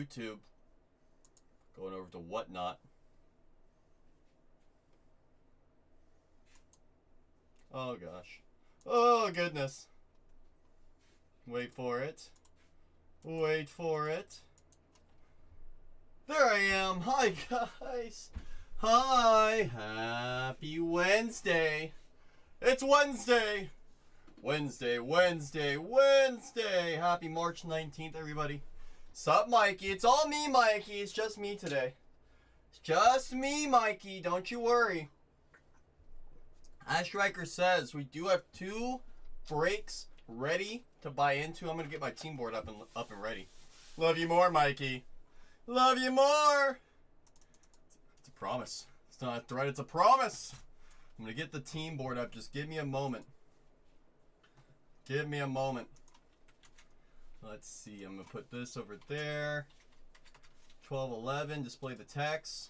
YouTube. Going over to Whatnot. Oh gosh. Oh goodness. Wait for it. Wait for it. There I am. Hi guys. Hi. Happy Wednesday. It's Wednesday. Wednesday. Happy March 19th, everybody. Sup, Mikey? It's all me, Mikey. It's just me today. It's just me, Mikey. Don't you worry. As Striker says, we do have 2 breaks ready to buy into. I'm going to get my team board up and ready. Love you more, Mikey. Love you more. It's a promise. It's not a threat. It's a promise. I'm going to get the team board up. Just give me a moment. Give me a moment. Let's see. I'm going to put this over there. 12:11. Display the text.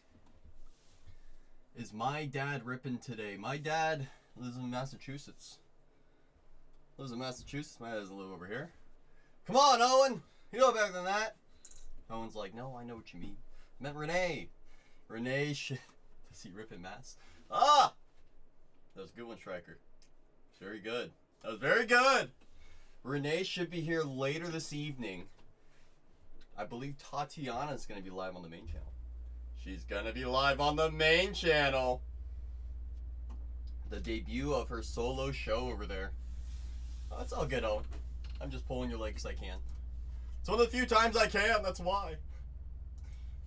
Is my dad ripping today? My dad lives in Massachusetts. My dad doesn't live over here. Come on, Owen. You know better than that. Owen's like, no, I know what you mean. I meant Renee. Renee should... Does he rip in Mass? Ah! That was a good one, Striker. Very good. That was very good. Renee should be here later this evening. I believe Tatiana's going to be live on the main channel. She's going to be live on the main channel. The debut of her solo show over there. Oh, that's all good, Owen. I'm just pulling your leg because I can. It's one of the few times I can, that's why.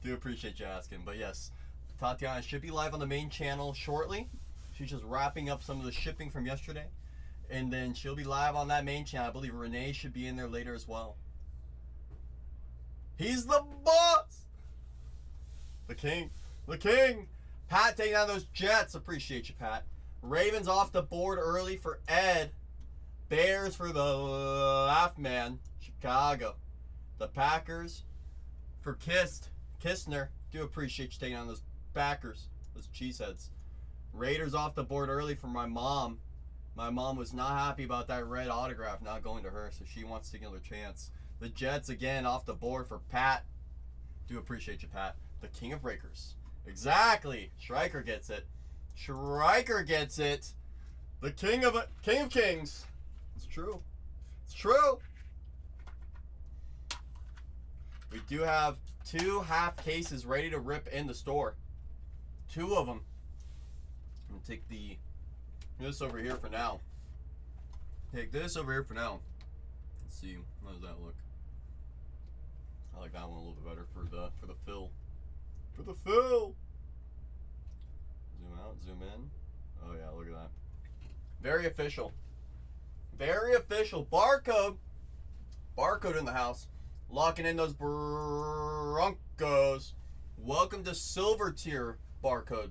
Do appreciate you asking. But yes, Tatiana should be live on the main channel shortly. She's just wrapping up some of the shipping from yesterday. And then she'll be live on that main channel. I believe Renee should be in there later as well. He's the boss! The king. The king. Pat taking down those Jets. Appreciate you, Pat. Ravens off the board early for Ed. Bears for the laugh man. Chicago. The Packers for Kistner. Do appreciate you taking on those Packers. Those cheeseheads. Raiders off the board early for my mom. My mom was not happy about that red autograph not going to her, so she wants to take another chance. The Jets again off the board for Pat. Do appreciate you, Pat. The king of breakers. Exactly. Striker gets it. Striker gets it. The king of kings. It's true. It's true. We do have 2 half cases ready to rip in the store. 2 of them. I'm gonna take this over here for now. Take this over here for now. Let's see. How does that look? I like that one a little bit better for the fill. For the fill. Zoom out, zoom in. Oh yeah, look at that. Very official. Very official. Barcode. Barcode in the house. Locking in those Broncos. Welcome to Silver Tier Barcode.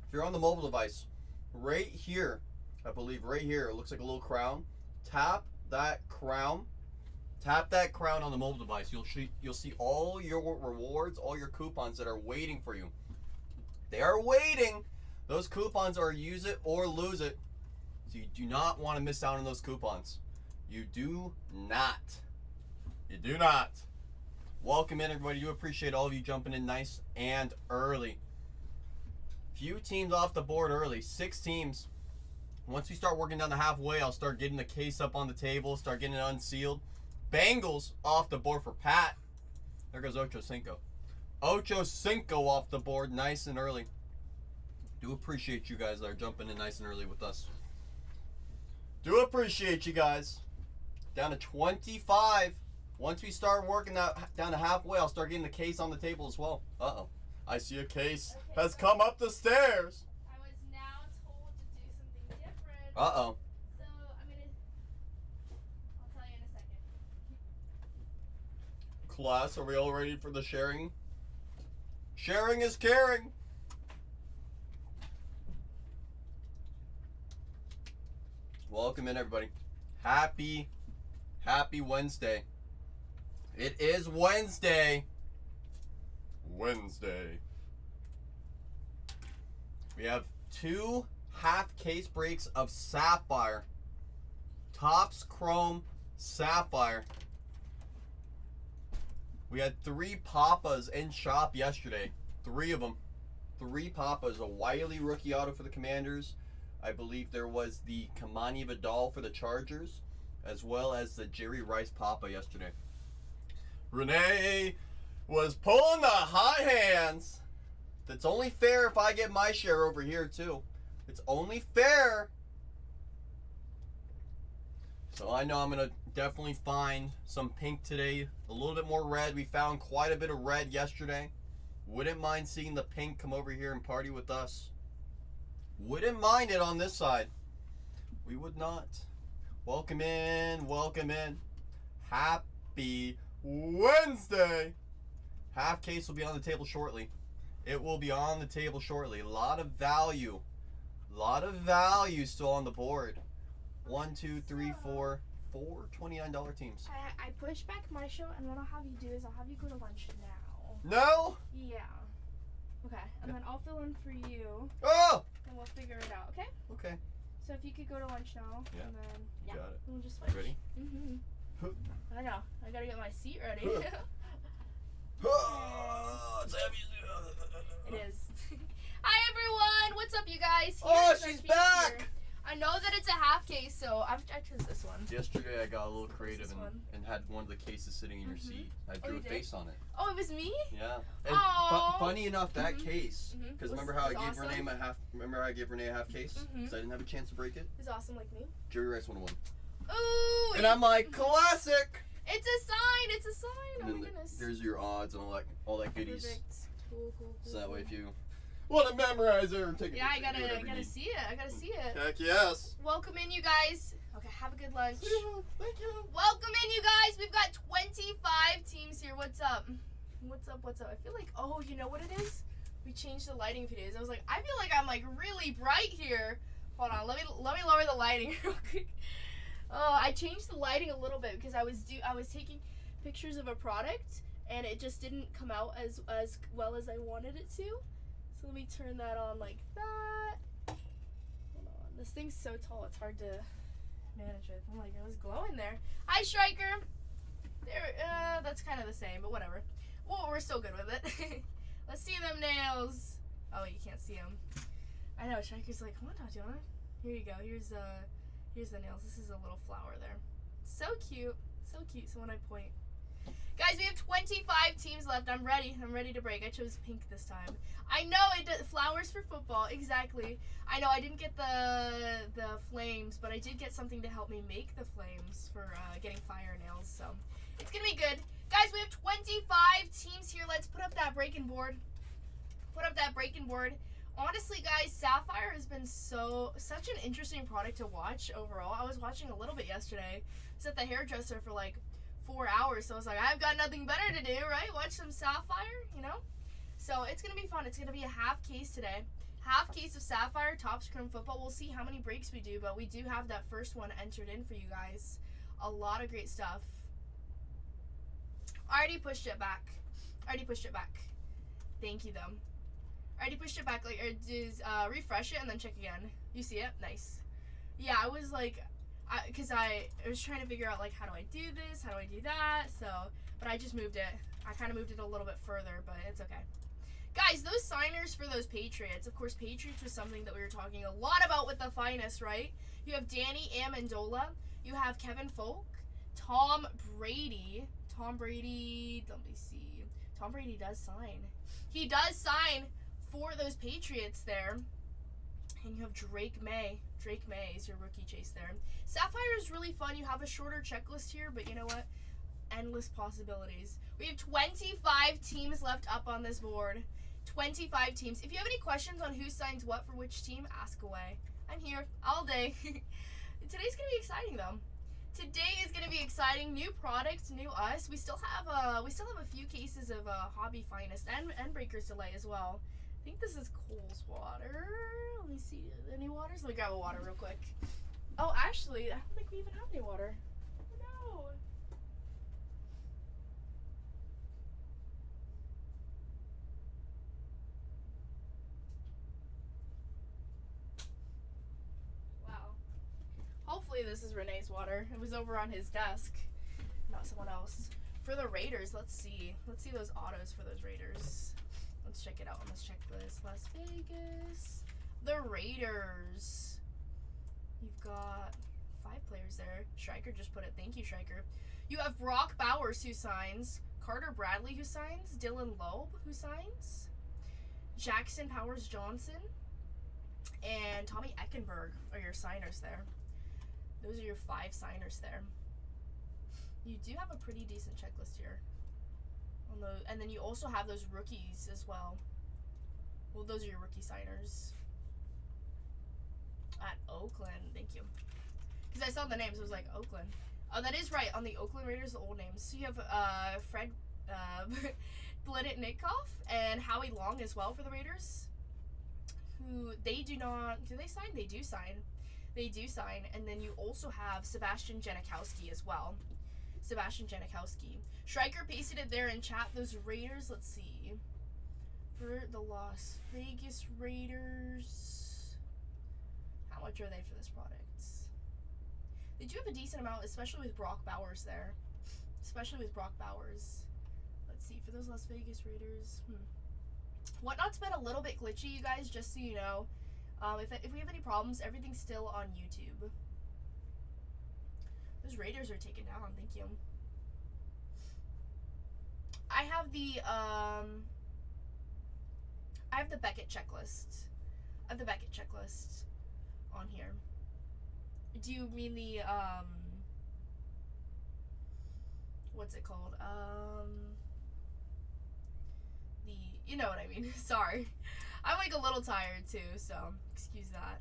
If you're on the mobile device, right here, I believe right here, it looks like a little crown. Tap that crown. Tap that crown on the mobile device. You'll see all your rewards, all your coupons that are waiting for you. They are waiting. Those coupons are use it or lose it. So you do not want to miss out on those coupons. You do not. You do not. Welcome in, everybody. You appreciate all of you jumping in nice and early. Few teams off the board early. 6 teams. Once we start working down the halfway, I'll start getting the case up on the table, start getting it unsealed. Bengals off the board for Pat. There goes Ocho Cinco. Ocho Cinco off the board nice and early. Do appreciate you guys that are jumping in nice and early with us. Do appreciate you guys. Down to 25. Once we start working that down to halfway, I'll start getting the case on the table as well. Uh-oh. I see a case has come up the stairs. I was now told to do something different. Uh-oh. So, I'll tell you in a second. Class, are we all ready for the sharing? Sharing is caring. Welcome in, everybody. Happy Wednesday. It is Wednesday. We have 2 half case breaks of Sapphire. Topps Chrome Sapphire. We had 3 Papas in shop yesterday. 3 of them. 3 Papas. A Wiley rookie auto for the Commanders. I believe there was the Kamani Vidal for the Chargers, as well as the Jerry Rice Papa yesterday. Renee was pulling the hot hands. It's only fair if I get my share over here too. It's only fair. So I know I'm going to definitely find some pink today. A little bit more red. We found quite a bit of red yesterday. Wouldn't mind seeing the pink come over here and party with us. Wouldn't mind it on this side. We would not. Welcome in. Welcome in. Happy Wednesday. Half case will be on the table shortly. It will be on the table shortly. A lot of value. A lot of value still on the board. 1, 2, 3, 4 $29 teams. I pushed back my show, and what I'll have you do is I'll have you go to lunch now. No? Yeah. Okay, and then I'll fill in for you. Oh! And we'll figure it out, okay? Okay. So if you could go to lunch now, Yeah. and then You got it. we'll just switch. Ready? I know. I gotta get my seat ready. It's heavy. It is. Hi everyone! What's up, you guys? Oh, Here's she's our case back! here. I know that it's a half case, so I chose this one. Yesterday I got a little creative This one. and had one of the cases sitting in your seat. I drew you a did? face on it. Oh, it was me? Yeah. And Aw. funny enough, that case, because Was- remember how I was gave awesome? Renee my half? Remember I gave Renee a half case because I didn't have a chance to break it. It was awesome like me. Jerry Rice 101. Ooh! And I'm like, classic. It's a sign! It's a sign! Oh And my then goodness. there's your odds and all that goodies. Perfect. Cool. So that way, if you want to memorize it or take a Yeah, I picture, do whatever gotta you need. see it. I gotta see it. Heck yes. Welcome in, you guys. Okay, have a good lunch. Thank you. Welcome in, you guys. We've got 25 teams here. What's up? What's up? I feel like, oh, you know what it is? We changed the lighting videos. I was like, I feel like I'm like really bright here. Hold on, let me lower the lighting real quick. Oh, I changed the lighting a little bit because I was taking pictures of a product and it just didn't come out as well as I wanted it to. So let me turn that on like that. Hold on. This thing's so tall, it's hard to manage it. I'm like, it was glowing there. Hi, Striker. There, that's kind of the same, but whatever. Well, we're still good with it. Let's see them nails. Oh, you can't see them. I know, Striker's like, come on, Tatiana. Here you go. Here's the nails. This is a little flower there. So cute. So cute. So when I point. Guys, we have 25 teams left. I'm ready. I'm ready to break. I chose pink this time. I know it does flowers for football. Exactly. I know I didn't get the flames, but I did get something to help me make the flames for getting fire nails. So it's gonna be good. Guys, we have 25 teams here. Let's put up that breaking board. Put up that breaking board. Honestly, guys, Sapphire has been such an interesting product to watch overall. I was watching a little bit yesterday. I was at the hairdresser for like 4 hours, so I was like, I've got nothing better to do, right? Watch some Sapphire, you know? So it's going to be fun. It's going to be a half case today. Half case of Sapphire, Top Scrum Football. We'll see how many breaks we do, but we do have that first one entered in for you guys. A lot of great stuff. I already pushed it back. Thank you, though. I already pushed it back. Like, refresh it and then check again. You see it? Nice. Yeah, I was like, because I was trying to figure out, like, how do I do this? How do I do that? So, but I just moved it. I kind of moved it a little bit further, but it's okay. Guys, those signers for those Patriots. Of course, Patriots was something that we were talking a lot about with the finest, right? You have Danny Amendola. You have Kevin Folk. Tom Brady, let me see. Tom Brady does sign. He does sign for those Patriots there. And you have Drake May. Drake May is your rookie chase there. Sapphire is really fun. You have a shorter checklist here, but you know what? Endless possibilities. We have 25 teams left up on this board. 25 teams. If you have any questions on who signs what for which team, ask away. I'm here all day. Today's gonna be exciting though. Today is gonna be exciting. New product, new us. We still have a few cases of Hobby Finest and Breaker's Delay as well. I think this is Cole's water. Let me see. Any waters? Let me grab a water real quick. Oh, actually, I don't think we even have any water. No. Wow. Hopefully this is Renee's water. It was over on his desk, not someone else. For the Raiders, let's see. Let's see those autos for those Raiders. Let's check it out on this checklist. Las Vegas. The Raiders. You've got 5 players there. Stryker just put it. Thank you, Stryker. You have Brock Bowers, who signs. Carter Bradley, who signs. Dylan Loeb, who signs. Jackson Powers Johnson. And Tommy Eckenberg are your signers there. Those are your 5 signers there. You do have a pretty decent checklist here. And then you also have those rookies as well. Well, those are your rookie signers. At Oakland, thank you. Because I saw the names, I was like, Oakland. Oh, that is right, on the Oakland Raiders, the old names. So you have Fred Blitnikoff and Howie Long as well for the Raiders. Who, they do not, do they sign? They do sign. They do sign. And then you also have Sebastian Janikowski as well. Sebastian Janikowski. Stryker pasted it there in chat. Those Raiders, let's see. For the Las Vegas Raiders. How much are they for this product? They do have a decent amount, especially with Brock Bowers there. Especially with Brock Bowers. Let's see, for those Las Vegas Raiders. Whatnot's been a little bit glitchy, you guys, just so you know. If we have any problems, everything's still on YouTube. Those Raiders are taken down, thank you. I have the Beckett checklist. I have the Beckett checklist on here. Do you mean the what's it called? You know what I mean. Sorry. I'm like a little tired too, so excuse that.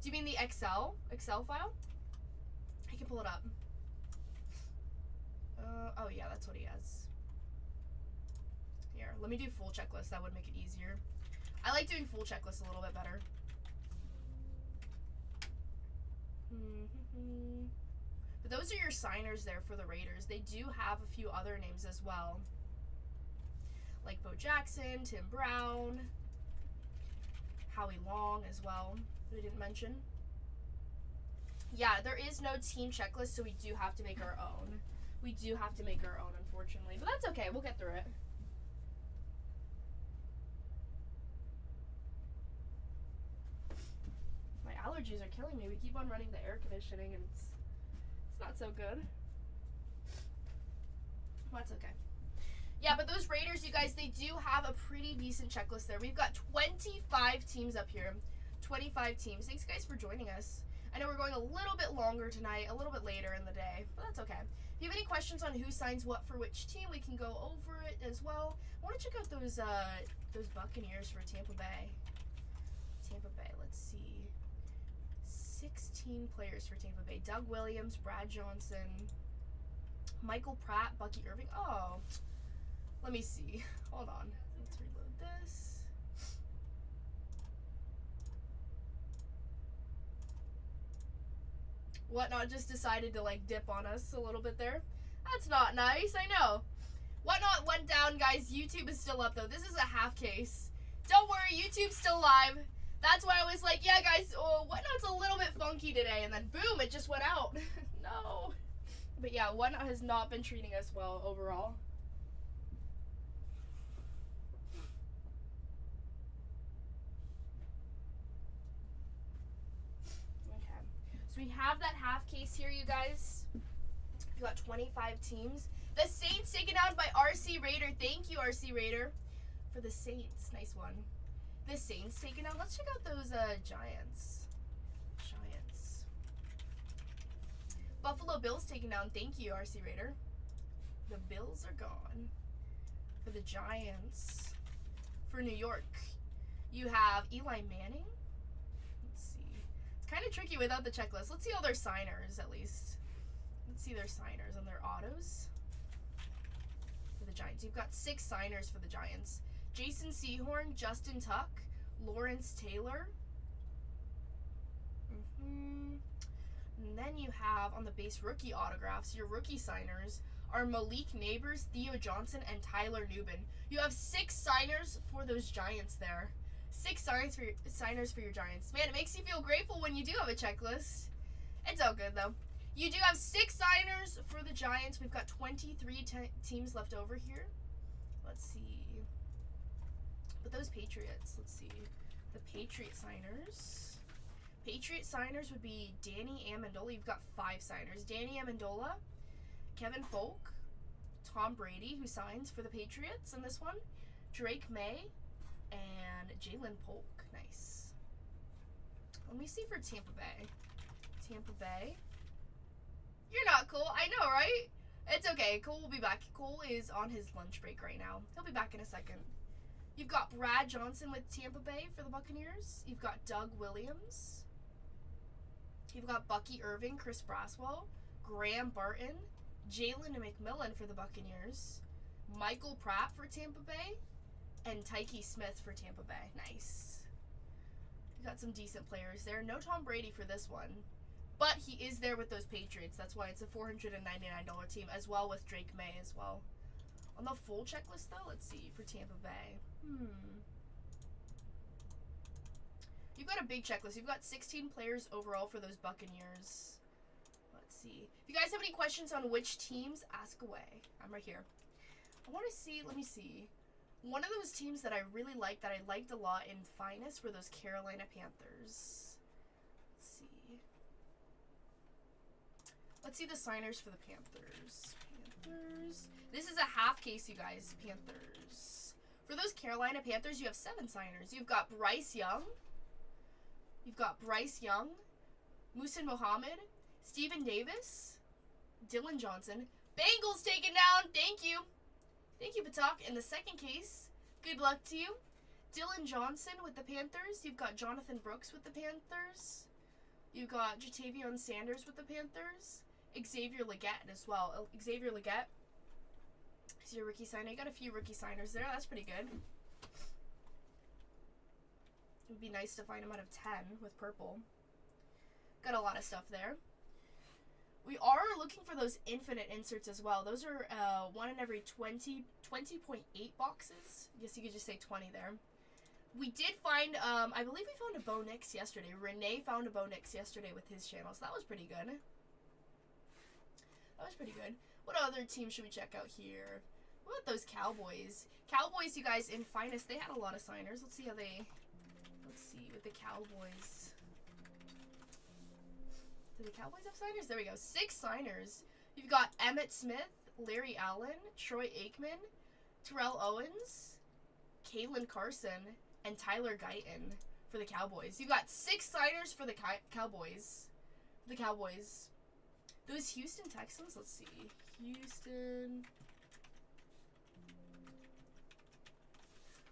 Do you mean the Excel file? I can pull it up. Oh yeah, that's what he has. Here, let me do full checklist. That would make it easier. I like doing full checklist a little bit better. But those are your signers there for the Raiders. They do have a few other names as well. Like Bo Jackson, Tim Brown, Howie Long as well, we didn't mention. Yeah, there is no team checklist, so we do have to make our own. We do have to make our own, unfortunately. But that's okay, we'll get through it. My allergies are killing me. We keep on running the air conditioning and it's not so good. Well, that's okay. Yeah, but those Raiders, you guys, they do have a pretty decent checklist there. We've got 25 teams up here. 25 teams. Thanks, guys, for joining us. I know we're going a little bit longer tonight, a little bit later in the day, but that's okay. If you have any questions on who signs what for which team, we can go over it as well. I want to check out those Buccaneers for Tampa Bay. Tampa Bay, let's see. 16 players for Tampa Bay. Doug Williams, Brad Johnson, Michael Pratt, Bucky Irving. Oh, let me see. Hold on. Let's reload this. Whatnot just decided to like dip on us a little bit there. That's not nice, I know. Whatnot went down, guys. YouTube is still up though. This is a half case. Don't worry, YouTube's still live. That's why I was like, yeah guys, Whatnot's a little bit funky today, and then boom, it just went out. No. But yeah, Whatnot has not been treating us well overall. So we have that half case here, you guys. We got 25 teams. The Saints taken out by RC Raider. Thank you, RC Raider, for the Saints. Nice one. The Saints taken out. Let's check out those Giants. Giants. Buffalo Bills taken down. Thank you, RC Raider. The Bills are gone. For the Giants. For New York, you have Eli Manning. Kind of tricky without the checklist. Let's see all their signers at least. Let's see their signers and their autos for the Giants. You've got 6 signers for the Giants. Jason Sehorn, Justin Tuck, Lawrence Taylor. And then you have on the base rookie autographs, your rookie signers are Malik Neighbors, Theo Johnson, and Tyler Nubin. You have 6 signers for those Giants there. 6 signers for your Giants. Man, it makes you feel grateful when you do have a checklist. It's all good, though. You do have 6 signers for the Giants. We've got 23 teams left over here. Let's see. But those Patriots, let's see. The Patriot signers. Patriot signers would be Danny Amendola. You've got 5 signers. Danny Amendola, Kevin Folk, Tom Brady, who signs for the Patriots in this one, Drake May, and Jalen Polk. Nice. Let me see for Tampa Bay. Tampa Bay. You're not Cole. I know, right? It's okay. Cole will be back. Cole is on his lunch break right now. He'll be back in a second. You've got Brad Johnson with Tampa Bay for the Buccaneers. You've got Doug Williams. You've got Bucky Irving, Chris Braswell, Graham Barton, Jalen McMillan for the Buccaneers, Michael Pratt for Tampa Bay, and Tyke Smith for Tampa Bay. Nice. You got some decent players there. No Tom Brady for this one, but he is there with those Patriots. That's why it's a $499 team, as well with Drake May as well. On the full checklist, though, let's see, for Tampa Bay. You've got a big checklist. You've got 16 players overall for those Buccaneers. Let's see. If you guys have any questions on which teams, ask away. I'm right here. I want to see, let me see. One of those teams that I really liked, that I liked a lot in Finest, were those Carolina Panthers. Let's see. Let's see the signers for the Panthers. Panthers. This is a half case, you guys. Panthers. For those Carolina Panthers, you have 7 signers. You've got Bryce Young. You've got Bryce Young, Muhsin Muhammad, Stephen Davis, Dylan Johnson. Bengals taken down. Thank you. Thank you, Patak. In the second case, good luck to you. Dylan Johnson with the Panthers. You've got Jonathan Brooks with the Panthers. You've got Jatavion Sanders with the Panthers. Xavier Legette as well. Xavier Legette is your rookie signer. You got a few rookie signers there. That's pretty good. It would be nice to find them out of 10 with purple. Got a lot of stuff there. We are looking for those infinite inserts as well. Those are 1 in every 20.8 boxes. I guess you could just say 20 there. We did find, I believe we found a Bo Nix yesterday. Renee found a Bo Nix yesterday with his channel, so that was pretty good. That was pretty good. What other team should we check out here? What about those Cowboys? Cowboys, you guys, in Finest, they had a lot of signers. Let's see how they... Let's see, with the Cowboys. Do the Cowboys have signers? There we go. 6 signers. You've got Emmitt Smith, Larry Allen, Troy Aikman, Terrell Owens, Kalen Carson, and Tyler Guyton for the Cowboys. You've got 6 signers for the Cowboys. The Cowboys. Those Houston Texans, let's see. Houston...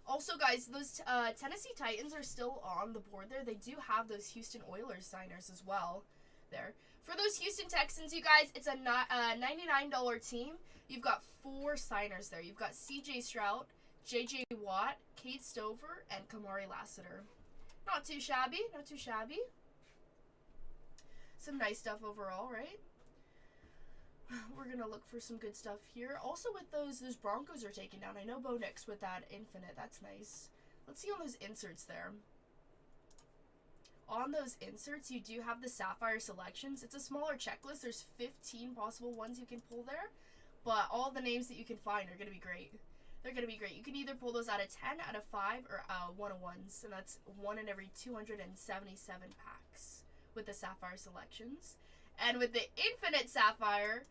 Also, guys, those Tennessee Titans are still on the board there. They do have those Houston Oilers signers as well there. For those Houston Texans, you guys, it's a $99 team. You've got 4 signers there. You've got C.J. Stroud, J.J. Watt, Kate Stover, and Kamari Lassiter. Not too shabby. Not too shabby. Some nice stuff overall, right? We're going to look for some good stuff here. Also with those Broncos are taken down. I know Bo Nix with that infinite. That's nice. Let's see on those inserts there. On those inserts, you do have the Sapphire selections. It's a smaller checklist. There's 15 possible ones you can pull there. But all the names that you can find are going to be great. They're going to be great. You can either pull those out of 10, out of 5, or 1-of-1s. And that's 1 in every 277 packs with the Sapphire selections. And with the Infinite Sapphire,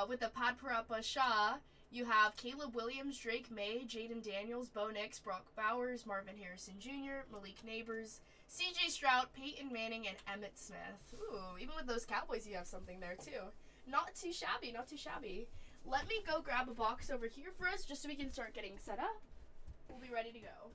with the Padparappa Shah, you have Caleb Williams, Drake May, Jaden Daniels, Bo Nix, Brock Bowers, Marvin Harrison Jr., Malik Neighbors, C.J. Stroud, Peyton Manning, and Emmitt Smith. Ooh, even with those Cowboys, you have something there, too. Not too shabby, not too shabby. Let me go grab a box over here for us, just so we can start getting set up. We'll be ready to go.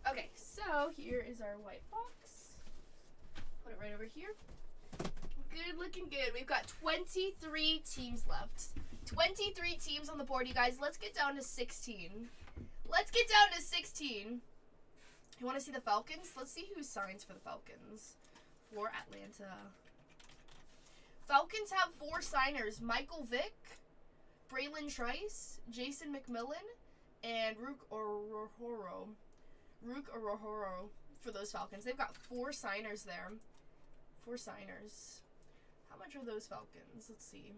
Okay, so here is our white box. Put it right over here. Good, looking good. We've got 23 teams left. 23 teams on the board, you guys. Let's get down to 16. Let's get down to 16. You want to see the Falcons? Let's see who signs for the Falcons. for Atlanta. Falcons have 4 signers. Michael Vick, Braylon Trice, Jason McMillan, and Rook Orohoro. For those Falcons. They've got 4 signers there. 4 signers. How much are those Falcons? Let's see.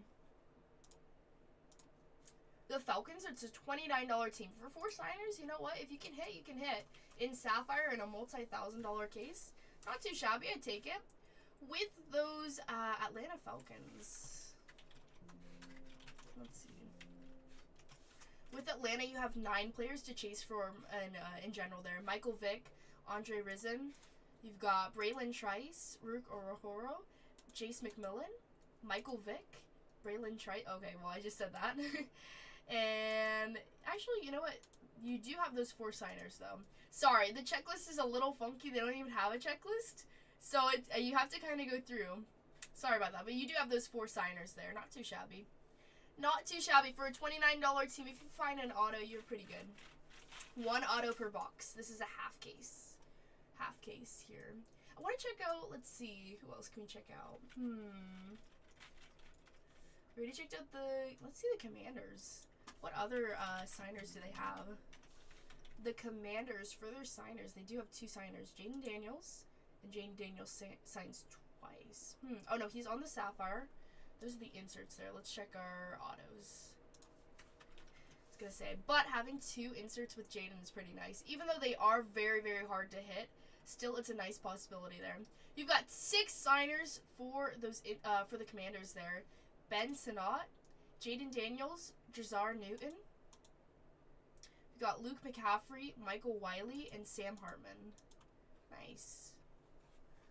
The Falcons, it's a $29 team. For 4 signers, you know what? If you can hit, you can hit. In Sapphire, in a multi-$1,000 case. Not too shabby, I'd take it. With those Atlanta Falcons. Let's see. With Atlanta, you have 9 players to chase for in general there. Michael Vick, Andre Rison. You've got Braylon Trice, Rook Orohoro, Jace McMillan, Michael Vick, Braylon Trice. Okay, well, I just said that. And actually, you know what? You do have those 4 signers, though. Sorry, the checklist is a little funky. They don't even have a checklist. So you have to kind of go through. Sorry about that. But you do have those 4 signers there. Not too shabby. Not too shabby. For a $29 team, if you find an auto, you're pretty good. 1 auto per box. This is a half case. Half case here. I want to check out, let's see. Who else can we check out? We already checked out let's see the Commanders. What other signers do they have? The Commanders, for their signers, they do have 2 signers. Jaden Daniels, and Jaden Daniels signs twice. Oh no, he's on the Sapphire. Those are the inserts there. Let's check our autos. I was gonna say, but having 2 inserts with Jaden is pretty nice. Even though they are very, very hard to hit, still it's a nice possibility there. You've got 6 signers for those for the Commanders there. Ben Sinnott, Jaden Daniels, Jazar Newton. We've got Luke McCaffrey, Michael Wiley, and Sam Hartman. Nice.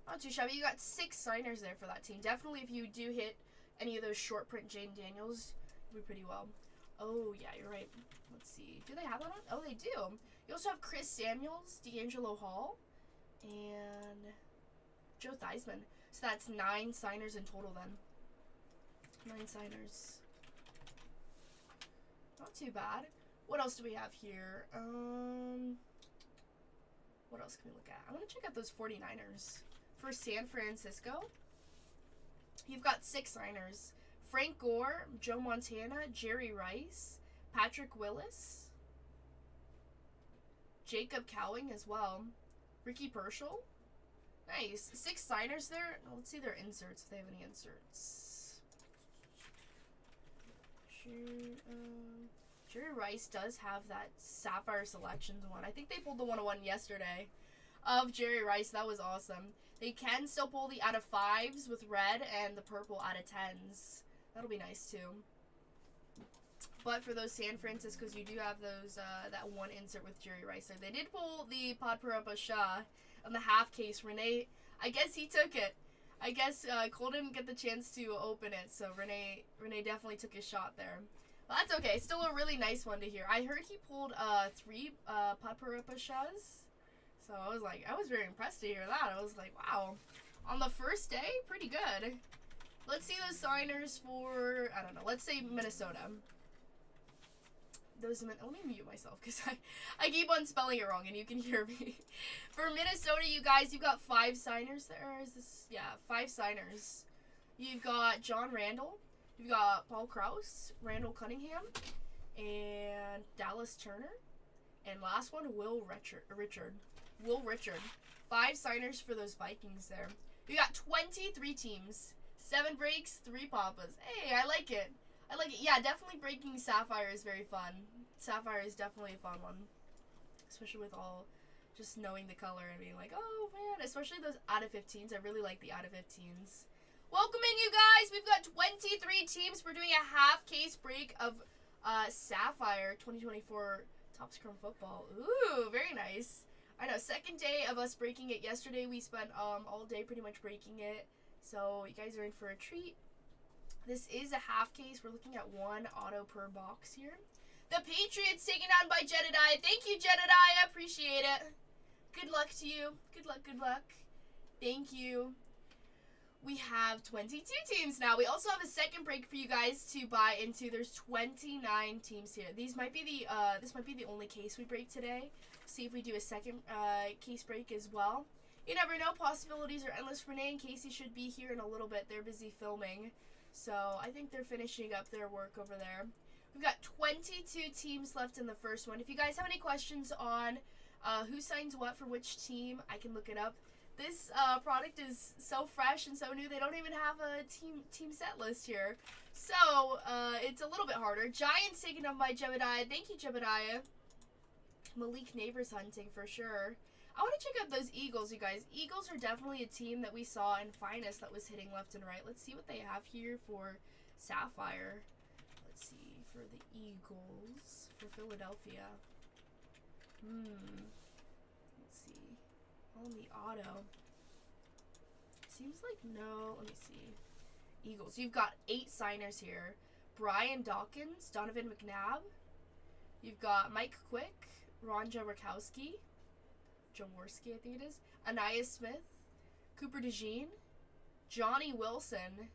Not too shabby. You got 6 signers there for that team. Definitely, if you do hit any of those short print Jaden Daniels, it'll be pretty well. Oh, yeah, you're right. Let's see. Do they have that on? Oh, they do. You also have Chris Samuels, D'Angelo Hall, and Joe Theismann. So that's 9 signers in total then. 9 signers. Not too bad. What else do we have here? What else can we look at? I want to check out those 49ers. For San Francisco, you've got 6 signers. Frank Gore, Joe Montana, Jerry Rice, Patrick Willis, Jacob Cowing as well, Ricky Pershall. Nice. 6 signers there. Let's see their inserts, if they have any inserts. Jerry Rice does have that Sapphire Selections one. I think they pulled the 101 yesterday of Jerry Rice. That was awesome. They can still pull the out of 5s with red and the purple out of 10s. That'll be nice too. But for those San Franciscos, you do have those that 1 insert with Jerry Rice there. They did pull the Podparapa Shah on the half case. Renee, I guess he took it. I guess Cole didn't get the chance to open it, so Renee definitely took his shot there. Well, that's okay. Still a really nice one to hear. I heard he pulled 3 Podparapa Shahs, so I was very impressed to hear that. I was like, wow. On the first day, pretty good. Let's see those signers for, I don't know, let's say Minnesota. Let me mute myself because I keep on spelling it wrong and you can hear me. For Minnesota, you guys, you've got 5 signers there. Is this? Yeah, 5 signers. You've got John Randall. You've got Paul Krause, Randall Cunningham, and Dallas Turner. And last one, Will Richard. Will Richard. 5 signers for those Vikings there. You got 23 teams. 7 breaks, 3 papas. Hey, I like it. I like it. Yeah, definitely breaking Sapphire is very fun. Sapphire is definitely a fun one. Especially with all just knowing the color and being like, oh man, especially those out of 15s. I really like the out of 15s. Welcome in, you guys. We've got 23 teams. We're doing a half case break of Sapphire 2024 Topps Chrome Football. Ooh, very nice. I know, second day of us breaking it. Yesterday we spent all day pretty much breaking it. So you guys are in for a treat. This is a half case. We're looking at 1 auto per box here. The Patriots taken on by Jedediah. Thank you, Jedediah. Appreciate it. Good luck to you. Good luck, good luck. Thank you. We have 22 teams now. We also have a second break for you guys to buy into. There's 29 teams here. These might be the this might be the only case we break today. See if we do a second case break as well. You never know. Possibilities are endless. Renee and Casey should be here in a little bit. They're busy filming. So I think they're finishing up their work over there. We've got 22 teams left in the first one. If you guys have any questions on who signs what for which team, I can look it up. This product is so fresh and so new, they don't even have a team set list here. So it's a little bit harder. Giants taken up by Jebediah. Thank you, Jebediah. Malik Neighbors hunting for sure. I want to check out those Eagles, you guys. Eagles are definitely a team that we saw in Finest that was hitting left and right. Let's see what they have here for Sapphire. Let's see, for the Eagles, for Philadelphia. Let's see. On the auto. Seems like no. Let me see. Eagles. You've got 8 signers here. Brian Dawkins, Donovan McNabb. You've got Mike Quick, Ron Jaworski, I think it is. Anaya Smith, Cooper DeJean, Johnny Wilson,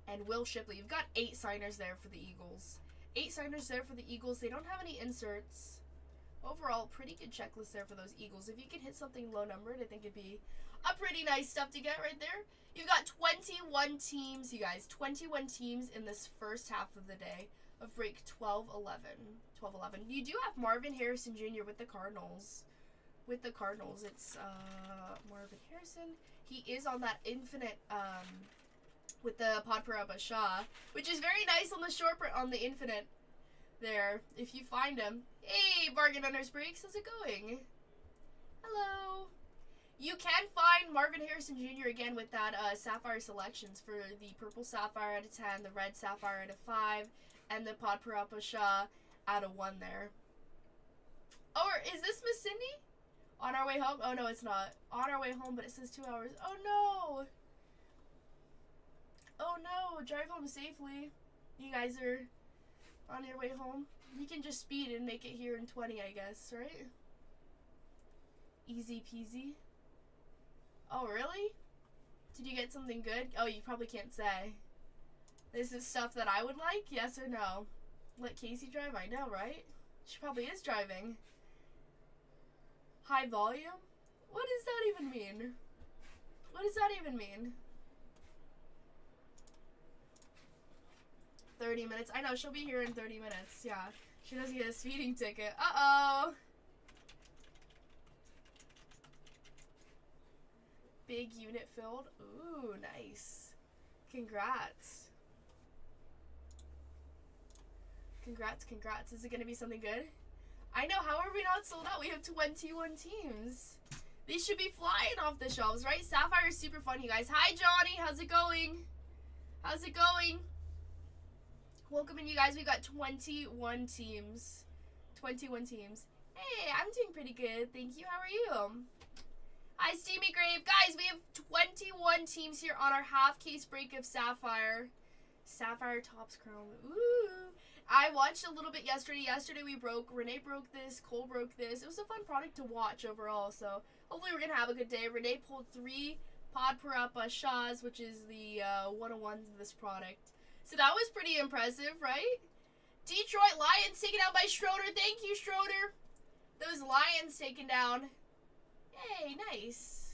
and Will Shipley. You've got 8 signers there for the Eagles. 8 signers there for the Eagles. They don't have any inserts. Overall, pretty good checklist there for those Eagles. If you could hit something low numbered, I think it'd be a pretty nice stuff to get right there. You've got 21 teams, you guys. 21 teams in this first half of the day of break 12-11. 12-11. You do have Marvin Harrison Jr. with the Cardinals. With the Cardinals, it's Marvin Harrison. He is on that infinite with the Podparaba Shah, which is very nice on the short print on the infinite there. If you find him. Hey, Bargain Hunters Breaks, how's it going? Hello. You can find Marvin Harrison Jr. again with that Sapphire selections for the purple Sapphire out of 10, the red Sapphire out of 5, and the Podparapa Shah out of 1 there. Or is this Miss Cindy? On our way home? Oh no, it's not. On our way home, but it says 2 hours. Oh no! Oh no, drive home safely. You guys are on your way home. You can just speed and make it here in 20, I guess, right? Easy peasy. Oh, really? Did you get something good? Oh, you probably can't say. This is stuff that I would like? Yes or no? Let Casey drive? I know, right? She probably is driving. High volume? What does that even mean? What does that even mean? 30 minutes. I know, she'll be here in 30 minutes. Yeah. She doesn't get a speeding ticket. Uh-oh. Big unit filled. Ooh, nice. Congrats. Congrats, congrats. Is it going to be something good? I know, how are we not sold out? We have 21 teams. These should be flying off the shelves, right? Sapphire is super fun, you guys. Hi, Johnny. How's it going? How's it going? Welcome in, you guys. We've got 21 teams. 21 teams. Hey, I'm doing pretty good. Thank you. How are you? Hi, Steamy Grave. Guys, we have 21 teams here on our half case break of Sapphire. Sapphire Topps Chrome. Ooh. I watched a little bit yesterday. Yesterday we broke. Renee broke this. Cole broke this. It was a fun product to watch overall. So hopefully we're going to have a good day. Renee pulled 3 Podparapa Shahs, which is the 101s of this product. So that was pretty impressive, right? Detroit Lions taken out by Schroeder. Thank you, Schroeder. Those Lions taken down. Yay, nice.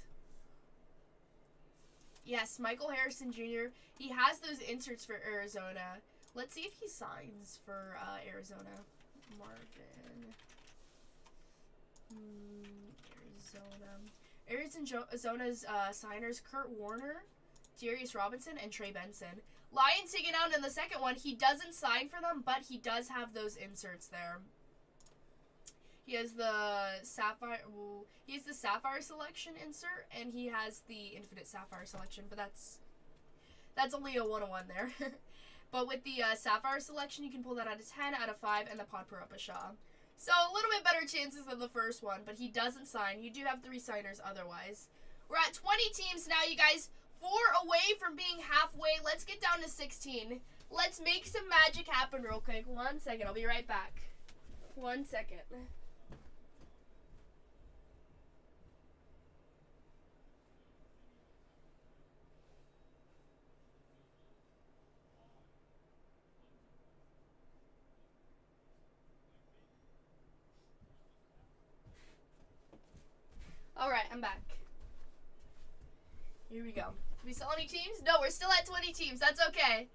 Yes, Michael Harrison Jr. He has those inserts for Arizona. Let's see if he signs for Arizona. Marvin. Arizona's signers, Kurt Warner, Darius Robinson, and Trey Benson. Lions taken out in the second one. He doesn't sign for them, but he does have those inserts there. He has the Sapphire. Well, he has the Sapphire selection insert, and he has the Infinite Sapphire selection. But that's only a 101 there. But with the Sapphire selection, you can pull that out of 10, out of 5, and the Podparapa Shah. So a little bit better chances than the first one, but he doesn't sign. You do have 3 signers otherwise. We're at 20 teams now, you guys. 4 away from being halfway. Let's get down to 16. Let's make some magic happen real quick. 1 second. I'll be right back. 1 second. Alright, I'm back. Here we go. Did we sell any teams? No, we're still at 20 teams. That's okay.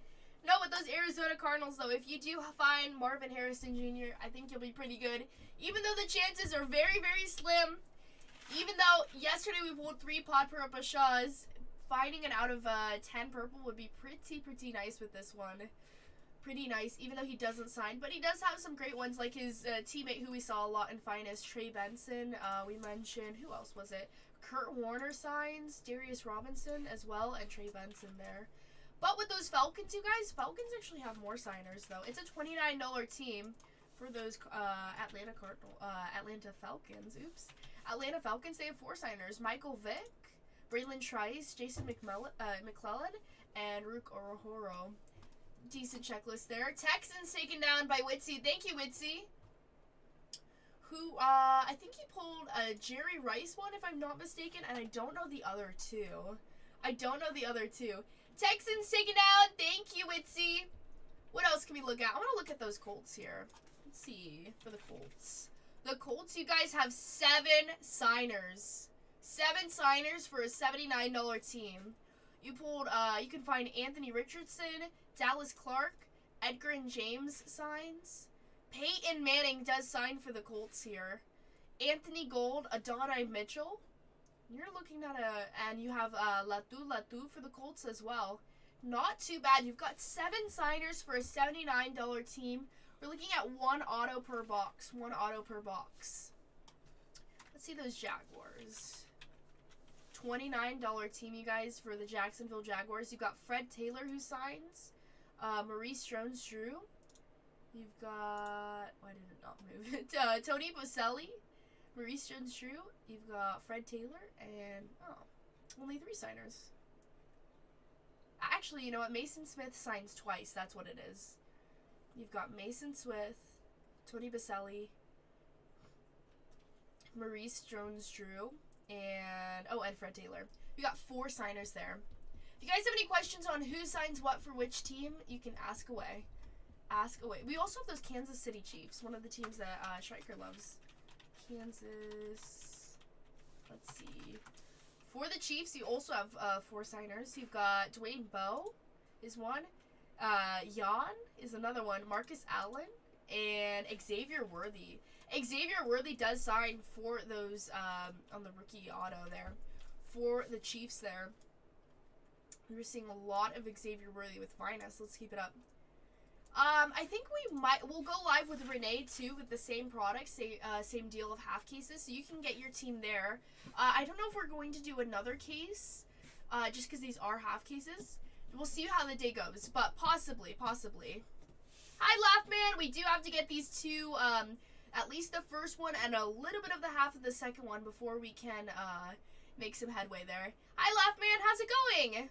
No, with those Arizona Cardinals, though, if you do find Marvin Harrison Jr., I think you'll be pretty good. Even though the chances are very, very slim. Even though yesterday we pulled 3 Pod Purple Bashaws, finding an out of 10 purple would be pretty nice with this one. Pretty nice, even though he doesn't sign. But he does have some great ones, like his teammate who we saw a lot in Finest, Trey Benson. We mentioned, who else was it? Kurt Warner signs, Darius Robinson as well, and Trey Benson there. But with those Falcons, you guys, Falcons actually have more signers, though. It's a $29 team for those Atlanta Falcons. Oops. Atlanta Falcons, they have 4 signers. Michael Vick, Braylon Trice, Jason McClellan, and Rook Orohoro. Decent checklist there. Texans taken down by Witsy. Thank you, Witsy. Who, I think he pulled a Jerry Rice one, if I'm not mistaken, and I don't know the other 2. Texans taken down. Thank you, Witsy. What else can we look at? I want to look at those Colts here. Let's see for the Colts. The Colts, you guys have 7 signers. 7 signers for a $79 team. You pulled, you can find Anthony Richardson, Dallas Clark, Edgar and James signs. Peyton Manning does sign for the Colts here. Anthony Gold, Adonai Mitchell. You're looking at and you have Latu for the Colts as well. Not too bad. You've got 7 signers for a $79 team. We're looking at 1 auto per box. 1 auto per box. Let's see those Jaguars. $29 team, you guys, for the Jacksonville Jaguars. You've got Fred Taylor who signs. Maurice Jones-Drew. You've got, why did it not move? Tony Boselli, Maurice Jones-Drew. You've got Fred Taylor, and, only 3 signers. Actually, you know what? Mason Smith signs twice. That's what it is. You've got Mason Smith, Tony Boselli, Maurice Jones-Drew, and Fred Taylor. We got 4 signers there. If you guys have any questions on who signs what for which team, you can ask away. Ask away. We also have those Kansas City Chiefs, one of the teams that Striker loves. Kansas. Let's see. For the Chiefs, you also have 4 signers. You've got Dwayne Bowe is one. Jan is another one. Marcus Allen and Xavier Worthy. Xavier Worthy does sign for those on the rookie auto there. For the Chiefs there. We're seeing a lot of Xavier Worthy with Finest. Let's keep it up. I think we'll go live with Renee too with the same product, same deal of half cases, so you can get your team there. I don't know if we're going to do another case, just because these are half cases. We'll see how the day goes, but possibly. Hi, Laughman. We do have to get these 2, at least the first one and a little bit of the half of the second one before we can make some headway there. Hi, Laughman. How's it going?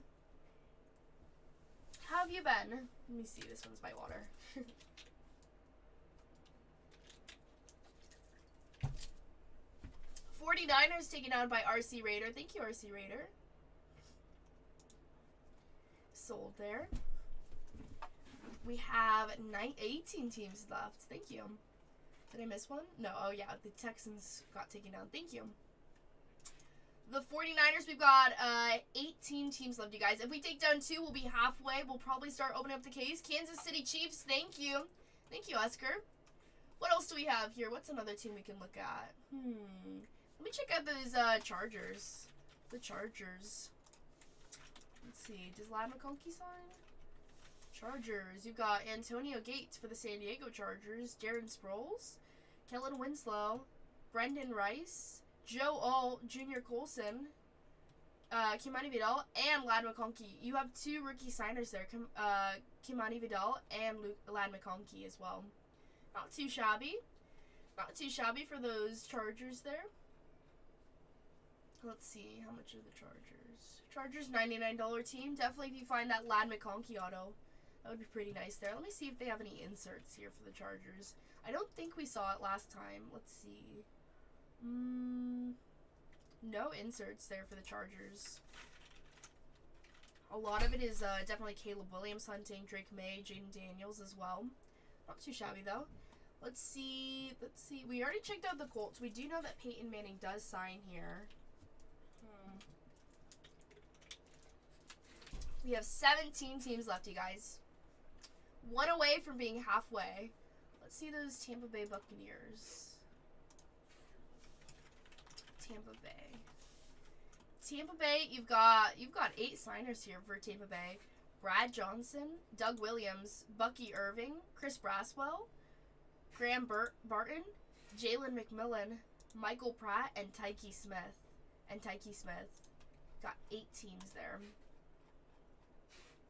How have you been? Let me see. This one's by water. 49ers taken out by RC Raider. Thank you, RC Raider. Sold there. We have 18 teams left. Thank you. Did I miss one? No. Oh, yeah. The Texans got taken down. Thank you. The 49ers, we've got 18 teams left, you guys. If we take down 2, we'll be halfway. We'll probably start opening up the case. Kansas City Chiefs, thank you. Thank you, Oscar. What else do we have here? What's another team we can look at? Let me check out those Chargers. The Chargers. Let's see. Does Lad McConkey sign? Chargers. You've got Antonio Gates for the San Diego Chargers. Darren Sproles. Kellen Winslow. Brendan Rice. Joe All, Junior Colson, Kimani Vidal, and Lad McConkey. You have 2 rookie signers there, Kimani Vidal and Lad McConkey as well. Not too shabby. Not too shabby for those Chargers there. Let's see, how much are the Chargers? Chargers, $99 team. Definitely if you find that Lad McConkey auto, that would be pretty nice there. Let me see if they have any inserts here for the Chargers. I don't think we saw it last time. Let's see. No inserts there for the Chargers. A lot of it is definitely Caleb Williams hunting, Drake May, Jaden Daniels as well. Not too shabby though. Let's see. We already checked out the Colts. We do know that Peyton Manning does sign here. We have 17 teams left, you guys. One away from being halfway. Let's see those Tampa Bay Buccaneers. Tampa Bay. Tampa Bay, you've got 8 signers here for Tampa Bay. Brad Johnson, Doug Williams, Bucky Irving, Chris Braswell, Graham Barton, Jalen McMillan, Michael Pratt, and Tyke Smith. Got 8 teams there.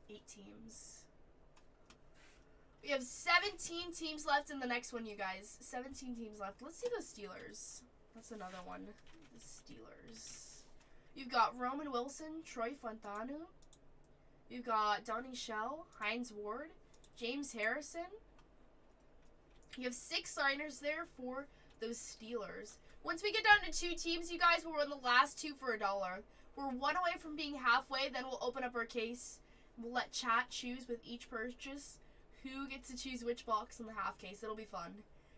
8 teams. We have 17 teams left in the next one, you guys. 17 teams left. Let's see the Steelers. That's another one. The Steelers. You've got Roman Wilson, Troy Fontanu. You've got Donnie Shell, Hines Ward, James Harrison. You have 6 signers there for those Steelers. Once we get down to 2 teams, you guys, we'll run the last 2 for $1. We're 1 away from being halfway. Then we'll open up our case. We'll let chat choose with each purchase who gets to choose which box in the half case. It'll be fun.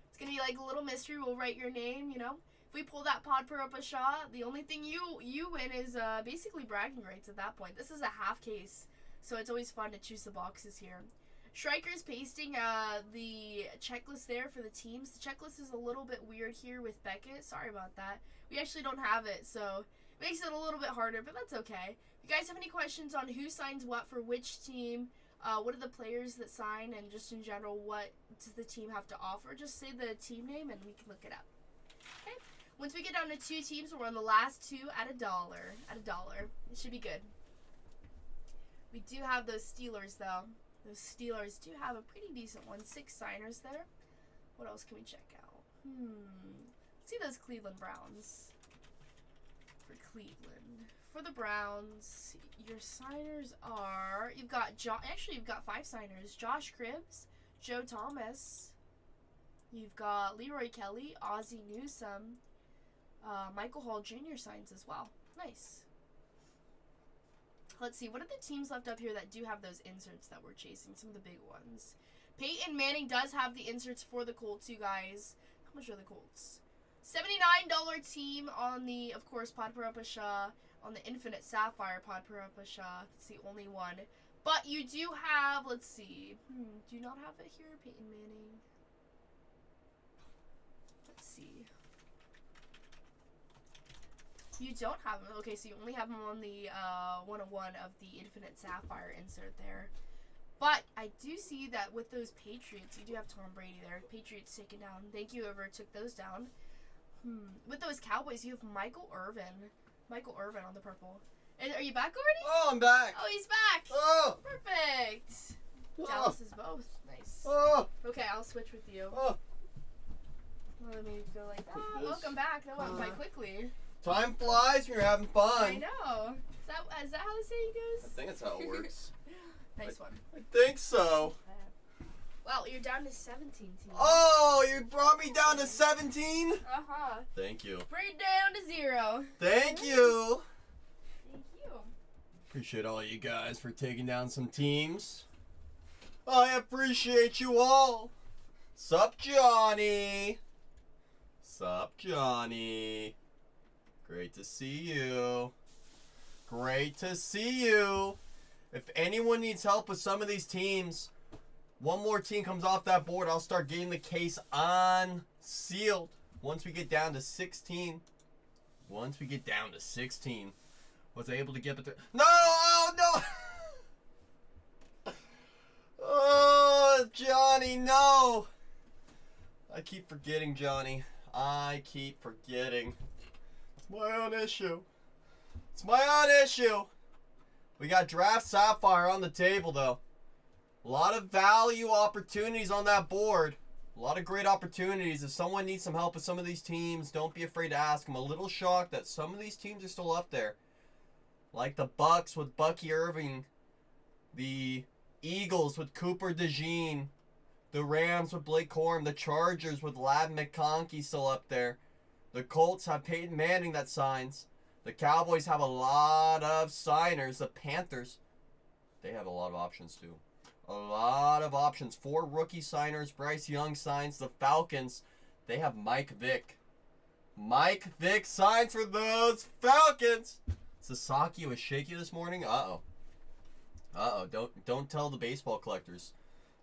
It's going to be like a little mystery. We'll write your name, you know. If we pull that pod per up a shot, the only thing you win is basically bragging rights at that point. This is a half case, so it's always fun to choose the boxes here. Striker's pasting the checklist there for the teams. The checklist is a little bit weird here with Beckett. Sorry about that. We actually don't have it, so it makes it a little bit harder, but that's okay. If you guys have any questions on who signs what for which team, what are the players that sign, and just in general, what does the team have to offer, just say the team name and we can look it up. Okay. Once we get down to 2 teams, we'll run the last 2 at $1. It should be good. We do have those Steelers, though. Those Steelers do have a pretty decent one. 6 signers there. What else can we check out? Let's see those Cleveland Browns. For Cleveland. For the Browns, your signers are... You've got you've got 5 signers. Josh Cribbs, Joe Thomas. You've got Leroy Kelly, Ozzie Newsome. Michael Hall Jr. signs as well. Nice. Let's see, what are the teams left up here that do have those inserts that we're chasing? Some of the big ones. Peyton Manning does have the inserts for the Colts, you guys. How much are the Colts? $79 team on the, of course, Pod Parapasha, on the Infinite Sapphire Pod Parapasha. It's the only one. But you do have, let's see. Do you not have it here, Peyton Manning? Let's see. You don't have them. Okay, so you only have them on the 101 of the Infinite Sapphire insert there. But I do see that with those Patriots, you do have Tom Brady there. Patriots taken down. Thank you, whoever took those down. With those Cowboys, you have Michael Irvin. Michael Irvin on the purple. Are you back already? Oh, I'm back. Oh, he's back. Oh. Perfect. Dallas is both. Nice. Oh. Okay, I'll switch with you. Oh. Let me go like that. Welcome back. That went quite quickly. Time flies when you're having fun. I know. Is that how the saying goes? I think that's how it works. Nice one. I think so. Well, you're down to 17 teams. Oh, you brought me down to 17? Uh-huh. Thank you. Bring it down to 0. Thank you. Thank you. Appreciate all you guys for taking down some teams. I appreciate you all. Sup, Johnny? Sup, Johnny? Great to see you. Great to see you. If anyone needs help with some of these teams, one more team comes off that board, I'll start getting the case unsealed. Once we get down to 16. Once we get down to 16. Was I able to get the... No! Oh, no! Oh, Johnny, no! I keep forgetting, Johnny. I keep forgetting. It's my own issue. It's my own issue. We got Draft Sapphire on the table, though. A lot of value opportunities on that board. A lot of great opportunities. If someone needs some help with some of these teams, don't be afraid to ask. I'm a little shocked that some of these teams are still up there. Like the Bucks with Bucky Irving. The Eagles with Cooper DeJean. The Rams with Blake Corum. The Chargers with Ladd McConkey still up there. The Colts have Peyton Manning that signs. The Cowboys have a lot of signers. The Panthers, they have a lot of options too. A lot of options. 4 rookie signers. Bryce Young signs. The Falcons, they have Mike Vick. Mike Vick signs for those Falcons. Sasaki was shaky this morning. Uh-oh. Don't tell the baseball collectors.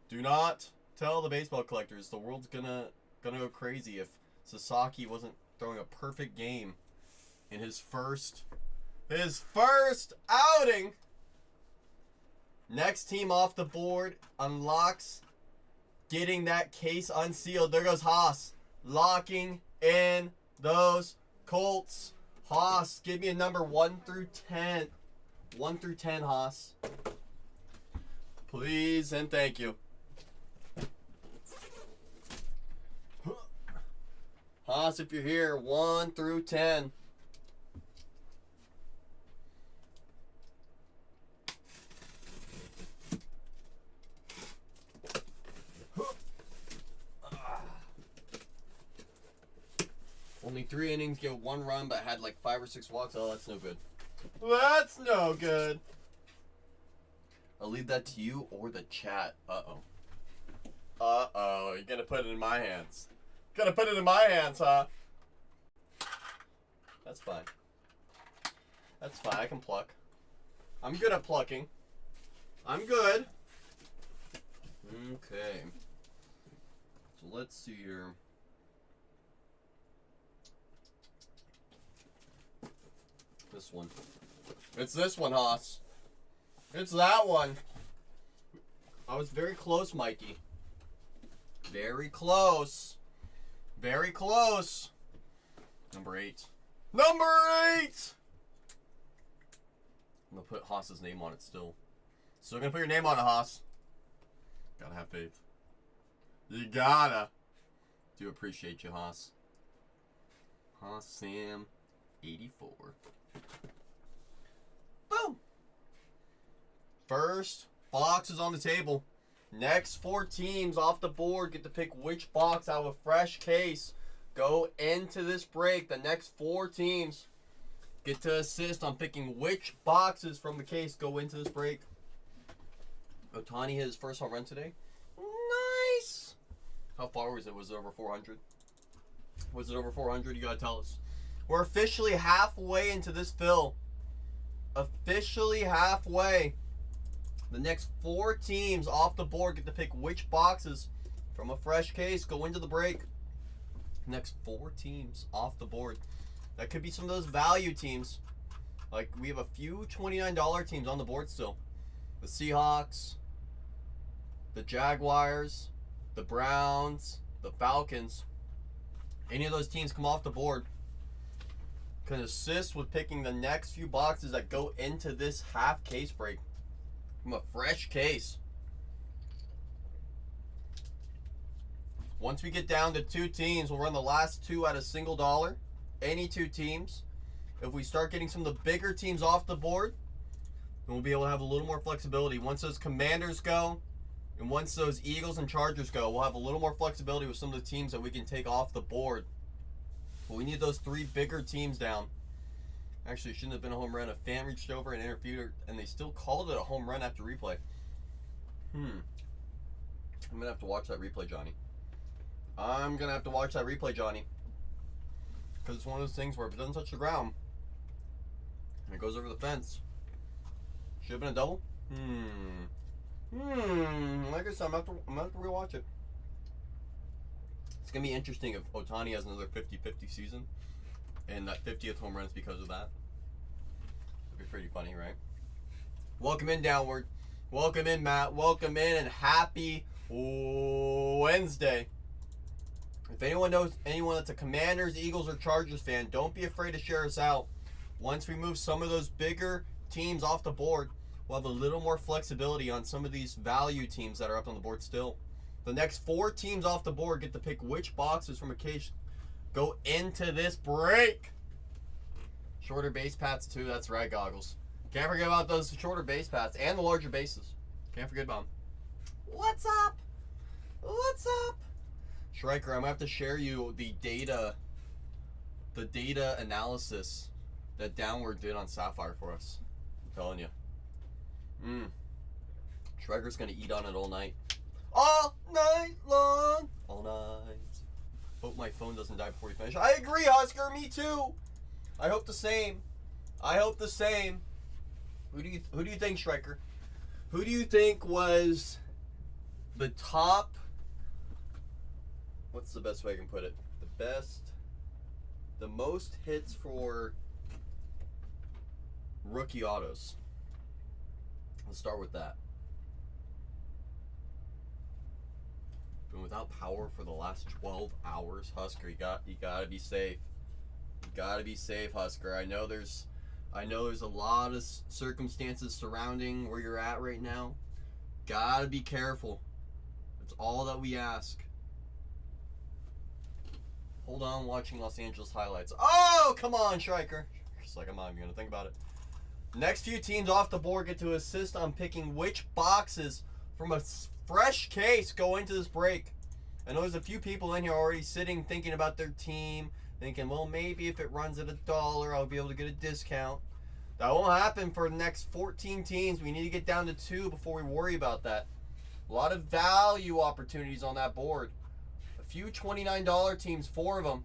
Do not tell the baseball collectors. The world's gonna go crazy if Sasaki wasn't throwing a perfect game in his first outing. Next team off the board unlocks getting that case unsealed. There goes Haas. Locking in those Colts. Haas, give me a number 1 through 10. 1 through 10, Haas. Please and thank you. Haas, if you're here, 1 through 10. Only 3 innings, get 1 run, but had like 5 or 6 walks. Oh, that's no good. That's no good. I'll leave that to you or the chat. Uh-oh. Uh-oh. You're gonna put it in my hands. Gonna put it in my hands, huh? That's fine. That's fine. I can pluck. I'm good at plucking. I'm good. Okay. So let's see here. This one. It's this one, Haas. It's that one. I was very close, Mikey. Very close. Very close. Number 8. Number 8! I'm going to put Haas's name on it still. Still going to put your name on it, Haas. Gotta have faith. You gotta. Do appreciate you, Haas. Haas Sam 84. Boom. First box is on the table. Next 4 teams off the board get to pick which box out of a fresh case go into this break. The next 4 teams get to assist on picking which boxes from the case go into this break. Ohtani hit his first home run today. Nice. How far was it? Was it over 400? Was it over 400? You gotta tell us. We're officially halfway into this fill. Officially halfway. The next 4 teams off the board get to pick which boxes from a fresh case go into the break. Next 4 teams off the board. That could be some of those value teams. Like, we have a few $29 teams on the board still. The Seahawks, the Jaguars, the Browns, the Falcons. Any of those teams come off the board can assist with picking the next few boxes that go into this half case break from a fresh case. Once we get down to 2 teams, we'll run the last 2 at a single dollar. Any 2 teams. If we start getting some of the bigger teams off the board, then we'll be able to have a little more flexibility. Once those Commanders go, and once those Eagles and Chargers go, we'll have a little more flexibility with some of the teams that we can take off the board. But we need those 3 bigger teams down. Actually, it shouldn't have been a home run. A fan reached over and interfered, and they still called it a home run after replay. I'm going to have to watch that replay, Johnny. I'm going to have to watch that replay, Johnny. Because it's one of those things where if it doesn't touch the ground, and it goes over the fence, should have been a double? Like I said, I'm going to have to rewatch it. It's going to be interesting if Ohtani has another 50-50 season, and that 50th home run is because of that. It'd be pretty funny, right? Welcome in, Downward. Welcome in, Matt. Welcome in, and happy Wednesday. If anyone knows anyone that's a Commanders, Eagles, or Chargers fan, don't be afraid to share us out. Once we move some of those bigger teams off the board, we'll have a little more flexibility on some of these value teams that are up on the board still. The next 4 teams off the board get to pick which boxes from a case go into this break. Shorter base paths too, that's right, Goggles. Can't forget about those shorter base paths and the larger bases. Can't forget about them. What's up? What's up? Schreiker, I'm going to have to share you the data analysis that Downward did on Sapphire for us. I'm telling you. Schreiker's going to eat on it all night. All night long. All night. Hope my phone doesn't die before you finish. I agree, Oscar. Me too. I hope the same. I hope the same. Who do you think, Schreiker? Who do you think was the top? What's the best way I can put it? The most hits for rookie autos. Let's start with that. Been without power for the last 12 hours, Husker. You gotta be safe. You gotta be safe, Husker. I know there's a lot of circumstances surrounding where you're at right now. Gotta be careful. That's all that we ask. Hold on, watching Los Angeles highlights. Oh, come on, Striker. Just like I'm not even gonna think about it. Next few teams off the board get to assist on picking which boxes from a fresh case go into this break. I know there's a few people in here already sitting thinking about their team, thinking, well, maybe if it runs at $1, I'll be able to get a discount. That won't happen for the next 14 teams. We need to get down to 2 before we worry about that. A lot of value opportunities on that board. A few $29 teams, 4 of them.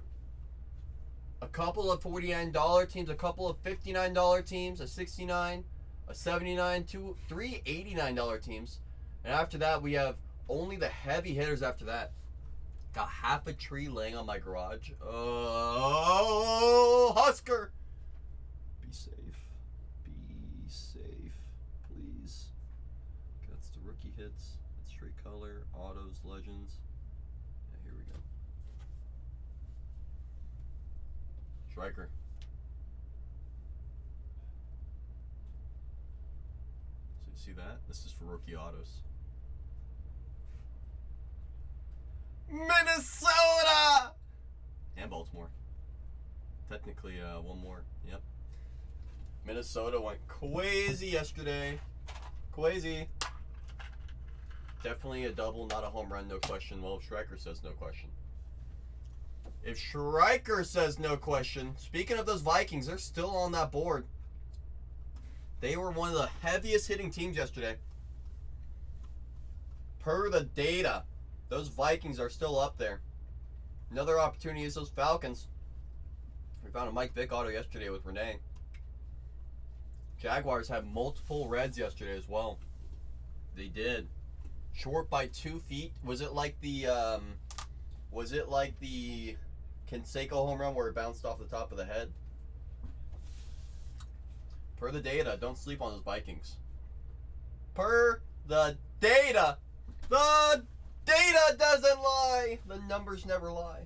A couple of $49 teams, a couple of $59 teams, a $69, a $79, 3 $89 teams. And after that, we have only the heavy hitters after that. Got half a tree laying on my garage. Oh, Husker! Be safe. Be safe, please. Okay, that's the rookie hits. That's straight color, autos, legends. Yeah, here we go. Striker. So you see that? This is for rookie autos. Minnesota! And Baltimore. Technically, one more. Yep. Minnesota went crazy yesterday. Crazy. Definitely a double, not a home run, no question. Well, if Striker says no question. If Striker says no question, speaking of those Vikings, they're still on that board. They were one of the heaviest hitting teams yesterday. Per the data, those Vikings are still up there. Another opportunity is those Falcons. We found a Mike Vick auto yesterday with Renee. Jaguars had multiple reds yesterday as well. They did. Short by 2 feet. Was it like the Canseco home run where it bounced off the top of the head? Per the data, don't sleep on those Vikings. Per the data. The data doesn't lie. The numbers never lie.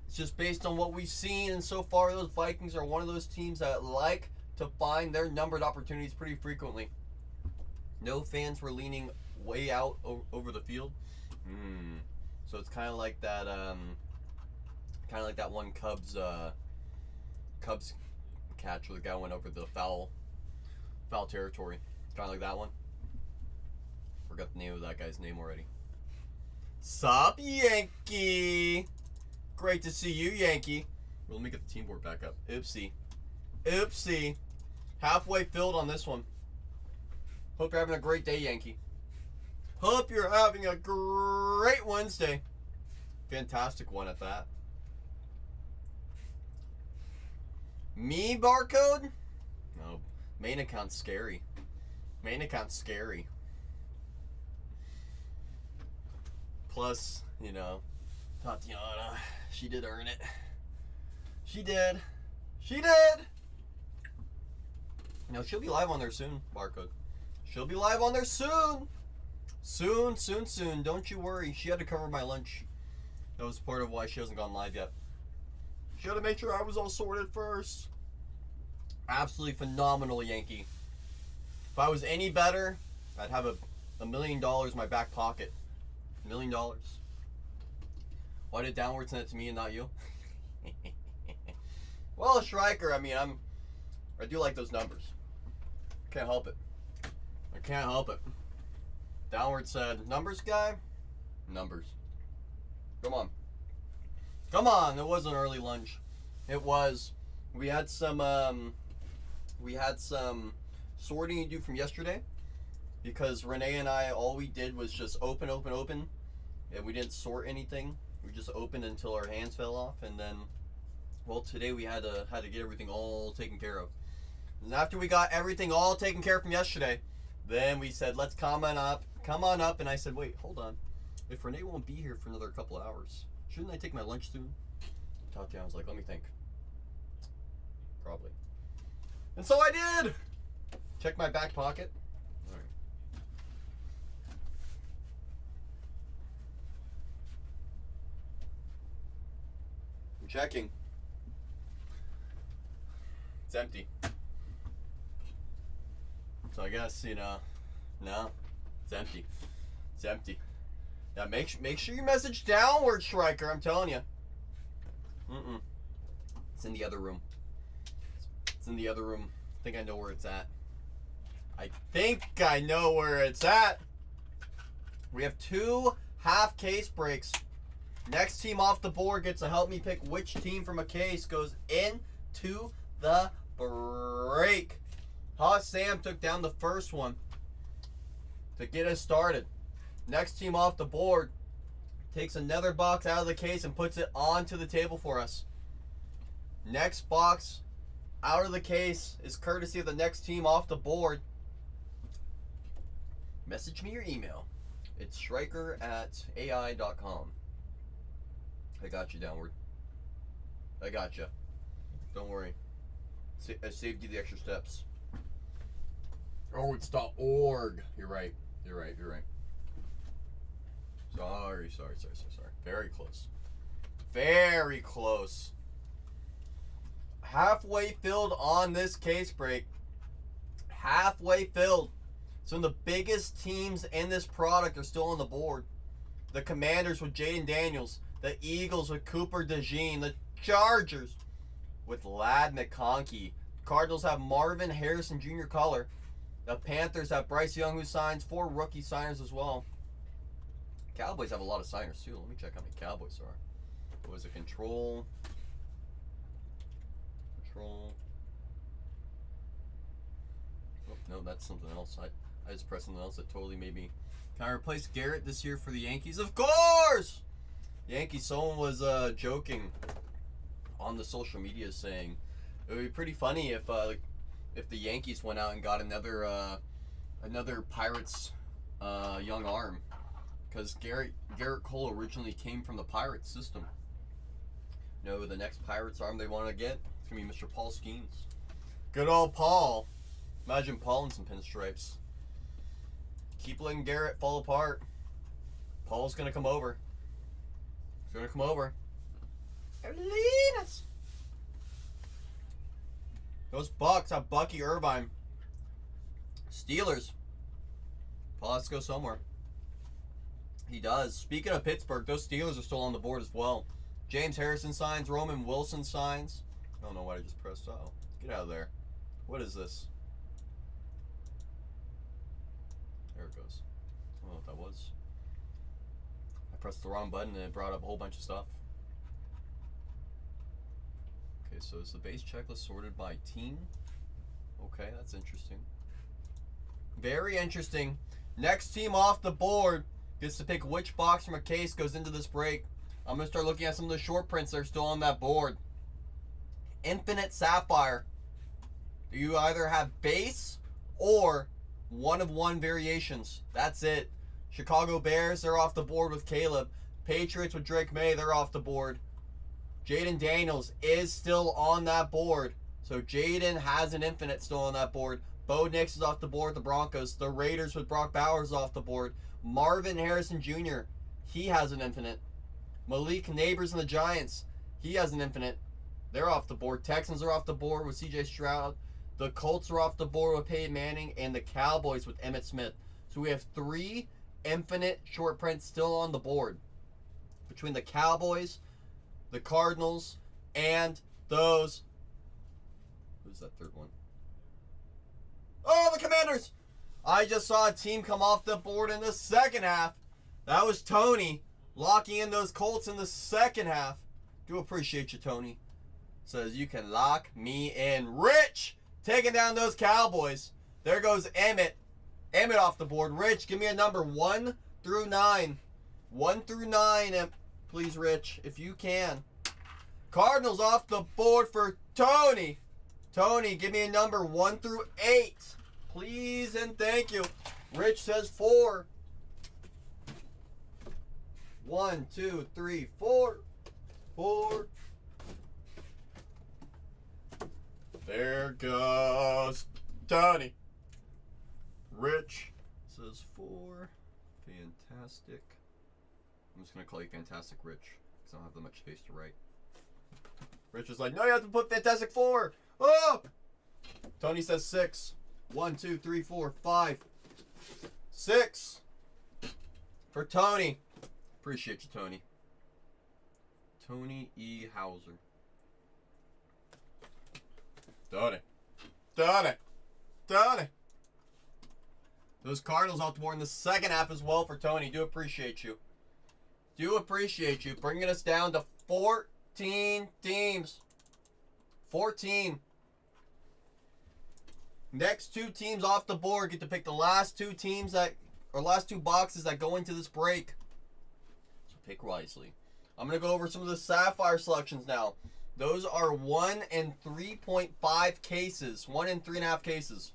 It's just based on what we've seen, and so far those Vikings are one of those teams that like to find their numbered opportunities pretty frequently. No fans were leaning way out over the field. So it's kind of like that one Cubs catch where the guy went over the foul territory. Kind of like that one. Forgot the name of that guy's name already. Sup, Yankee? Great to see you, Yankee. Well, let me get the team board back up. Oopsie. Halfway filled on this one. Hope you're having a great day, Yankee. Hope you're having a great Wednesday. Fantastic one at that. Me barcode? No. Main account's scary. Plus, Tatiana, she did earn it. She did. Now, she'll be live on there soon, barcode. She'll be live on there soon. Soon. Don't you worry. She had to cover my lunch. That was part of why she hasn't gone live yet. She had to make sure I was all sorted first. Absolutely phenomenal, Yankee. If I was any better, I'd have $1 million in my back pocket. $1 million. Why did Downward send it to me and not you? Well, Striker, I do like those numbers. Can't help it. Downward said, numbers guy? Numbers. Come on, it was an early lunch. It was. We had some sorting to do from yesterday because Renee and I, all we did was just open, and we didn't sort anything. We just opened until our hands fell off, and then, well, today we had to get everything all taken care of. And after we got everything all taken care of from yesterday, Then we said, let's come on up. And I said, wait, hold on. If Renee won't be here for another couple hours, shouldn't I take my lunch soon? Tatiana was like, let me think. Probably. And so I did. Check my back pocket. All right. I'm checking. It's empty. So I guess, no, it's empty. It's empty. Now make sure you message downward, Striker. I'm telling you. It's in the other room. It's in the other room. I think I know where it's at. We have 2 half case breaks. Next team off the board gets to help me pick which team from a case goes into the break. Sam took down the first one to get us started. Next team off the board takes another box out of the case and puts it onto the table for us. Next box out of the case is courtesy of the next team off the board. Message me your email. It's striker@ai.com. I got you, Downward. I got you. Don't worry. I saved you the extra steps. Oh, it's .org. You're right. Sorry. Very close. Very close. Halfway filled on this case break. Halfway filled. Some of the biggest teams in this product are still on the board. The Commanders with Jaden Daniels. The Eagles with Cooper DeJean. The Chargers with Ladd McConkey. Cardinals have Marvin Harrison Jr. color. The Panthers have Bryce Young, who signs 4 rookie signers as well. Cowboys have a lot of signers too. Let me check how many Cowboys are. What was it? Control. Oh, no, that's something else. I just pressed something else that totally made me. Can I replace Garrett this year for the Yankees? Of course! Yankees, someone was joking on the social media saying it would be pretty funny if the Yankees went out and got another Pirates young arm, because Garrett Cole originally came from the Pirates system. The next Pirates arm they want to get, it's gonna be Mr. Paul Skeens. Good old Paul. Imagine Paul in some pinstripes. Keep letting Garrett fall apart. Paul's gonna come over. He's gonna come over. Lead us. Those Bucks have Bucky Irvine. Steelers. Paul has to go somewhere. He does. Speaking of Pittsburgh, those Steelers are still on the board as well. James Harrison signs. Roman Wilson signs. I don't know why I just pressed. Oh, get out of there. What is this? There it goes. I don't know what that was. I pressed the wrong button and it brought up a whole bunch of stuff. Okay, so is the base checklist sorted by team? Okay, that's interesting. Very interesting. Next team off the board gets to pick which box from a case goes into this break. I'm going to start looking at some of the short prints that are still on that board. Infinite Sapphire. You either have base or one of one variations. That's it. Chicago Bears, they're off the board with Caleb. Patriots with Drake May, they're off the board. Jaden Daniels is still on that board. So Jaden has an infinite still on that board. Bo Nix is off the board with the Broncos. The Raiders with Brock Bowers off the board. Marvin Harrison Jr., he has an infinite. Malik Neighbors and the Giants, he has an infinite. They're off the board. Texans are off the board with C.J. Stroud. The Colts are off the board with Peyton Manning. And the Cowboys with Emmitt Smith. So we have 3 infinite short prints still on the board. Between the Cowboys, the Cardinals, and those... Who's that third one? Oh, the Commanders! I just saw a team come off the board in the second half. That was Tony locking in those Colts in the second half. Do appreciate you, Tony. Says you can lock me in. Rich taking down those Cowboys. There goes Emmett. Emmett off the board. Rich, give me a number 1 through 9. 1 through 9, please, Rich, if you can. Cardinals off the board for Tony. Tony, give me a number 1 through 8, Please and thank you. Rich says 4. 1, 2, 3, 4. 4. There goes Tony. Rich says 4. Fantastic. I'm just going to call you Fantastic Rich because I don't have that much space to write. Rich is like, no, you have to put Fantastic 4. Oh! Tony says 6. 1, 2, 3, 4, 5. 6. For Tony. Appreciate you, Tony. Tony E. Hauser. Tony. Tony. Tony. Those Cardinals off the board in the second half as well for Tony. Do appreciate you. Do appreciate you. Bringing us down to 14 teams. 14. Next 2 teams off the board get to pick the last 2 teams that, or last 2 boxes that go into this break. So pick wisely. I'm going to go over some of the Sapphire selections now. Those are 1 and 3.5 cases. 1 and 3.5 cases.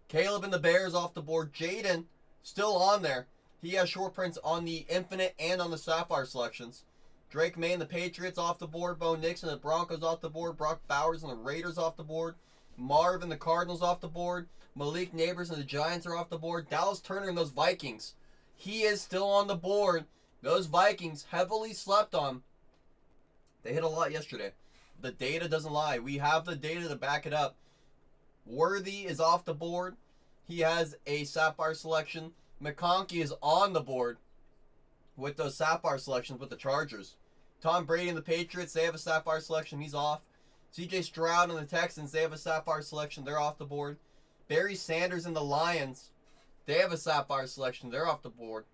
Caleb and the Bears off the board. Jaden still on there. He has short prints on the Infinite and on the Sapphire selections. Drake May and the Patriots off the board. Bo Nix and the Broncos off the board. Brock Bowers and the Raiders off the board. Marv and the Cardinals off the board. Malik Neighbors and the Giants are off the board. Dallas Turner and those Vikings. He is still on the board. Those Vikings heavily slept on. They hit a lot yesterday. The data doesn't lie. We have the data to back it up. Worthy is off the board. He has a Sapphire selection. McConkey is on the board with those Sapphire selections with the Chargers. Tom Brady and the Patriots, they have a Sapphire selection. He's off. CJ Stroud and the Texans, they have a Sapphire selection. They're off the board. Barry Sanders and the Lions, they have a Sapphire selection. They're off the board.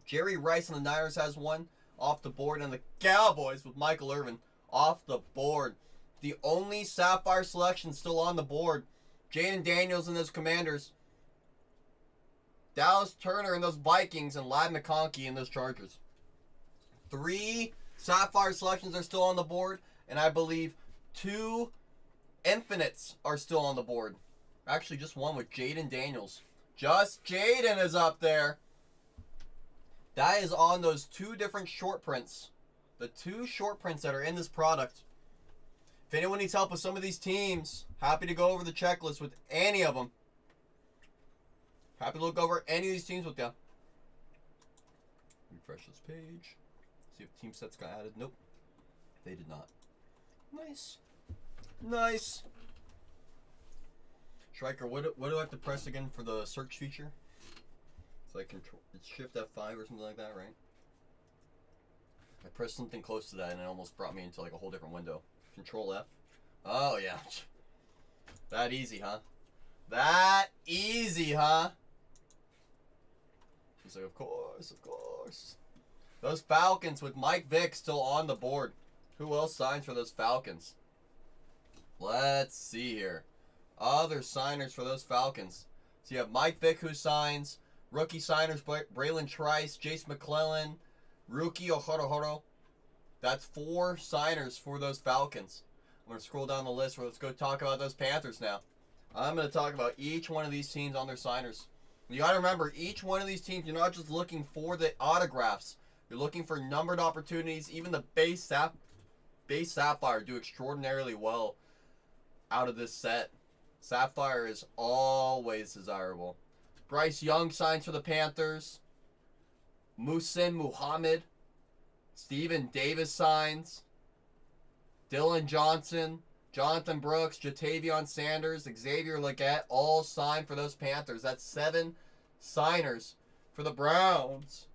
Jerry Rice and the Niners has one off the board. And the Cowboys with Michael Irvin off the board. The only Sapphire selection still on the board, Jaden Daniels and those Commanders. Dallas Turner and those Vikings, and Ladd McConkey and those Chargers. 3 Sapphire selections are still on the board, and I believe 2 Infinites are still on the board. Actually, just one with Jaden Daniels. Just Jaden is up there. That is on those 2 different short prints. The 2 short prints that are in this product. If anyone needs help with some of these teams, happy to go over the checklist with any of them. Happy to look over any of these teams with you. Refresh this page. See if team sets got added. Nope. They did not. Nice. Nice. Striker, what do I have to press again for the search feature? It's like control, it's Shift F5 or something like that, right? I pressed something close to that and it almost brought me into like a whole different window. Control F. Oh yeah. That easy, huh? That easy, huh? He's like, of course, of course. Those Falcons with Mike Vick still on the board. Who else signs for those Falcons? Let's see here. Other signers for those Falcons. So you have Mike Vick who signs. Rookie signers, Braylon Trice, Jace McClellan, Rookie Ohorohoro. That's 4 signers for those Falcons. I'm going to scroll down the list. Let's go talk about those Panthers now. I'm going to talk about each one of these teams on their signers. You got to remember, each one of these teams, you're not just looking for the autographs. You're looking for numbered opportunities. Even the base Sapphire do extraordinarily well out of this set. Sapphire is always desirable. Bryce Young signs for the Panthers. Muhsin Muhammad. Steven Davis signs. Dylan Johnson. Jonathan Brooks. Jatavion Sanders. Xavier Legette. All signed for those Panthers. That's 7 signers for the Browns.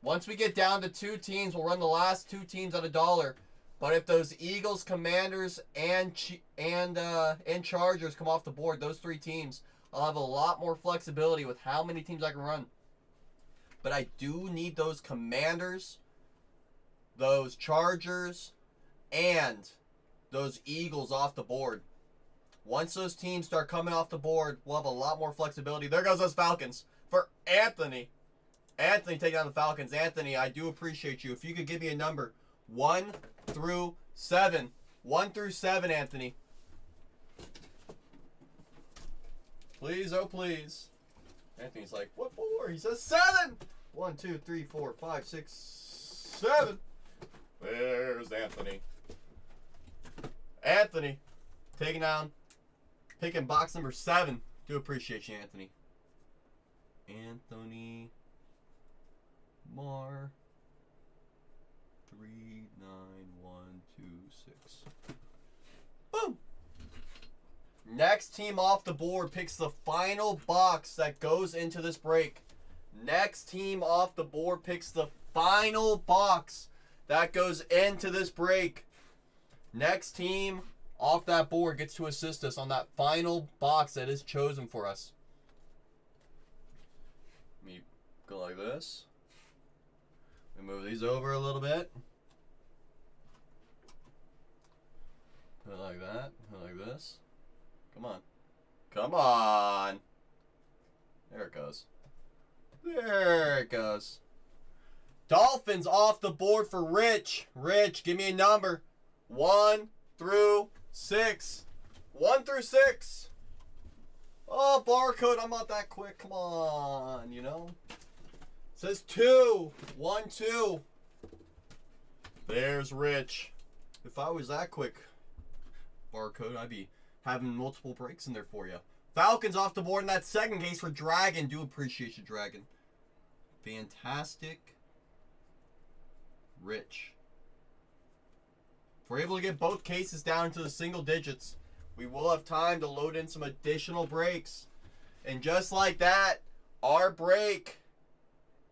Once we get down to 2 teams, we'll run the last 2 teams at $1. But if those Eagles, Commanders, and Chargers come off the board, those 3 teams, I'll have a lot more flexibility with how many teams I can run. But I do need those Commanders, those Chargers, and those Eagles off the board. Once those teams start coming off the board, we'll have a lot more flexibility. There goes those Falcons for Anthony. Anthony taking on the Falcons. Anthony, I do appreciate you. If you could give me a number, 1 through 7. 1 through 7, Anthony. Please, oh please. Anthony's like, what for? He says 7. 1, 2, 3, 4, 5, 6, 7. There's Anthony. Anthony, taking down, picking box number 7. Do appreciate you, Anthony. Anthony Mar 39126. Boom. Next team off the board picks the final box that goes into this break. Next team off the board picks the final box that goes into this break. Next team off that board gets to assist us on that final box that is chosen for us. Let me go like this. We move these over a little bit. Put it like that. Put it like this. Come on. Come on. There it goes. There it goes. Dolphins off the board for Rich. Rich, give me a number. 1 through 6. 1 through 6. Oh, barcode. I'm not that quick. Come on, you know. It says 2. 1, 2. There's Rich. If I was that quick, barcode, I'd be having multiple breaks in there for you. Falcons off the board in that second case for Dragon. Do appreciate you, Dragon. Fantastic. Rich. If we're able to get both cases down into the single digits, we will have time to load in some additional breaks. And just like that, our break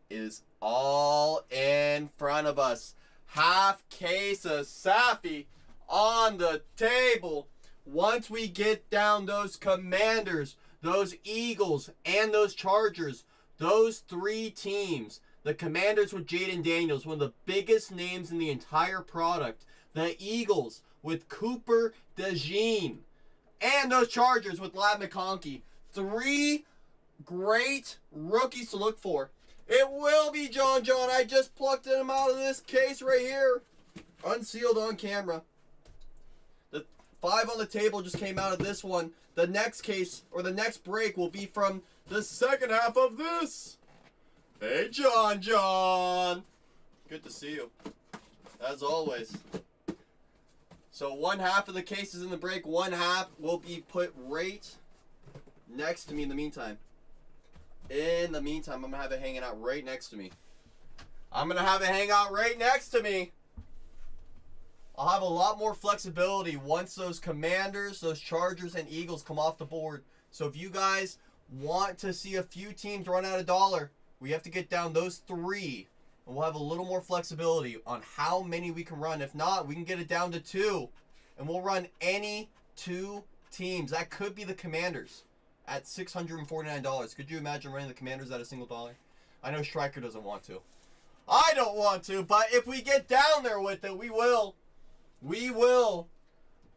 is all in front of us. Half case of Sapphire on the table. Once we get down those Commanders, those Eagles, and those Chargers, those 3 teams, the Commanders with Jaden Daniels, one of the biggest names in the entire product, the Eagles with Cooper DeJean, and those Chargers with Ladd McConkey. 3 great rookies to look for. It will be John. I just plucked him out of this case right here. Unsealed on camera. The 5 on the table just came out of this one. The next case, or the next break, will be from the second half of this. Hey, John. Good to see you. As always. So 1 half of the case is in the break. 1 half will be put right next to me in the meantime. In the meantime, I'm going to have it hanging out right next to me. I'll have a lot more flexibility once those Commanders, those Chargers, and Eagles come off the board. So if you guys want to see a few teams run out of dollar, we have to get down those 3. And we'll have a little more flexibility on how many we can run. If not, we can get it down to 2. And we'll run any 2 teams. That could be the Commanders at $649. Could you imagine running the Commanders at a single dollar? I know Stryker doesn't want to. I don't want to, but if we get down there with it, we will. We will.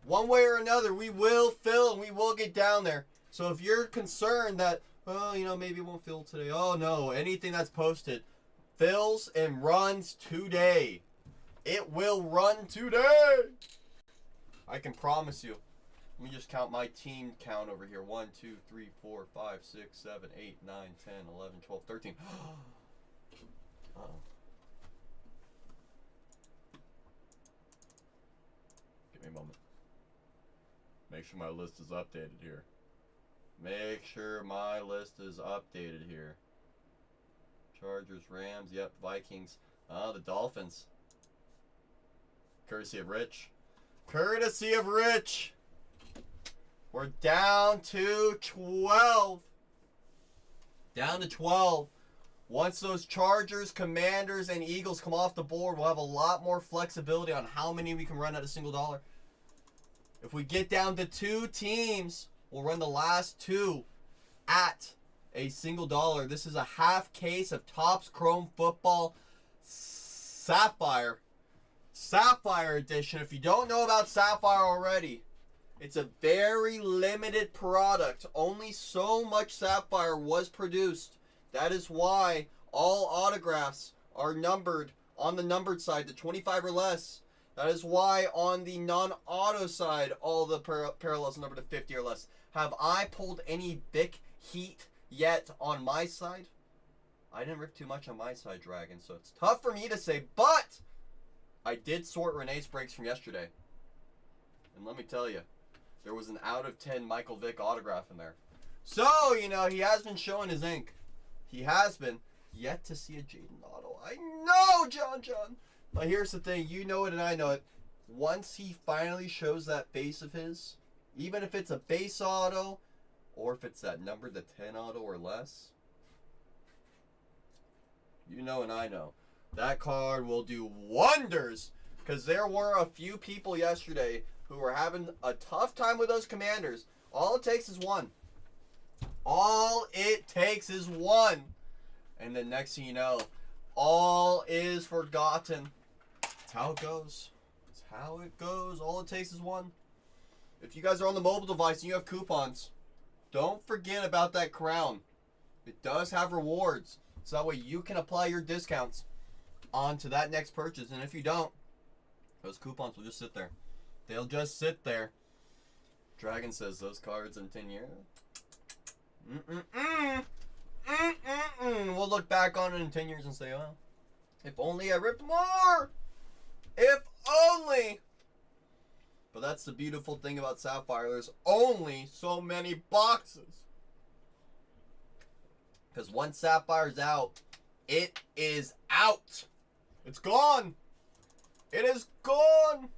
One way or another, we will fill and we will get down there. So if you're concerned that, oh, you know, maybe it won't fill today. Oh, no. Anything that's posted fills and runs today. It will run today. I can promise you. Let me just count my team count over here. 1, 2, 3, 4, 5, 6, 7, 8, 9, 10, 11, 12, 13. Uh-oh. Give me a moment. Make sure my list is updated here. Chargers, Rams, yep, Vikings. The Dolphins. Courtesy of Rich. We're down to 12. Once those Chargers, Commanders, and Eagles come off the board, we'll have a lot more flexibility on how many we can run at a single dollar. If we get down to 2 teams, we'll run the last 2 at a single dollar. This is a half case of Topps Chrome Football Sapphire. Sapphire edition. If you don't know about Sapphire already, it's a very limited product. Only so much Sapphire was produced. That is why all autographs are numbered on the numbered side to 25 or less. That is why on the non-auto side, all the parallels are numbered to 50 or less. Have I pulled any Vic heat yet on my side? I didn't rip too much on my side, Dragon, so it's tough for me to say, but I did sort Renee's breaks from yesterday. And let me tell you, there was an out of 10 Michael Vick autograph in there. So, you know, he has been showing his ink. He has been. Yet to see a Jaden auto. I know, John. But here's the thing. You know it and I know it. Once he finally shows that face of his, even if it's a base auto, or if it's that number to 10 auto or less, you know and I know, that card will do wonders. Because there were a few people yesterday who were having a tough time with those commanders. All it takes is one. All it takes is one. And then next thing you know, all is forgotten. That's how it goes. That's how it goes. All it takes is one. If you guys are on the mobile device and you have coupons, don't forget about that crown. It does have rewards. So that way you can apply your discounts onto that next purchase. And if you don't, those coupons will just sit there. They'll just sit there. Dragon says those cards in 10 years. We'll look back on it in 10 years and say, oh, if only I ripped more. If only. But that's the beautiful thing about Sapphire. There's only so many boxes. Because once Sapphire's out, it is out. It's gone. It is gone.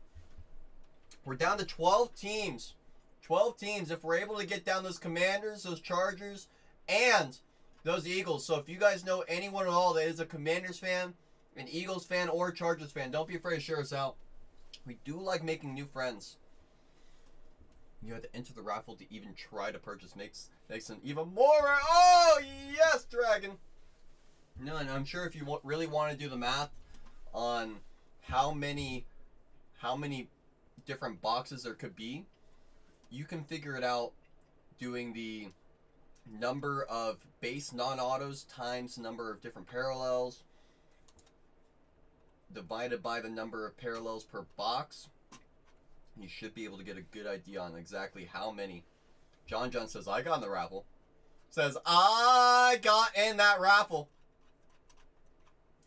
We're down to 12 teams. 12 teams. If we're able to get down those Commanders, those Chargers, and those Eagles. So if you guys know anyone at all that is a Commanders fan, an Eagles fan, or a Chargers fan, don't be afraid to share us out. We do like making new friends. You have to enter the raffle to even try to purchase. Makes them even more. Oh, yes, Dragon. No, and I'm sure if you really want to do the math on how many different boxes there could be, you can figure it out doing the number of base non-autos times the number of different parallels divided by the number of parallels per box. You should be able to get a good idea on exactly how many. John says, I got in the raffle. Says, I got in that raffle.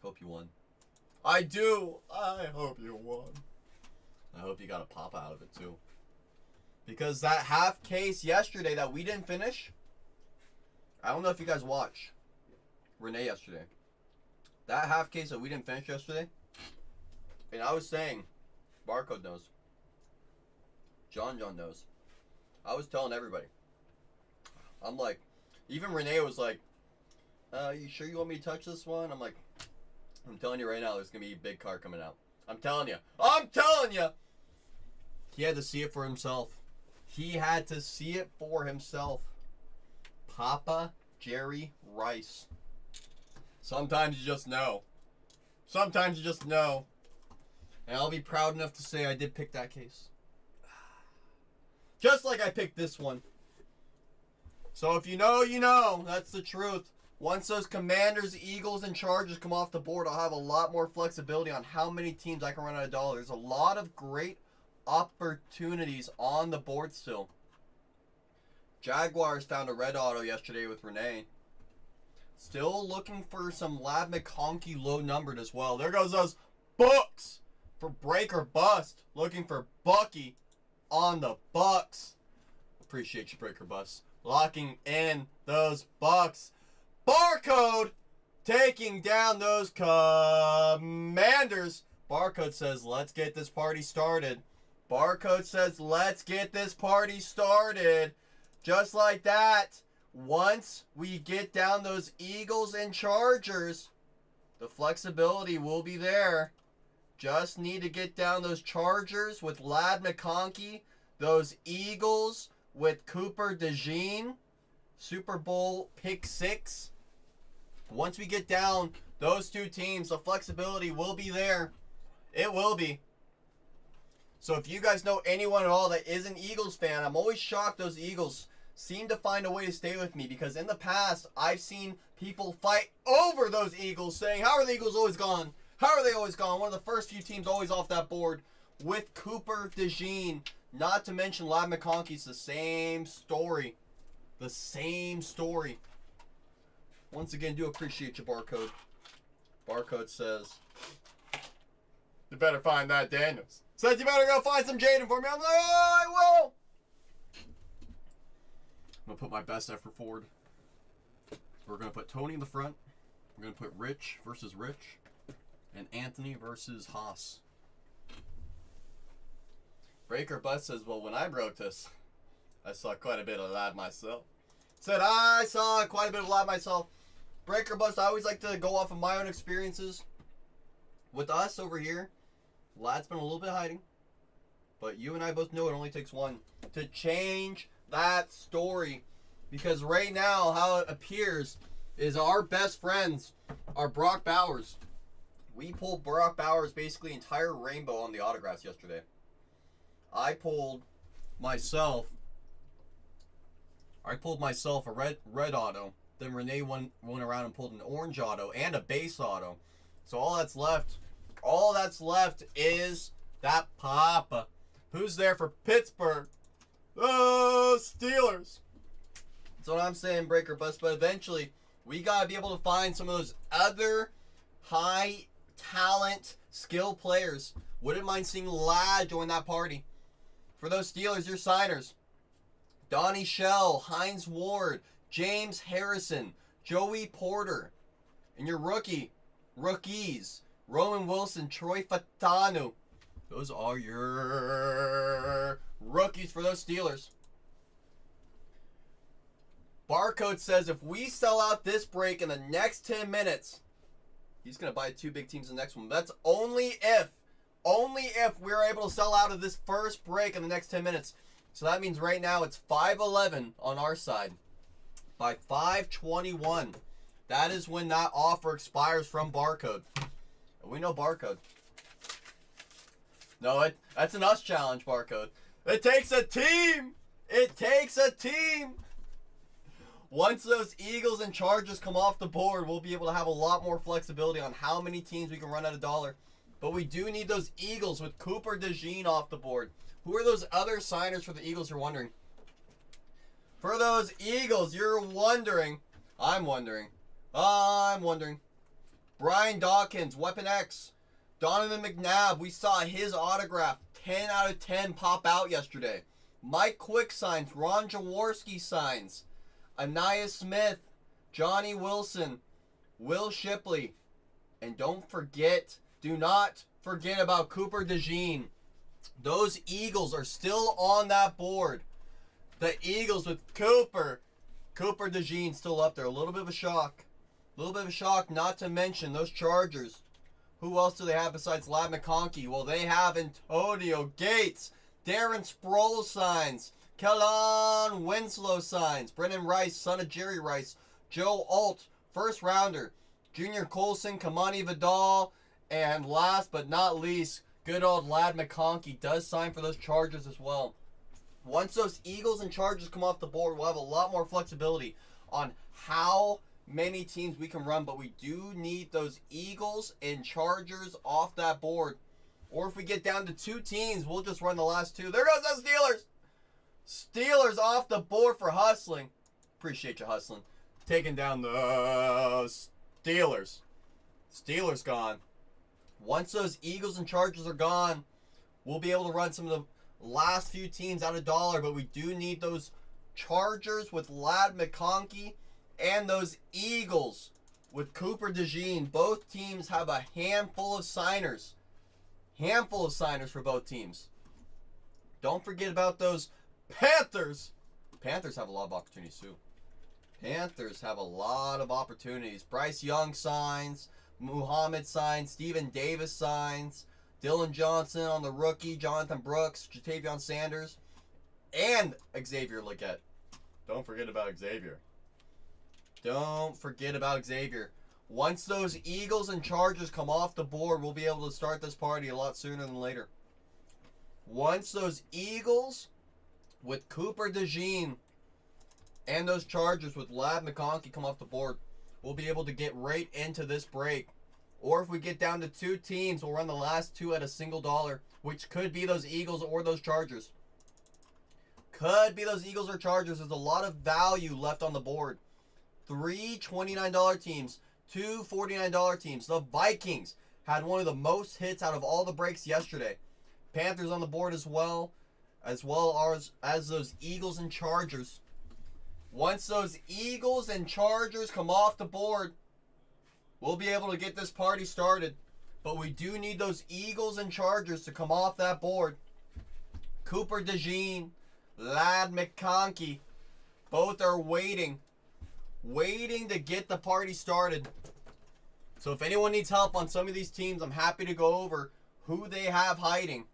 Hope you won. I do. I hope you won. I hope you got a pop out of it too. Because that half case yesterday that we didn't finish, I don't know if you guys watched Renee yesterday. That half case that we didn't finish yesterday, and I was saying, Barcode knows. John knows. I was telling everybody. I'm like, even Renee was like, you sure you want me to touch this one? I'm like, I'm telling you right now, there's going to be a big card coming out. I'm telling you. I'm telling you. He had to see it for himself. He had to see it for himself. Papa Jerry Rice. Sometimes you just know. Sometimes you just know. And I'll be proud enough to say I did pick that case. Just like I picked this one. So if you know, you know. That's the truth. Once those Commanders, Eagles, and Chargers come off the board, I'll have a lot more flexibility on how many teams I can run out of dollars. There's a lot of great opportunities on the board still. Jaguars found a red auto yesterday with Renee. Still looking for some Lab McConkey low numbered as well. There goes those books for break or bust. Looking for Bucky on the Bucks. Appreciate you, break or bust. Locking in those Bucks. Barcode taking down those Commanders. Barcode says, let's get this party started. Barcode says, let's get this party started. Just like that. Once we get down those Eagles and Chargers, the flexibility will be there. Just need to get down those Chargers with Lad McConkey. Those Eagles with Cooper DeJean. Super Bowl pick 6. Once we get down those two teams, the flexibility will be there. It will be. So if you guys know anyone at all that is an Eagles fan, I'm always shocked those Eagles seem to find a way to stay with me, because in the past, I've seen people fight over those Eagles saying, how are the Eagles always gone? How are they always gone? One of the first few teams always off that board with Cooper DeJean. Not to mention Lab McConkey's the same story. The same story. Once again, do appreciate your barcode. Barcode says, you better find that Daniels. Says you better go find some Jaden for me. I'm like, oh, I will. I'm going to put my best effort forward. We're going to put Tony in the front. We're going to put Rich versus Rich. And Anthony versus Haas. Breaker Bus says, well, when I wrote this, I saw quite a bit of Lad myself. Said, I saw quite a bit of Lad myself. Breaker Bus, I always like to go off of my own experiences. With us over here, Lad's been a little bit hiding. But you and I both know it only takes one to change that story. Because right now, how it appears is our best friends are Brock Bowers. We pulled Brock Bowers' basically entire rainbow on the autographs yesterday. I pulled myself a red auto. Then Renee went around and pulled an orange auto and a base auto. So all that's left is that Papa. Who's there for Pittsburgh? Oh, Steelers. That's what I'm saying, Breaker Bus. But eventually, we got to be able to find some of those other high talent, skill players. Wouldn't mind seeing Lad join that party. For those Steelers, your signers: Donnie Shell, Hines Ward, James Harrison, Joey Porter. And your rookies: Roman Wilson, Troy Fatanu. Those are your rookies for those Steelers. Barcode says if we sell out this break in the next 10 minutes, he's going to buy 2 big teams in the next one. That's only if we're able to sell out of this first break in the next 10 minutes. So that means right now it's 5:11 on our side. By 5:21, that is when that offer expires from Barcode. And we know Barcode. No, that's an us challenge, Barcode. It takes a team. It takes a team. Once those Eagles and Chargers come off the board, we'll be able to have a lot more flexibility on how many teams we can run at $1. But we do need those Eagles with Cooper DeJean off the board. Who are those other signers for the Eagles, you're wondering? For those Eagles, you're wondering. I'm wondering. Brian Dawkins, Weapon X. Donovan McNabb, we saw his autograph. 10 out of 10 pop out yesterday. Mike Quick signs. Ron Jaworski signs. Anaya Smith. Johnny Wilson. Will Shipley. And do not forget about Cooper DeJean. Those Eagles are still on that board. The Eagles with Cooper DeJean still up there. A little bit of a shock. Not to mention those Chargers. Who else do they have besides Lab McConkey? Well, they have Antonio Gates. Darren Sproles signs. Kellen Winslow signs. Brendan Rice, son of Jerry Rice. Joe Alt, first rounder. Junior Colson, Kamani Vidal. And last but not least, good old Lad McConkey does sign for those Chargers as well. Once those Eagles and Chargers come off the board, we'll have a lot more flexibility on how many teams we can run, but we do need those Eagles and Chargers off that board. Or if we get down to 2 teams, we'll just run the last 2. There goes the Steelers. Steelers off the board for hustling. Appreciate you hustling. Taking down the Steelers. Steelers gone. Once those Eagles and Chargers are gone, we'll be able to run some of the last few teams out of $1, but we do need those Chargers with Lad McConkey and those Eagles with Cooper DeJean. Both teams have a handful of signers. For both teams. Don't forget about those Panthers. Panthers have a lot of opportunities too. Bryce Young signs. Muhammad signs. Steven Davis signs. Dylan Johnson on the rookie. Jonathan Brooks. Jatavion Sanders. And Xavier Legette. Don't forget about Xavier. Once those Eagles and Chargers come off the board, we'll be able to start this party a lot sooner than later. Once those Eagles with Cooper DeJean and those Chargers with Lad McConkey come off the board, we'll be able to get right into this break. Or if we get down to 2 teams, we'll run the last 2 at $1, which could be those Eagles or those Chargers. Could be those Eagles or Chargers. There's a lot of value left on the board. 3 $29 teams, 2 $49 teams. The Vikings had one of the most hits out of all the breaks yesterday. Panthers on the board as well as those Eagles and Chargers. Once those Eagles and Chargers come off the board, we'll be able to get this party started. But we do need those Eagles and Chargers to come off that board. Cooper DeJean, Ladd McConkey, both are waiting to get the party started. So if anyone needs help on some of these teams, I'm happy to go over who they have hiding.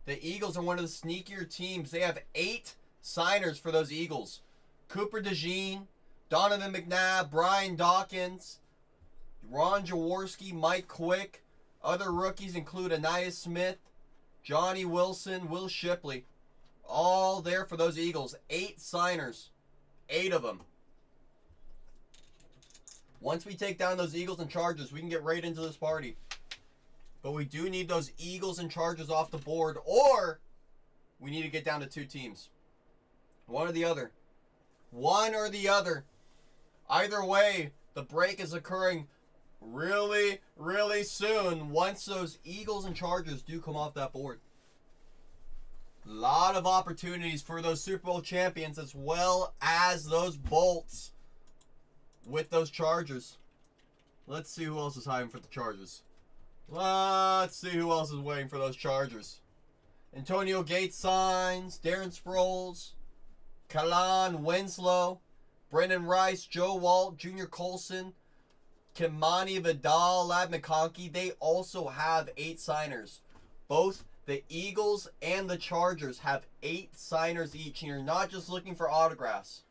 The Eagles are one of the sneakier teams. They have 8 signers for those Eagles. Cooper DeJean, Donovan McNabb, Brian Dawkins, Ron Jaworski, Mike Quick. Other rookies include Anais Smith, Johnny Wilson, Will Shipley. All there for those Eagles. 8 signers. 8 of them. Once we take down those Eagles and Chargers, we can get right into this party. But we do need those Eagles and Chargers off the board, or we need to get down to 2 teams. One or the other. One or the other. Either way, the break is occurring really, really soon once those Eagles and Chargers do come off that board. A lot of opportunities for those Super Bowl champions as well as those Bolts with those Chargers. Let's see who else is hiding for the Chargers. Let's see who else is waiting for those Chargers. Antonio Gates signs, Darren Sproles, Kalan Winslow, Brendan Rice, Joe Walt, Junior Colson, Kimani Vidal, Ladd McConkey. They also have 8 signers. Both the Eagles and the Chargers have 8 signers each. And you're not just looking for autographs.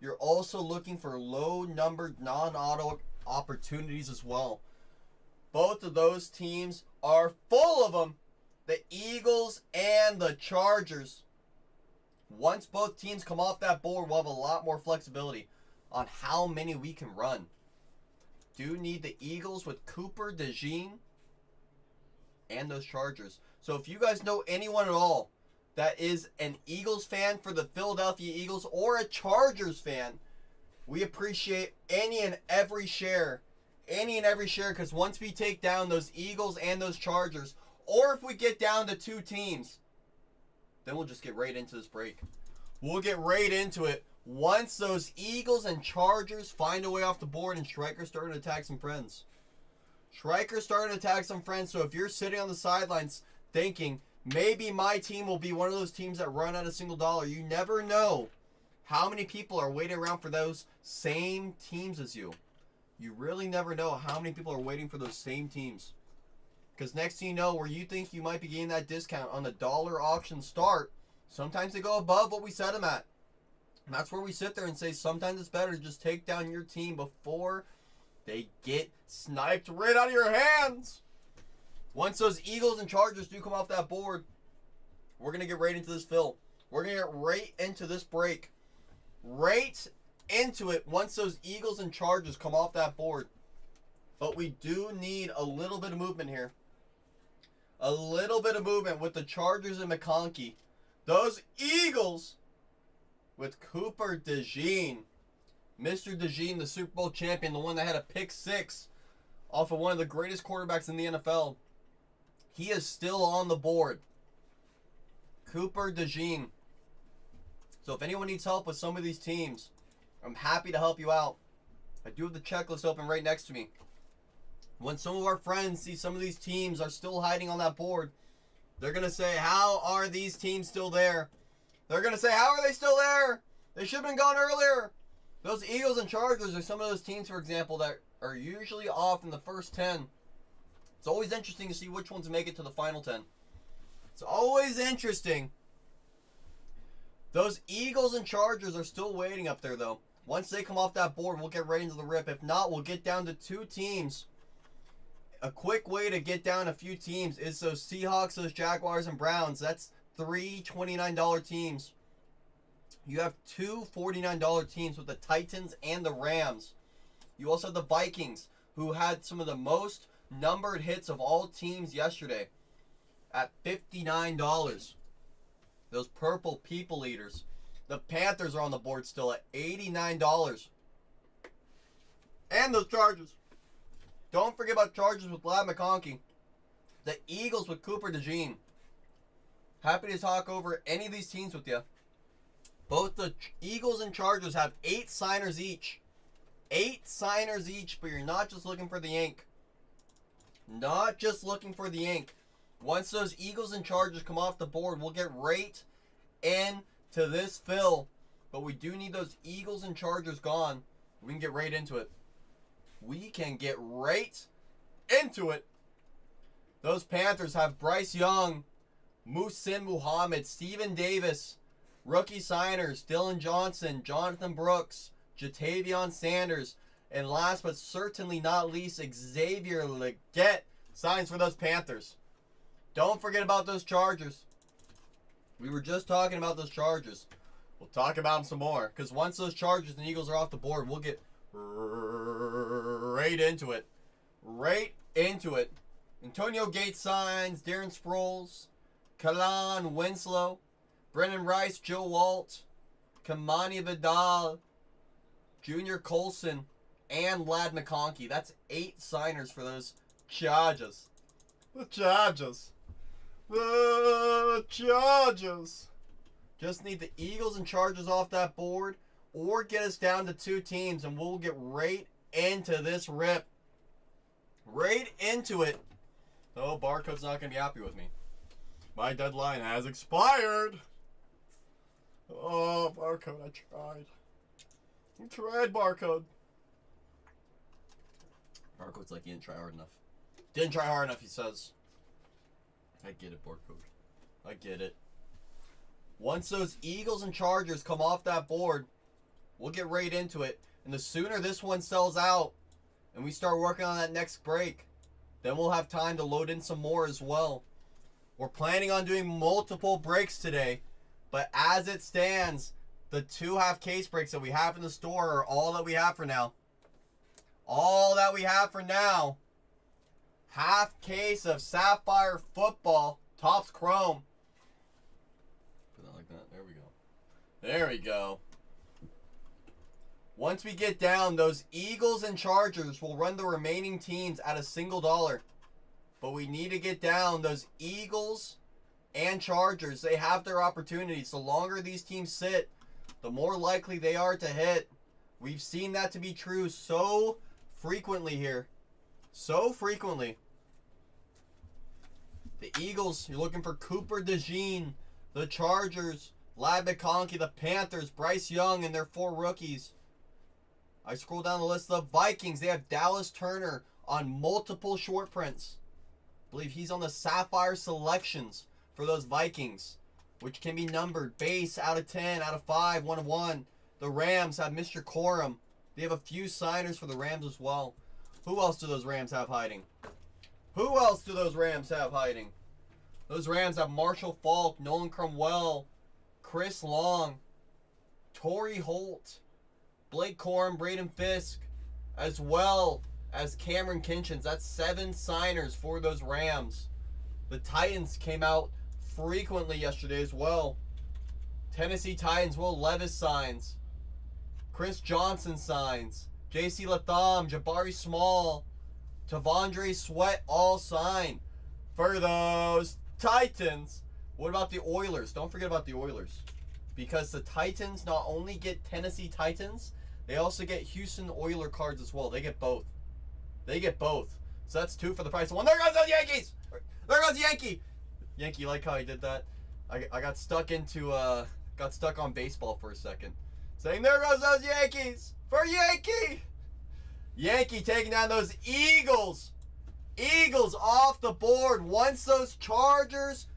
You're also looking for low-numbered non-auto opportunities as well. Both of those teams are full of them. The Eagles and the Chargers. Once both teams come off that board, we'll have a lot more flexibility on how many we can run. Do need the Eagles with Cooper DeJean and those Chargers. So if you guys know anyone at all that is an Eagles fan for the Philadelphia Eagles or a Chargers fan, we appreciate any and every share. Any and every share, because once we take down those Eagles and those Chargers, or if we get down to 2 teams, then we'll just get right into this break. We'll get right into it once those Eagles and Chargers find a way off the board and Striker's starting to tag some friends. Striker's starting to tag some friends, so if you're sitting on the sidelines thinking, maybe my team will be one of those teams that run out a single dollar, you never know how many people are waiting around for those same teams as you. You really never know how many people are waiting for those same teams. Because next thing you know, where you think you might be getting that discount on the dollar auction start, sometimes they go above what we set them at. And that's where we sit there and say sometimes it's better to just take down your team before they get sniped right out of your hands. Once those Eagles and Chargers do come off that board, we're going to get right into this fill. We're going to get right into this break. Right into it once those Eagles and Chargers come off that board. But we do need a little bit of movement here. A little bit of movement with the Chargers and McConkey. Those Eagles with Cooper DeJean. Mr. DeJean, the Super Bowl champion, the one that had a pick 6 off of one of the greatest quarterbacks in the NFL. He is still on the board. Cooper DeJean. So if anyone needs help with some of these teams, I'm happy to help you out. I do have the checklist open right next to me. When some of our friends see some of these teams are still hiding on that board, they're going to say, how are these teams still there? They're going to say, how are they still there? They should have been gone earlier. Those Eagles and Chargers are some of those teams, for example, that are usually off in the first 10. It's always interesting to see which ones make it to the final 10. It's always interesting. Those Eagles and Chargers are still waiting up there, though. Once they come off that board, we'll get right into the rip. If not, we'll get down to 2 teams. A quick way to get down a few teams is those Seahawks, those Jaguars, and Browns. That's 3 $29 teams. You have 2 $49 teams with the Titans and the Rams. You also have the Vikings, who had some of the most numbered hits of all teams yesterday at $59. Those purple people eaters. The Panthers are on the board still at $89. And those Chargers. Don't forget about Chargers with Lad McConkey. The Eagles with Cooper DeJean. Happy to talk over any of these teams with you. Both the Eagles and Chargers have 8 signers each. 8 signers each, but you're not just looking for the ink. Not just looking for the ink. Once those Eagles and Chargers come off the board, we'll get right into this fill. But we do need those Eagles and Chargers gone. We can get right into it. We can get right into it. Those Panthers have Bryce Young, Muhsin Muhammad, Steven Davis, rookie signers, Dylan Johnson, Jonathan Brooks, Jatavion Sanders, and last but certainly not least, Xavier Legette signs for those Panthers. Don't forget about those Chargers. We were just talking about those Chargers. We'll talk about them some more, because once those Chargers and Eagles are off the board, we'll get right into it. Right into it. Antonio Gates signs, Darren Sproles, Kalan Winslow, Brennan Rice, Joe Walt, Kamani Vidal, Junior Colson, and Lad McConkey. That's 8 signers for those Chargers. The Chargers. The Chargers. Just need the Eagles and Chargers off that board, or get us down to 2 teams, and we'll get right into this rip. Right into it. Oh, Barcode's not going to be happy with me. My deadline has expired. Oh, Barcode, I tried. I tried, Barcode. Barcode's like, you didn't try hard enough. Didn't try hard enough, he says. I get it, Barcode. I get it. Once those Eagles and Chargers come off that board, we'll get right into it. And the sooner this one sells out and we start working on that next break, then we'll have time to load in some more as well. We're planning on doing multiple breaks today, but as it stands, the 2 half case breaks that we have in the store are all that we have for now. All that we have for now. Half case of Sapphire football, Topps Chrome. Put that like that. There we go. There we go. Once we get down, those Eagles and Chargers will run the remaining teams at a single dollar. But we need to get down those Eagles and Chargers. They have their opportunities. The longer these teams sit, the more likely they are to hit. We've seen that to be true so frequently here. So frequently. The Eagles, you're looking for Cooper DeJean. The Chargers, Lad McConkey. The Panthers, Bryce Young and their 4 rookies. I scroll down the list of the Vikings. They have Dallas Turner on multiple short prints. I believe he's on the Sapphire selections for those Vikings, which can be numbered base out of 10, out of 5, 1 of 1. The Rams have Mr. Corum. They have a few signers for the Rams as well. Who else do those Rams have hiding? Who else do those Rams have hiding? Those Rams have Marshall Faulk, Nolan Cromwell, Chris Long, Torrey Holt, Blake Corum, Braden Fisk, as well as Cameron Kinchins. That's 7 signers for those Rams. The Titans came out frequently yesterday as well. Tennessee Titans, Will Levis signs. Chris Johnson signs. J.C. Latham, Jabari Small, Tavondre Sweat all signed for those Titans. What about the Oilers? Don't forget about the Oilers. Because the Titans not only get Tennessee Titans, they also get Houston Oiler cards as well. They get both. They get both. So that's 2 for the price of 1. There goes the Yankees! There goes the Yankee! Yankee, like how I did that? I got stuck on baseball for a second. Saying, there goes those Yankees! For Yankee! Yankee taking down those Eagles. Eagles off the board. Once those Chargers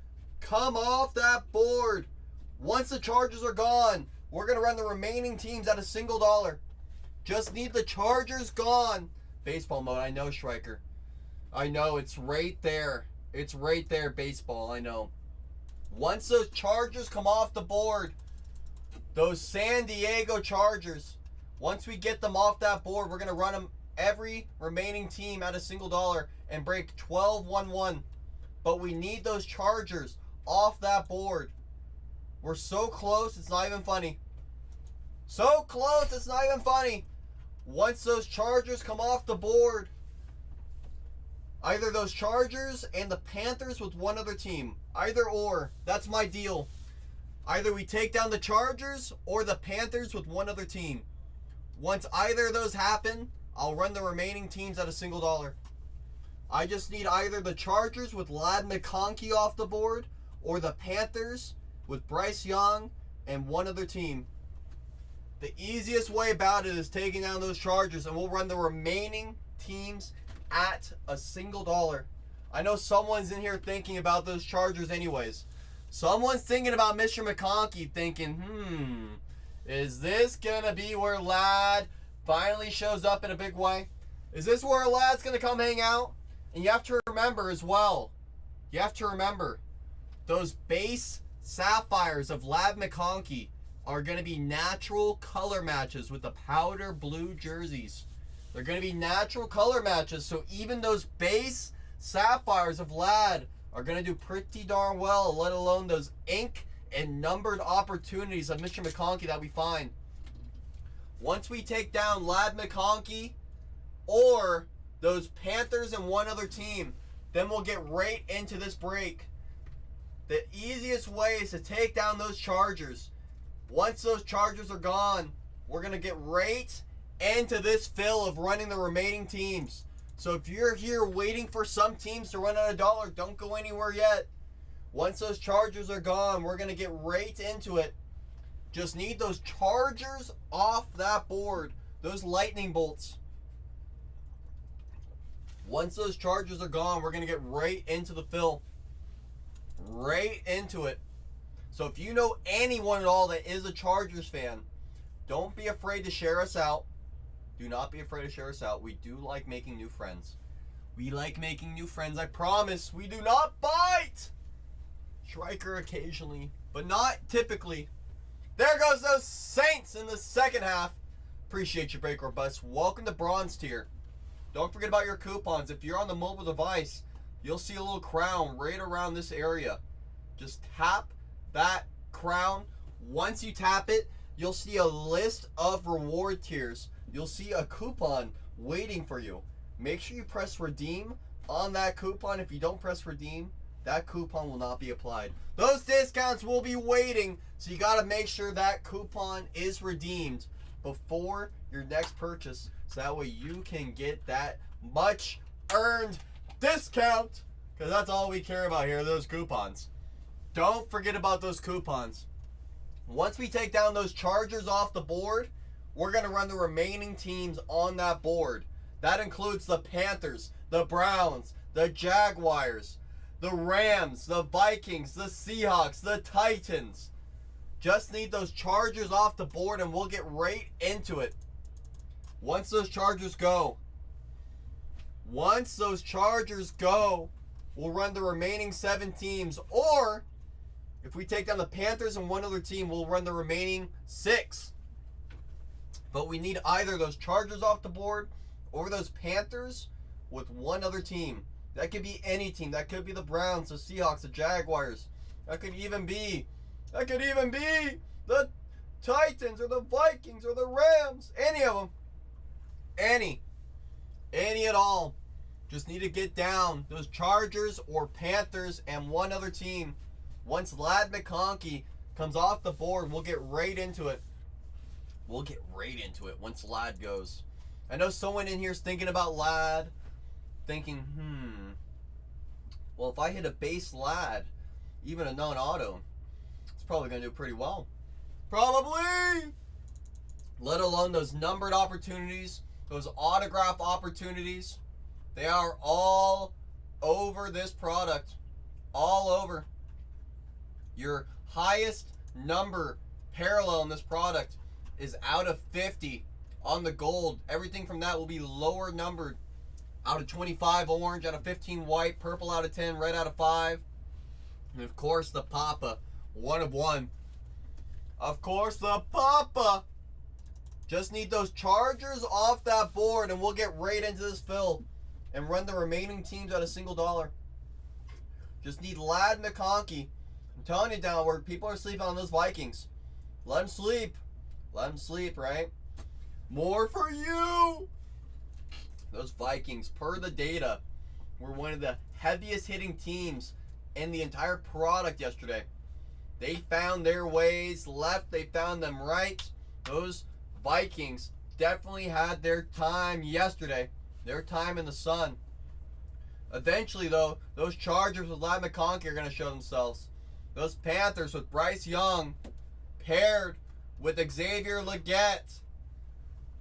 come off that board, once the Chargers are gone, we're going to run the remaining teams at a single dollar. Just need the Chargers gone. Baseball mode, I know, Striker. I know, it's right there. It's right there, baseball, I know. Once those Chargers come off the board, those San Diego Chargers, once we get them off that board, we're going to run them every remaining team at a single dollar and break 12-1-1. But we need those Chargers off that board. We're so close, it's not even funny. So close, it's not even funny. Once those Chargers come off the board, either those Chargers and the Panthers with one other team. Either or. That's my deal. Either we take down the Chargers or the Panthers with one other team. Once either of those happen, I'll run the remaining teams at $1. I just need either the Chargers with Ladd McConkey off the board or the Panthers with Bryce Young and one other team. The easiest way about it is taking down those Chargers, and we'll run the remaining teams at $1. I know someone's in here thinking about those Chargers anyways. Someone's thinking about Mr. McConkey thinking, is this going to be where Ladd finally shows up in a big way? Is this where Ladd's going to come hang out? And you have to remember as well, those base Sapphires of Ladd McConkey are going to be natural color matches with the powder blue jerseys. They're going to be natural color matches, so even those base Sapphires of Ladd are going to do pretty darn well, let alone those ink and numbered opportunities of Mr. McConkey that we find. Once we take down Ladd McConkey or those Panthers and one other team, then we'll get right into this break. The easiest way is to take down those Chargers. Once those Chargers are gone, we're going to get right into this fill of running the remaining teams. So if you're here waiting for some teams to run out $1, don't go anywhere yet. Once those Chargers are gone, we're going to get right into it. Just need those Chargers off that board. Those lightning bolts. Once those Chargers are gone, we're going to get right into the fill. Right into it. So if you know anyone at all that is a Chargers fan, don't be afraid to share us out. Do not be afraid to share us out. We do like making new friends. We like making new friends, I promise. We do not bite. Striker occasionally, but not typically. There goes those Saints in the second half. Appreciate you, Break or Bust. Welcome to Bronze Tier. Don't forget about your coupons. If you're on the mobile device, you'll see a little crown right around this area. Just tap that crown. Once you tap it, you'll see a list of reward tiers. You'll see a coupon waiting for you. Make sure you press redeem on that coupon. If you don't press redeem, that coupon will not be applied. Those discounts will be waiting, so you got to make sure that coupon is redeemed before your next purchase, so that way you can get that much earned discount, because that's all we care about here, those coupons. Don't forget about those coupons. Once we take down those Chargers off the board, we're going to run the remaining teams on that board. That includes the Panthers, the Browns, the Jaguars, the Rams, the Vikings, the Seahawks, the Titans. Just need those Chargers off the board and we'll get right into it. Once those Chargers go, we'll run the remaining 7 teams. Or, if we take down the Panthers and one other team, we'll run the remaining 6. But we need either those Chargers off the board or those Panthers with one other team. That could be any team. That could be the Browns, the Seahawks, the Jaguars. That could even be the Titans or the Vikings or the Rams. Any of them. Any at all. Just need to get down those Chargers or Panthers and one other team. Once Ladd McConkey comes off the board, we'll get right into it. Once Ladd goes. I know someone in here is thinking about Ladd. Thinking, well, if I hit a base Ladd, even a non-auto, it's probably going to do pretty well. Probably! Let alone those numbered opportunities, those autograph opportunities. They are all over this product. All over. Your highest number parallel in this product is out of 50 on the gold. Everything from that will be lower numbered. Out of 25 orange, out of 15 white, purple out of 10, red out of 5. And of course the Papa, 1 of 1. Of course the Papa. Just need those Chargers off that board and we'll get right into this fill and run the remaining teams at $1. Just need Ladd McConkey I'm telling you, downward. People are sleeping on those Vikings. Let them sleep. Let them sleep, right? More for you. Those Vikings, per the data, were one of the heaviest hitting teams in the entire product yesterday. They found their ways left. They found them right. Those Vikings definitely had their time yesterday. Their time in the sun. Eventually, though, those Chargers with Ladd McConkey are going to show themselves. Those Panthers with Bryce Young paired with Xavier Legette,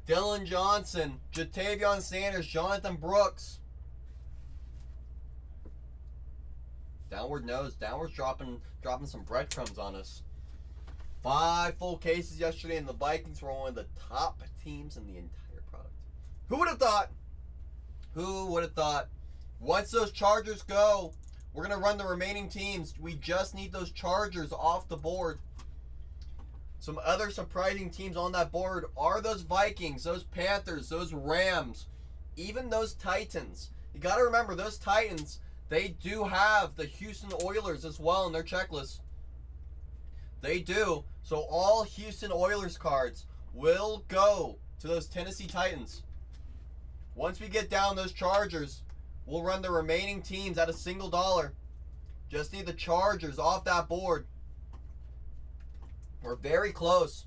Dylan Johnson, Jatavion Sanders, Jonathan Brooks. Downward nose. Downward's dropping some breadcrumbs on us. 5 full cases yesterday, and the Vikings were one of the top teams in the entire product. Who would have thought? Who would have thought? Once those Chargers go, we're going to run the remaining teams. We just need those Chargers off the board. Some other surprising teams on that board are those Vikings, those Panthers, those Rams, even those Titans. You got to remember, those Titans, they do have the Houston Oilers as well in their checklist. They do. So all Houston Oilers cards will go to those Tennessee Titans. Once we get down those Chargers, we'll run the remaining teams at $1. Just need the Chargers off that board. We're very close.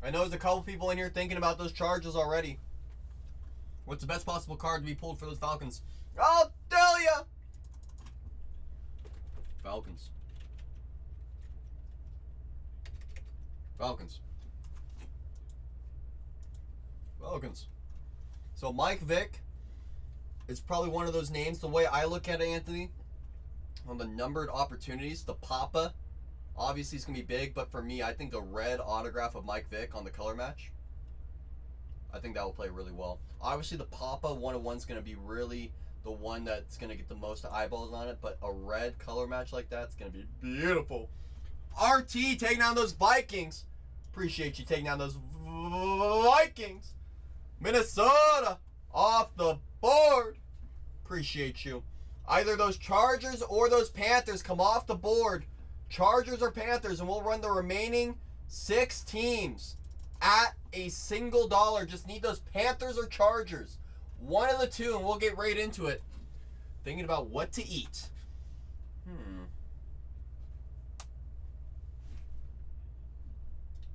I know there's a couple people in here thinking about those Chargers already. What's the best possible card to be pulled for those Falcons? I'll tell ya! Falcons. Falcons. Falcons. So Mike Vick is probably one of those names. The way I look at it, Anthony, on the numbered opportunities, the Papa, obviously it's going to be big, but for me, I think the red autograph of Mike Vick on the color match, I think that will play really well. Obviously, the Papa 101 is going to be really the one that's going to get the most eyeballs on it, but a red color match like that is going to be beautiful. RT taking down those Vikings. Appreciate you taking down those Vikings. Minnesota off the board. Appreciate you. Either those Chargers or those Panthers come off the board. Chargers or Panthers, and we'll run the remaining 6 teams at $1. Just need those Panthers or Chargers. One of the two, and we'll get right into it. Thinking about what to eat.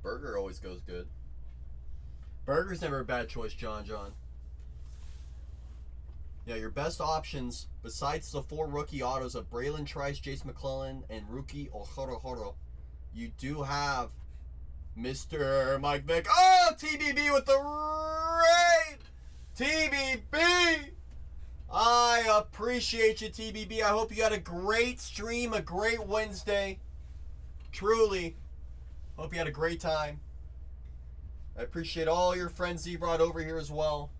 Burger always goes good. Burger's never a bad choice, John. Yeah, your best options, besides the 4 rookie autos of Braylon Trice, Jace McClellan, and rookie Ohoro, you do have Mr. Mike Vick. Oh, TBB with the raid! TBB! I appreciate you, TBB. I hope you had a great stream, a great Wednesday. Truly. Hope you had a great time. I appreciate all your friends you brought over here as well.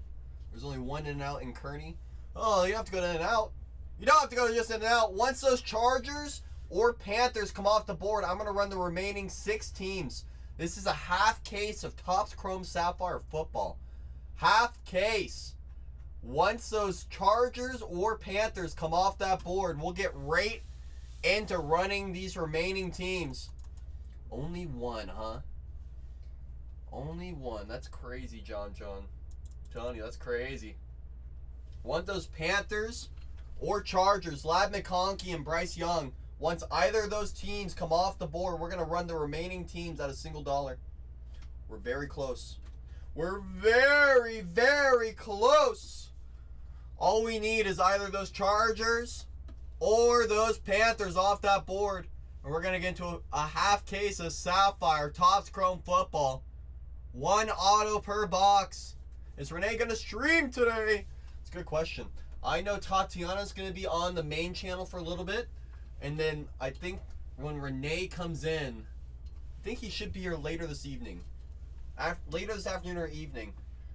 There's only one In-N-Out in Kearney. Oh, you don't have to go to In-N-Out. You don't have to go to just In-N-Out. Once those Chargers or Panthers come off the board, I'm going to run the remaining 6 teams. This is a half case of Topps Chrome Sapphire football. Half case. Once those Chargers or Panthers come off that board, we'll get right into running these remaining teams. Only one, huh? Only one. That's crazy, John. I'm telling you, that's crazy. Want those Panthers or Chargers, Ladd McConkey and Bryce Young. Once either of those teams come off the board, we're going to run the remaining teams at $1. We're very close. We're very, very close. All we need is either those Chargers or those Panthers off that board. And we're going to get into a half case of Sapphire Topps Chrome football. 1 auto per box. Is Renee going to stream today? It's a good question. I know Tatiana's going to be on the main channel for a little bit. And then I think when Renee comes in, I think he should be here later this evening. Later this afternoon or evening.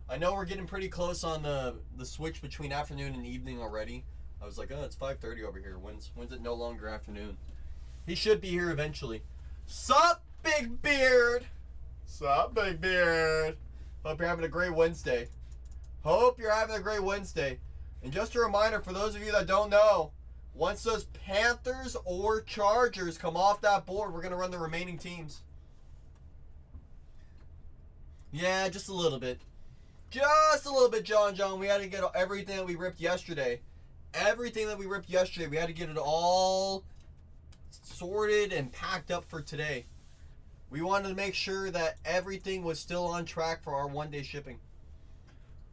I know we're getting pretty close on the switch between afternoon and evening already. I was like, oh, it's 5:30 over here. When's it no longer afternoon? He should be here eventually. Sup, Big Beard? Sup, Big Beard? Hope you're having a great Wednesday. Hope you're having a great Wednesday. And just a reminder for those of you that don't know, Once those Panthers or Chargers come off that board, we're going to run the remaining teams. Yeah, just a little bit. Just a little bit, John. We had to get everything that we ripped yesterday. Everything that we ripped yesterday, we had to get it all sorted and packed up for today. We wanted to make sure that everything was still on track for our one-day shipping.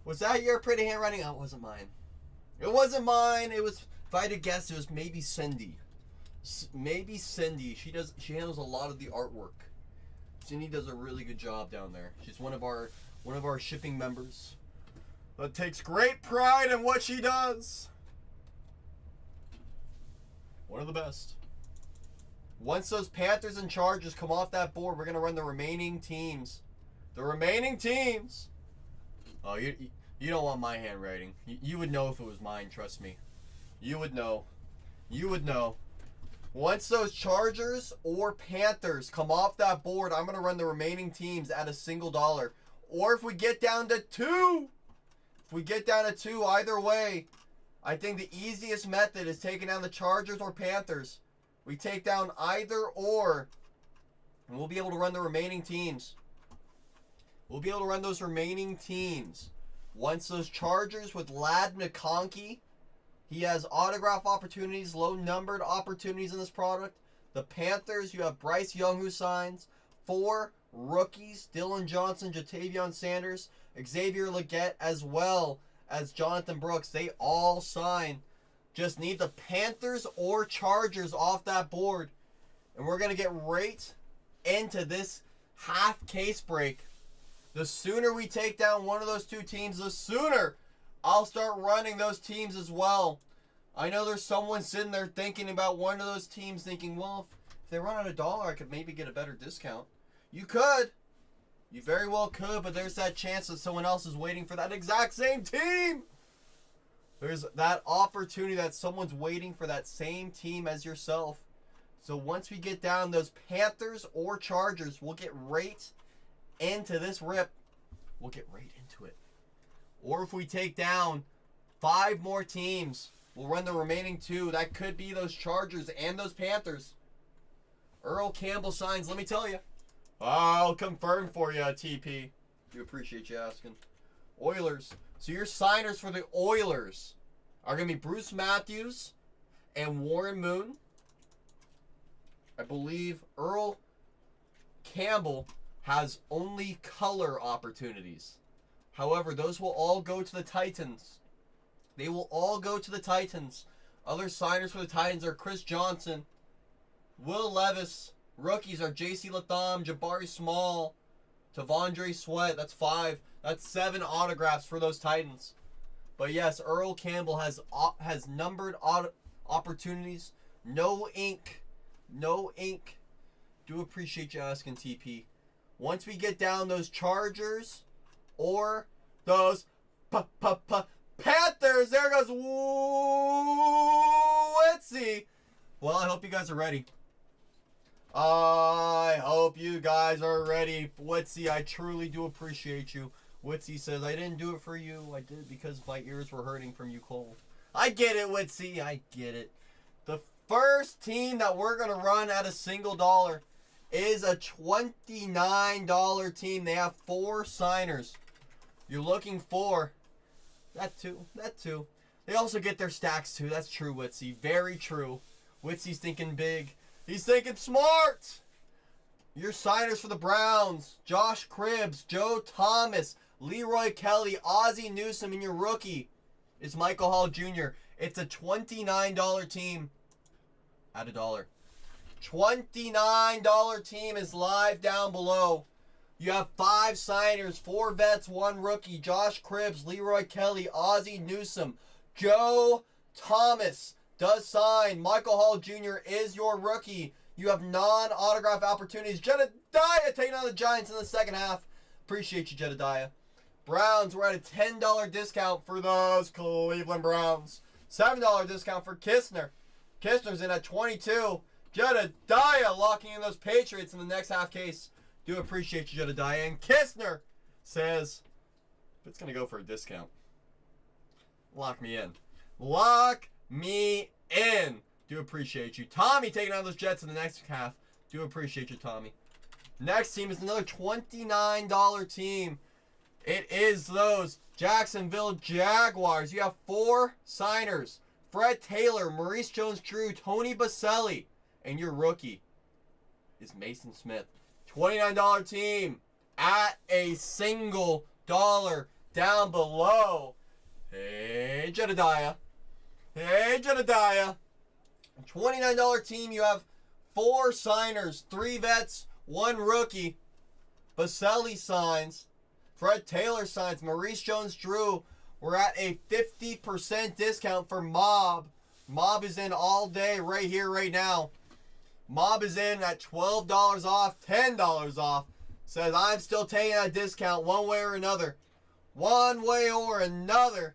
Was that your pretty handwriting? Oh, it wasn't mine. It wasn't mine. It was, if I had to guess, it was maybe Cindy. Maybe Cindy. She handles a lot of the artwork. Cindy does a really good job down there. She's one of our shipping members that takes great pride in what she does. One of the best. Once those Panthers and Chargers come off that board, we're going to run the remaining teams. The remaining teams. Oh, you don't want my handwriting. You would know if it was mine, trust me. You would know. You would know. Once those Chargers or Panthers come off that board, I'm going to run the remaining teams at $1. Or if we get down to 2. If we get down to 2, either way, I think the easiest method is taking down the Chargers or Panthers. We take down either or, and we'll be able to run the remaining teams. We'll be able to run those remaining teams. Once those Chargers with Lad McConkey, he has autograph opportunities, low-numbered opportunities in this product. The Panthers, you have Bryce Young who signs. 4 rookies, Dylan Johnson, Jatavion Sanders, Xavier Legette, as well as Jonathan Brooks. They all sign. Just need the Panthers or Chargers off that board. And we're going to get right into this half case break. The sooner we take down one of those 2 teams, the sooner I'll start running those teams as well. I know there's someone sitting there thinking about one of those teams thinking, well, if they run out $1, I could maybe get a better discount. You could. You very well could, but there's that chance that someone else is waiting for that exact same team. There's that opportunity that someone's waiting for that same team as yourself. So once we get down those Panthers or Chargers, we'll get right into this rip. We'll get right into it. Or if we take down 5 more teams, we'll run the remaining 2. That could be those Chargers and those Panthers. Earl Campbell signs, let me tell you. I'll confirm for you, TP. Do appreciate you asking. Oilers. So your signers for the Oilers are going to be Bruce Matthews and Warren Moon. I believe Earl Campbell has only color opportunities. However, those will all go to the Titans. They will all go to the Titans. Other signers for the Titans are Chris Johnson, Will Levis. Rookies are J.C. Latham, Jabari Small, Tavondre Sweat. That's 5. That's 7 autographs for those Titans. But yes, Earl Campbell has numbered opportunities. No ink. No ink. Do appreciate you asking, TP. Once we get down those Chargers or those Panthers, there goes Witsy. Well, I hope you guys are ready. I hope you guys are ready. Witsy, I truly do appreciate you. Witsy says, I didn't do it for you. I did it because my ears were hurting from you cold. I get it, Witsy. I get it. The first team that we're going to run at $1 is a $29 team. They have 4 signers. You're looking for that too. They also get their stacks too. That's true, Witsy. Very true. Witsy's thinking big. He's thinking smart. Your signers for the Browns: Josh Cribbs, Joe Thomas, Leroy Kelly, Ozzie Newsome, and your rookie is Michael Hall Jr. It's a $29 team at $1. $29 team is live down below. You have 5 signers, 4 vets, 1 rookie: Josh Cribbs, Leroy Kelly, Ozzie Newsome, Joe Thomas does sign. Michael Hall Jr. is your rookie. You have non-autograph opportunities. Jedediah taking on the Giants in the second half. Appreciate you, Jedediah. Browns, we're at a $10 discount for those Cleveland Browns. $7 discount for Kistner. Kistner's in at 22. Jedediah locking in those Patriots in the next half case. Do appreciate you, Jedediah. And Kistner says, if it's going to go for a discount, lock me in. Lock me in. Do appreciate you. Tommy taking on those Jets in the next half. Do appreciate you, Tommy. Next team is another $29 team. It is those Jacksonville Jaguars. You have 4 signers. Fred Taylor, Maurice Jones-Drew, Tony Baselli, and your rookie is Mason Smith. $29 team at a single dollar down below. Hey, Jedediah. Hey, Jedediah. $29 team, you have 4 signers, 3 vets, 1 rookie. Baselli signs. Fred Taylor signs. Maurice Jones-Drew. We're at a 50% discount for Mob. Mob is in all day right here, right now. Mob is in at $12 off, $10 off. Says, I'm still taking that discount one way or another. One way or another.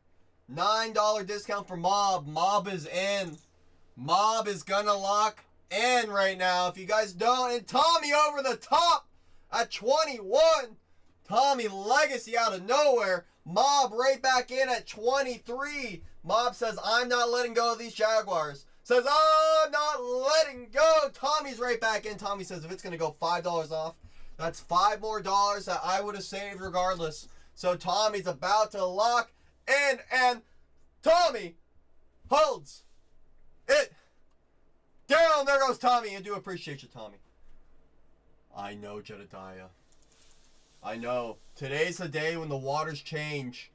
$9 discount for Mob. Mob is in. Mob is gonna lock in right now. If you guys don't. And Tommy over the top at 21. Tommy Legacy out of nowhere. Mob right back in at 23. Mob says, I'm not letting go of these Jaguars. Says, I'm not letting go. Tommy's right back in. Tommy says, if it's going to go $5 off, that's $5 more that I would have saved regardless. So Tommy's about to lock in, and Tommy holds it down. There goes Tommy. I do appreciate you, Tommy. I know, Jedediah. I know. Today's the day when the waters change.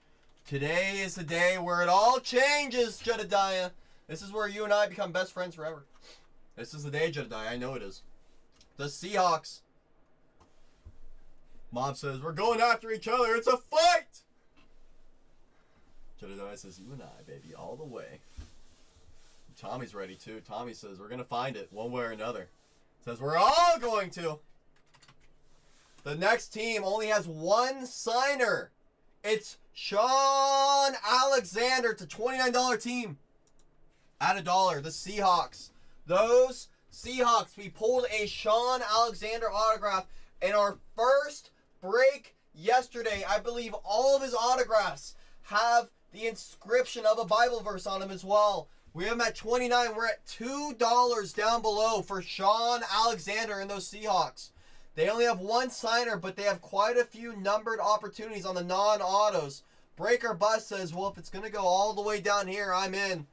Today is the day where it all changes, Jedediah. This is where you and I become best friends forever. This is the day, Jedediah. I know it is. The Seahawks. Mob says, we're going after each other. It's a fight. Jedediah says, you and I, baby, all the way. Tommy's ready, too. Tommy says, we're going to find it one way or another. Says, we're all going to. The next team only has 1 signer. It's Sean Alexander. It's a $29 team. At $1, the Seahawks. Those Seahawks. We pulled a Sean Alexander autograph in our first break yesterday. I believe all of his autographs have the inscription of a Bible verse on them as well. We have him at 29. We're at $2 down below for Sean Alexander and those Seahawks. They only have 1 signer, but they have quite a few numbered opportunities on the non-autos. Breaker Bus says, well, if it's going to go all the way down here, I'm in.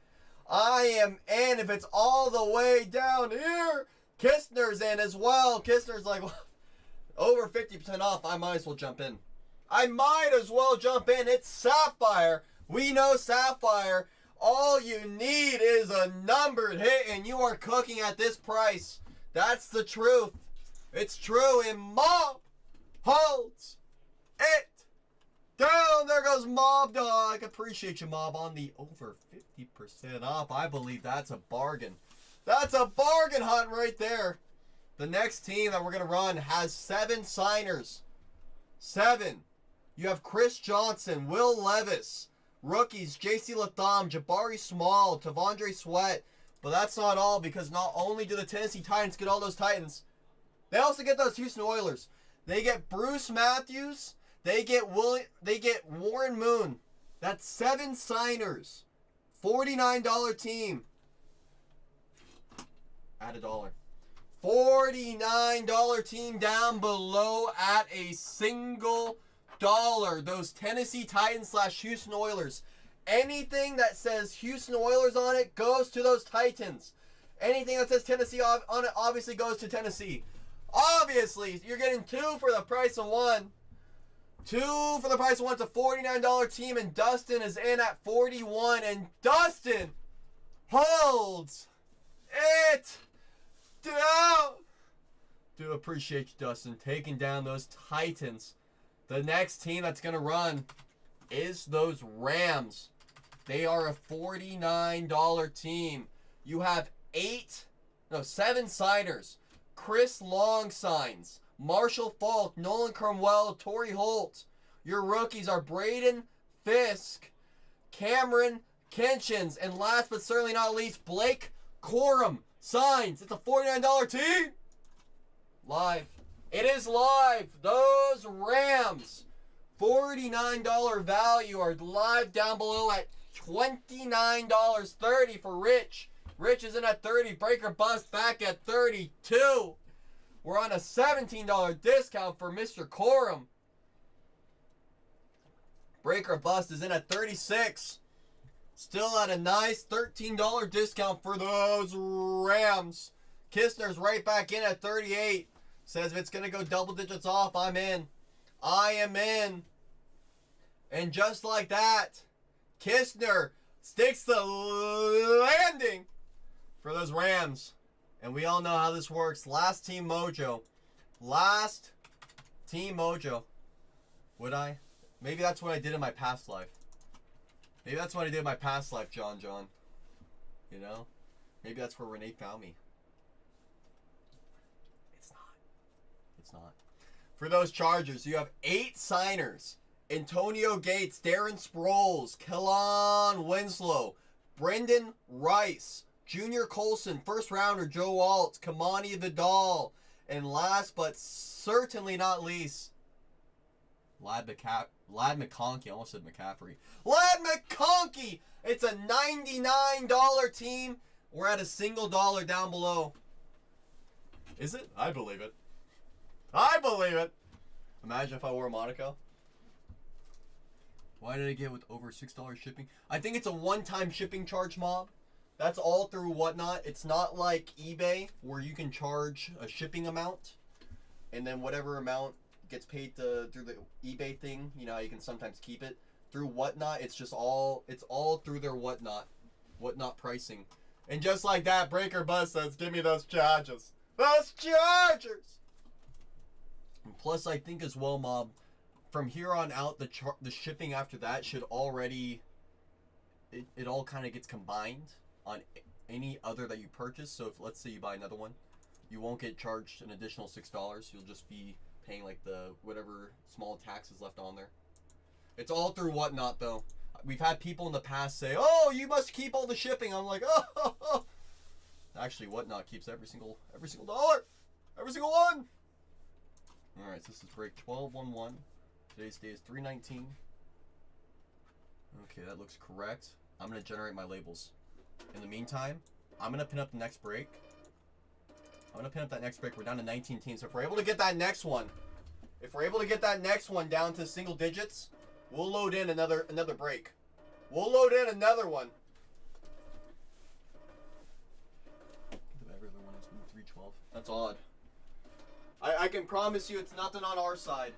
I am in if it's all the way down here. Kistner's in as well. Kistner's like, well, over 50% off. I might as well jump in. I might as well jump in. It's Sapphire. We know Sapphire. All you need is a numbered hit, and you are cooking at this price. That's the truth. It's true, and Mob holds it down. There goes Mob Dog. Appreciate you, Mob, on the over 50% off. I believe that's a bargain. That's a bargain hunt right there. The next team that we're going to run has 7 signers. 7. You have Chris Johnson, Will Levis, rookies, J.C. Latham, Jabari Small, Tavondre Sweat. But that's not all, because not only do the Tennessee Titans get all those Titans, they also get those Houston Oilers. They get Bruce Matthews. They get Warren Moon. That's 7 signers. $49 team. At $1. $49 team down below at a single dollar. Those Tennessee Titans / Houston Oilers. Anything that says Houston Oilers on it goes to those Titans. Anything that says Tennessee on it obviously goes to Tennessee. Obviously, you're getting 2 for the price of 1. 2 for the price of 1. It's a $49 team, and Dustin is in at 41. And Dustin holds it down. Do appreciate you, Dustin, taking down those Titans. The next team that's going to run is those Rams. They are a $49 team. You have 7 signers. Chris Long signs. Marshall Falk, Nolan Cromwell, Torrey Holt. Your rookies are Braden Fisk, Cameron Kinchins, and last but certainly not least, Blake Corum signs. It's a $49 team. Live. It is live. Those Rams, $49 value, are live down below at $29.30 for Rich. Rich is in at 30. Breaker Bust back at 32. We're on a $17 discount for Mr. Corum. Breaker Bust is in at 36. Still at a nice $13 discount for those Rams. Kistner's right back in at 38. Says if it's going to go double digits off, I'm in. I am in. And just like that, Kistner sticks the landing for those Rams. And we all know how this works. Last team mojo. Last team mojo. Would I? Maybe that's what I did in my past life. Maybe that's what I did in my past life, John. You know? Maybe that's where Renee found me. It's not. It's not. For those Chargers, you have 8 signers. Antonio Gates, Darren Sproles, Kellen Winslow, Brendan Rice, Junior Colson, first rounder Joe Alt, Kamani Vidal, and last but certainly not least, Lad McConkey. I almost said McCaffrey. Lad McConkey! It's a $99 team. We're at a single dollar down below. Is it? I believe it. I believe it. Imagine if I wore a Monaco. Why did I get with over $6 shipping? I think it's a one-time shipping charge, Mob. That's all through Whatnot. It's not like eBay where you can charge a shipping amount and then whatever amount gets paid through the eBay thing. You know how you can sometimes keep it. Through Whatnot, it's all through their Whatnot pricing. And just like that, Breaker Buzz says, give me those charges. Those chargers! And plus, I think as well, Mob, from here on out, the shipping after that should already, it all kind of gets combined on any other that you purchase. So if, let's say you buy another one, you won't get charged an additional $6. You'll just be paying like the whatever small taxes left on there. It's all through Whatnot though. We've had people in the past say, oh, you must keep all the shipping. I'm like, oh. Actually, Whatnot keeps every single dollar. Every single one. All right, so this is break 12-1-1. Today's day is 3/19. Okay, that looks correct. I'm going to generate my labels. In the meantime, I'm going to pin up the next break. I'm going to pin up that next break. We're down to 19 teams. So if we're able to get that next one, down to single digits, we'll load in another break. We'll load in another one. Every other one has been 312. That's odd. I can promise you it's nothing on our side.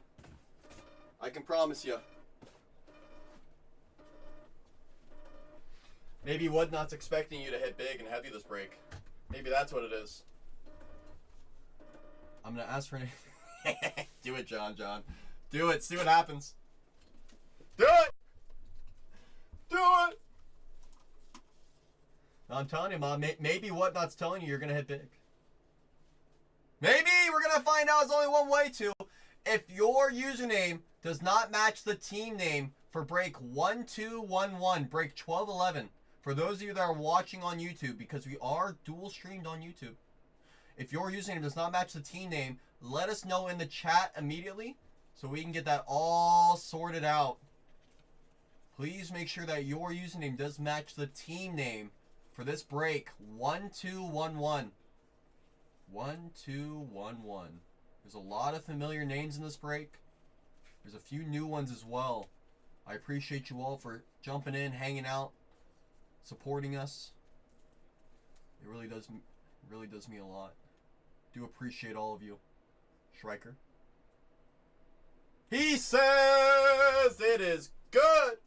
I can promise you. Maybe Whatnot's expecting you to hit big and heavy this break. Maybe that's what it is. I'm going to ask for an... Do it, John. Do it. See what happens. Do it! Do it! I'm telling you, Mom, maybe Whatnot's telling you you're going to hit big. Maybe we're going to find out. There's only one way to. If your username does not match the team name for break 1211, break 1211, for those of you that are watching on YouTube, because we are dual streamed on YouTube, if your username does not match the team name, let us know in the chat immediately so we can get that all sorted out. Please make sure that your username does match the team name for this break 1211. 1211. There's a lot of familiar names in this break. There's a few new ones as well. I appreciate you all for jumping in, hanging out, supporting us. It really does me a lot. Do appreciate all of you. Schreiker. He says it is good.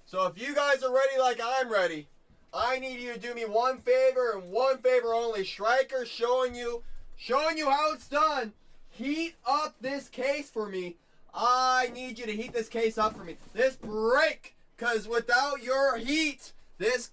So if you guys are ready like I'm ready, I need you to do me one favor and one favor only. Schreiker showing you how it's done. Heat up this case for me. I need you to heat this case up for me. This break, because without your heat, this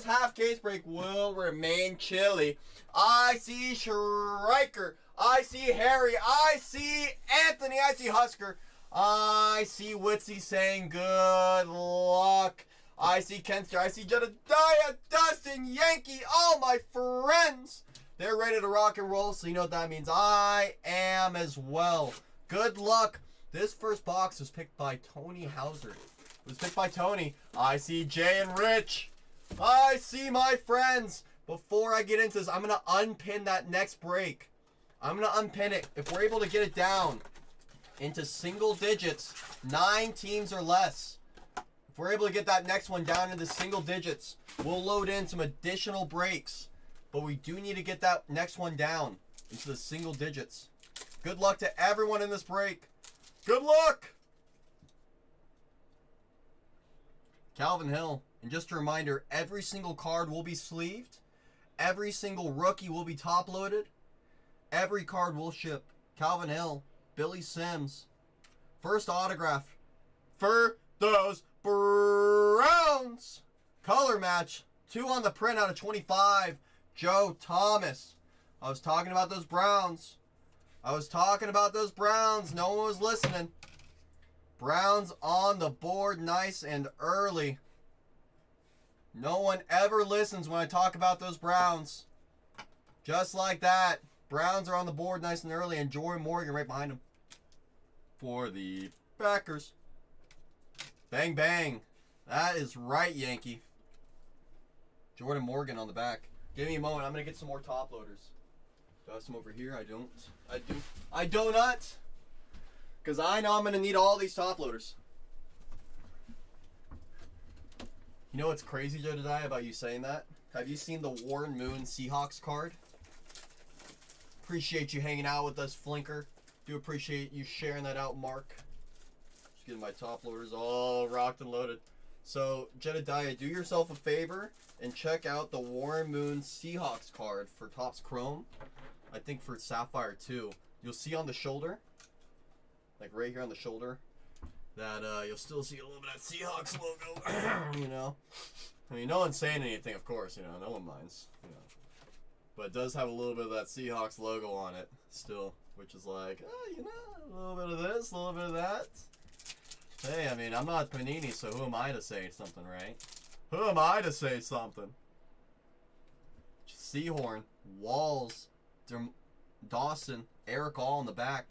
half case break will remain chilly. I see Schreiker. I see Harry. I see Anthony. I see Husker. I see Witsy saying good luck. I see Kenster. I see Jedediah, Dustin, Yankee, all my friends. They're ready to rock and roll, so you know what that means. I am as well. Good luck. This first box was picked by Tony Hauser. was picked by Tony. I see Jay and Rich. I see my friends. Before I get into this, I'm going to unpin that next break. I'm going to unpin it. If we're able to get it down into single digits, 9 teams or less. If we're able to get that next one down into single digits, we'll load in some additional breaks. But we do need to get that next one down into the single digits. Good luck to everyone in this break. Good luck! Calvin Hill. And just a reminder, every single card will be sleeved. Every single rookie will be top-loaded. Every card will ship. Calvin Hill. Billy Sims. First autograph for those Browns. Color match. 2 on the print out of 25. Joe Thomas. I was talking about those Browns. No one was listening. Browns on the board nice and early. No one ever listens when I talk about those Browns. Just like that. Browns are on the board nice and early, and Jordan Morgan right behind him. For the Packers. Bang, bang. That is right, Yankee. Jordan Morgan on the back. Give me a moment. I'm going to get some more top loaders. Do I have some over here? I don't. I do not. Because I know I'm going to need all these top loaders. You know what's crazy, Jedediah, about you saying that? Have you seen the Warren Moon Seahawks card? Appreciate you hanging out with us, Flinker. Do appreciate you sharing that out, Mark. Just getting my top loaders all rocked and loaded. So, Jedediah, do yourself a favor and check out the Warren Moon Seahawks card for Topps Chrome. I think for Sapphire too. You'll see on the shoulder, like right here on the shoulder, that you'll still see a little bit of that Seahawks logo. You know, I mean, no one's saying anything, of course. You know, no one minds. You know, but it does have a little bit of that Seahawks logo on it still, which is like, you know, a little bit of this, a little bit of that. Hey, I mean, I'm not Panini, so who am I to say something, right? Who am I to say something? Seahorn, Walls, Dawson, Eric all in the back.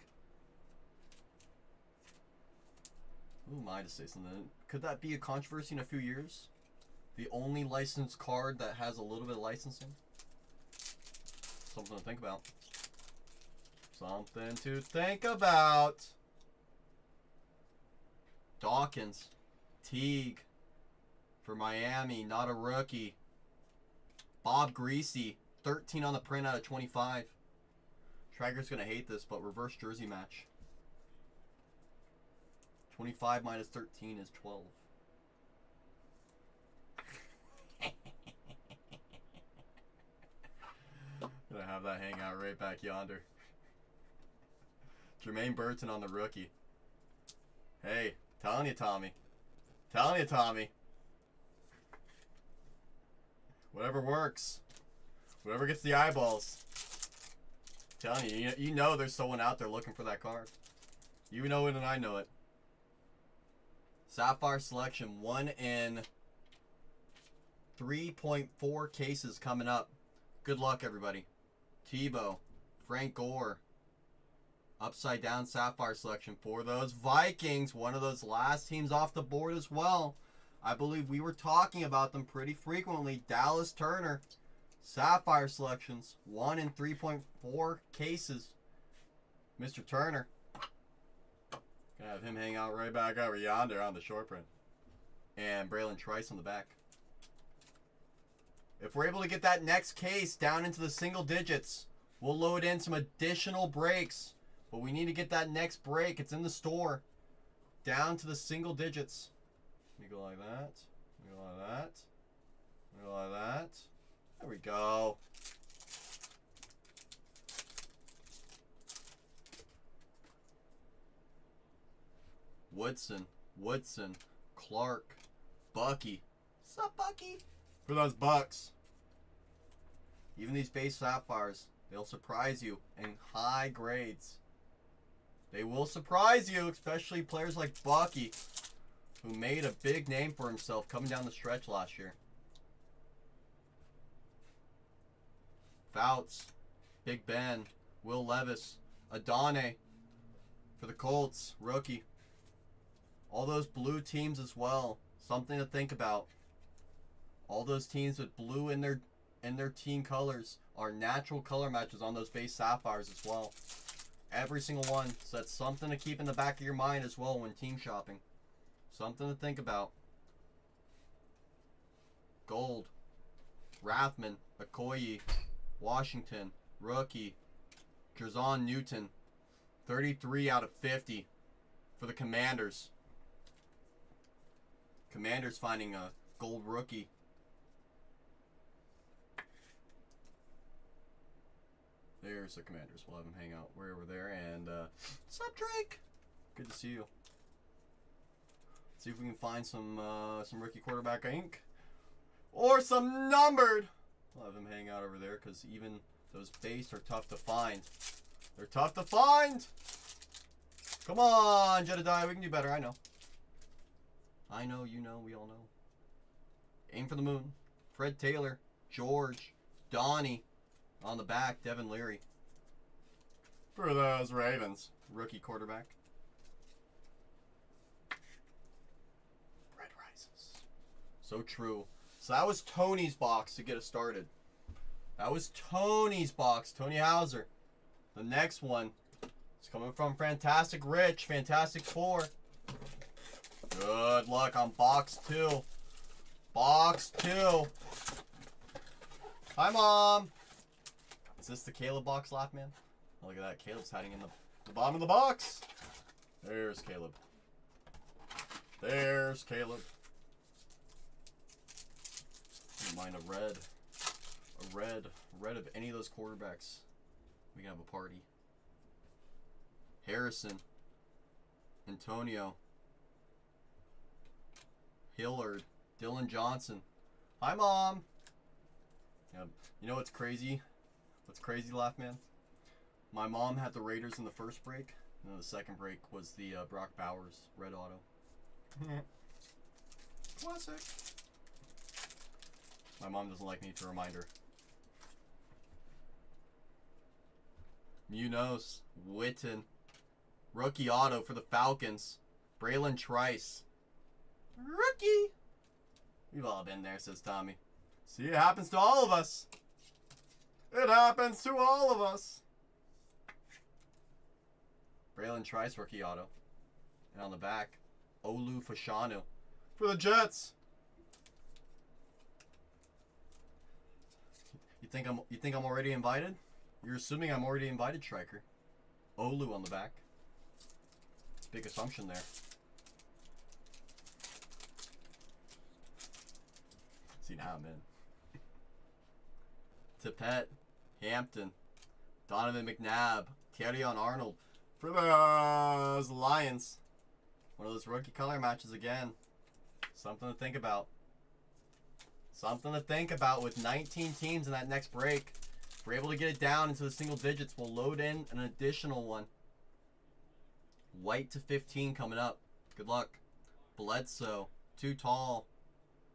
Who am I to say something? Could that be a controversy in a few years? The only licensed card that has a little bit of licensing? Something to think about. Something to think about. Dawkins, Teague for Miami, not a rookie. Bob Greasy, 13 on the print out of 25. Traeger's going to hate this, but reverse jersey match. 25 minus 13 is 12. Gonna have that hang out right back yonder. Jermaine Burton on the rookie. Hey, telling you, Tommy. Telling you, Tommy. Whatever works. Whatever gets the eyeballs. Telling you, you know there's someone out there looking for that card. You know it and I know it. Sapphire selection, 1 in 3.4 cases coming up. Good luck, everybody. Tebow, Frank Gore. Upside down Sapphire selection for those Vikings. One of those last teams off the board as well. I believe we were talking about them pretty frequently. Dallas Turner. Sapphire selections. 1 in 3.4 cases. Mr. Turner. Gonna have him hang out right back over yonder on the short print. And Braylon Trice on the back. If we're able to get that next case down into the single digits, we'll load in some additional breaks. But we need to get that next break. It's in the store. Down to the single digits. Let me go like that. Let me go like that. Let me go like that. There we go. Woodson, Clark, Bucky. What's up, Bucky? For those Bucks. Even these base Sapphires, they'll surprise you in high grades. They will surprise you, especially players like Bucky, who made a big name for himself coming down the stretch last year. Fouts, Big Ben, Will Levis, Adane for the Colts, rookie. All those blue teams as well. Something to think about. All those teams with blue in their team colors are natural color matches on those base Sapphires as well. Every single one. So that's something to keep in the back of your mind as well when team shopping. Something to think about. Gold. Rathman. Okoye. Washington. Rookie. Drazon Newton. 33 out of 50 for the Commanders. Commanders finding a gold rookie. There's the Commanders. We'll have them hang out way over there. And, what's up, Drake? Good to see you. See if we can find some rookie quarterback ink. Or some numbered. We'll have them hang out over there because even those base are tough to find. They're tough to find. Come on, Jedediah. We can do better. I know. I know, you know, we all know. Aim for the moon. Fred Taylor. George. Donnie. On the back, Devin Leary. For those Ravens. Rookie quarterback. Red rises. So true. So that was Tony's box to get us started. That was Tony's box. Tony Hauser. The next one is coming from Fantastic Rich. Fantastic Four. Good luck on box 2. Box 2. Hi, Mom. Is this the Caleb box, Laugh Man? Oh, look at that. Caleb's hiding in the bottom of the box. There's Caleb. There's Caleb. Don't mind a red. A red of any of those quarterbacks. We can have a party. Harrison. Antonio. Hillard. Dylan Johnson. Hi, Mom. Yeah, you know what's crazy? What's crazy, Laugh Man? My mom had the Raiders in the first break, and then the second break was the Brock Bowers red auto. Classic. My mom doesn't like me to remind her. Munoz, Witten, rookie auto for the Falcons. Braylon Trice. Rookie. We've all been there, says Tommy. See, it happens to all of us. It happens to all of us. Braylon Trice, rookie auto. And on the back, Olu Fashanu for the Jets. You think I'm already invited? You're assuming I'm already invited, Striker. Olu on the back. Big assumption there. See, now I'm in. Tippett, Hampton, Donovan McNabb, Terrion Arnold for those Lions. One of those rookie color matches again. Something to think about. Something to think about with 19 teams in that next break. If we're able to get it down into the single digits, we'll load in an additional one. White to 15 coming up. Good luck. Bledsoe, too tall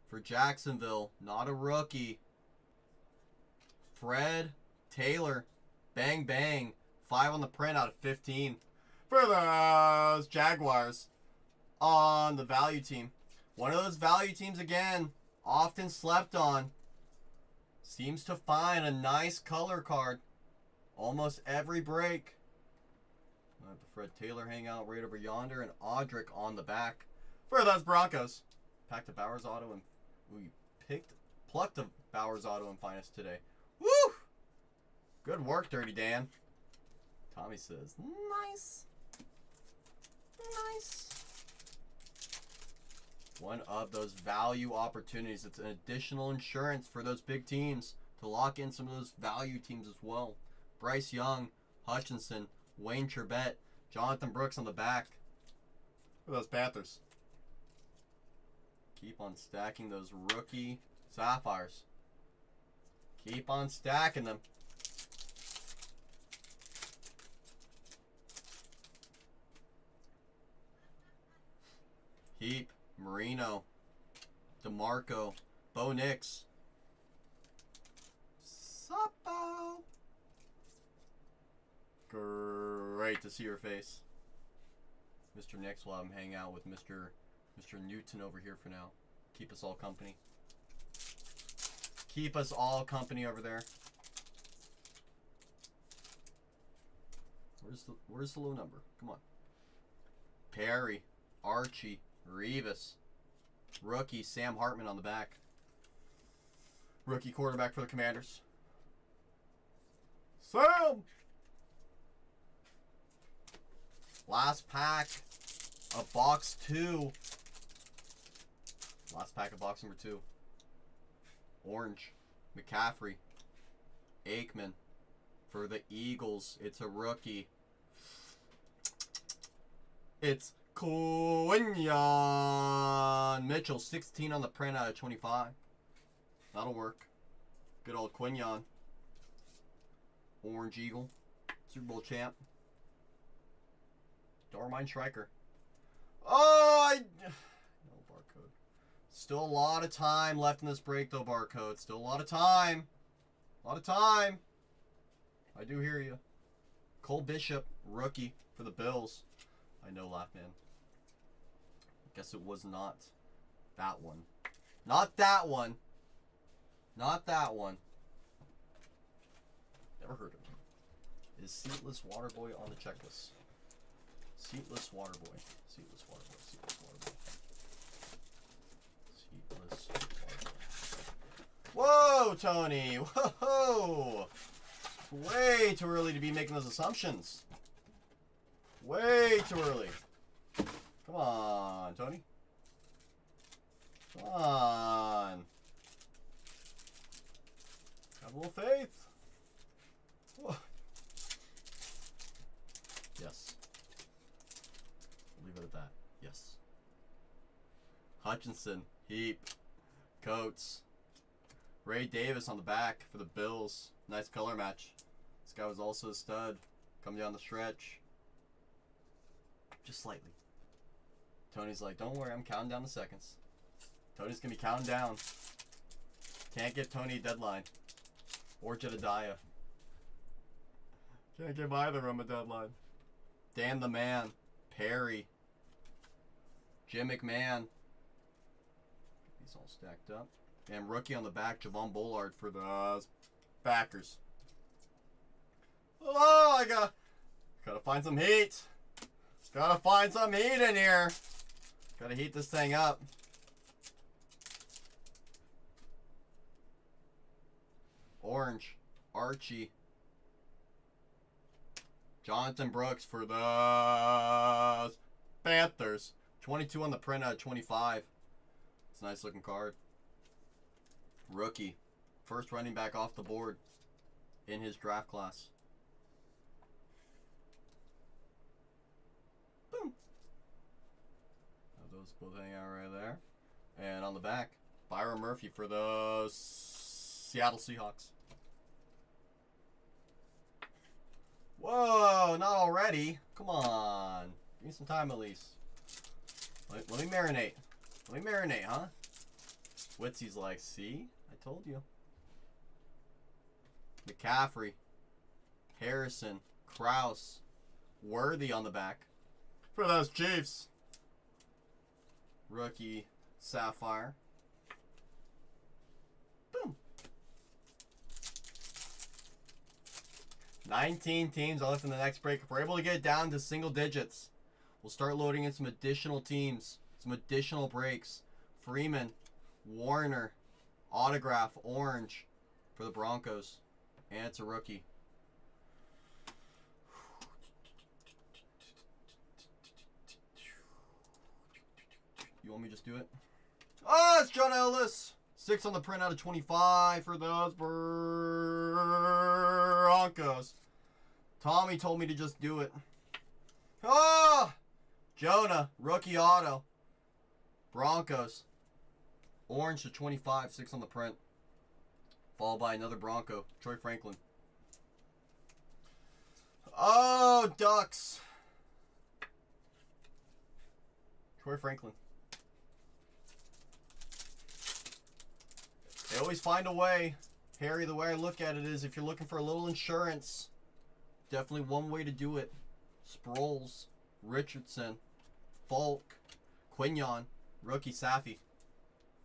for Jacksonville. Not a rookie. Fred Taylor, bang bang. 5 on the print out of 15 for those Jaguars on the value team. One of those value teams again, often slept on. Seems to find a nice color card almost every break. We'll have the Fred Taylor hang out right over yonder, and Audric on the back for those Broncos. Packed a Bowers auto, and we plucked a Bowers auto and finest today. Woo! Good work, Dirty Dan. Tommy says, nice. Nice. One of those value opportunities. It's an additional insurance for those big teams to lock in some of those value teams as well. Bryce Young, Hutchinson, Wayne Charbet, Jonathan Brooks on the back for those Panthers. Keep on stacking those rookie Sapphires. Keep on stacking them. Heap, Marino, DeMarco, Bo Nix. Suppo. Great to see your face. Mr. Nix will have him hang out with Mr. Newton over here for now. Keep us all company. Keep us all company over there. Where's the low number? Come on. Perry, Archie, Revis. Rookie Sam Hartman on the back. Rookie quarterback for the Commanders. Sam! Last pack of box 2. Last pack of box number 2. Orange, McCaffrey, Aikman. For the Eagles, it's a rookie. It's Quinyon Mitchell, 16 on the print out of 25. That'll work. Good old Quinyon. Orange Eagle, Super Bowl champ. Darmine Schreiker. Oh, no barcode. Still a lot of time left in this break, though, barcode. Still a lot of time. A lot of time. I do hear you. Cole Bishop, rookie for the Bills. I know, Laugh-Man. Guess it was not that one. Not that one. Not that one. Never heard of him. Is Seatless Waterboy on the checklist? Seatless Waterboy. Seatless Waterboy. Seatless Waterboy. Seatless Waterboy. Whoa, Tony! Whoa! Way too early to be making those assumptions. Way too early. Come on, Tony. Come on. Have a little faith. Whoa. Yes. Leave it at that. Yes. Hutchinson, Heap, Coates, Ray Davis on the back for the Bills. Nice color match. This guy was also a stud. Coming down the stretch. Just slightly. Tony's like, don't worry, I'm counting down the seconds. Tony's going to be counting down. Can't give Tony a deadline. Or Jedediah. Can't give either of them a deadline. Dan the Man. Perry. Jim McMahon. He's all stacked up. And rookie on the back, Javon Bullard for the Packers. Oh, I gotta find some heat. Gotta find some heat in here. Gotta heat this thing up. Orange, Archie. Jonathan Brooks for the Panthers. 22 on the print out of 25. It's a nice looking card. Rookie. First running back off the board in his draft class. Boom. Have those both hanging out right there. And on the back, Byron Murphy for the Seattle Seahawks. Whoa, not already. Come on. Give me some time at least. Let me marinate. Let me marinate, huh? Witsy's like, see? I told you. McCaffrey. Harrison. Kraus. Worthy on the back. For those Chiefs. Rookie. Sapphire. Boom. 19 teams are left in the next break. If we're able to get it down to single digits, we'll start loading in some additional teams. Some additional breaks. Freeman. Warner. Autograph. Orange. For the Broncos. And it's a rookie. You want me to just do it? Oh, it's John Ellis. 6 on the print out of 25 for those Broncos. Tommy told me to just do it. Oh! Jonah, rookie auto. Broncos. Orange to 25, 6 on the print. Followed by another Bronco, Troy Franklin. Oh, Ducks. Troy Franklin. They always find a way. Harry, the way I look at it is if you're looking for a little insurance, definitely one way to do it. Sproles, Richardson, Falk, Quignon, rookie Safi.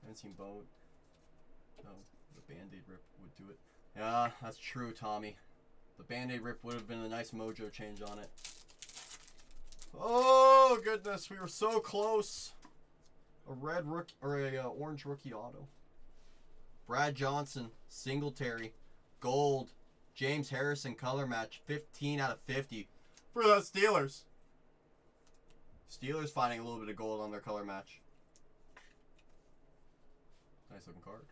Haven't seen Bo. No, the Band-Aid rip would do it. Yeah, that's true, Tommy. The Band-Aid rip would have been a nice mojo change on it. Oh goodness, we were so close. A red rookie or a orange rookie auto. Brad Johnson, Singletary, gold. James Harrison color match, 15 out of 50 for the Steelers. Steelers finding a little bit of gold on their color match. Nice looking card.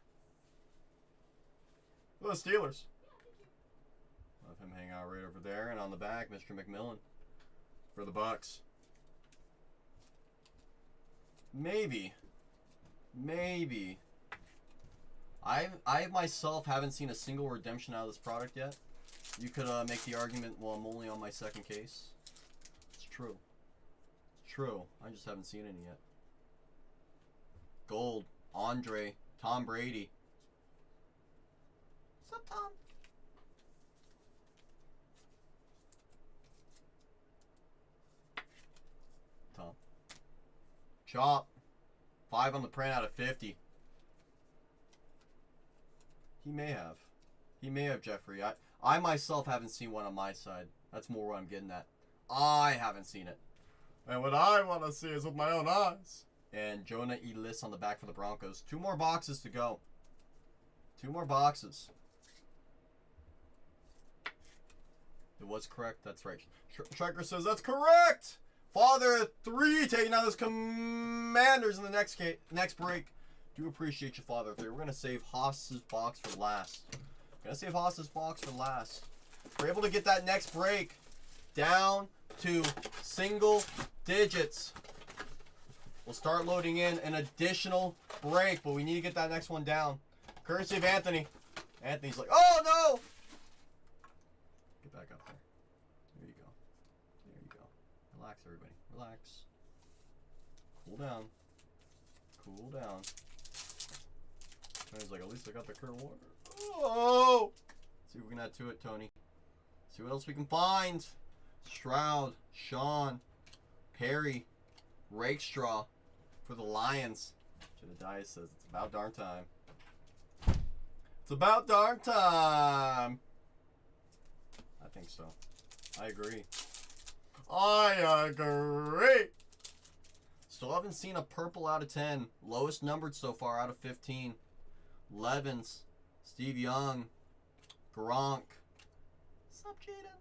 The Steelers. Have him hang out right over there, and on the back, Mr. McMillan for the Bucks. Maybe. I myself haven't seen a single redemption out of this product yet. You could make the argument, well, I'm only on my second case. It's true. It's true. I just haven't seen any yet. Gold, Andre, Tom Brady. What's up, Tom? Tom. Chop. 5 on the print out of 50. He may have. He may have, Jeffrey. I myself haven't seen one on my side. That's more what I'm getting at. I haven't seen it. And what I want to see is with my own eyes. And Jonah Elis on the back for the Broncos. 2 more boxes to go. 2 more boxes. It was correct. That's right. Trekker says that's correct. Father 3 taking out his Commanders in the next break. Do appreciate you, Father 3. We're going to save Haas's box for last. We're able to get that next break down to single digits. We'll start loading in an additional break, but we need to get that next one down. Courtesy of Anthony. Anthony's like, oh no! Get back up there. There you go. There you go. Relax, everybody. Relax. Cool down. Cool down. Tony's like, at least I got the clear water. Oh! See if we can add to it, Tony. See what else we can find. Stroud, Sean, Perry, Rakestraw for the Lions. Jedediah says it's about darn time. It's about darn time. I think so. I agree. I agree. Still haven't seen a purple out of 10. Lowest numbered so far out of 15. Levens, Steve Young, Gronk. What's up, Jaden?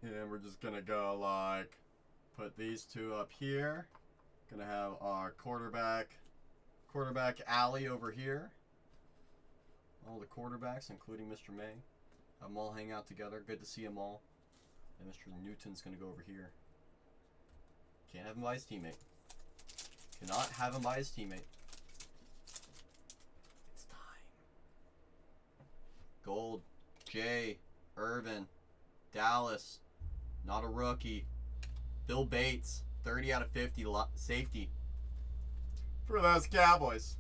And we're just gonna go like, put these 2 up here. Gonna have our quarterback alley over here. All the quarterbacks, including Mr. May. Have them all hang out together. Good to see them all. And Mr. Newton's gonna go over here. Can't have him by his teammate. Cannot have him by his teammate. It's time. Gold, Jay, Irvin, Dallas. Not a rookie. Bill Bates, 30 out of 50 safety. For those Cowboys.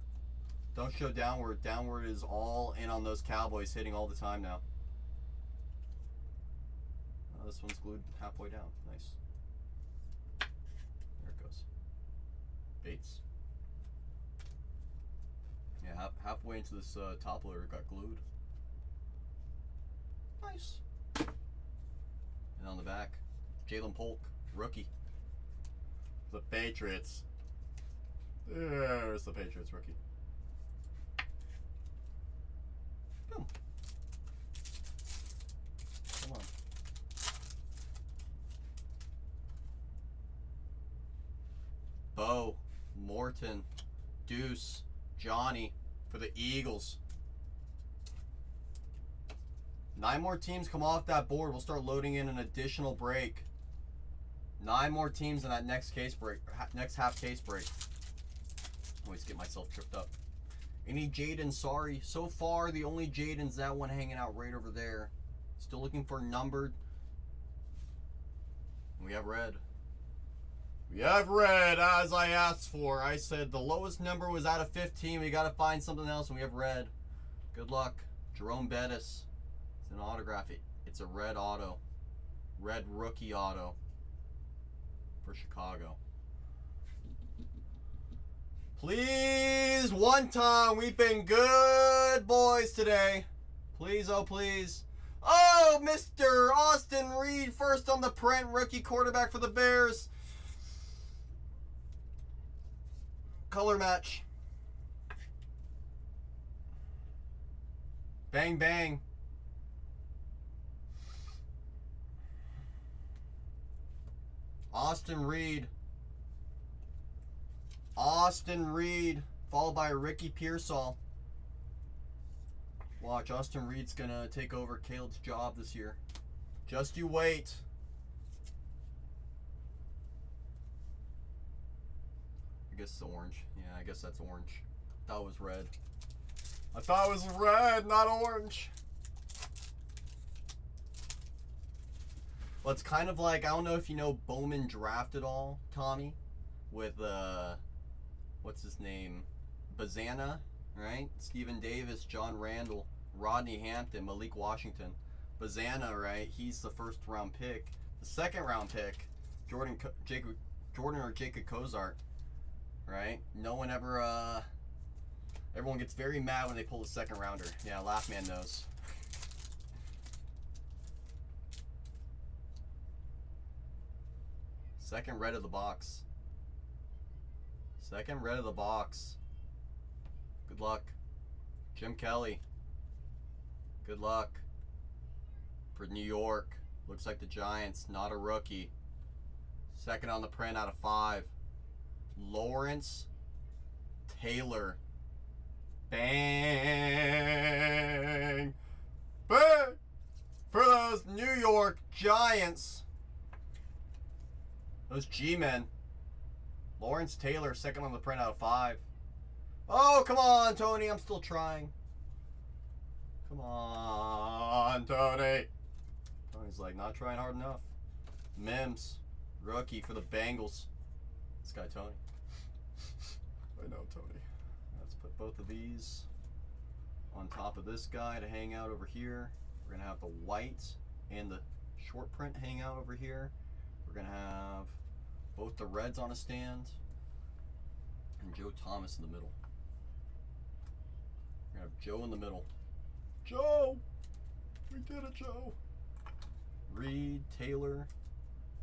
Don't show downward. Downward is all in on those Cowboys hitting all the time now. Oh, this one's glued halfway down. Nice. There it goes. Bates. Yeah, halfway into this top loader, it got glued. Nice. And on the back, Jalen Polk, rookie. The Patriots. There's the Patriots rookie. Boom. Come on. Bo, Morton, Deuce, Johnny for the Eagles. 9 more teams come off that board. We'll start loading in an additional break. 9 more teams in that next case break, next half case break. Always get myself tripped up. Any Jaden? Sorry. So far, the only Jaden's that one hanging out right over there. Still looking for numbered. We have red. We have red, as I asked for. I said the lowest number was out of 15. We got to find something else, and we have red. Good luck. Jerome Bettis. It's an autograph. It's a red auto. Red rookie auto for Chicago. Please, one time. We've been good boys today. Please, oh please. Oh, Mr. Austin Reed, first on the print, rookie quarterback for the Bears. Color match. Bang, bang. Austin Reed. Austin Reed, followed by Ricky Pearsall. Watch, Austin Reed's gonna take over Caleb's job this year. Just you wait. I guess it's orange. Yeah, I guess that's orange. Thought it was red. I thought it was red, not orange. Well, it's kind of like, I don't know if you know Bowman Draft at all, Tommy, with what's his name? Bazana, right? Stephen Davis, John Randall, Rodney Hampton, Malik Washington. Bazana, right? He's the first round pick. The second round pick, Jordan or Jacob Cozart, right? No one ever, everyone gets very mad when they pull the second rounder. Yeah, Laughman knows. Second red of the box. Second red of the box. Good luck. Jim Kelly. Good luck. For New York. Looks like the Giants. Not a rookie. Second on the print out of 5. Lawrence Taylor. Bang! Bang! For those New York Giants. Those G-men. Lawrence Taylor, second on the print out of 5. Oh, come on, Tony. I'm still trying. Come on, Tony. Tony's like, not trying hard enough. Mims, rookie for the Bengals. This guy, Tony. I know, Tony. Let's put both of these on top of this guy to hang out over here. We're going to have the white and the short print hang out over here. We're going to have both the reds on a stand and Joe Thomas in the middle. We're going to have Joe in the middle. Joe! We did it, Joe! Reed, Taylor,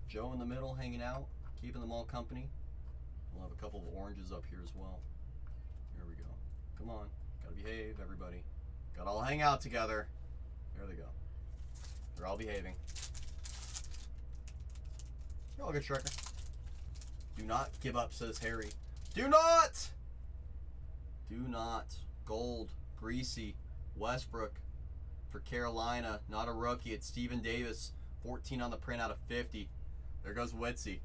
Joe in the middle hanging out, keeping them all company. We'll have a couple of oranges up here as well. Here we go. Come on. Gotta behave, everybody. Gotta all hang out together. There they go. They're all behaving. You're all good, Shrekker. Do not give up, says Harry. Do not! Do not. Gold, Greasy, Westbrook for Carolina. Not a rookie. It's Stephen Davis. 14 on the print out of 50. There goes Witsy.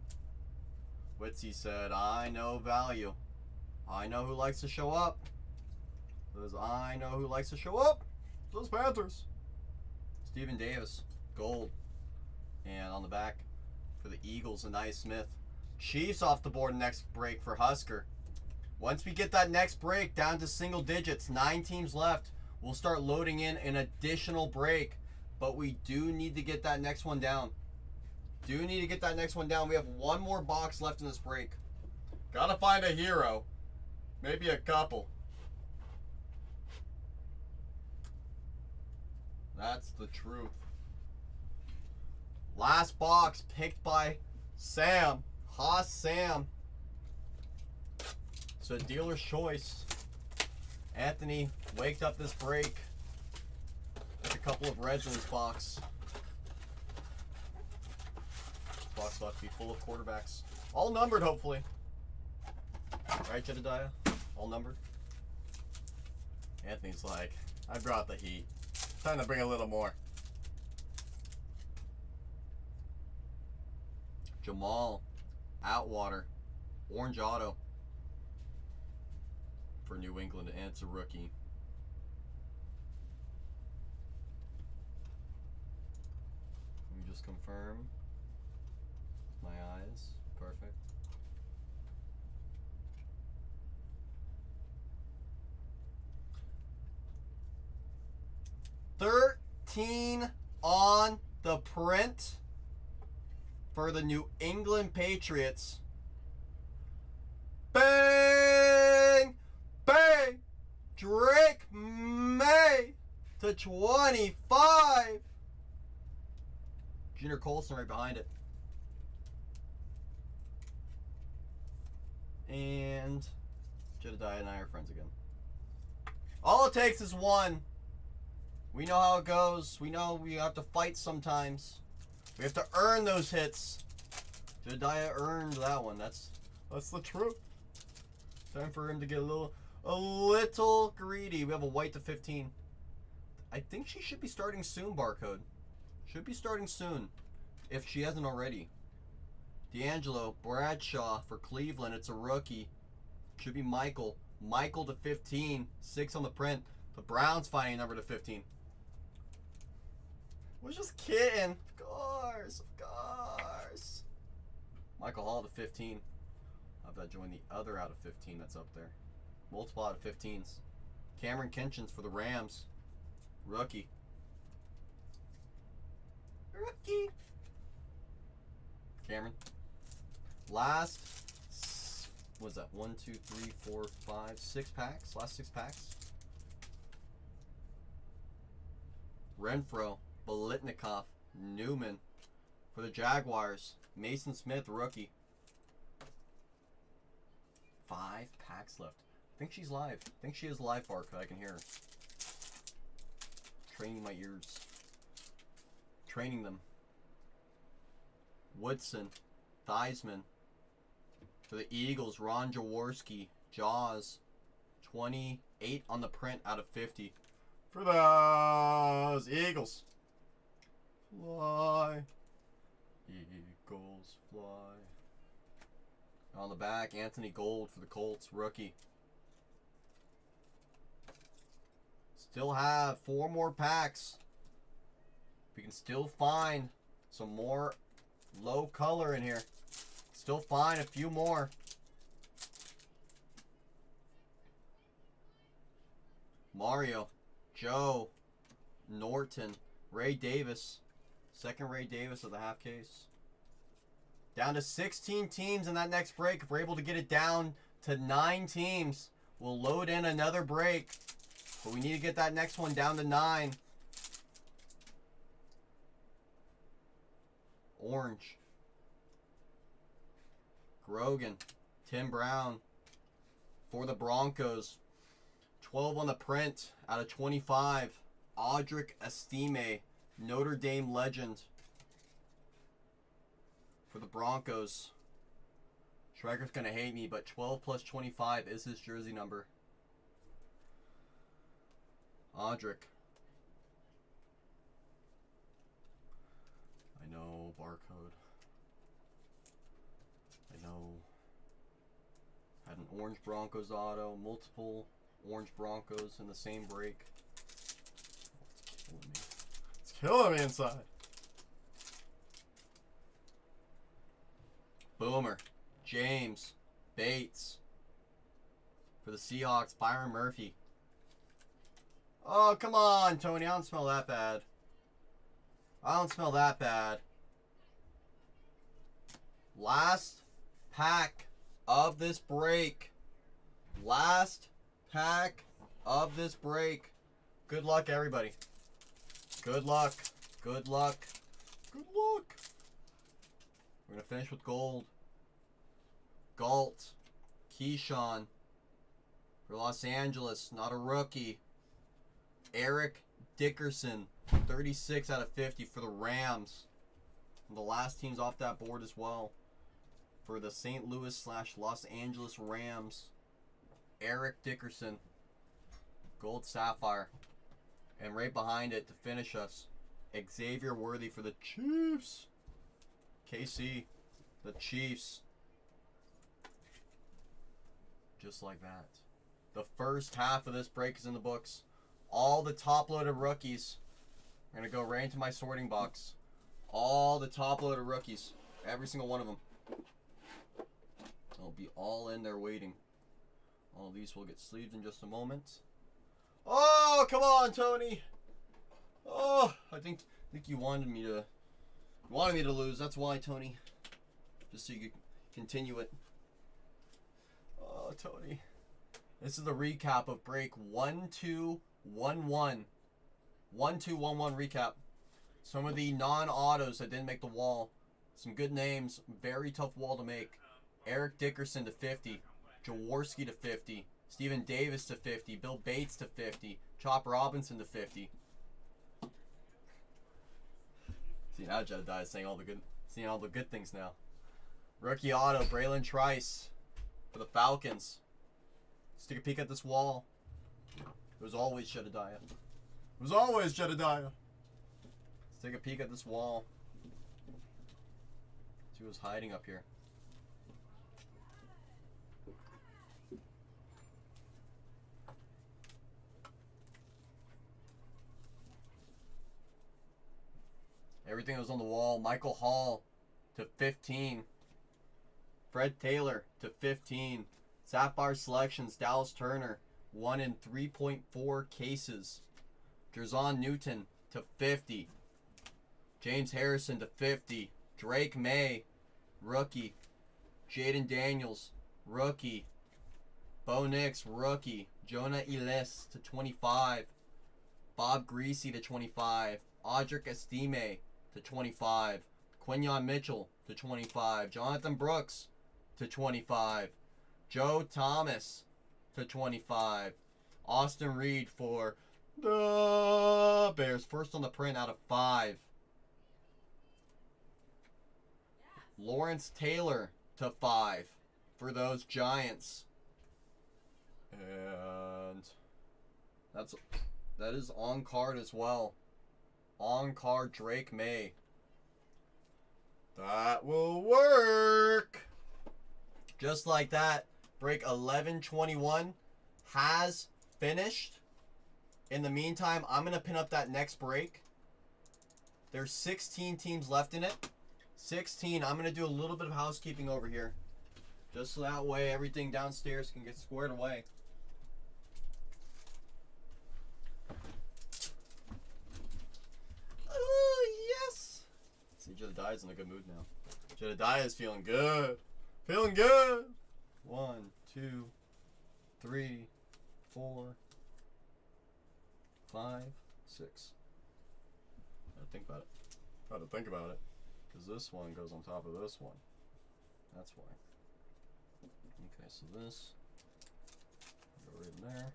Witsy said, I know value. I know who likes to show up. I know who likes to show up. Those Panthers. Stephen Davis. Gold. And on the back for the Eagles, Anaya Smith. Chiefs off the board next break for Husker. Once we get that next break down to single digits, 9 teams left, we'll start loading in an additional break. But we do need to get that next one down. We have one more box left in this break. Gotta find a hero. Maybe a couple. That's the truth. Last box picked by Sam. Haas Sam. So dealer's choice. Anthony waked up this break with a couple of reds in his box. This box will have to be full of quarterbacks. All numbered, hopefully. Right, Jedediah? All numbered? Anthony's like, I brought the heat. Time to bring a little more. Jamal Atwater, orange auto for New England, and it's a rookie. Let me just confirm my eyes. Perfect. 15 on the print for the New England Patriots. Bang! Bang! Drake May to 25. Junior Colson right behind it. And Jedediah and I are friends again. All it takes is one. We know how it goes. We know we have to fight sometimes. We have to earn those hits. Jedediah earned that one. That's the truth. Time for him to get a little greedy. We have a white to 15. I think she should be starting soon, Barcode. Should be starting soon, if she hasn't already. D'Angelo Bradshaw for Cleveland. It's a rookie. Should be Michael. Michael to 15. 6 on the print. The Browns finding a number to 15. We're just kidding. Of course. Of course. Michael Hall to 15. How about join the other out of 15 that's up there? Multiple out of 15s. Cameron Kinchins for the Rams. Rookie. Rookie. Cameron. Last, what was that? 1, 2, 3, 4, 5, 6 packs. Last 6 packs. Renfro, Bolitnikov, Newman for the Jaguars. Mason Smith, rookie. 5 packs left. I think she's live. I think she is live, Barcode. I can hear her. Training my ears. Training them. Woodson, Theismann. For the Eagles, Ron Jaworski, Jaws. 28 on the print out of 50. For those Eagles. Fly. Eagles fly. On the back, Anthony Gold for the Colts, rookie. Still have 4 more packs. We can still find some more low color in here. Still find a few more. Mario, Joe, Norton, Ray Davis. Second Ray Davis of the half case. Down to 16 teams in that next break. If we're able to get it down to 9 teams, we'll load in another break. But we need to get that next one down to 9. Orange. Grogan. Tim Brown. For the Broncos. 12 on the print out of 25. Audric Estime. Notre Dame legend. For the Broncos. Schreiker's going to hate me, but 12 plus 25 is his jersey number. Audric. I know, Barcode. I know. Had an orange Broncos auto, multiple orange Broncos in the same break. Oh, it's killing me. It's killing me inside. Boomer. James. Bates. For the Seahawks, Byron Murphy. Oh, come on, Tony. I don't smell that bad. I don't smell that bad. Last pack of this break. Last pack of this break. Good luck, everybody. Good luck. Good luck. Good luck. We're going to finish with gold. Galt. Keyshawn. For Los Angeles. Not a rookie. Eric Dickerson. 36 out of 50 for the Rams. And the last team's off that board as well. For the St. Louis / Los Angeles Rams. Eric Dickerson. Gold Sapphire. And right behind it to finish us, Xavier Worthy for the Chiefs. KC. The Chiefs. Just like that. The first half of this break is in the books. All the top-loaded rookies are going to go right into my sorting box. All the top-loaded rookies. Every single one of them. They'll be all in there waiting. All these will get sleeved in just a moment. Oh, come on, Tony. Oh, I think you wanted me to lose. That's why, Tony. Just so you could continue it. Oh, Tony. This is the recap of break 1-2-1-1. 1-2-1-1 recap. Some of the non-autos that didn't make the wall. Some good names. Very tough wall to make. Eric Dickerson to 50. Jaworski to 50. Steven Davis to 50. Bill Bates to 50. Chop Robinson to 50. See, now Jedediah is saying seeing all the good things now. Rookie auto, Braylon Trice for the Falcons. Let's take a peek at this wall. It was always Jedediah. It was always Jedediah. Let's take a peek at this wall. See what's hiding up here. Everything that was on the wall. Michael Hall to 15. Fred Taylor to 15. Sapphire Selections, Dallas Turner, 1 in 3.4 cases. Jerzon Newton to 50. James Harrison to 50. Drake May, rookie. Jaden Daniels, rookie. Bo Nix, rookie. Jonah Elias to 25. Bob Greasy to 25. Audric Estime to 25. Quinyon Mitchell to 25. Jonathan Brooks to 25. Joe Thomas to 25. Austin Reed for the Bears. First on the print out of 5. Lawrence Taylor to 5 for those Giants. And that is on card as well. On card Drake May. That will work. Just like that, break 1121 has finished. In the meantime, I'm going to pin up that next break. There's 16 teams left in it. 16. I'm going to do a little bit of housekeeping over here. Just so that way everything downstairs can get squared away. Oh, yes. See, Jedediah's in a good mood now. Jedediah is feeling good. Feeling good. 1, 2, 3, 4, 5, 6. Gotta think about it. Gotta think about it. Because this one goes on top of this one. That's why. Okay, so this. Go right in there.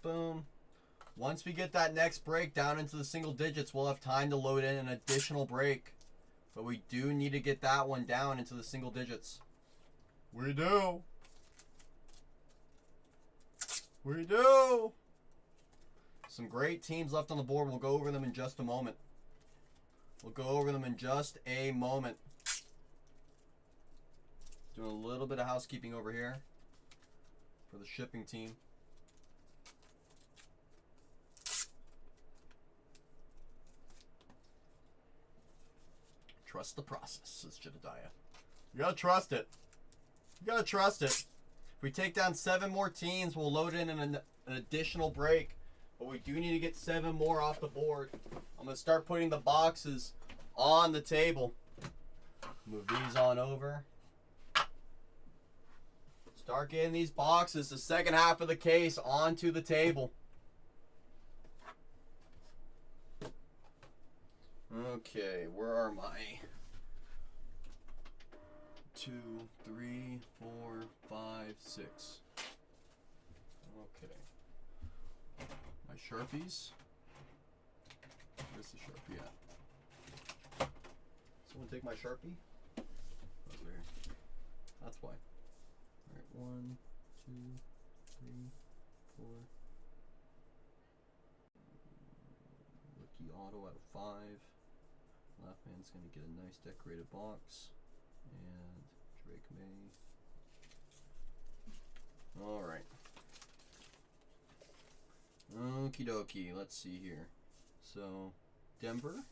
Boom. Once we get that next break down into the single digits, we'll have time to load in an additional break. But we do need to get that one down into the single digits. We do. We do. Some great teams left on the board. We'll go over them in just a moment. We'll go over them in just a moment. Doing a little bit of housekeeping over here for the shipping team. Trust the process, says Jedediah. You gotta trust it. You gotta trust it. If we take down 7 more teams, we'll load in an additional break. But we do need to get 7 more off the board. I'm gonna start putting the boxes on the table. Move these on over. Start getting these boxes, the second half of the case, onto the table. Okay, where are my 2, 3, 4, 5, 6? Okay. My Sharpies. Where's the Sharpie at? Someone take my Sharpie? Over here. That's why. Alright, 1, 2, 3, 4. Rookie auto out of 5. Left man's going to get a nice decorated box. And Drake May. Alright. Okie dokie. Let's see here. So, Denver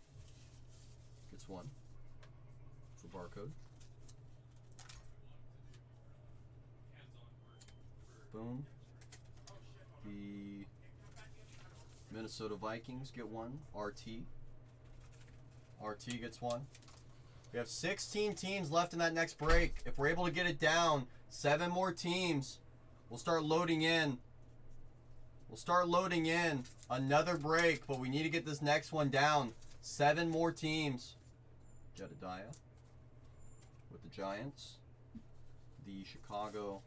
gets 1 for barcode. Boom. The Minnesota Vikings get one. RT gets one. We have 16 teams left in that next break. If we're able to get it down, 7 more teams, we'll start loading in. We'll start loading in another break, but we need to get this next one down. 7 more teams. Jedediah with the Giants. The Chicago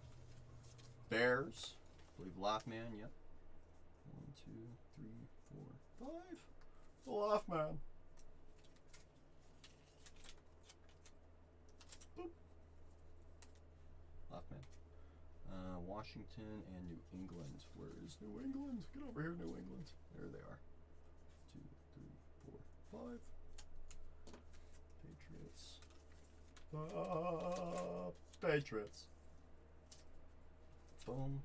Bears. I believe Laughman, yep. 1, 2, 3, 4, 5. The Laughman. Boop. Laughman. Washington and New England. Where is New England? Get over here, New England. There they are. 2, 3, 4, 5. Patriots. Patriots. Boom.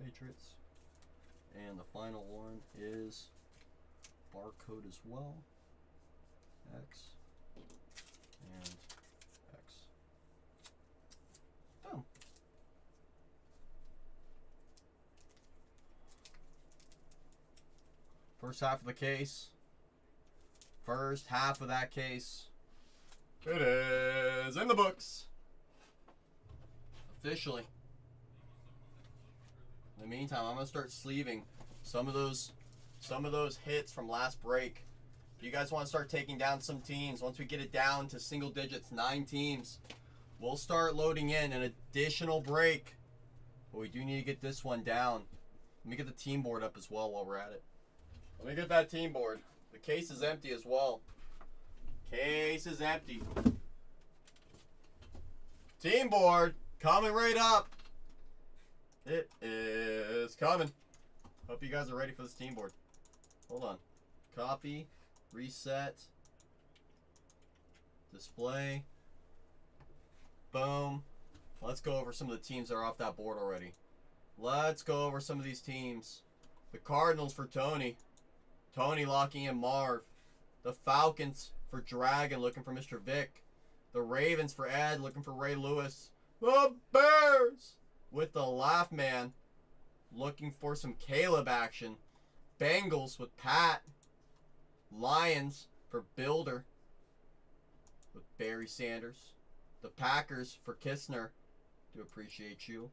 Patriots. And the final one is barcode as well. X. And X. Boom. First half of the case. First half of that case. It is in the books. Officially. In the meantime, I'm gonna start sleeving some of those hits from last break. If you guys want to start taking down some teams, once we get it down to single digits, 9 teams, we'll start loading in an additional break. But we do need to get this one down. Let me get the team board up as well while we're at it. Let me get that team board. The case is empty as well. Case is empty. Team board coming right up. It is coming. Hope you guys are ready for this team board. Hold on. Copy. Reset. Display. Boom. Let's go over some of the teams that are off that board already. Let's go over some of these teams. The Cardinals for Tony. Tony locking in Marv. The Falcons for Dragon looking for Mr. Vic. The Ravens for Ed looking for Ray Lewis. The Bears with the Laugh Man looking for some Caleb action. Bengals with Pat. Lions for Builder with Barry Sanders. The Packers for Kistner. Do appreciate you.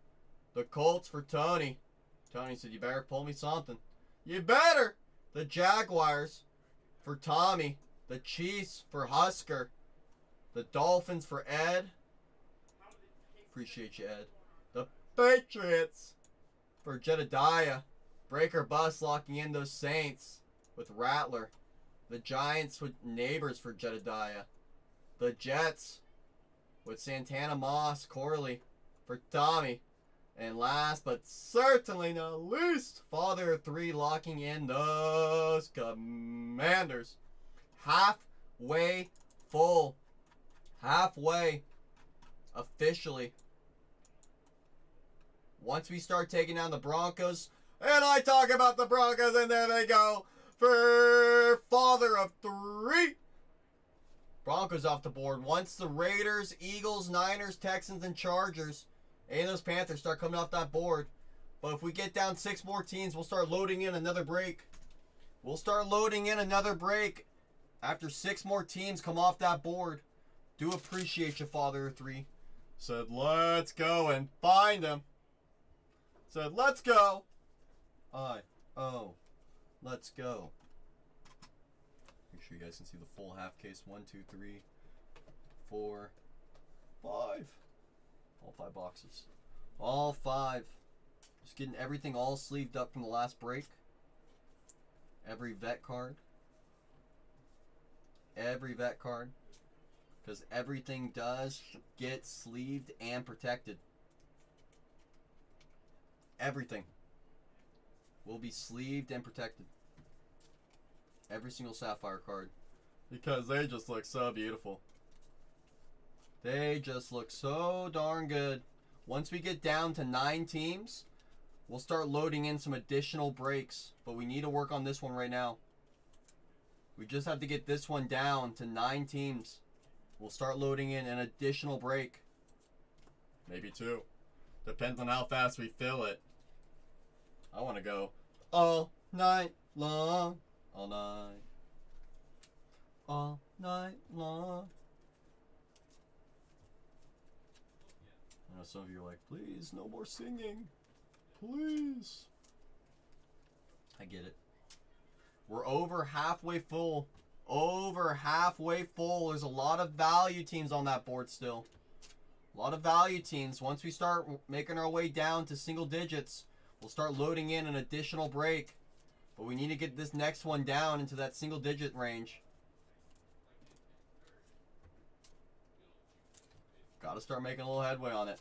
The Colts for Tony. Tony said, you better pull me something. You better. The Jaguars for Tommy. The Chiefs for Husker. The Dolphins for Ed. Appreciate you, Ed. The Patriots for Jedediah. Breaker Bus locking in those Saints with Rattler. The Giants with Neighbors for Jedediah. The Jets with Santana Moss Corley for Tommy. And last but certainly not least, Father of 3 locking in those Commanders. Halfway full. Halfway. Officially. Once we start taking down the Broncos, and I talk about the Broncos, and there they go for Father of 3. Broncos off the board. Once the Raiders, Eagles, Niners, Texans, and Chargers, and those Panthers start coming off that board. But if we get down 6 more teams, we'll start loading in another break. We'll start loading in another break after 6 more teams come off that board. Do appreciate you, Father of 3. Said, let's go and find him. Said, let's go. Let's go. Make sure you guys can see the full half case. 1, 2, 3, 4, 5. All 5 boxes. All 5. Just getting everything all sleeved up from the last break. Every vet card. Every vet card. Because everything does get sleeved and protected. Everything will be sleeved and protected. Every single Sapphire card. Because they just look so beautiful. They just look so darn good. Once we get down to 9 teams, we'll start loading in some additional breaks. But we need to work on this one right now. We just have to get this one down to 9 teams. We'll start loading in an additional break. Maybe 2. Depends on how fast we fill it. I want to go all night long. All night. All night long. I know some of you are like, please, no more singing. Please. I get it. We're over halfway full. Over halfway full. There's a lot of value teams on that board still. A lot of value teams. Once we start making our way down to single digits, we'll start loading in an additional break. But we need to get this next one down into that single digit range. Got to start making a little headway on it.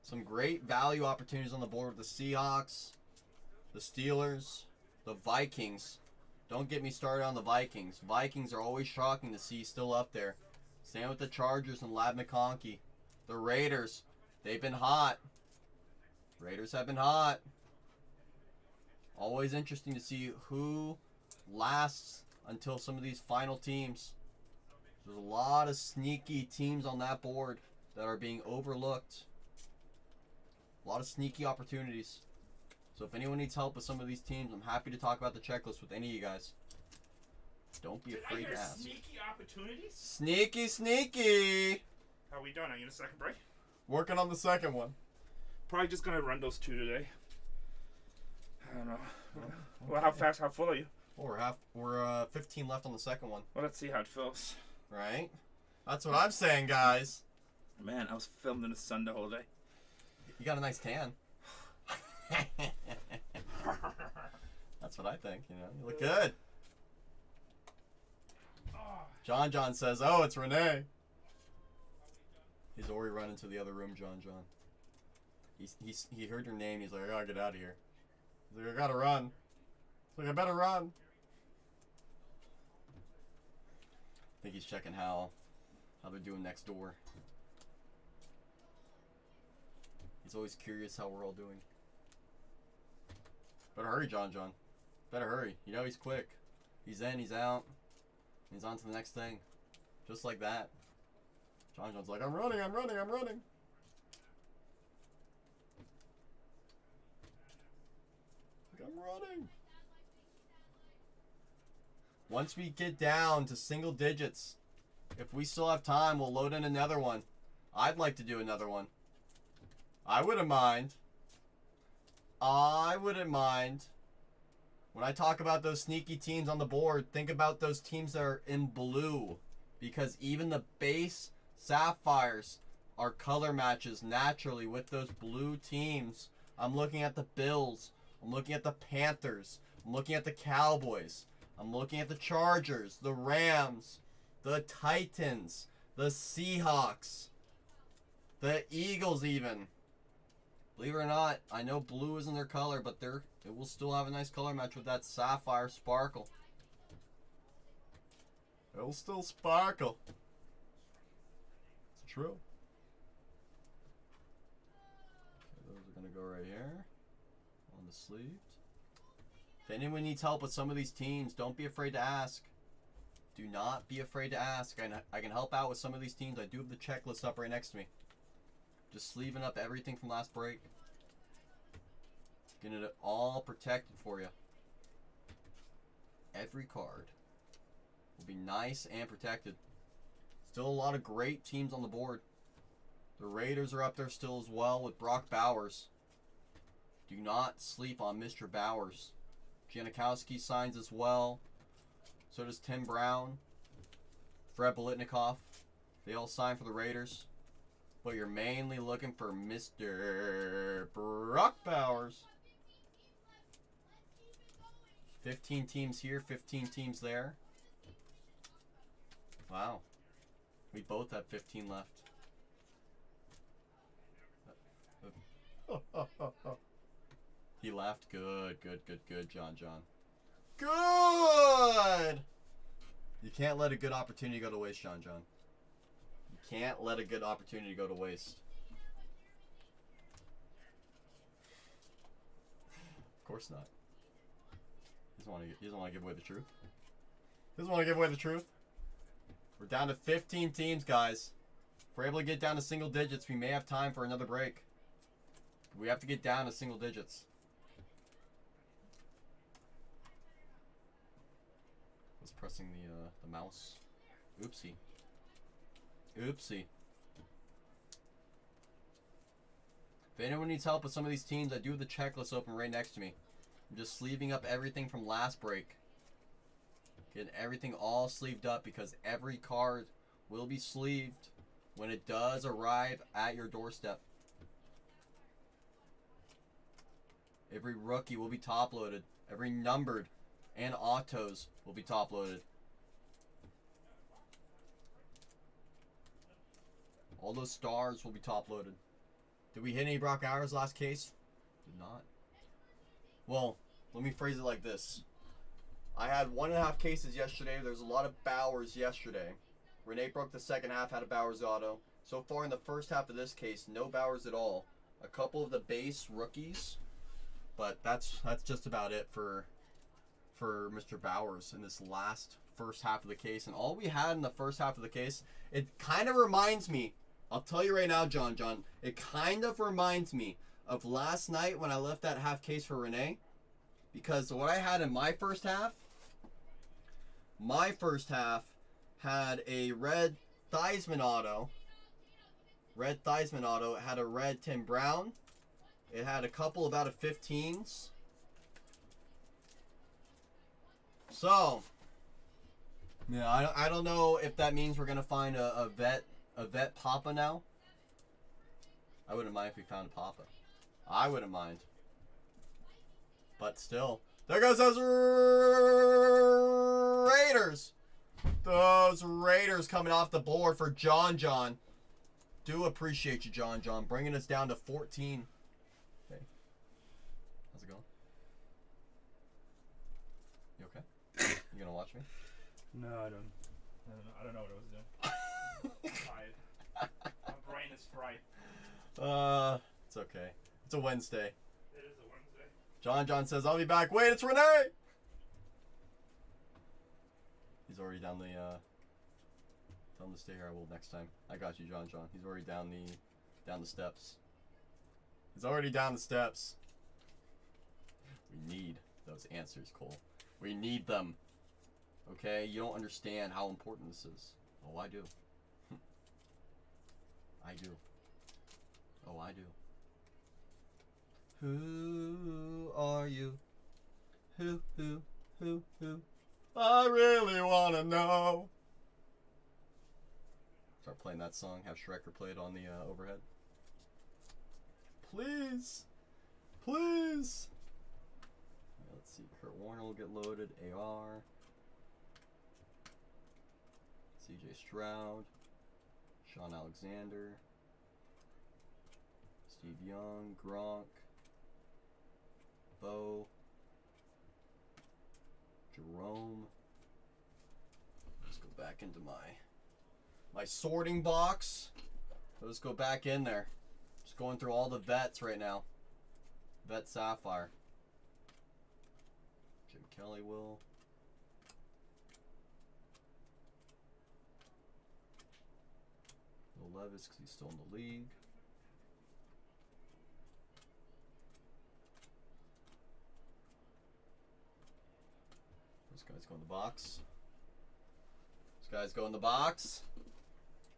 Some great value opportunities on the board with the Seahawks, the Steelers, the Vikings. Don't get me started on the Vikings. Vikings are always shocking to see still up there. Same with the Chargers and Lab McConkey. The Raiders, they've been hot. Raiders have been hot. Always interesting to see who lasts until some of these final teams. There's a lot of sneaky teams on that board that are being overlooked. A lot of sneaky opportunities. So if anyone needs help with some of these teams, I'm happy to talk about the checklist with any of you guys. Don't be afraid to ask. Sneaky opportunities? Sneaky, sneaky. How are we doing? Are you in a second break? Working on the second one. Probably just gonna run those two today. I don't know. Well, how full are you? Well, we're 15 left on the second one. Well, let's see how it feels. Right? That's what I'm saying, guys. Man, I was filmed in the sun the whole day. You got a nice tan. That's what I think, you know. You look good. John says, oh, it's Renee. He's already run into the other room, John. He heard your name. He's like, I gotta get out of here. He's like, I gotta run. He's like, I better run. I think he's checking how they're doing next door. He's always curious how we're all doing. Better hurry, John. Better hurry. You know he's quick. He's in, he's out. He's on to the next thing. Just like that. John's like, I'm running. Once we get down to single digits, if we still have time, we'll load in another one. I'd like to do another one. I wouldn't mind. When I talk about those sneaky teams on the board, think about those teams that are in blue. Because even the base Sapphires are color matches naturally with those blue teams. I'm looking at the Bills. I'm looking at the Panthers. I'm looking at the Cowboys. I'm looking at the Chargers, the Rams, the Titans, the Seahawks, the Eagles even. Believe it or not, I know blue isn't their color, but it will still have a nice color match with that sapphire sparkle. It'll still sparkle. It's true. Okay, those are going to go right here on the sleeves. If anyone needs help with some of these teams, don't be afraid to ask. Do not be afraid to ask. I can help out with some of these teams. I do have the checklist up right next to me. Just sleeving up everything from last break. Getting it all protected for you. Every card will be nice and protected. Still a lot of great teams on the board. The Raiders are up there still as well with Brock Bowers. Do not sleep on Mr. Bowers. Janikowski signs as well. So does Tim Brown. Fred Biletnikoff. They all sign for the Raiders. But you're mainly looking for Mr. Brock Bowers. 15 teams here, 15 teams there. Wow. We both have 15 left. He laughed. Good, John. Good! You can't let a good opportunity go to waste, John. You can't let a good opportunity go to waste. Of course not. He doesn't want to give away the truth. We're down to 15 teams, guys. If we're able to get down to single digits, we may have time for another break. We have to get down to single digits. I was pressing the mouse. Oopsie. Oopsie. If anyone needs help with some of these teams, I do have the checklist open right next to me. I'm just sleeving up everything from last break. Getting everything all sleeved up because every card will be sleeved when it does arrive at your doorstep. Every rookie will be top loaded. Every numbered and autos will be top loaded. All those stars will be top loaded. Did we hit any Brock Bowers last case? Did not. Well, let me phrase it like this. I had 1.5 cases yesterday. There's a lot of Bowers yesterday. Renee broke the second half, had a Bowers auto. So far in the first half of this case, no Bowers at all. A couple of the base rookies, but that's just about it for Mr. Bowers in this last first half of the case. And all we had in the first half of the case, it kind of reminds me, I'll tell you right now, John, it kind of reminds me of last night when I left that half case for Renee. Because what I had in my first half had a red Theismann auto. Red Theismann auto. It had a red Tim Brown. It had a couple of out of 15s. So, yeah, I don't know if that means we're gonna find a vet Papa now. I wouldn't mind if we found a Papa. I wouldn't mind. But still, there goes those Raiders. Those Raiders coming off the board for John. Do appreciate you, John. Bringing us down to 14. Hey, how's it going? You okay? You gonna watch me? No, I don't know what I was doing. Tired. My brain is fried. It's okay. It's a Wednesday. It is a Wednesday. John says, I'll be back. Wait, it's Renee! He's already down the, tell him to stay here. I will next time. I got you, John. He's already down the steps. He's already down the steps. We need those answers, Cole. We need them. Okay? You don't understand how important this is. Oh, I do. I do. Oh, I do. Who are you? Who? I really want to know. Start playing that song. Have Schrecker play it on the overhead. Please. Let's see. Kurt Warner will get loaded. AR. CJ Stroud. Sean Alexander. Steve Young. Gronk. Bo. Jerome. Let's go back into my sorting box. Let's go back in there. Just going through all the vets right now. Vet Sapphire. Jim Kelly will. Will Levis because he's still in the league. This guy's go in the box. This guy's go in the box.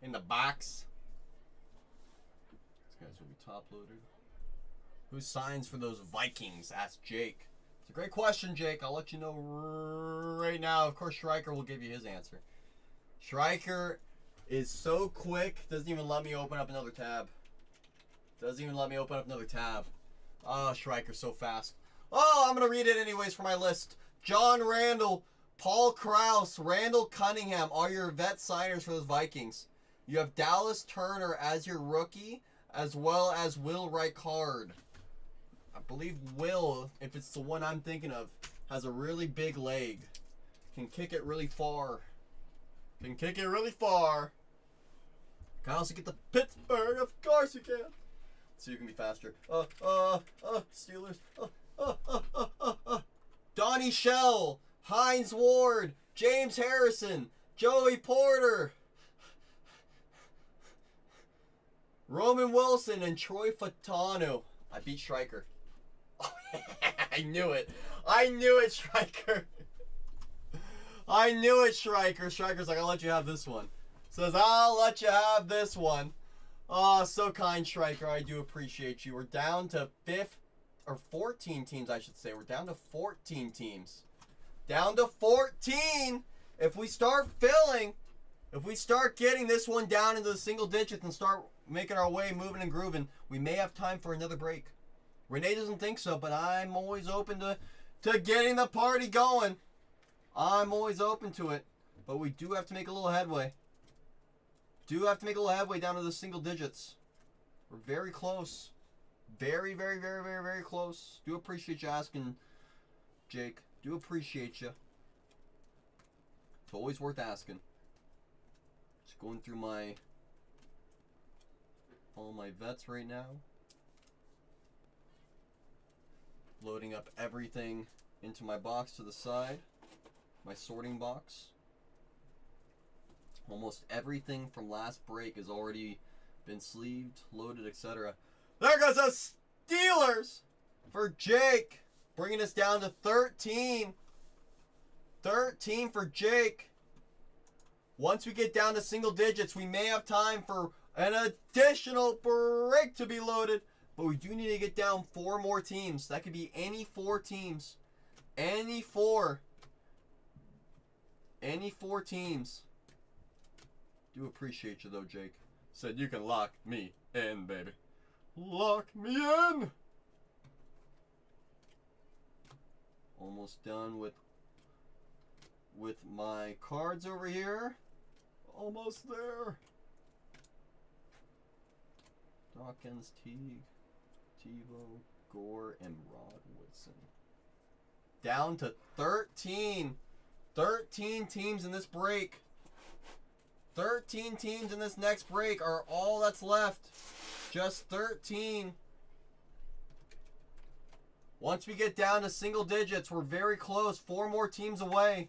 In the box. These guys will be top loaded. Who signs for those Vikings? Asked Jake. It's a great question, Jake. I'll let you know right now. Of course, Schreiker will give you his answer. Schreiker is so quick, doesn't even let me open up another tab. Oh, Schreiker's so fast. Oh, I'm going to read it anyways for my list. John Randall, Paul Krause, Randall Cunningham are your vet signers for those Vikings. You have Dallas Turner as your rookie, as well as Will Ricard. I believe Will, if it's the one I'm thinking of, has a really big leg. Can kick it really far. Can also get the Pittsburgh, of course you can. So you can be faster. Steelers. Donnie Shell, Hines Ward, James Harrison, Joey Porter, Roman Wilson, and Troy Fatano. I beat Striker. I knew it. I knew it, Striker. I knew it, Striker. Striker's like, I'll let you have this one. Says, I'll let you have this one. Oh, so kind, Striker. I do appreciate you. We're down to 14 teams, I should say. We're down to 14 teams. Down to 14. If we start filling, if we start getting this one down into the single digits and start making our way, moving and grooving, we may have time for another break. Renee doesn't think so, but I'm always open to getting the party going. I'm always open to it. But we do have to make a little headway. Down to the single digits. We're very close. Very, very, very, very, very close. Do appreciate you asking, Jake. Do appreciate you. It's always worth asking. Just going through all my vets right now. Loading up everything into my box to the side. My sorting box. Almost everything from last break has already been sleeved, loaded, etc. There goes the Steelers for Jake. Bringing us down to 13. 13 for Jake. Once we get down to single digits, we may have time for an additional break to be loaded. But we do need to get down 4 more teams. That could be any 4 teams. Any 4. Any 4 teams. Do appreciate you though, Jake. Said you can lock me in, baby. Lock me in! Almost done with my cards over here. Almost there. Dawkins, Teague, TiVo, Gore, and Rod Woodson. Down to 13. 13 teams in this break. 13 teams in this next break are all that's left. Just 13. Once we get down to single digits, we're very close. 4 more teams away.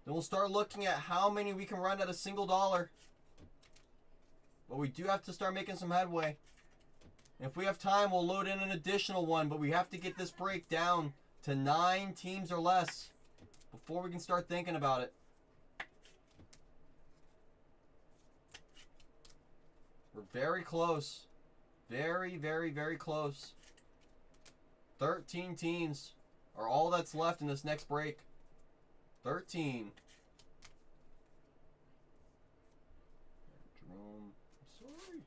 Then we'll start looking at how many we can run at a single dollar. But we do have to start making some headway. If we have time, we'll load in an additional one. But we have to get this break down to 9 teams or less before we can start thinking about it. We're very close. Very, very, very close. 13 teams are all that's left in this next break. 13. Jerome, I'm sorry.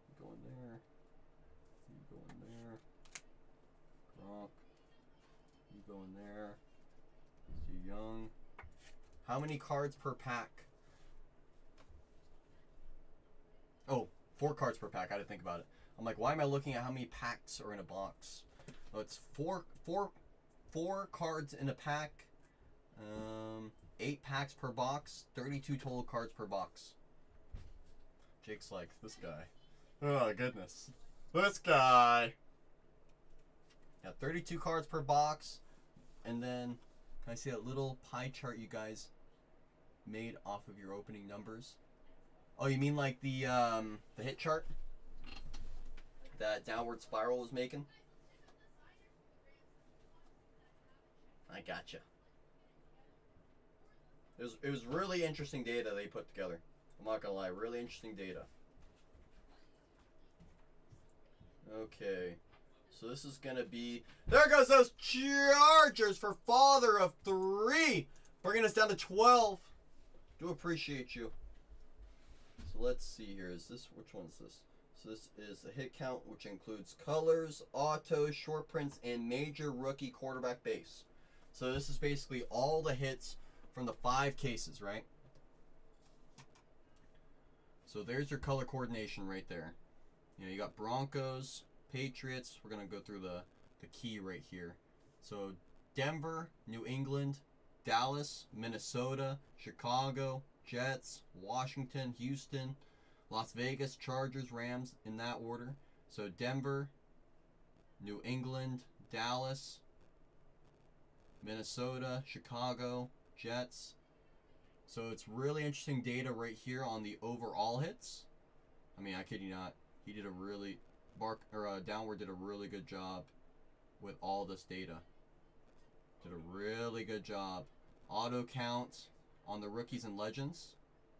You go in there. You go in there. Gronk. You go in there. See Young. How many cards per pack? Oh, 4 cards per pack. I didn't think about it. I'm like, why am I looking at how many packs are in a box? Oh, it's four cards in a pack. 8 packs per box. 32 total cards per box. Jake's like, this guy. Oh, goodness. This guy. Yeah, 32 cards per box. And then, can I see that little pie chart you guys made off of your opening numbers? Oh, you mean like the hit chart that Downward Spiral was making? I gotcha. It was really interesting data they put together. I'm not gonna lie, really interesting data. Okay, so this is gonna be, there goes those Chargers for father of 3, bringing us down to 12. Do appreciate you. So let's see here. Is this, which one is this? So this is the hit count, which includes colors, autos, short prints, and major rookie quarterback base. So this is basically all the hits from the 5 cases, right? So there's your color coordination right there. You know, you got Broncos, Patriots. We're going to go through the key right here. So Denver, New England, Dallas, Minnesota, Chicago, Jets, Washington, Houston, Las Vegas, Chargers, Rams, in that order. So Denver, New England, Dallas, Minnesota, Chicago, Jets. So it's really interesting data right here on the overall hits. I mean, I kid you not. He did a really... Downward did a really good job with all this data. Did a really good job. Auto count on the rookies and legends.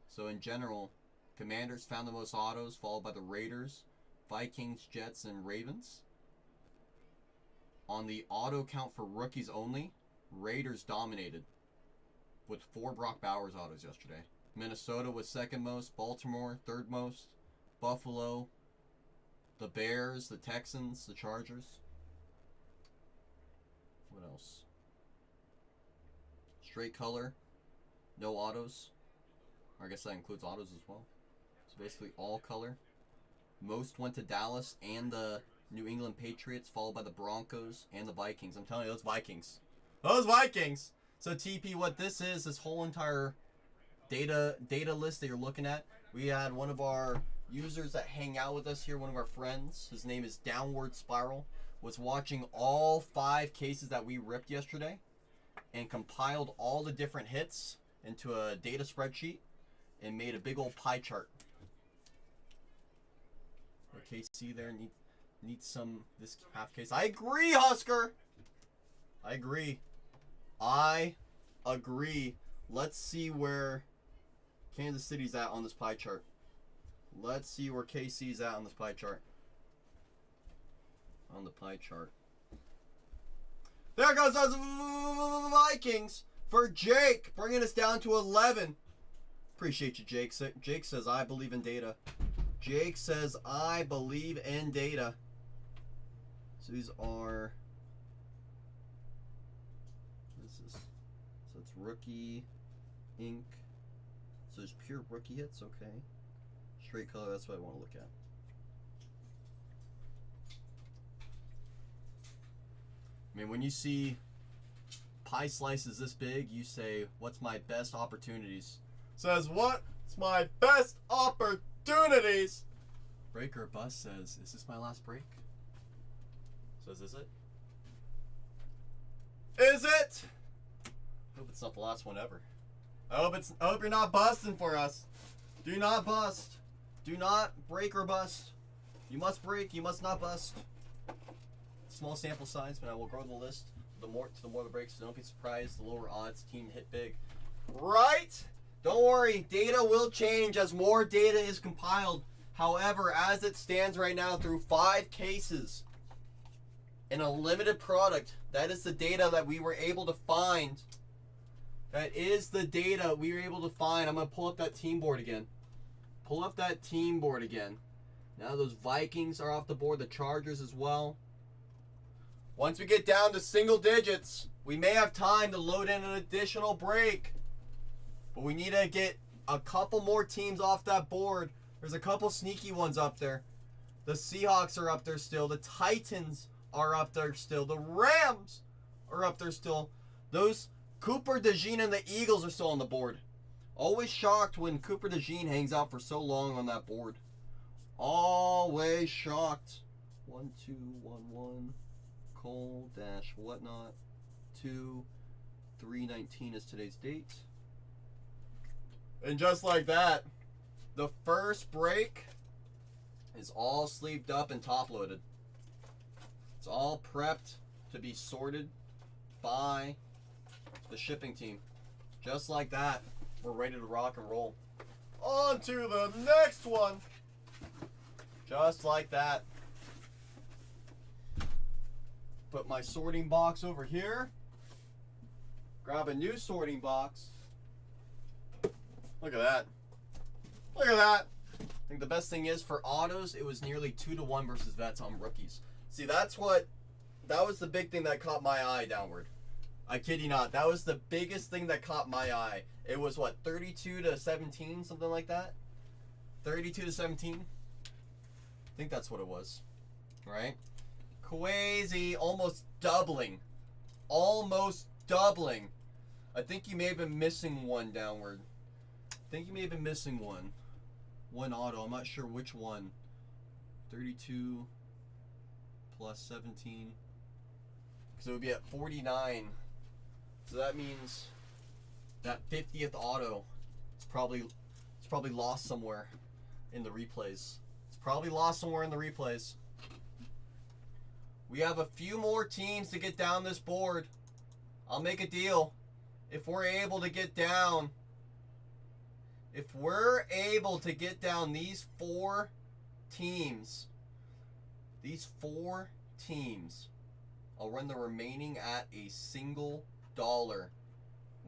So in general, Commanders found the most autos, followed by the Raiders, Vikings, Jets, and Ravens. On the auto count for rookies only, Raiders dominated with 4 Brock Bowers autos yesterday. Minnesota was second most, Baltimore third most, Buffalo, the Bears, the Texans, the Chargers. What else? Straight color, no autos. I guess that includes autos as well. So basically all color. Most went to Dallas and the New England Patriots, followed by the Broncos and the Vikings. I'm telling you, those Vikings. Those Vikings! So TP, what this is, this whole entire data list that you're looking at, we had one of our users that hang out with us here, one of our friends, his name is Downward Spiral, was watching all 5 cases that we ripped yesterday and compiled all the different hits into a data spreadsheet and made a big old pie chart. The KC there needs some, this half case. I agree, Husker! I agree. Let's see where Kansas City's at on this pie chart. Let's see where KC's at on this pie chart. On the pie chart. There goes those Vikings for Jake, bringing us down to 11. Appreciate you, Jake. Jake says, I believe in data. Jake says, I believe in data. So these are... What is this? So it's rookie, ink. So there's pure rookie hits, okay. Straight color, that's what I want to look at. I mean, when you see pie slices this big, you say, what's my best opportunities? Says, what's my best opportunities? Breaker Bus says, is this my last break? Says, is it? Is it? I hope it's not the last one ever. I hope you're not busting for us. Do not bust. Do not break or bust. You must break, you must not bust. Small sample size, but I will grow the list. The more the breaks, so don't be surprised. The lower odds team hit big. Right? Don't worry, data will change as more data is compiled. However, as it stands right now, through 5 cases in a limited product, that is the data that we were able to find. That is the data we were able to find. I'm going to pull up that team board again. Pull up that team board again. Now those Vikings are off the board, the Chargers as well. Once we get down to single digits, we may have time to load in an additional break. But we need to get a couple more teams off that board. There's a couple sneaky ones up there. The Seahawks are up there still. The Titans are up there still. The Rams are up there still. Those Cooper DeJean and the Eagles are still on the board. Always shocked when Cooper DeJean hangs out for so long on that board. Always shocked. 1, 2, 1, 1. Cole dash whatnot 2 3/19 is today's date, and just like that, the first break is all sleeved up and top loaded. It's all prepped to be sorted by the shipping team. Just like that, we're ready to rock and roll. On to the next one. Just like that. Put my sorting box over here. Grab a new sorting box. Look at that. Look at that. I think the best thing is for autos, it was nearly 2-to-1 versus vets on rookies. See, that was the big thing that caught my eye, Downward. I kid you not. That was the biggest thing that caught my eye. It was what, 32-17, something like that? 32-17? I think that's what it was. Right? Crazy, almost doubling. Almost doubling. I think you may have been missing one, Downward. I think you may have been missing one. One auto, I'm not sure which one. 32 plus 17. Because it would be at 49. So that means that 50th auto is probably lost somewhere in the replays. It's probably lost somewhere in the replays. We have a few more teams to get down this board. I'll make a deal. If we're able to get down these four teams, I'll run the remaining at a single dollar.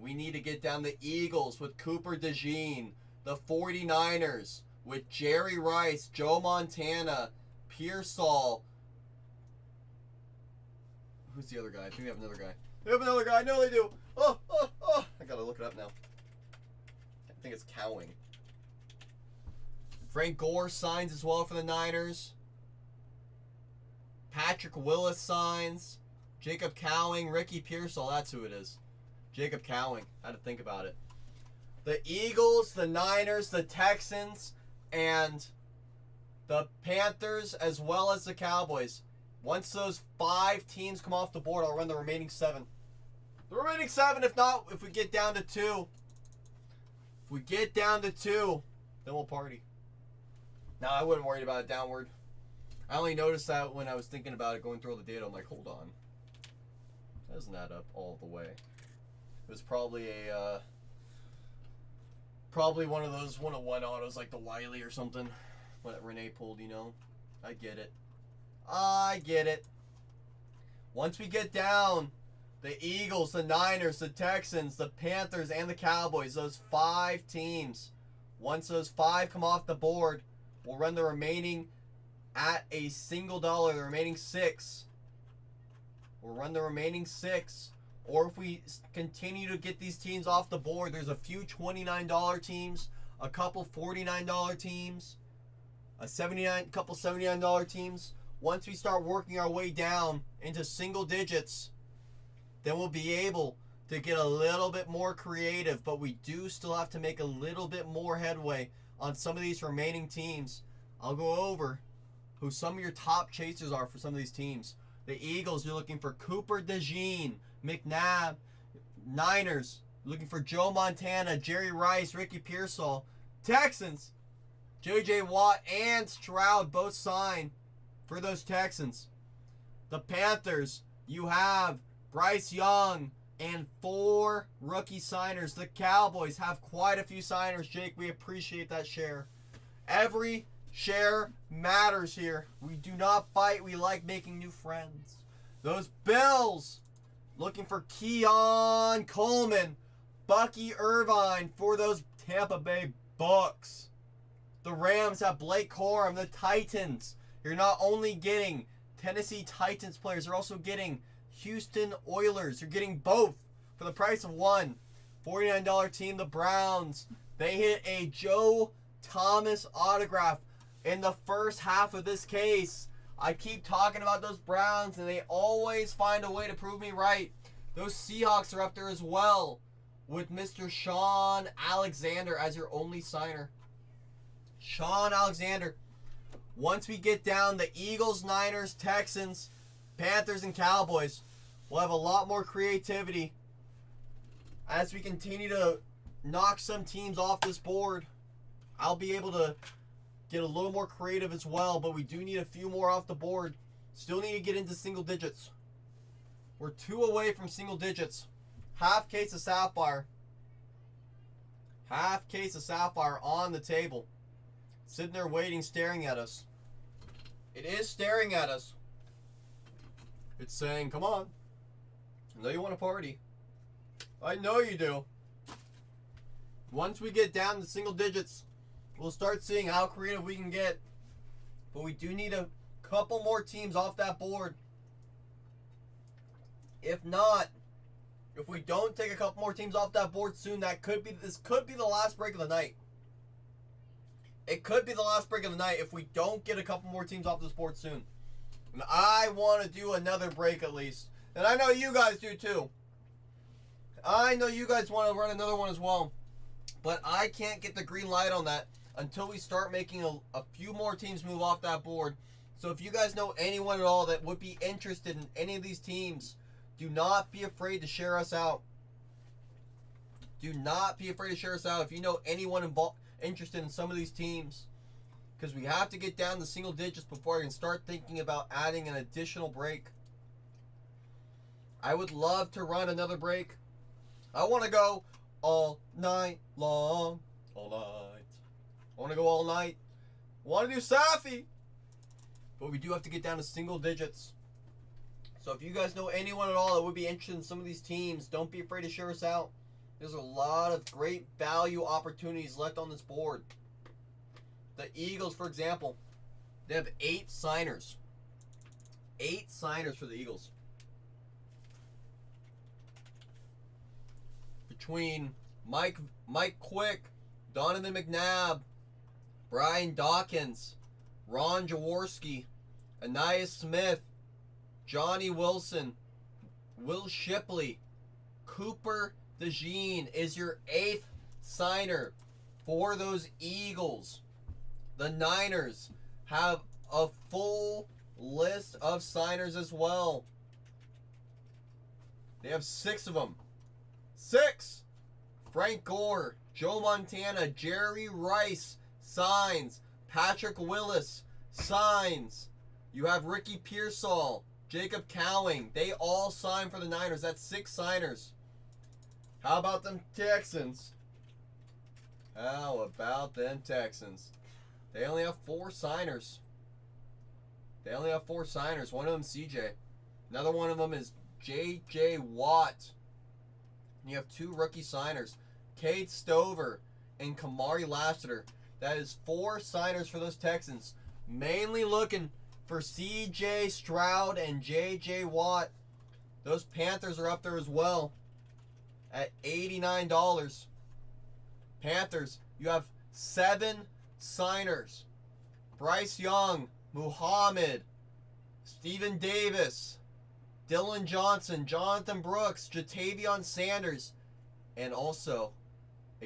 We need to get down the Eagles with Cooper DeJean, the 49ers with Jerry Rice, Joe Montana, Pearsall. Who's the other guy? I think we have another guy. They have another guy. I know they do. Oh. I gotta look it up now. I think it's Cowing. Frank Gore signs as well for the Niners. Patrick Willis signs. Jacob Cowing, Ricky Pearsall. That's who it is. Jacob Cowing. I had to think about it. The Eagles, the Niners, the Texans, and the Panthers, as well as the Cowboys. Once those 5 teams come off the board, I'll run the remaining 7. The remaining 7, if we get down to 2. If we get down to 2, then we'll party. Now, I wouldn't worry about it downward. I only noticed that when I was thinking about it, going through all the data. I'm like, hold on. That doesn't add up all the way. It was probably probably one of those 101 autos like the Wiley or something. What Renee pulled, you know. I get it. Once we get down, the Eagles, the Niners, the Texans, the Panthers, and the Cowboys, those 5 teams. Once those 5 come off the board, we'll run the remaining at a single dollar, the remaining 6. We'll run the remaining 6. Or if we continue to get these teams off the board, there's a few $29 teams, a couple $49 teams, couple $79 teams. Once we start working our way down into single digits, then we'll be able to get a little bit more creative, but we do still have to make a little bit more headway on some of these remaining teams. I'll go over who some of your top chasers are for some of these teams. The Eagles, you're looking for Cooper DeJean, McNabb. Niners, looking for Joe Montana, Jerry Rice, Ricky Pearsall. Texans, J.J. Watt and Stroud both signed for those Texans. The Panthers, you have Bryce Young and 4 rookie signers. The Cowboys have quite a few signers. Jake, we appreciate that share. Every share matters here. We do not fight. We like making new friends. Those Bills, looking for Keon Coleman, Bucky Irvine for those Tampa Bay Bucks. The Rams have Blake Corum. The Titans, you're not only getting Tennessee Titans players, you're also getting Houston Oilers. You're getting both for the price of one. $49 team, the Browns. They hit a Joe Thomas autograph in the first half of this case. I keep talking about those Browns, and they always find a way to prove me right. Those Seahawks are up there as well, with Mr. Sean Alexander as your only signer. Sean Alexander. Once we get down the Eagles, Niners, Texans, Panthers, and Cowboys, we'll have a lot more creativity as we continue to knock some teams off this board. I'll be able to get a little more creative as well, but we do need a few more off the board. Still need to get into single digits. We're 2 away from single digits. Half case of Sapphire. Half case of Sapphire on the table. Sitting there waiting, staring at us. It is staring at us. It's saying, come on. I know you want to party. I know you do. Once we get down to single digits, we'll start seeing how creative we can get. But we do need a couple more teams off that board. If not, if we don't take a couple more teams off that board soon, this could be the last break of the night. It could be the last break of the night if we don't get a couple more teams off this board soon. And I want to do another break at least. And I know you guys do too. I know you guys want to run another one as well. But I can't get the green light on that until we start making a few more teams move off that board. So if you guys know anyone at all that would be interested in any of these teams, do not be afraid to share us out. Do not be afraid to share us out. If you know anyone interested in some of these teams, because we have to get down to single digits before I can start thinking about adding an additional break. I would love to run another break. I want to go all night long. All night. I want to go all night. I want to do Sapphire. But we do have to get down to single digits. So if you guys know anyone at all that would be interested in some of these teams, don't be afraid to share us out. There's a lot of great value opportunities left on this board. The Eagles, for example, they have 8 signers. 8 signers for the Eagles. Between Mike Quick, Donovan McNabb, Brian Dawkins, Ron Jaworski, Anais Smith, Johnny Wilson, Will Shipley, Cooper DeJean is your 8th signer for those Eagles. The Niners have a full list of signers as well. They have 6 of them. 6! Frank Gore, Joe Montana, Jerry Rice signs. Patrick Willis signs. You have Ricky Pearsall, Jacob Cowing. They all sign for the Niners. That's 6 signers. How about them Texans? How about them Texans? They only have 4 signers. They only have 4 signers. One of them CJ. Another one of them is J.J. Watt. And you have 2 rookie signers. Cade Stover and Kamari Lassiter. That is 4 signers for those Texans. Mainly looking for C.J. Stroud and J.J. Watt. Those Panthers are up there as well at $89. Panthers, you have 7 signers. Bryce Young, Muhammad, Stephen Davis, Dylan Johnson, Jonathan Brooks, Jatavion Sanders, and also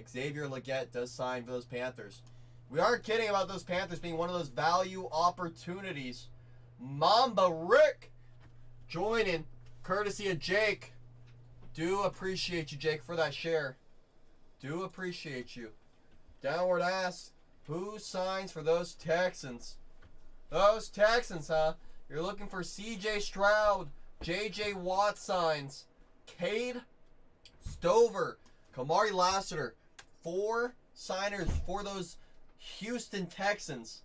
Xavier Legette does sign for those Panthers. We aren't kidding about those Panthers being one of those value opportunities. Mamba Rick joining, courtesy of Jake. Do appreciate you, Jake, for that share. Do appreciate you. Downward ass, who signs for those Texans? Those Texans, huh? You're looking for C.J. Stroud, J.J. Watt signs, Cade Stover, Kamari Lassiter. 4 signers for those Houston Texans.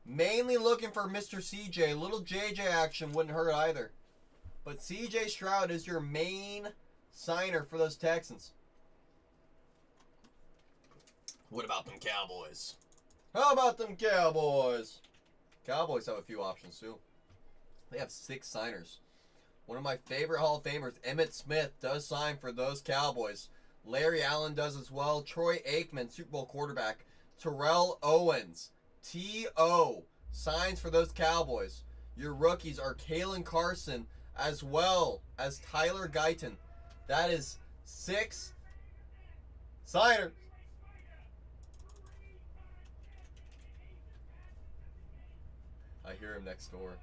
Mainly looking for Mr. CJ. Little JJ action wouldn't hurt either. But CJ Stroud is your main signer for those Texans. What about them Cowboys? How about them Cowboys? Cowboys have a few options too. They have 6 signers. One of my favorite Hall of Famers, Emmitt Smith, does sign for those Cowboys. Larry Allen does as well. Troy Aikman, Super Bowl quarterback. Terrell Owens, T.O., signs for those Cowboys. Your rookies are Kalen Carson as well as Tyler Guyton. That is 6 signers. I hear him next door.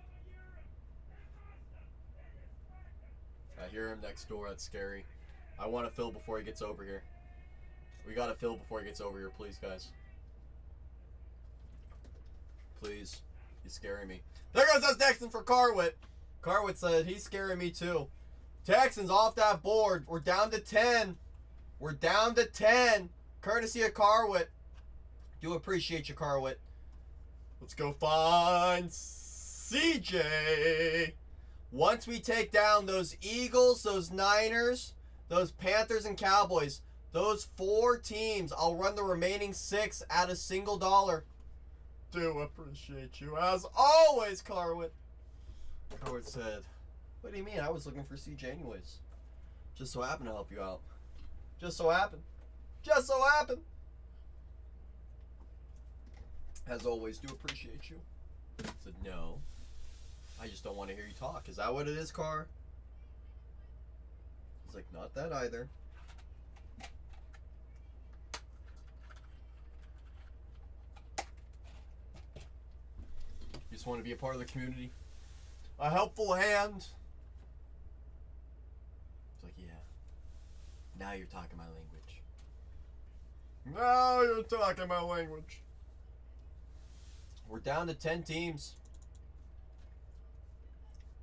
I hear him next door. That's scary. I want to fill before he gets over here. We got to fill before he gets over here, please, guys. Please. He's scaring me. There goes us Texans for Carwit. Carwit said he's scaring me too. Texans off that board. We're down to 10. We're down to 10. Courtesy of Carwit. Do appreciate you, Carwit. Let's go find CJ. Once we take down those Eagles, those Niners, those Panthers and Cowboys, those 4 teams, I'll run the remaining 6 at a single dollar. Do appreciate you as always, Carwit. Carwit said, what do you mean? I was looking for CJ anyways. Just so happened to help you out. Just so happened. Just so happened. As always, do appreciate you. I said, no. I just don't want to hear you talk. Is that what it is, Car? He's like, not that either. You just want to be a part of the community? A helpful hand? It's like, yeah. Now you're talking my language. Now you're talking my language. We're down to 10 teams.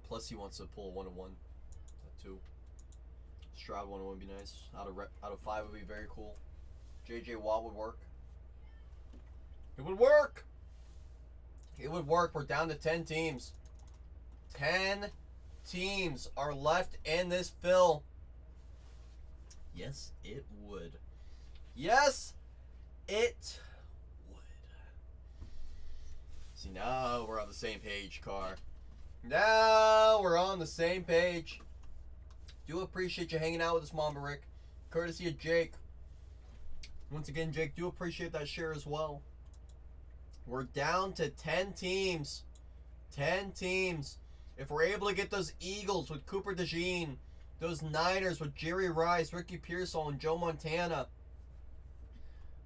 Plus, he wants to pull a 1-1. 2. Stroud 1-1 would be nice. Out of 5 would be very cool. J.J. Watt would work. It would work. It would work. We're down to 10 teams. 10 teams are left in this fill. Yes, it would. Yes, it would. See, now we're on the same page, Car. Now we're on the same page. Do appreciate you hanging out with us, Mamba Rick. Courtesy of Jake. Once again, Jake, do appreciate that share as well. We're down to 10 teams. 10 teams. If we're able to get those Eagles with Cooper DeJean, those Niners with Jerry Rice, Ricky Pearsall, and Joe Montana,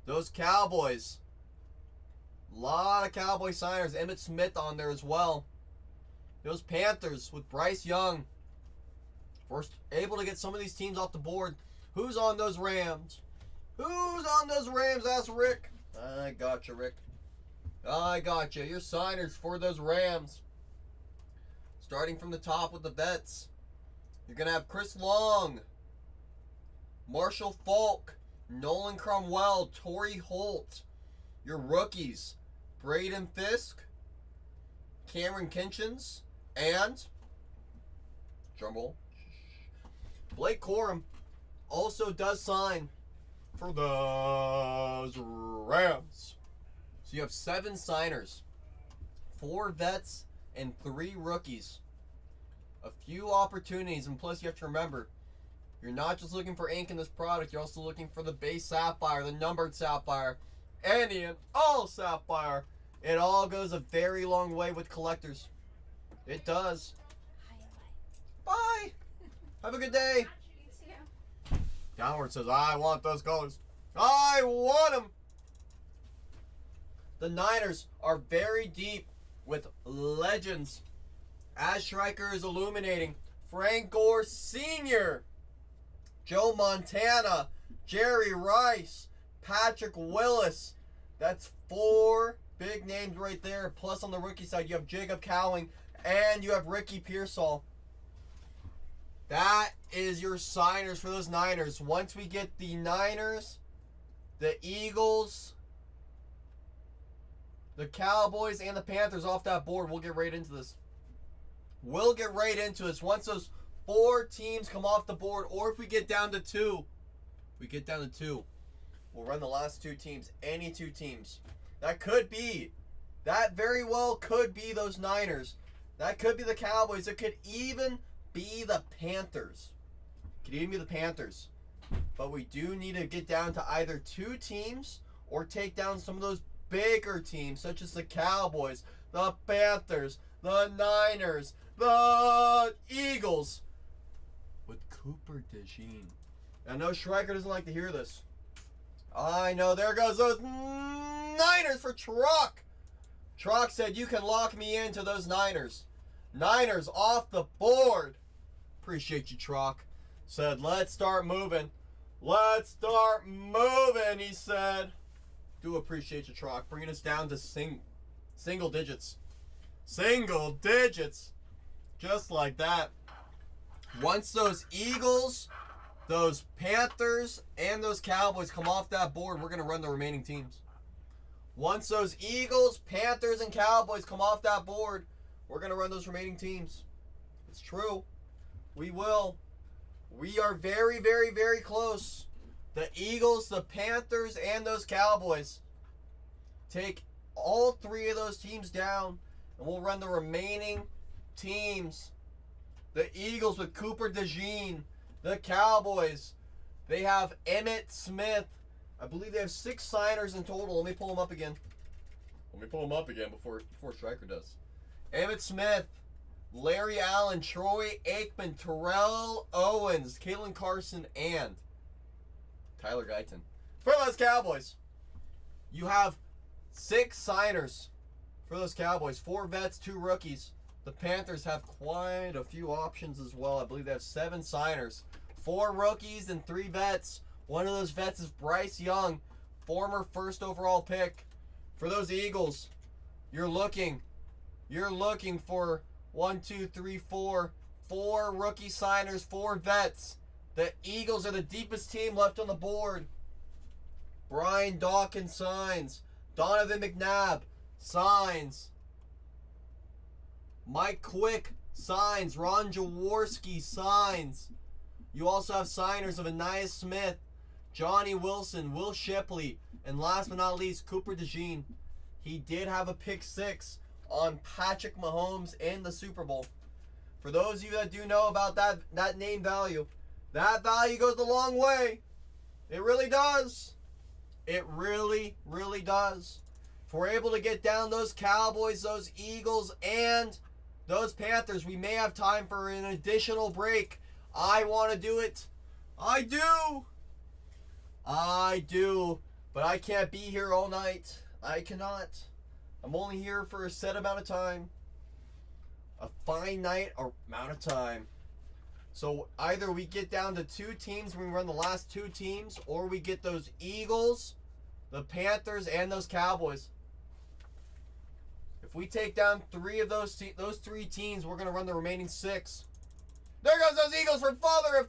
those Cowboys, a lot of Cowboy signers, Emmitt Smith on there as well. Those Panthers with Bryce Young. If we're able to get some of these teams off the board, who's on those Rams? Who's on those Rams? Ask Rick. I got you, Rick. I got you. Your signers for those Rams. Starting from the top with the vets. You're going to have Chris Long, Marshall Faulk, Nolan Cromwell, Torrey Holt. Your rookies, Braden Fisk, Cameron Kinchins, and, drumroll, Blake Corum also does sign for those Rams. So you have 7 signers, 4 vets, and 3 rookies. A few opportunities, and plus you have to remember, you're not just looking for ink in this product, you're also looking for the base Sapphire, the numbered Sapphire, and the all Sapphire. It all goes a very long way with collectors. It does. Bye. Have a good day. Downward says, I want those colors. I want them. The Niners are very deep with legends. As Stryker is illuminating, Frank Gore Sr., Joe Montana, Jerry Rice, Patrick Willis. That's 4 big names right there. Plus on the rookie side, you have Jacob Cowing and you have Ricky Pearsall. That is your signers for those Niners. Once we get the Niners, the Eagles, the Cowboys, and the Panthers off that board, we'll get right into this. We'll get right into this. Once those 4 teams come off the board, or if we get down to 2, we'll run the last 2 teams. Any 2 teams. That very well could be those Niners. That could be the Cowboys. It could even be the Panthers. But we do need to get down to either 2 teams or take down some of those bigger teams, such as the Cowboys, the Panthers, the Niners, the Eagles, with Cooper DeJean. I know Stryker doesn't like to hear this. I know. There goes those Niners for Truck. Truck said you can lock me into those Niners. Niners off the board. Appreciate you, Truck. Said, let's start moving. Let's start moving, he said. Do appreciate you, Truck. Bringing us down to single digits. Single digits. Just like that. Once those Eagles, those Panthers, and those Cowboys come off that board, we're going to run the remaining teams. Once those Eagles, Panthers, and Cowboys come off that board, we're going to run those remaining teams. It's true. We will. We are very, very, very close. The Eagles, the Panthers, and those Cowboys. Take all 3 of those teams down, and we'll run the remaining teams. The Eagles with Cooper DeJean. The Cowboys, they have Emmitt Smith. I believe they have 6 signers in total. Let me pull them up again. Before Stryker does. Emmitt Smith, Larry Allen, Troy Aikman, Terrell Owens, Caitlin Carson, and Tyler Guyton. For those Cowboys, you have 6 signers for those Cowboys. 4 vets, 2 rookies. The Panthers have quite a few options as well. I believe they have 7 signers. 4 rookies and 3 vets. One of those vets is Bryce Young, former first overall pick. For those Eagles, You're looking for 1, 2, 3, 4 rookie signers, 4 vets. The Eagles are the deepest team left on the board. Brian Dawkins signs. Donovan McNabb signs. Mike Quick signs. Ron Jaworski signs. You also have signers of Anais Smith, Johnny Wilson, Will Shipley, and last but not least, Cooper DeJean. He did have a pick 6 on Patrick Mahomes in the Super Bowl. For those of you that do know about that name value, that value goes a long way. It really does. It really, really does. If we're able to get down those Cowboys, those Eagles, and those Panthers, we may have time for an additional break. I want to do it. I do. But I can't be here all night. I cannot. I'm only here for a set amount of time. A finite amount of time. So either we get down to 2 teams, we run the last 2 teams, or we get those Eagles, the Panthers, and those Cowboys. If we take down 3 of those 3 teams, we're going to run the remaining 6. There goes those Eagles for father of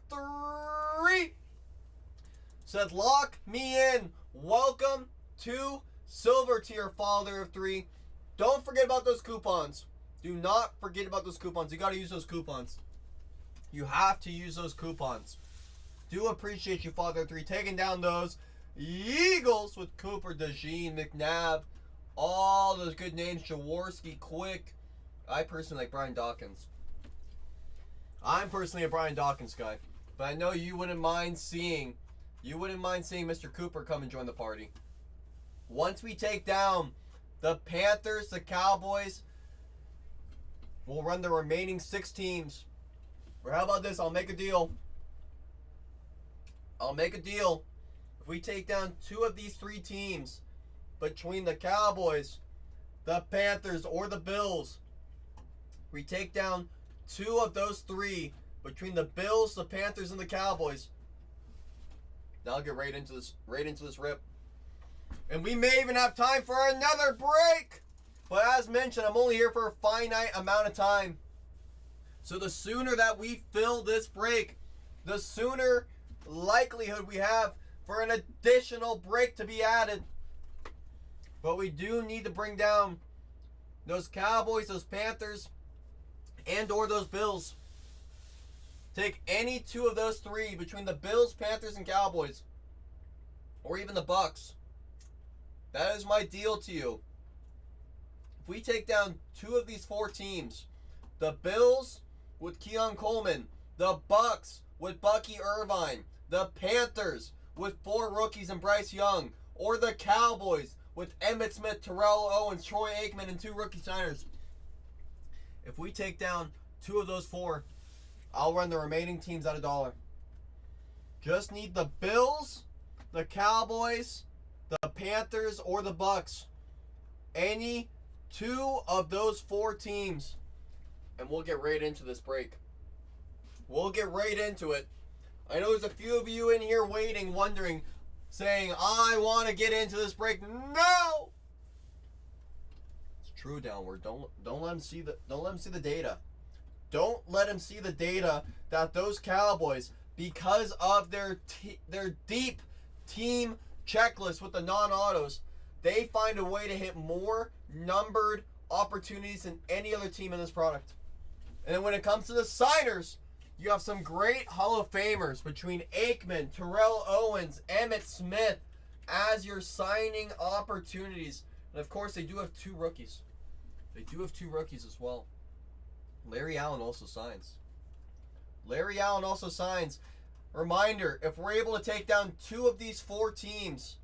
3. Said lock me in. Welcome to Silver Tier, father of 3. Don't forget about those coupons. Do not forget about those coupons. You got to use those coupons. You have to use those coupons. Do appreciate you, father of 3, taking down those Eagles with Cooper, DeJean, McNabb, all those good names, Jaworski, Quick. I personally like Brian Dawkins. I'm personally a Brian Dawkins guy, but I know you wouldn't mind seeing Mr. Cooper come and join the party. Once we take down the Panthers, the Cowboys, we'll run the remaining 6 teams. Or how about this? I'll make a deal. If we take down 2 of these 3 teams, between the Cowboys, the Panthers, or the Bills, we take down 2 of those 3 between the Bills, the Panthers, and the Cowboys. Now I'll get right into this rip. And we may even have time for another break. But as mentioned, I'm only here for a finite amount of time. So the sooner that we fill this break, the sooner likelihood we have for an additional break to be added. But we do need to bring down those Cowboys, those Panthers, and or those Bills. Take any 2 of those 3 between the Bills, Panthers, and Cowboys. Or even the Bucks. That is my deal to you. If we take down 2 of these 4 teams, the Bills with Keon Coleman, the Bucks with Bucky Irvine, the Panthers with 4 rookies and Bryce Young, or the Cowboys with Emmitt Smith, Terrell Owens, Troy Aikman, and 2 rookie signers. If we take down 2 of those 4, I'll run the remaining teams at $1. Just need the Bills, the Cowboys, the Panthers, or the Bucks. Any 2 of those 4 teams. And we'll get right into this break. We'll get right into it. I know there's a few of you in here waiting, wondering, saying, I want to get into this break. No! It's true, Downward. Don't let him see the data. Don't let him see the data that those Cowboys, because of their deep team checklist with the non-autos, they find a way to hit more numbered opportunities than any other team in this product. And then when it comes to the signers, you have some great Hall of Famers between Aikman, Terrell Owens, Emmitt Smith as your signing opportunities. And of course, they do have 2 rookies. They do have 2 rookies as well. Larry Allen also signs. Reminder, if we're able to take down 2 of these 4 teams,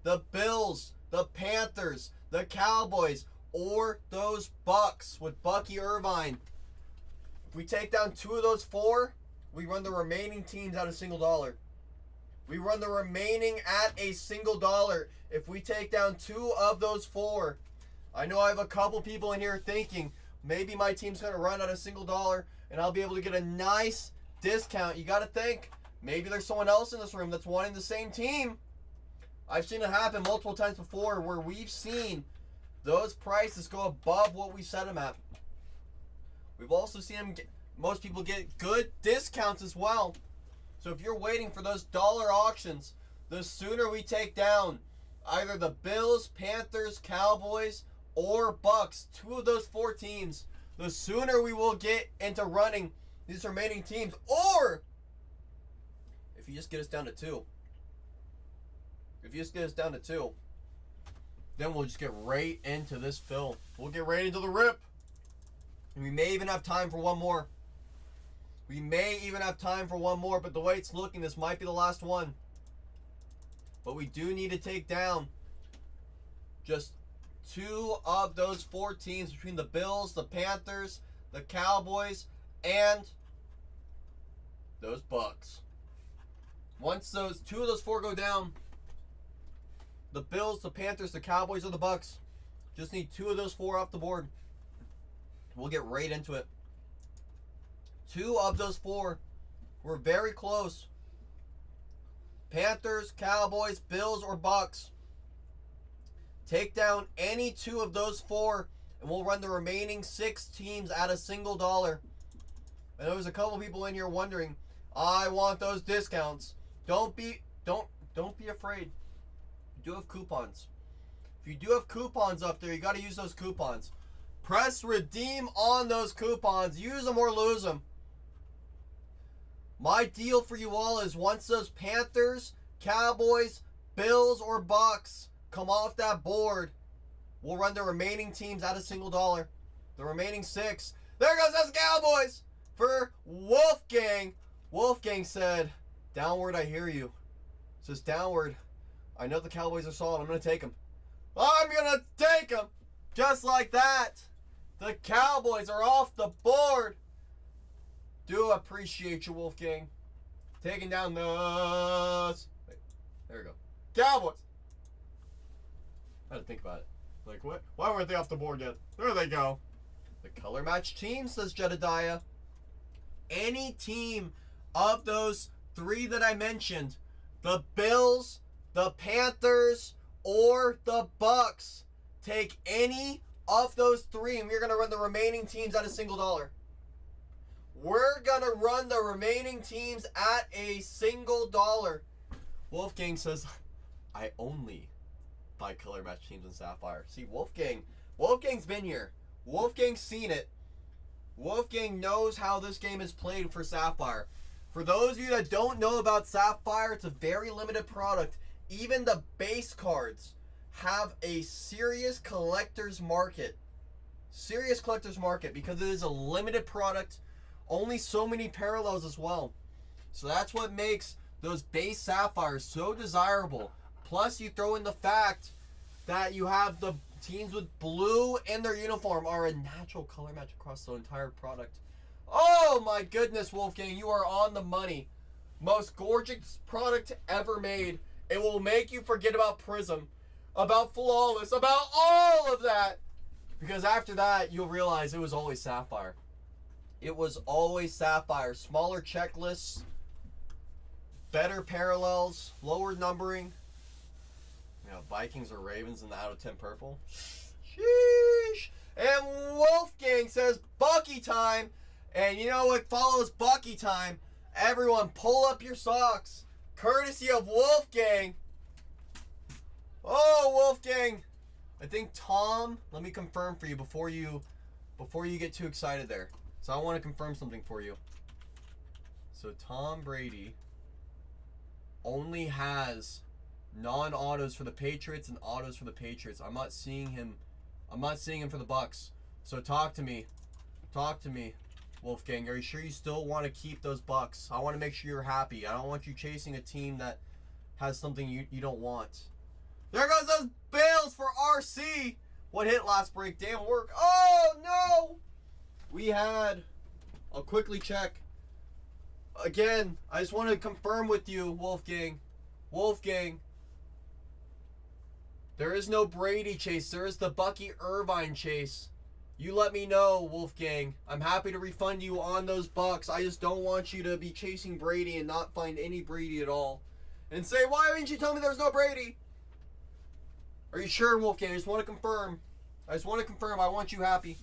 the Bills, the Panthers, the Cowboys, or those Bucks with Bucky Irvine, if we take down 2 of those 4, we run the remaining teams at $1. We run the remaining at $1 if we take down 2 of those 4. I know I have a couple people in here thinking, maybe my team's going to run at $1 and I'll be able to get a nice discount. You got to think, maybe there's someone else in this room that's wanting the same team. I've seen it happen multiple times before where we've seen those prices go above what we set them at. We've also seen them most people get good discounts as well. So if you're waiting for those dollar auctions, the sooner we take down either the Bills, Panthers, Cowboys, or Bucks, 2 of those 4 teams, the sooner we will get into running these remaining teams. Or if you just get us down to 2. If you just get us down to 2, then we'll just get right into this fill. We'll get right into the rip. And we may even have time for one more. We may even have time for one more, but the way it's looking, this might be the last one. But we do need to take down just 2 of those 4 teams between the Bills, the Panthers, the Cowboys, and those Bucks. Once those 2 of those 4 go down, the Bills, the Panthers, the Cowboys, or the Bucks, just need 2 of those 4 off the board. We'll get right into it. 2 of those 4 were very close. Panthers, Cowboys, Bills, or Bucks. Take down any 2 of those 4, and we'll run the remaining 6 teams at a single dollar. And there was a couple people in here wondering, I want those discounts. Don't be afraid. You do have coupons. If you do have coupons up there, you got to use those coupons. Press redeem on those coupons. Use them or lose them. My deal for you all is once those Panthers, Cowboys, Bills, or Bucks come off that board, we'll run the remaining teams at a single dollar. The remaining 6. There goes those Cowboys for Wolfgang. Wolfgang said, downward, I hear you. Says downward. I know the Cowboys are solid. I'm going to take them. I'm going to take them. Just like that. The Cowboys are off the board. Do appreciate you, Wolfgang. Taking down those. There we go. Cowboys. I had to think about it. Like, what? Why weren't they off the board yet? There they go. The color match team, says Jedediah. Any team of those 3 that I mentioned, the Bills, the Panthers, or the Bucks, take any of those 3, and we're going to run the remaining teams at a single dollar. We're going to run the remaining teams at a single dollar. Wolfgang says, I only buy color match teams in Sapphire. See, Wolfgang's been here. Wolfgang's seen it. Wolfgang knows how this game is played for Sapphire. For those of you that don't know about Sapphire, it's a very limited product. Even the base cards have a serious collector's market. Serious collector's market because it is a limited product. Only so many parallels as well. So that's what makes those base Sapphires so desirable. Plus you throw in the fact that you have the teams with blue in their uniform are a natural color match across the entire product. Oh my goodness, Wolfgang, you are on the money. Most gorgeous product ever made. It will make you forget about Prism, about Flawless, about all of that. Because after that, you'll realize it was always Sapphire. It was always Sapphire. Smaller checklists, better parallels, lower numbering. You know, Vikings or Ravens in the out of 10 purple. Sheesh. And Wolfgang says Bucky time. And you know what follows Bucky time? Everyone pull up your socks. Courtesy of Wolfgang. Oh, Wolfgang. I think Tom, let me confirm for you before you get too excited there. So I want to confirm something for you. So Tom Brady only has non-autos for the Patriots and autos for the Patriots. I'm not seeing him for the Bucks. So talk to me, Wolfgang. Are you sure you still want to keep those Bucks? I want to make sure you're happy. I don't want you chasing a team that has something you don't want. There goes those Bills for RC. What hit last break? Damn work. Oh no! We had, I'll quickly check. Again, I just want to confirm with you, Wolfgang. Wolfgang, there is no Brady chase. There is the Bucky Irvine chase. You let me know, Wolfgang. I'm happy to refund you on those Bucks. I just don't want you to be chasing Brady and not find any Brady at all. And say, why didn't you tell me there's no Brady? Are you sure, Wolfgang? I just want to confirm. I just want to confirm. I want you happy.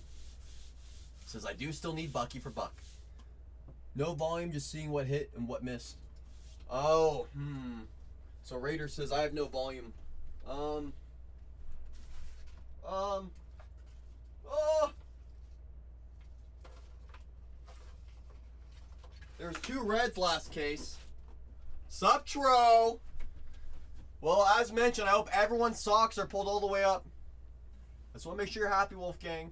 Says I do still need Bucky for Buck. No volume, just seeing what hit and what missed. Oh, So Raider says I have no volume. Oh. There's 2 reds last case. Sup, Tro? Well, as mentioned, I hope everyone's socks are pulled all the way up. I just want to make sure you're happy, Wolfgang.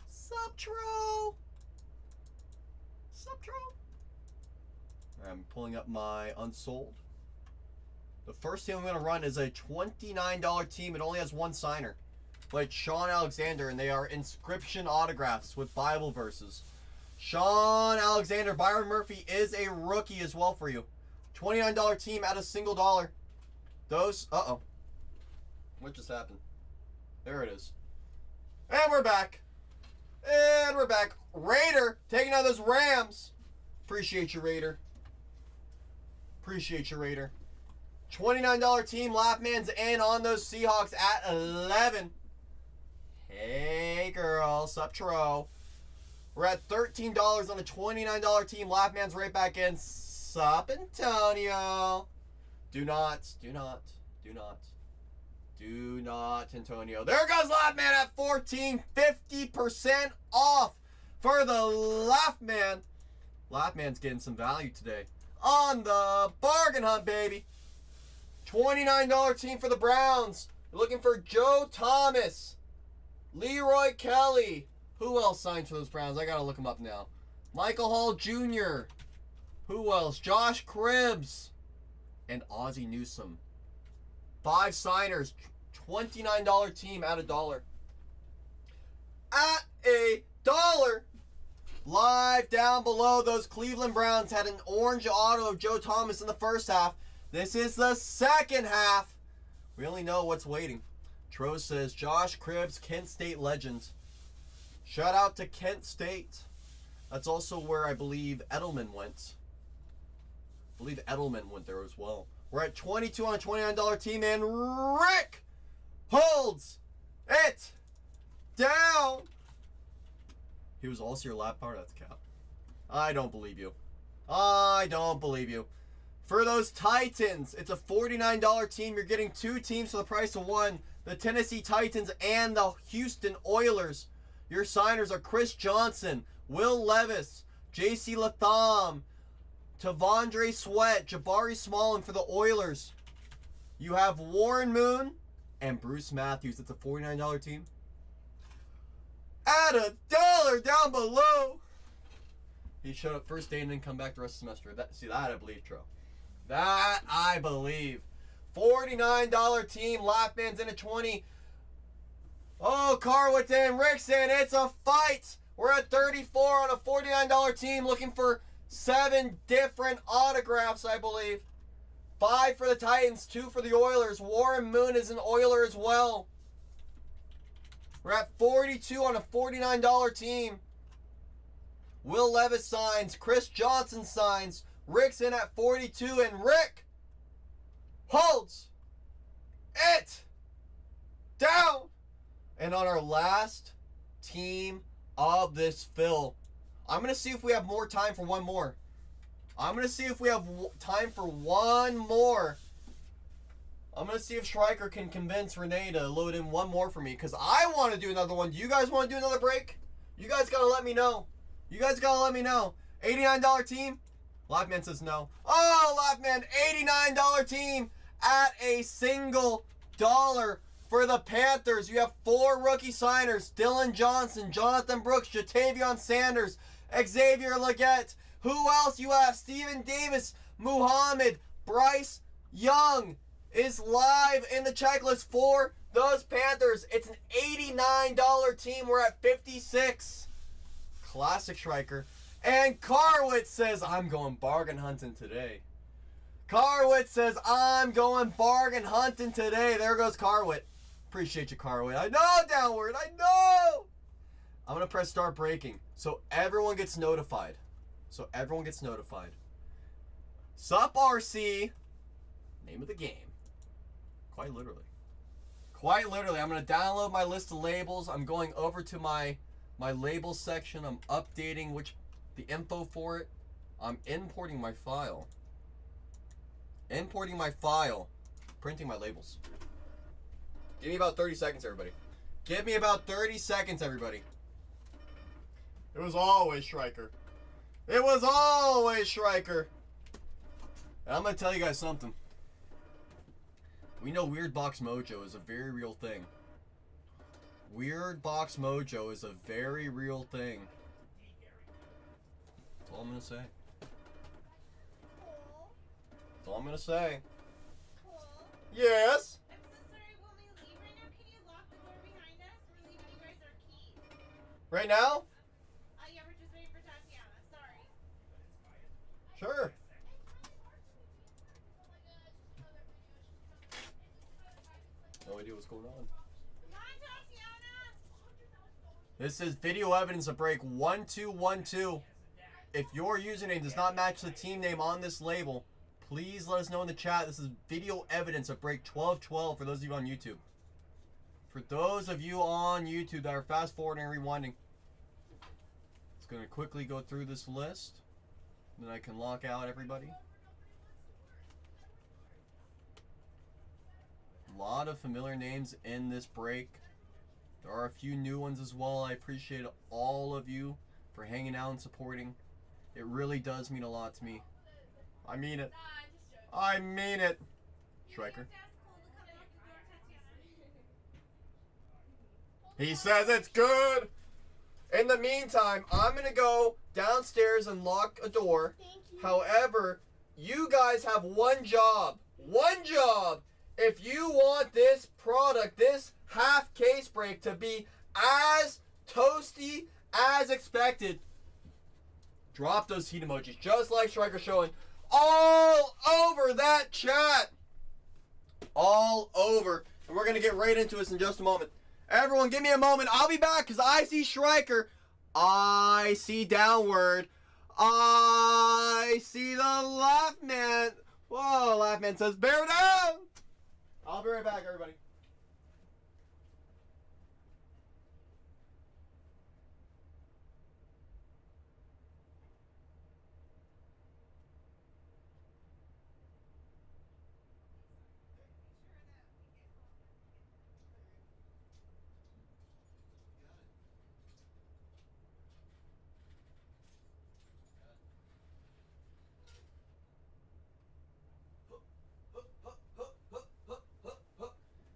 Sup, Tro? Sup, Tro? I'm pulling up my unsold. The first team I'm going to run is a $29 team. It only has 1 signer. But it's Sean Alexander, and they are inscription autographs with Bible verses. Sean Alexander. Byron Murphy is a rookie as well for you. $29 team at a single dollar. Those... Uh-oh. What just happened? There it is. And we're back. And we're back. Raider taking out those Rams. Appreciate you, Raider. Appreciate you, Raider. $29 team. Lapman's in on those Seahawks at 11. Hey, girl. Sup, Tro? We're at $13 on a $29 team. Lapman's right back in. Sup, Antonio? Do not, Antonio. There goes Lapman at 14. 50% off for the Lapman. Lapman's getting some value today. On the bargain hunt, baby. $29 team for the Browns. You're looking for Joe Thomas, Leroy Kelly. Who else signed for those Browns? I gotta look them up now. Michael Hall Jr. Who else? Josh Cribbs and Ozzie Newsome. 5 signers. $29 team at $1. At $1. Live down below, those Cleveland Browns had an orange auto of Joe Thomas in the first half. This is the second half. We only know what's waiting. Tro says, Josh Cribbs, Kent State legend. Shout out to Kent State. That's also where I believe Edelman went. I believe Edelman went there as well. We're at 22 on a $29 team, and Rick holds it down. He was also your lap partner. That's cap. I don't believe you. I don't believe you. For those Titans, it's a $49 team. You're getting 2 teams for the price of 1. The Tennessee Titans and the Houston Oilers. Your signers are Chris Johnson, Will Levis, J.C. Latham, Tavondre Sweat, Jabari Smallin for the Oilers. You have Warren Moon and Bruce Matthews. It's a $49 team. At $1 down below. He showed up first day and didn't come back the rest of the semester. See, that I believe, Tro. That I believe. $49 team. Lapman's in at 20. Oh, Carwitz and Rickson. It's a fight. We're at 34 on a $49 team looking for 7 different autographs, I believe. 5 for the Titans, 2 for the Oilers. Warren Moon is an Oiler as well. We're at 42 on a $49 team. Will Levis signs. Chris Johnson signs. Rick's in at 42, and Rick holds it down. And on our last team of this fill, I'm going to see if we have more time for one more. I'm going to see if we have time for one more. I'm going to see if Stryker can convince Renee to load in one more for me, because I want to do another one. Do you guys want to do another break? You guys got to let me know. You guys got to let me know. $89 team? Lapman says no. Oh, Lapman, $89 team at a single dollar for the Panthers. You have 4 rookie signers. Dylan Johnson, Jonathan Brooks, Jatavion Sanders, Xavier Leggett. Who else? You have Steven Davis, Muhammad, Bryce Young is live in the checklist for those Panthers. It's an $89 team. We're at 56. Classic Striker. And Carwitz says, I'm going bargain hunting today. Carwitz says, I'm going bargain hunting today. There goes Carwitz. Appreciate you, Carwitz. I know, downward. I know. I'm going to press start breaking so everyone gets notified. Sup, RC. Name of the game. Quite literally. Quite literally, I'm going to download my list of labels. I'm going over to my labels section. I'm updating the info for it. I'm importing my file. Importing my file. Printing my labels. Give me about 30 seconds, everybody. Give me about 30 seconds, everybody. It was always Striker. It was always Striker. And I'm going to tell you guys something. We know Weird Box Mojo is a very real thing. Weird Box Mojo is a very real thing. That's all I'm going to say. That's all I'm going to say. Yes? I'm so sorry, when we leave right now, can you lock the door behind us? We're leaving you guys our keys. Right now? Yeah, we're just waiting for Tatiana. Sorry. Sure. No idea what's going on. Come on, Tatiana! This is video evidence of break 1212. If your username does not match the team name on this label, please let us know in the chat. This is video evidence of break 1212 for those of you on YouTube. For those of you on YouTube that are fast forwarding and rewinding, it's going to quickly go through this list. Then I can lock out everybody. A lot of familiar names in this break. There are a few new ones as well. I appreciate all of you for hanging out and supporting. It really does mean a lot to me. I mean it. I mean it. Striker. He says it's good. In the meantime, I'm going to go downstairs and lock a door. Thank you. However, you guys have one job. One job. If you want this product, this half case break to be as toasty as expected, drop those heat emojis just like Striker showing all over that chat. All over. And we're going to get right into this in just a moment. Everyone, give me a moment. I'll be back because I see Striker. I see downward. I see the laugh man. Whoa, laugh man says bear down. I'll be right back, everybody.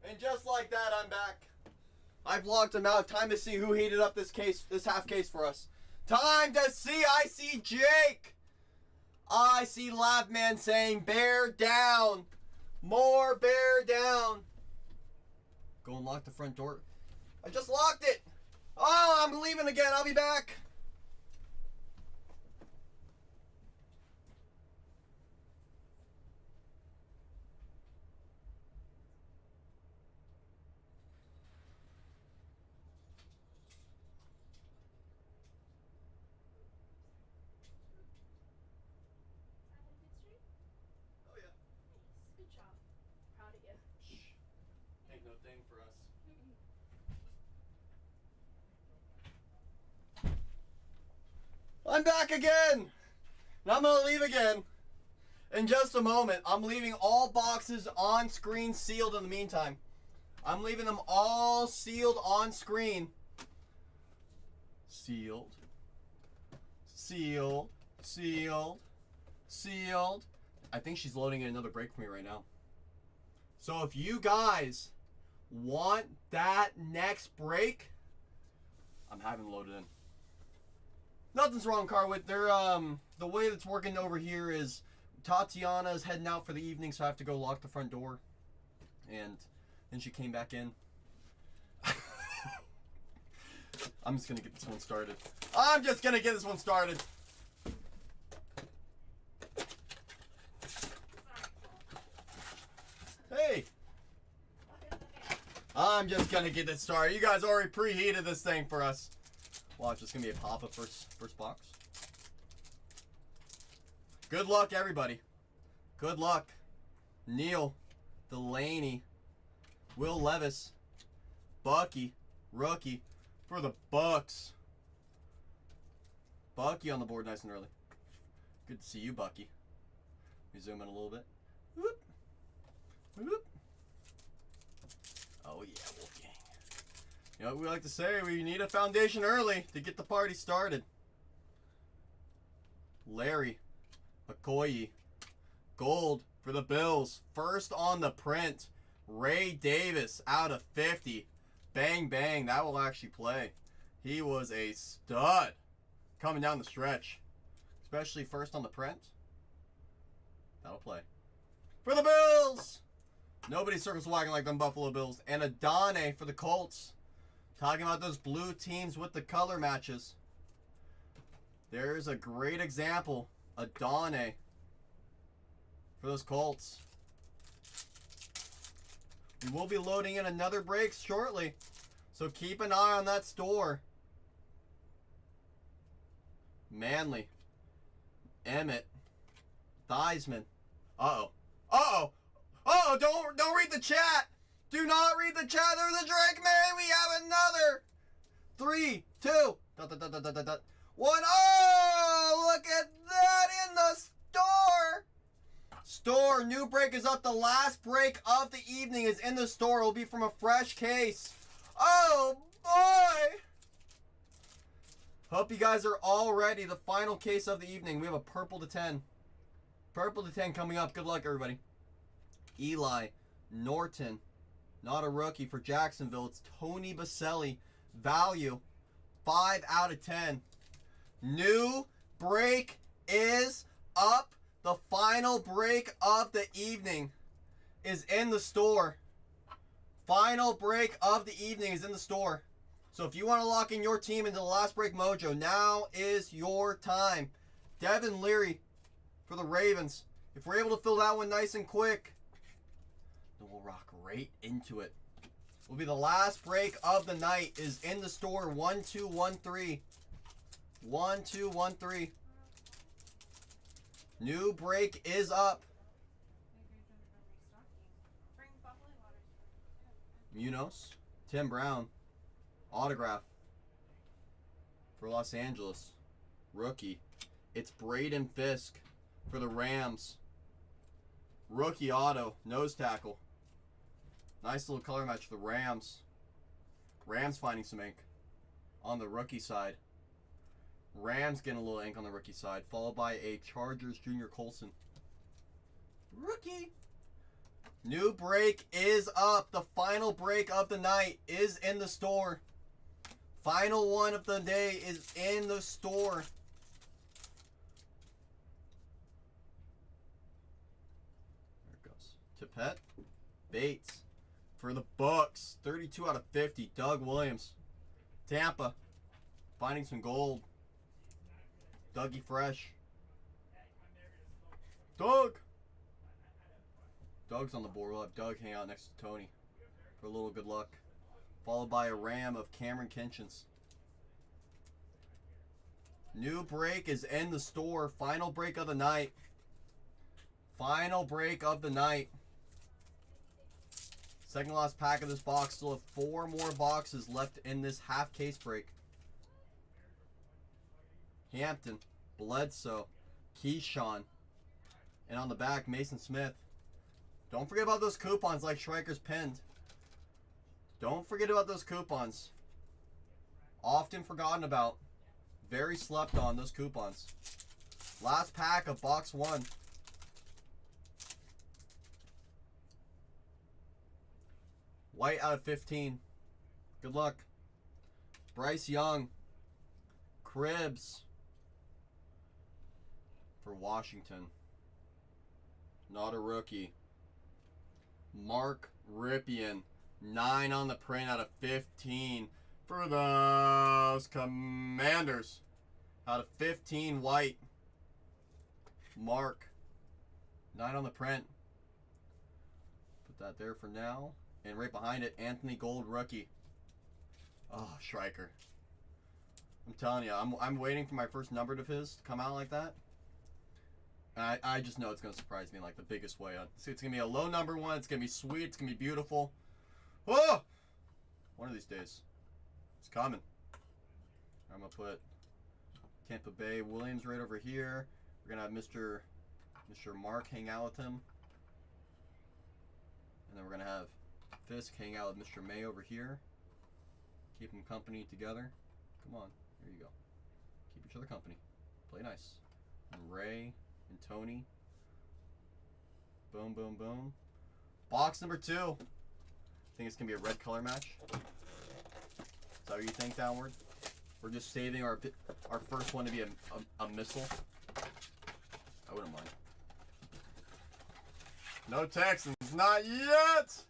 And just like that, I'm back. I've logged him out. Time to see who heated up this half case for us. Time to see. I see Jake. I see Laughman saying bear down. More bear down. Go and lock the front door. I just locked it. Oh, I'm leaving again. I'll be back. Good job. Proud of you. Ain't no thing for us. I'm back again! And I'm gonna leave again in just a moment. I'm leaving all boxes on screen sealed in the meantime. I'm leaving them all sealed on screen. Sealed. Sealed. Sealed. Sealed. I think she's loading in another break for me right now. So if you guys want that next break, I'm having loaded in. Nothing's wrong, Carwood. They're the way that's working over here is Tatiana's heading out for the evening, so I have to go lock the front door. And then she came back in. I'm just gonna get this one started. I'm just gonna get this one started. Hey! I'm just gonna get this started. You guys already preheated this thing for us. Watch, it's gonna be a pop-up first box. Good luck, everybody. Good luck. Neil, Delaney, Will Levis. Bucky. Rookie for the Bucks. Bucky on the board nice and early. Good to see you, Bucky. Let me zoom in a little bit. Whoop. Whoop. Oh, yeah, Wolfgang. You know what we like to say? We need a foundation early to get the party started. Larry. Okoye. Gold for the Bills. First on the print. Ray Davis out of 50. Bang, bang. That will actually play. He was a stud coming down the stretch. Especially first on the print. That'll play. For the Bills! Nobody circles wagging like them Buffalo Bills. And Adane for the Colts. Talking about those blue teams with the color matches. There's a great example. Adane for those Colts. We will be loading in another break shortly. So keep an eye on that store. Manley. Emmett. Theismann. Uh-oh. Uh-oh. Uh-oh, don't read the chat. Do not read the chat. There's a Drake man. We have another. 3, 2, 1. Oh, look at that in the store. Store, new break is up. The last break of the evening is in the store. It will be from a fresh case. Oh, boy. Hope you guys are all ready. The final case of the evening. We have a purple to 10. Purple to 10 coming up. Good luck, everybody. Eli Norton. Not a rookie for Jacksonville. It's Tony Baselli. Value. 5 out of 10. New break is up. The final break of the evening is in the store. Final break of the evening is in the store. So if you want to lock in your team into the last break mojo, now is your time. Devin Leary for the Ravens. If we're able to fill that one nice and quick, then we'll rock right into it. Will be the last break of the night is in the store. 1213. 1213. New break is up. Munoz. Tim Brown. Autograph for Los Angeles. Rookie. It's Braden Fisk for the Rams. Rookie auto. Nose tackle. Nice little color match for the Rams. Rams finding some ink on the rookie side. Rams getting a little ink on the rookie side, followed by a Chargers Junior Colson. Rookie. New break is up. The final break of the night is in the store. Final one of the day is in the store. There it goes. Tippett. Bates. For the Bucks. 32 out of 50. Doug Williams. Tampa. Finding some gold. Dougie Fresh. Doug! Doug's on the board. We'll have Doug hang out next to Tony for a little good luck. Followed by a Ram of Cameron Kinchins. New break is in the store. Final break of the night. Final break of the night. Second last pack of this box. Still have 4 more boxes left in this half case break. Hampton, Bledsoe, Keyshawn, and on the back, Mason Smith. Don't forget about those coupons like Schreiker's pinned. Don't forget about those coupons. Often forgotten about. Very slept on, those coupons. Last pack of box 1. White out of 15. Good luck. Bryce Young. Cribbs. For Washington. Not a rookie. Mark Ripien. 9 on the print out of 15. For those Commanders. Out of 15 white. Mark. 9 on the print. Put that there for now. And right behind it, Anthony Gold rookie. Oh, Schreiker. I'm telling you, I'm waiting for my first numbered of his to come out like that. I just know it's going to surprise me in like the biggest way. It's going to be a low number one. It's going to be sweet. It's going to be beautiful. Whoa! One of these days. It's coming. I'm going to put Tampa Bay Williams right over here. We're going to have Mr. Mark hang out with him. And then we're going to have Fisk hang out with Mr. May over here. Keep them company together. Come on. There you go. Keep each other company. Play nice. And Ray and Tony. Boom, boom, boom. Box number 2. I think it's going to be a red color match. Is that what you think, Downward? We're just saving our first one to be a missile. I wouldn't mind. No Texans. Not yet!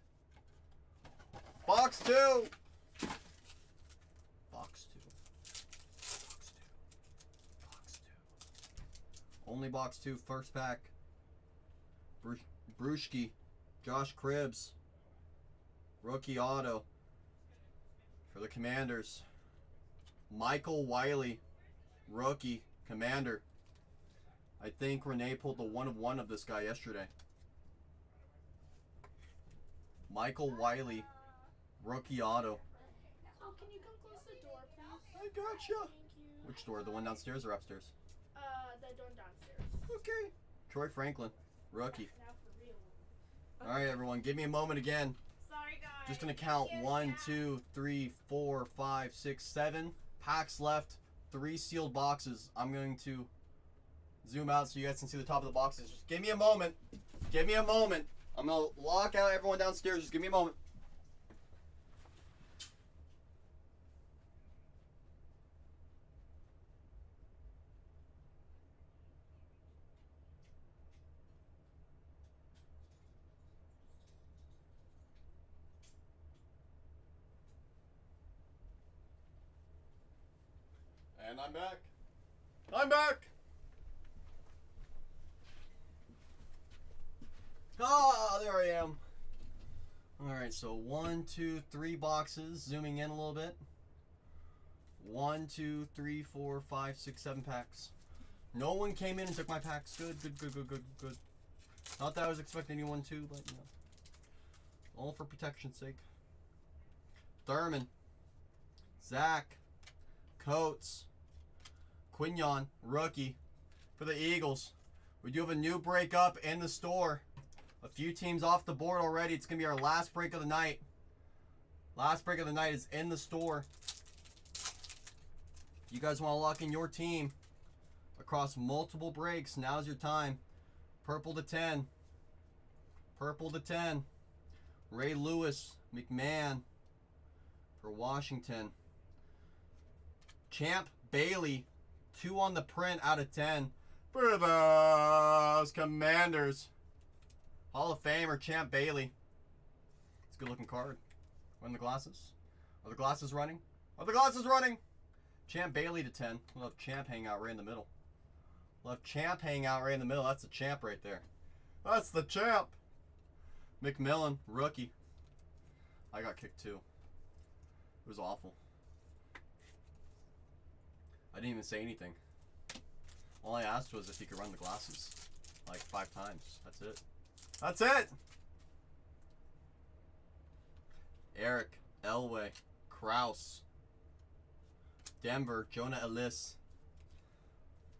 Box 2. Box 2. Box 2. Box 2. Only box 2, first pack. Brewski. Josh Cribbs. Rookie auto. For the Commanders. Michael Wiley. Rookie. Commander. I think Renee pulled the 1/1 of this guy yesterday. Michael Wiley. Rookie auto. Oh, can you come close the door, please? I gotcha. Thank you. Which door? The one downstairs or upstairs? The door downstairs. Okay. Troy Franklin. Rookie. Now for real. Alright, everyone. Give me a moment again. Sorry, guys. Just going to count 1, 2, 3, 4, 5, 6, 7 packs left. 3 sealed boxes. I'm going to zoom out so you guys can see the top of the boxes. Just give me a moment. Give me a moment. I'm going to lock out everyone downstairs. Just give me a moment. And I'm back. I'm back. Ah, there I am. All right, so 1, 2, 3 boxes. Zooming in a little bit. 1, 2, 3, 4, 5, 6, 7 packs. No one came in and took my packs. Good, good, good, good, good, good. Not that I was expecting anyone to, but you know. All for protection's sake. Thurman. Zach. Coates. Quignon, rookie for the Eagles. We do have a new breakup in the store. A few teams off the board already. It's going to be our last break of the night. Last break of the night is in the store. You guys want to lock in your team across multiple breaks. Now's your time. Purple to 10. Purple to 10. Ray Lewis, McMahon for Washington. Champ Bailey. 2 on the print out of 10 for those Commanders. Hall of Famer Champ Bailey. It's a good looking card. Run the glasses. Are the glasses running? Are the glasses running? Champ Bailey to 10. We'll have Champ hang out right in the middle. We'll have Champ hang out right in the middle. That's the Champ right there. That's the Champ. McMillan, rookie. I got kicked too. It was awful. I didn't even say anything. All I asked was if he could run the glasses. Like 5 times. That's it. That's it! Eric, Elway, Kraus, Denver, Jonah Ellis.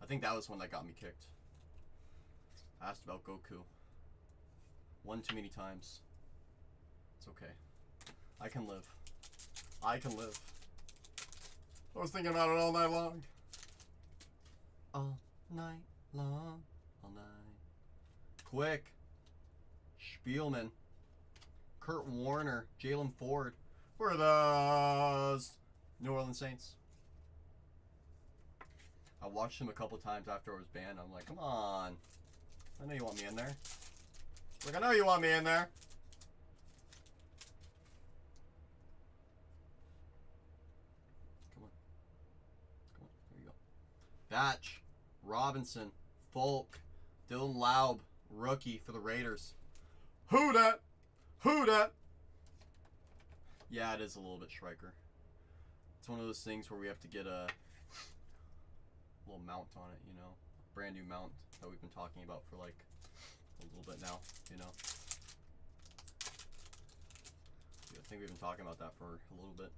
I think that was one that got me kicked. Asked about Goku. One too many times. It's okay. I can live. I can live. I was thinking about it all night long. All night long. All night. Quick. Spielman. Kurt Warner. Jalen Ford. For the New Orleans Saints. I watched him a couple times after I was banned. I'm like, come on. I know you want me in there. Like, I know you want me in there. Batch, Robinson, Folk, Dylan Laub, rookie for the Raiders. Who dat? Who dat? Yeah, it is a little bit striker. It's one of those things where we have to get a little mount on it, you know. Brand new mount that we've been talking about for like a little bit now, you know. Yeah, think we've been talking about that for a little bit.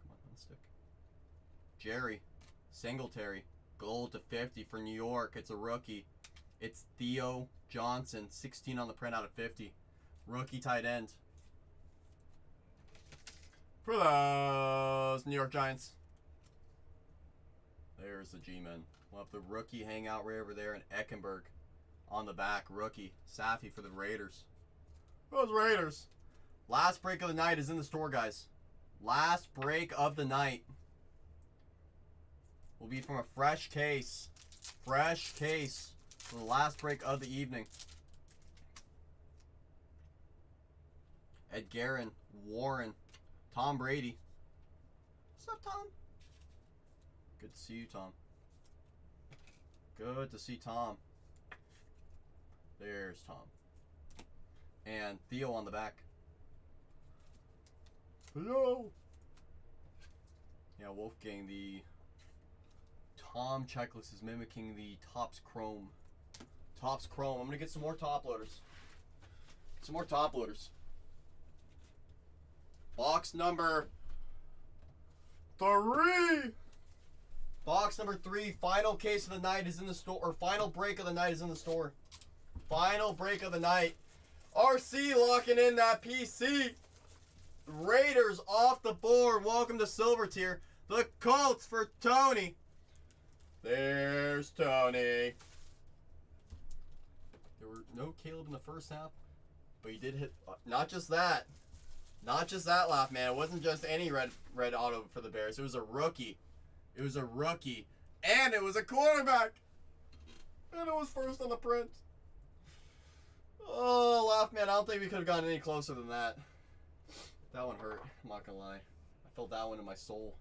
Come on, unstick. Jerry Singletary, gold to 50 for New York. It's a rookie. It's Theo Johnson, 16 on the print out of 50. Rookie tight end. For those New York Giants. There's the G-Men. We'll have the rookie hang out right over there, and Eckenberg on the back. Rookie. Sapphire for the Raiders. Those Raiders. Last break of the night is in the store, guys. Last break of the night will be from a fresh case. Fresh case for the last break of the evening. Ed Guerin, Warren, Tom Brady. What's up, Tom? Good to see you, Tom. Good to see Tom. There's Tom. And Theo on the back. Theo! Yeah, Wolfgang, the Tom checklist is mimicking the Topps Chrome. Topps Chrome. I'm going to get some more top loaders. Some more top loaders. Box number 3. Box number 3. Final case of the night is in the store. Or final break of the night is in the store. Final break of the night. RC locking in that PC. Raiders off the board. Welcome to Silver Tier. The Colts for Tony. There's Tony. There were no Caleb in the first half, but he did hit. Not just that. Not just that, laugh man. It wasn't just any red auto for the Bears. It was a rookie. It was a rookie. And it was a quarterback. And it was first on the print. Oh, laugh man. I don't think we could have gotten any closer than that. That one hurt. I'm not going to lie. I felt that one in my soul.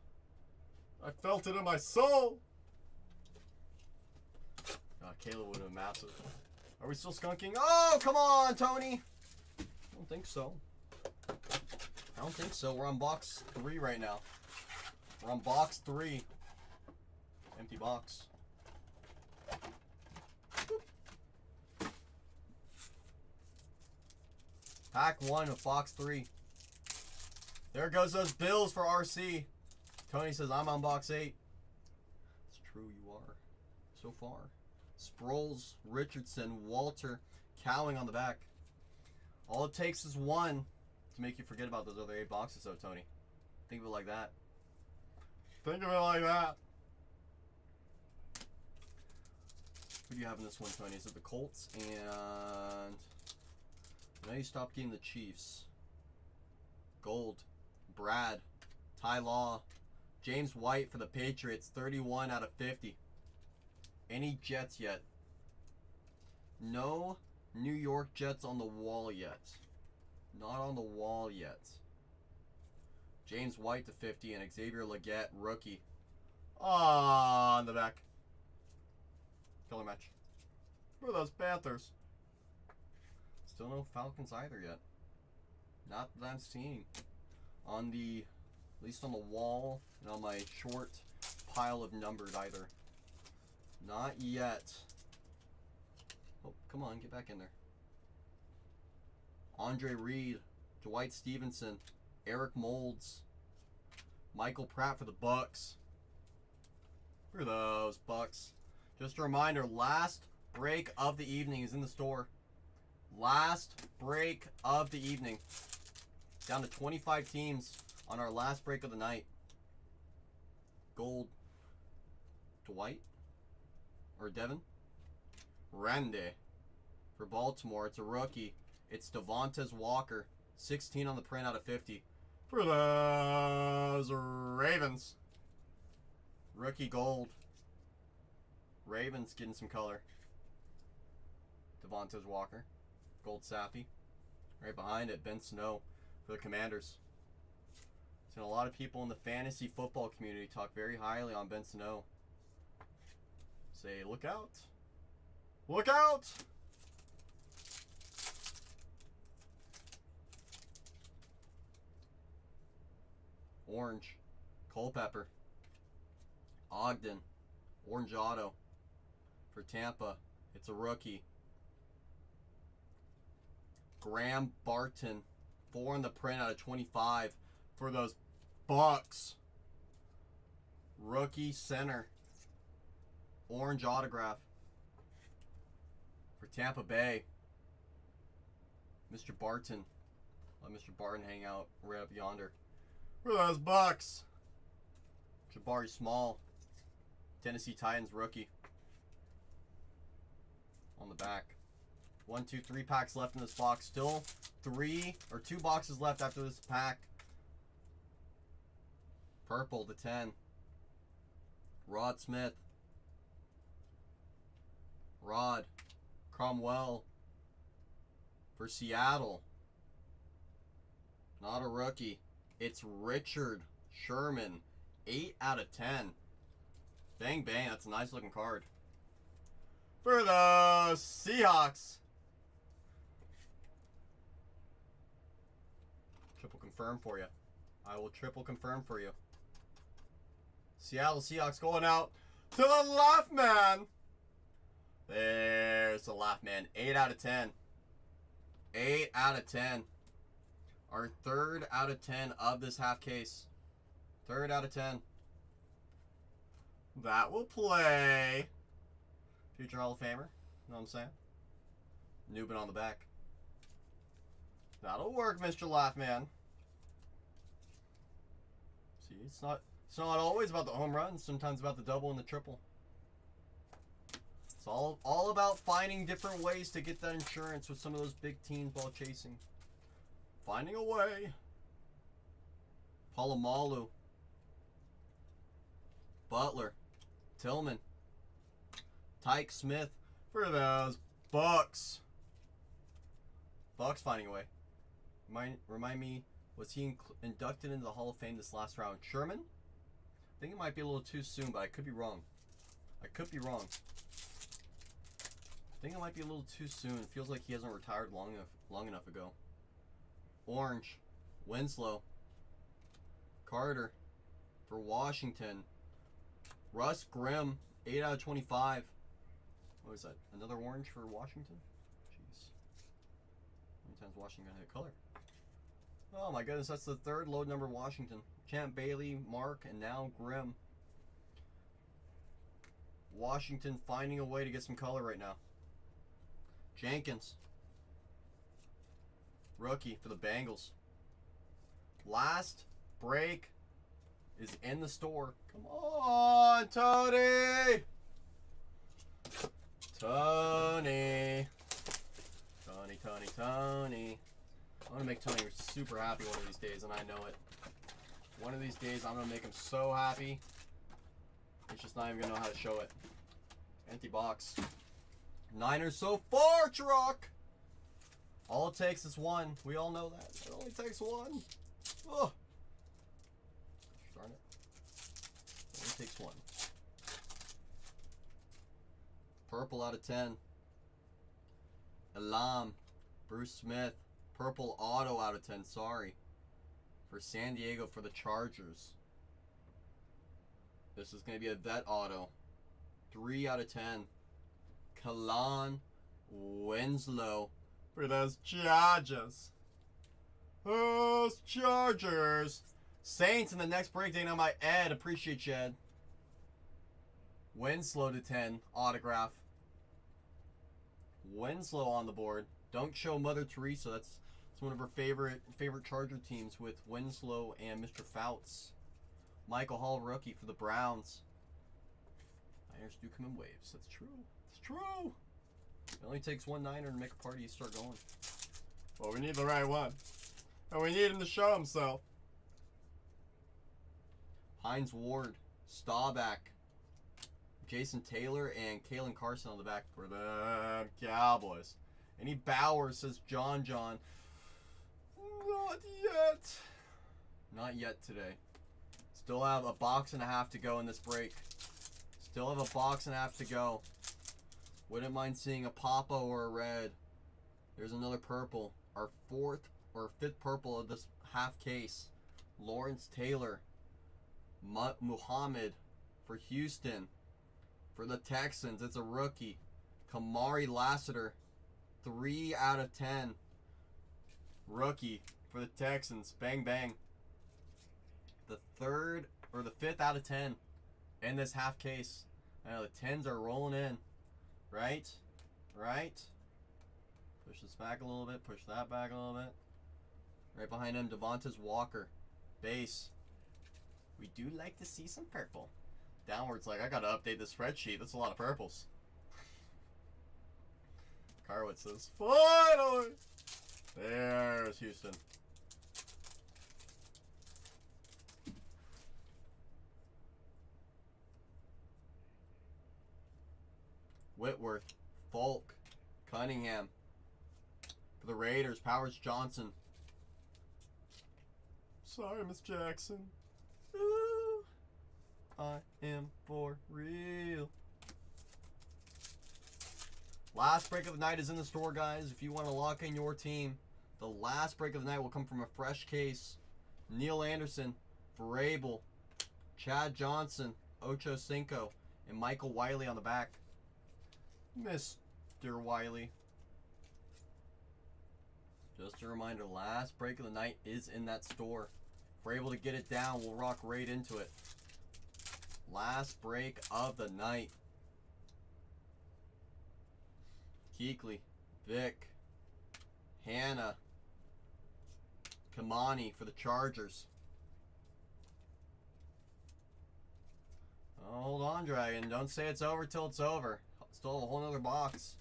I felt it in my soul. God, Caleb would have been massive. Are we still skunking? Oh, come on, Tony. I don't think so. I don't think so. We're on box 3 right now. We're on box 3. Empty box. Pack 1 of box 3. There goes those bills for RC. Tony says, I'm on box 8. It's true, you are. So far. Sproles, Richardson, Walter, Cowing on the back. All it takes is one to make you forget about those other 8 boxes, though, Tony. Think of it like that. Think of it like that. Who do you have in this one, Tony? Is it the Colts? And now you stopped getting the Chiefs. Gold, Brad, Ty Law, James White for the Patriots, 31 out of 50. Any Jets yet? No New York Jets on the wall yet. Not on the wall yet. James White to 50 and Xavier Legette, rookie. On the back. Color match. Who are those Panthers? Still no Falcons either yet. Not that I'm seeing. On the, at least on the wall, and on my short pile of numbered either. Not yet. Oh, come on, get back in there. Andre Reed, Dwight Stevenson, Eric Moulds, Michael Pratt for the Bucks. Who are those Bucks? Just a reminder, last break of the evening is in the store. Last break of the evening. Down to 25 teams on our last break of the night. Gold. Dwight? Or Devin? Randy. For Baltimore, it's a rookie. It's Devontae Walker. 16 on the print out of 50. For those Ravens. Rookie gold. Ravens getting some color. Devontae Walker. Gold Sappy. Right behind it, Ben Snow for the Commanders. Seen a lot of people in the fantasy football community talk very highly on Ben Snow. Say, look out. Look out! Orange. Culpepper. Ogden. Orange Auto. For Tampa. It's a rookie. Graham Barton 4 in the print out of 25 for those Bucks. Rookie center. Orange autograph for Tampa Bay. Mr. Barton. Let Mr. Barton hang out right up yonder. For those Bucks. Jabari Small. Tennessee Titans rookie. On the back. 1, 2, 3 packs left in this box. Still 2 boxes left after this pack. Purple to 10. Rod Smith. Rod Cromwell for Seattle. Not a rookie. It's Richard Sherman. 8 out of 10. Bang, bang. That's a nice looking card. For the Seahawks. Triple confirm for you. I will triple confirm for you. Seattle Seahawks going out to the left man. There's the left man. 8 out of 10. 8 out of 10. Our 3rd out of 10 of this half case. 3rd out of 10. That will play. Future Hall of Famer. Know what I'm saying? Newbin on the back. That'll work, Mr. Laughman. See, it's not always about the home run. Sometimes about the double and the triple. It's all about finding different ways to get that insurance with some of those big teams while chasing. Finding a way. Palomalu. Butler. Tillman. Tyke Smith for those Bucks. Bucks finding a way. Remind me, was he inducted into the Hall of Fame this last round? Sherman? I think it might be a little too soon, but I could be wrong. I could be wrong. I think it might be a little too soon. It feels like he hasn't retired long enough ago. Orange. Winslow. Carter for Washington. Russ Grimm. 8 out of 25. What is that? Another orange for Washington? Jeez. How many times Washington hit color? Oh my goodness, that's the 3rd load number Washington. Champ Bailey, Mark, and now Grimm. Washington finding a way to get some color right now. Jenkins. Rookie for the Bengals. Last break is in the store. Come on, Tony! Tony. I'm going to make Tony super happy one of these days, and I know it. One of these days, I'm going to make him so happy. He's just not even going to know how to show it. Empty box. Niners so far, truck! All it takes is one. We all know that. It only takes one. Ugh. Darn it. It only takes one. Purple out of 10. Elam. Bruce Smith. Purple auto out of 10. Sorry. For San Diego for the Chargers. This is going to be a vet auto. 3 out of 10. Kalan Winslow for those Chargers. Those Chargers. Saints in the next break. Dynamite Ed. Appreciate you, Ed. Winslow to 10. Autograph. Winslow on the board. Don't show Mother Teresa. That's one of her favorite Charger teams with Winslow and Mr. Fouts. Michael Hall rookie for the Browns. Niners do come in waves. That's true. It's true. It only takes one Niner to make a party start going. Well, we need the right one. And we need him to show himself. Hines Ward. Staubach. Jason Taylor and Kalen Carson on the back for the Cowboys. Any Bowers, says John. Not yet. Not yet today. Still have a box and a half to go in this break. Still have a box and a half to go. Wouldn't mind seeing a Papa or a red. There's another purple. Our 4th or 5th purple of this half case. Lawrence Taylor. Muhammad for Houston. For the Texans, it's a rookie. Kamari Lassiter. 3 out of 10. Rookie. for the Texans. Bang, bang. The third or the fifth out of 10 in this half case. I know the 10s are rolling in. Right? Right? Push this back a little bit. Push that back a little bit. Right behind him, Devontae Walker. Base. We do like to see some purple. Downwards, like, I gotta update the spreadsheet. That's a lot of purples. Carwitz says, finally! There's Houston. Whitworth, Falk, Cunningham. For the Raiders, Powers Johnson. Sorry, Miss Jackson. Ooh, I am for real. Last break of the night is in the store, guys. If you want to lock in your team, the last break of the night will come from a fresh case. Neil Anderson, Vrabel, Chad Johnson, Ocho Cinco, and Michael Wiley on the back. Mr. Wiley. Just a reminder, last break of the night is in that store. If we're able to get it down, we'll rock right into it. Last break of the night. Keekly, Vic, Hannah, Kamani for the Chargers. Oh, hold on, Dragon. Don't say it's over till it's over. Still have a whole nother box.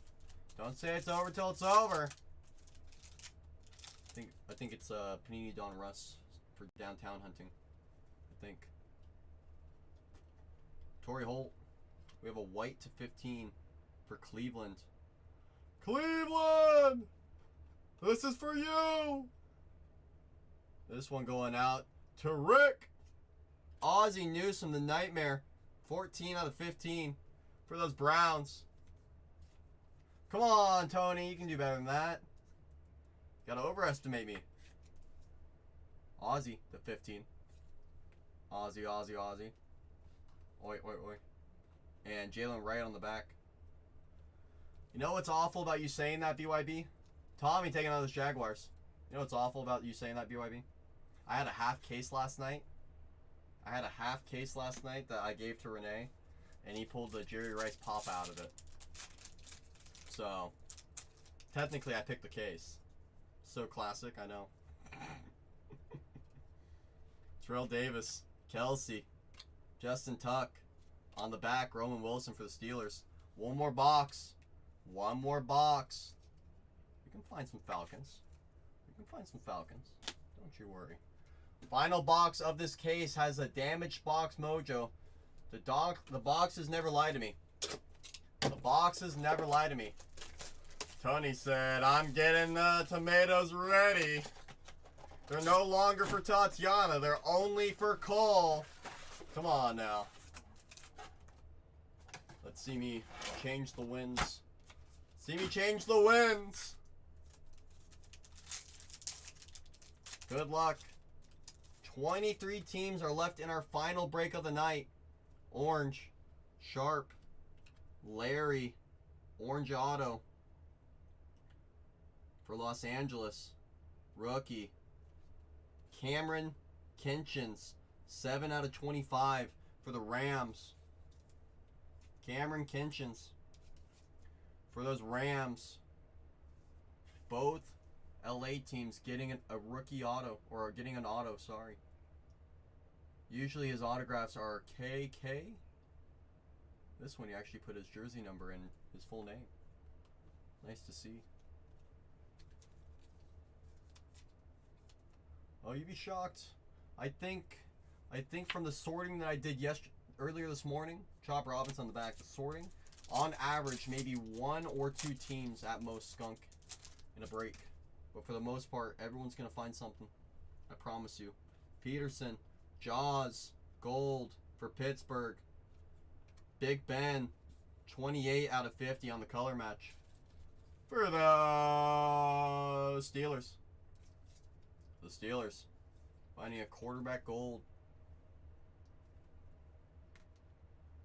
Don't say it's over till it's over. I think it's Panini Don Russ for downtown hunting. I think. Torrey Holt. We have a white to 15 for Cleveland. Cleveland! This is for you! This one going out to Rick. Ozzie Newsome, the Nightmare. 14 out of 15 for those Browns. Come on, Tony. You can do better than that. Gotta overestimate me. Ozzie, the 15. Ozzie. Oi. And Jalen Wright on the back. You know what's awful about you saying that, BYB? Tommy taking out those Jaguars. You know what's awful about you saying that, BYB? I had a half case last night. That I gave to Renee. And he pulled the Jerry Rice pop out of it. So, technically I picked the case. So classic, I know. Terrell Davis, Kelsey, Justin Tuck. On the back, Roman Wilson for the Steelers. One more box. We can find some Falcons. Don't you worry. Final box of this case has a damaged box mojo. The boxes never lie to me. Tony said, I'm getting the tomatoes ready. They're no longer for Tatiana. They're only for Cole. Come on now. Let's see me change the winds. Good luck. 23 teams are left in our final break of the night. Orange, Sharp, Larry, Orange Auto for Los Angeles. Rookie, Cameron Kinchins, 7 out of 25 for the Rams. Cameron Kinchins for those Rams. Both LA teams getting a rookie auto, or getting an auto, sorry. Usually his autographs are KK. This one he actually put his jersey number and his full name. Nice to see. Oh, you'd be shocked. I think from the sorting that I did earlier this morning, Chop Robbins on the back, the sorting, on average, maybe 1 or 2 teams at most skunk in a break. But for the most part, everyone's going to find something. I promise you. Peterson, Jaws, gold for Pittsburgh. Big Ben, 28 out of 50 on the color match for the Steelers. The Steelers finding a quarterback gold.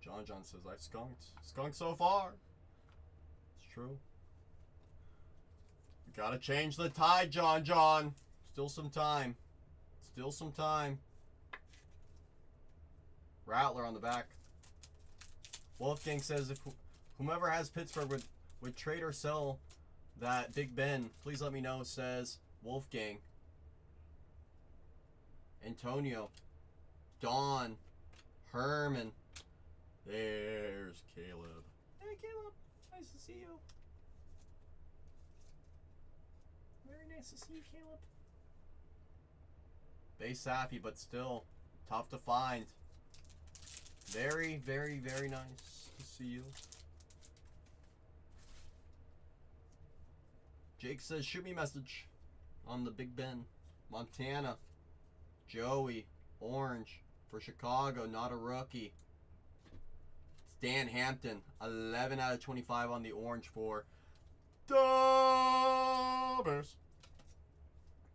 John says, I've skunked. Skunked so far. It's true. We gotta change the tide, John. Still some time. Still some time. Rattler on the back. Wolfgang says if whomever has Pittsburgh would trade or sell that Big Ben, please let me know, says Wolfgang. Antonio. Don. Herman. There's Caleb. Hey Caleb. Nice to see you. Very nice to see you, Caleb. Base Sappy, but still tough to find. Very, very, very nice to see you. Jake says, shoot me a message on the Big Ben. Montana. Joey. Orange. For Chicago, not a rookie. It's Dan Hampton. 11 out of 25 on the orange for the Bears.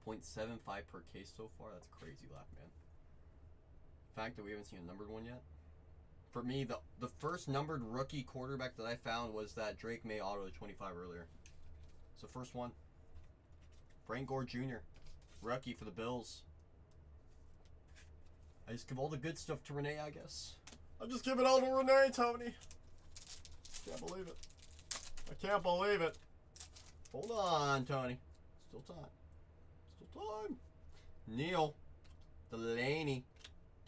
0.75 per case so far. That's crazy luck, man. The fact that we haven't seen a numbered one yet. For me, the first numbered rookie quarterback that I found was that Drake May auto to 25 earlier. So first one. Frank Gore Jr. Rookie for the Bills. I just give all the good stuff to Renee, I guess. I'll just give it all to Renee, Tony. Can't believe it. I can't believe it. Hold on, Tony. Still time. Still time. Neil. Delaney.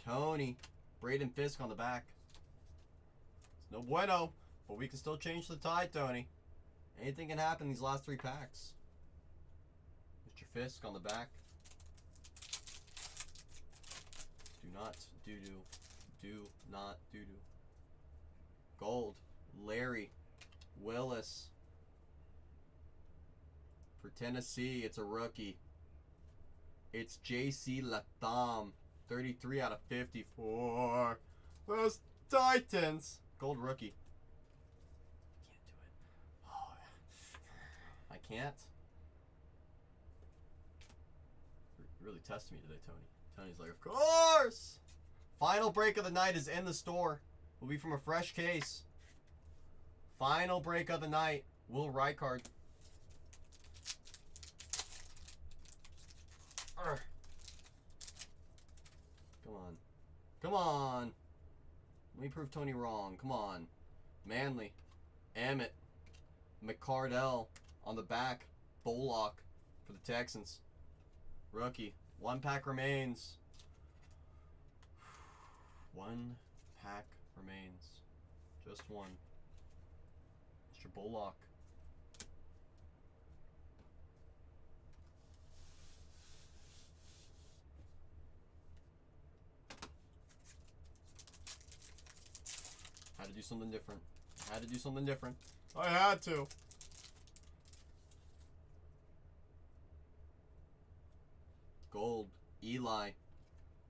Tony. Braden Fisk on the back. It's no bueno, but we can still change the tide, Tony. Anything can happen in these last 3 packs. Mr. Fisk on the back. Do not doo-doo. Do not doo-doo. Gold. Larry. Willis. For Tennessee, it's a rookie. It's J.C. Latham. 33 out of 54. Those Titans. Gold rookie. Can't do it. Oh, I can't. You're really testing me today, Tony. Tony's like, of course! Final break of the night is in the store. Will be from a fresh case. Final break of the night. Will Reichard. Come on. Come on. Let me prove Tony wrong. Come on. Manley. Emmett. McCardell on the back. Bullock for the Texans. Rookie. 1 pack remains. 1 pack remains. Just one. Mr. Bullock. Had to do something different. Had to do something different. I had to. Gold. Eli.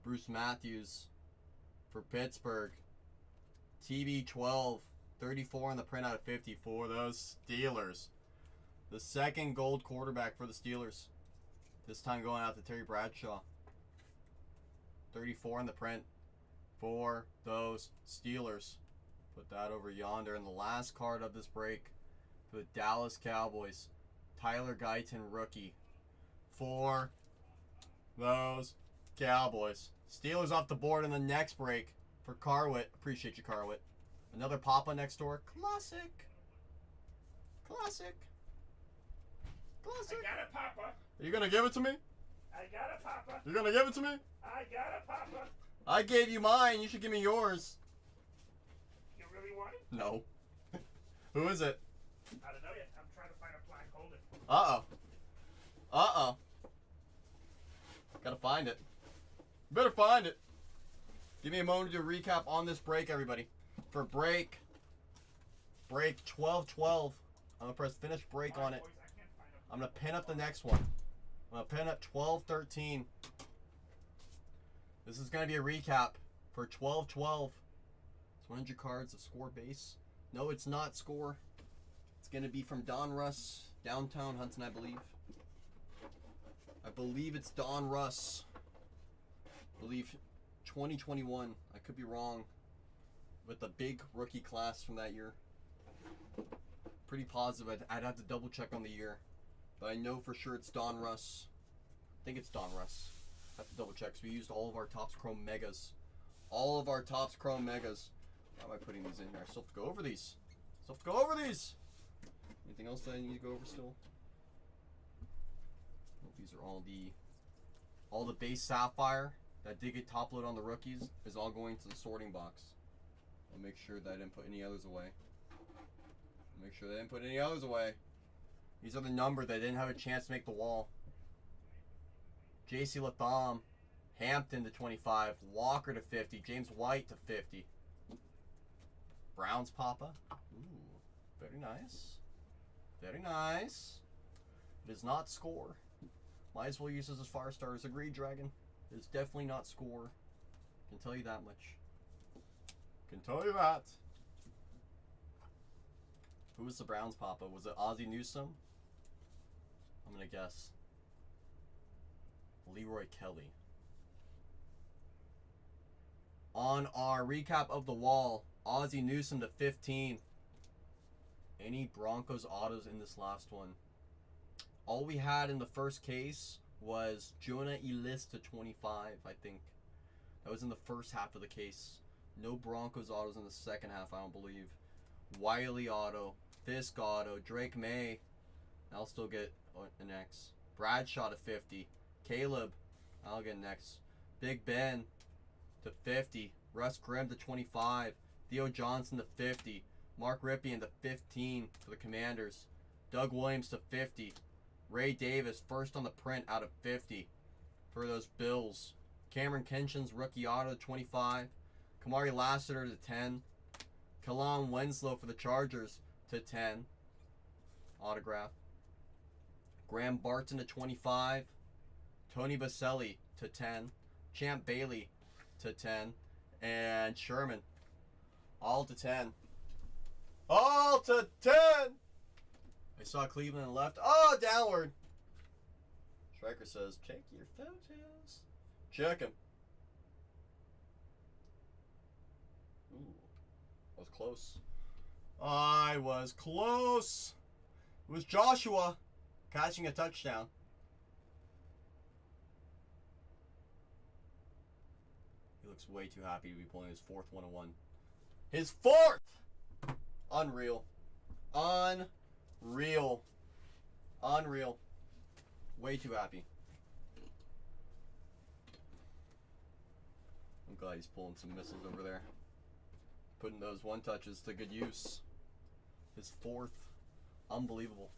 Bruce Matthews. For Pittsburgh. TB12. 34 on the print out of 54. Those Steelers. The second gold quarterback for the Steelers. This time going out to Terry Bradshaw. 34 in the print for those Steelers. Put that over yonder. And the last card of this break for the Dallas Cowboys. Tyler Guyton, rookie. For those Cowboys. Steelers off the board in the next break for Carwit. Appreciate you, Carwit. Another Papa next door. Classic. Classic. Classic. I got it, Papa. Are you going to give it to me? I got it, Papa. You're going to give it to me? I got it, Papa. I gave you mine. You should give me yours. You really want it? No. Who is it? I don't know yet. I'm trying to find a black holder. Uh-oh. Uh-oh. Gotta find it. Better find it. Give me a moment to do a recap on this break, everybody. For break 12-12. I'm gonna press finish break on it. Boys, I can't find a I'm gonna pin up the next one. I'm gonna pin up 12-13. This is gonna be a recap for 12-12. It's 100 cards of score base. No, it's not score. It's gonna be from Don Russ, downtown Huntington, I believe. I believe it's Don Russ. I believe 2021. I could be wrong. With the big rookie class from that year. Pretty positive. I'd have to double check on the year. But I know for sure it's Don Russ. think it's Donruss. Have to double check. So we used all of our Topps Chrome Megas. All of our Topps Chrome Megas. Why am I putting these in here? I still have to go over these. Anything else that I need to go over still? Well, these are all the base Sapphire that did get top load on the rookies is all going to the sorting box. I'll make sure that I didn't put any others away. These are the number that didn't have a chance to make the wall. J.C. Latham, Hampton to 25, Walker to 50, James White to 50. Browns Papa. Ooh, very nice. Very nice. Does not score. Might as well use this as fire stars. Agreed, Dragon. It's definitely not score. Can tell you that much. Can tell you that. Who was the Browns Papa? Was it Ozzie Newsome? I'm gonna guess. Leroy Kelly. On our recap of the wall, Ozzie Newsome to 15. Any Broncos autos in this last one? All we had in the first case was Jonah Ellis to 25, I think. That was in the first half of the case. No Broncos autos in the second half, I don't believe. Wiley auto, Fisk auto, Drake May. I'll still get an X. Bradshaw to 50. Caleb, I'll get an X. Big Ben to 50. Russ Grimm to 25. Theo Johnson to 50. Mark Ripien to 15 for the Commanders. Doug Williams to 50. Ray Davis first on the print out of 50 for those Bills. Cameron Kinchin's rookie auto to 25. Kamari Lassiter to 10. Kalam Winslow for the Chargers to 10. Autograph. Graham Barton to 25. Tony Baselli to 10. Champ Bailey to 10. And Sherman. All to 10. All to 10! I saw Cleveland on the left. Oh, downward. Striker says, check your photos. Check him. Ooh. I was close. I was close. It was Joshua catching a touchdown. He looks way too happy to be pulling his fourth 101. His fourth! Unreal. Unreal. Unreal. Way too happy. I'm glad he's pulling some missiles over there. Putting those one touches to good use. His fourth. Unbelievable.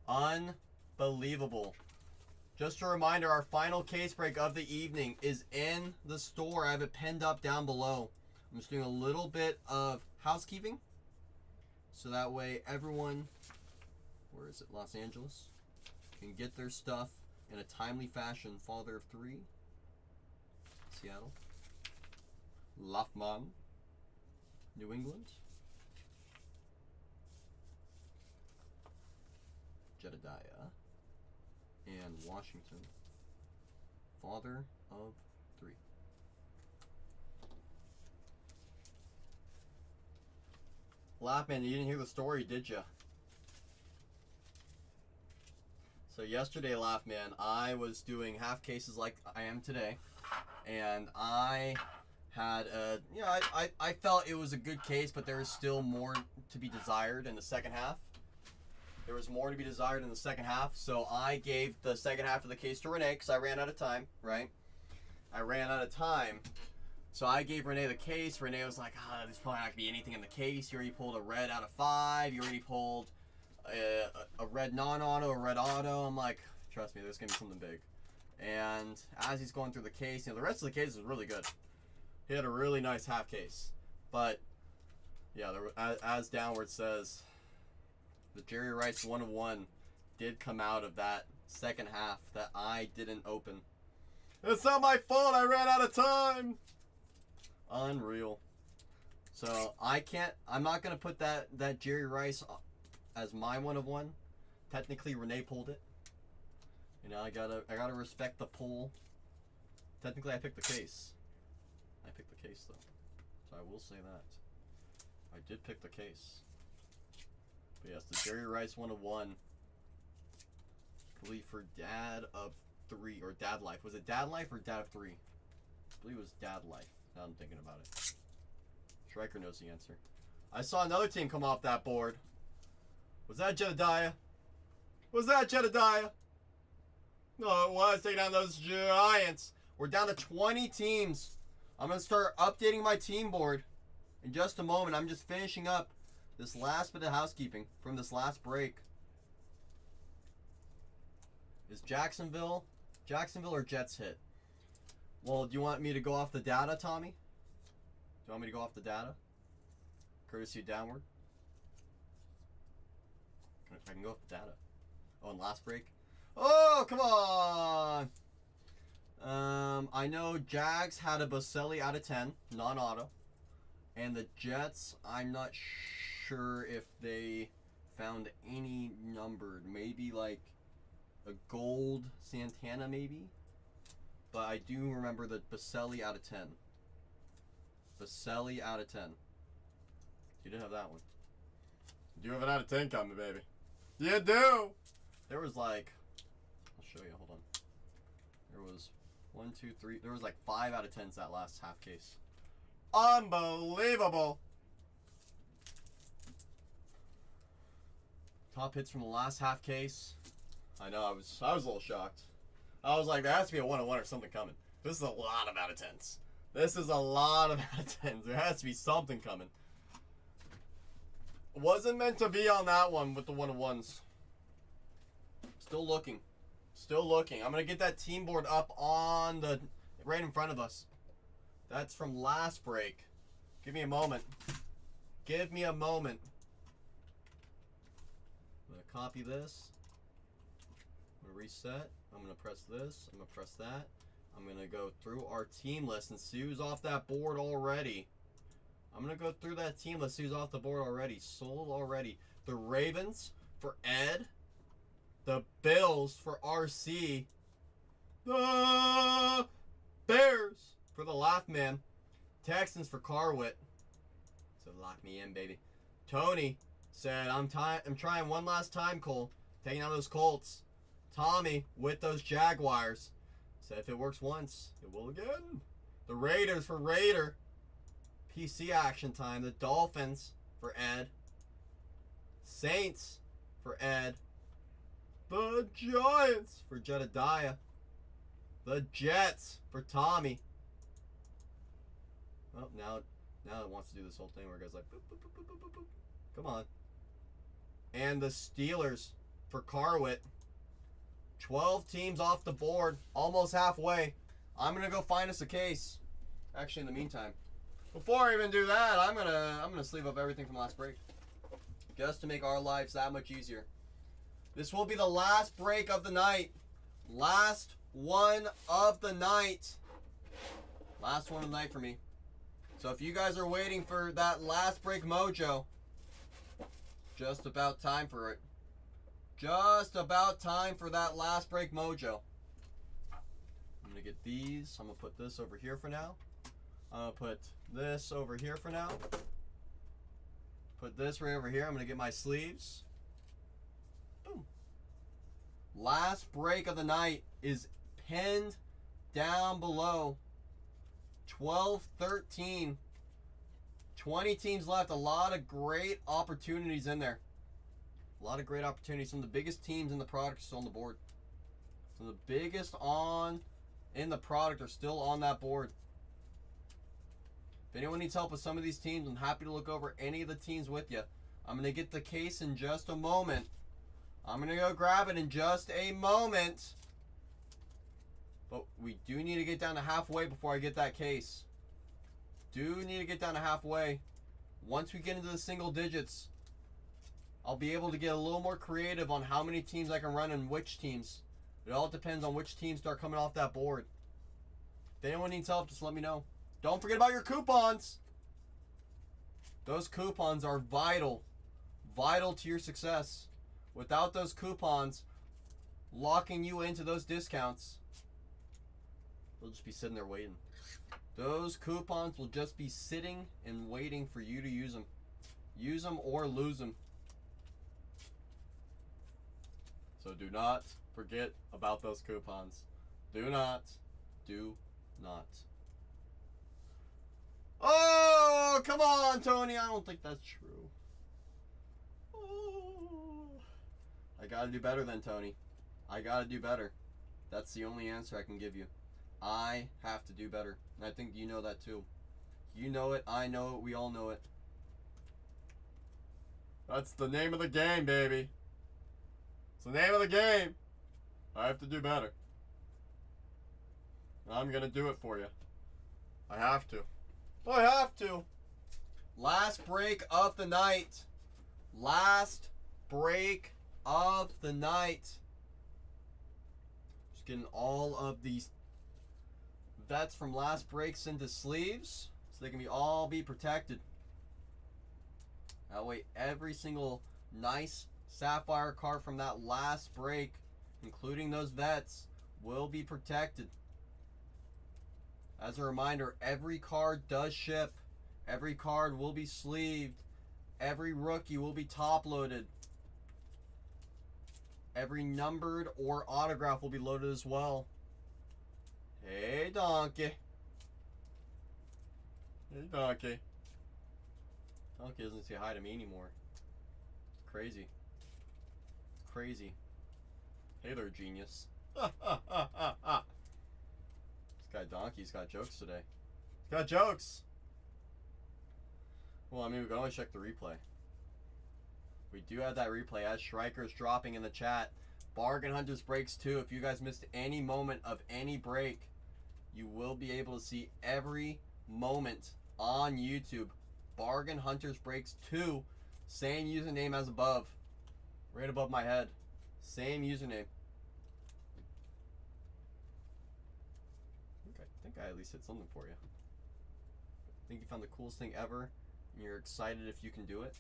Unbelievable. Just a reminder, our final case break of the evening is in the store. I have it pinned up down below. I'm just doing a little bit of housekeeping. So that way everyone, where is it, Los Angeles, can get their stuff in a timely fashion. Father of 3, Seattle. Loffman, New England. Jedediah and Washington. Father of 3. Laughman, you didn't hear the story, did you? So yesterday, Laughman, I was doing half cases like I am today, and I had a, you know, I felt it was a good case, but there was still more to be desired in the second half. There was more to be desired in the second half, so I gave the second half of the case to Renee because I ran out of time, right? I ran out of time. So I gave Renee the case. Renee was like, there's probably not going to be anything in the case. You already pulled a red out of 5. You already pulled a red non-auto, a red auto. I'm like, trust me, there's going to be something big. And as he's going through the case, you know, the rest of the case was really good. He had a really nice half case. But, yeah, as Downward says, the Jerry Rice 101 did come out of that second half that I didn't open. It's not my fault. I ran out of time. Unreal. So I'm not gonna put that Jerry Rice as my 1 of 1. Technically Renee pulled it. You know, I gotta respect the pull. Technically I picked the case. I picked the case though. So I will say that. I did pick the case. But yes, the Jerry Rice 1 of 1. I believe for Dad of 3 or Dad Life. Was it Dad Life or Dad of 3? I believe it was Dad Life. Now I'm thinking about it. Striker knows the answer. I saw another team come off that board. Was that Jedediah? Was that Jedediah? No, it was. Taking down those Giants. We're down to 20 teams. I'm going to start updating my team board in just a moment. I'm just finishing up this last bit of housekeeping from this last break. Is Jacksonville or Jets hit? Well, do you want me to go off the data, Tommy? Do you want me to go off the data? Courtesy downward. I can go off the data. Oh, and last break. Oh, come on! I know Jags had a Boselli out of 10, non-auto. And the Jets, I'm not sure if they found any numbered. Maybe like a gold Santana, maybe? But I do remember the Boselli out of 10. Boselli out of 10. You didn't have that one. You have an out of 10 coming, baby. You do! There was like... I'll show you, hold on. There was 1, 2, 3... There was like 5 out of 10s that last half case. Unbelievable! Top hits from the last half case. I know, I was a little shocked. I was like, there has to be a 1-on-1 or something coming. This is a lot of out of 10s. This is a lot of out of 10s. There has to be something coming. Wasn't meant to be on that one with the 1-on-1s. Still looking. Still looking. I'm going to get that team board up on the... right in front of us. That's from last break. Give me a moment. Give me a moment. I'm going to copy this. I'm going to reset. I'm going to press this. I'm going to press that. I'm going to go through our team list and see who's off that board already. I'm going to go through that team list. See who's off the board already. Sold already. The Ravens for Ed. The Bills for RC. The Bears for the Laugh Man. Texans for Carwit. So lock me in, baby. Tony said, I'm trying one last time, Cole. Taking out those Colts. Tommy with those Jaguars. Said if it works once, it will again. The Raiders for Raider. PC action time. The Dolphins for Ed. Saints for Ed. The Giants for Jedediah. The Jets for Tommy. Oh, now it wants to do this whole thing where it goes like boop, boop, boop, boop, boop, boop. Come on. And the Steelers for Carwit. 12 teams off the board. Almost halfway. I'm gonna go find us a case. Actually, in the meantime, before I even do that, I'm gonna sleeve up everything from last break. Just to make our lives that much easier. This will be the last break of the night. Last one of the night. Last one of the night for me. So if you guys are waiting for that last break mojo, just about time for it. Just about time for that last break mojo. I'm going to get these. I'm going to put this over here for now. I'm going to put this over here for now. Put this right over here. I'm going to get my sleeves. Boom. Last break of the night is pinned down below. 12-13. 20 teams left. A lot of great opportunities in there. A lot of great opportunities. Some of the biggest teams in the product are still on the board. Some of the biggest in the product are still on that board. If anyone needs help with some of these teams, I'm happy to look over any of the teams with you. I'm going to get the case in just a moment. I'm going to go grab it in just a moment. But we do need to get down to halfway before I get that case. Do need to get down to halfway. Once we get into the single digits, I'll be able to get a little more creative on how many teams I can run and which teams. It all depends on which teams start coming off that board. If anyone needs help, just let me know. Don't forget about your coupons. Those coupons are vital. Vital to your success. Without those coupons locking you into those discounts, they'll just be sitting there waiting. Those coupons will just be sitting and waiting for you to use them. Use them or lose them. So do not forget about those coupons. Do not. Do not. Oh, come on, Tony. I don't think that's true. Oh. I gotta do better than Tony. I gotta do better. That's the only answer I can give you. I have to do better. And I think you know that too. You know it. I know it. We all know it. That's the name of the game, baby. It's the name of the game. I have to do better. I'm gonna do it for you. I have to. I have to. Last break of the night. Last break of the night. Just getting all of these vets from last breaks into sleeves so they can all be protected. That way every single nice Sapphire card from that last break, including those vets, will be protected. As a reminder, every card does ship. Every card will be sleeved. Every rookie will be top loaded. Every numbered or autograph will be loaded as well. Hey, Donkey. Hey, Donkey. Donkey doesn't say hi to me anymore. It's crazy. It's crazy. Hey there, genius. This guy Donkey's got jokes today. He's got jokes! Well, I mean, we can always check the replay. We do have that replay as Striker's dropping in the chat. Bargain Hunters breaks too. If you guys missed any moment of any break, you will be able to see every moment on YouTube. Bargain Hunters breaks 2. Same username as above. Right above my head. Same username. I think I at least hit something for you. I think you found the coolest thing ever, and you're excited if you can do it.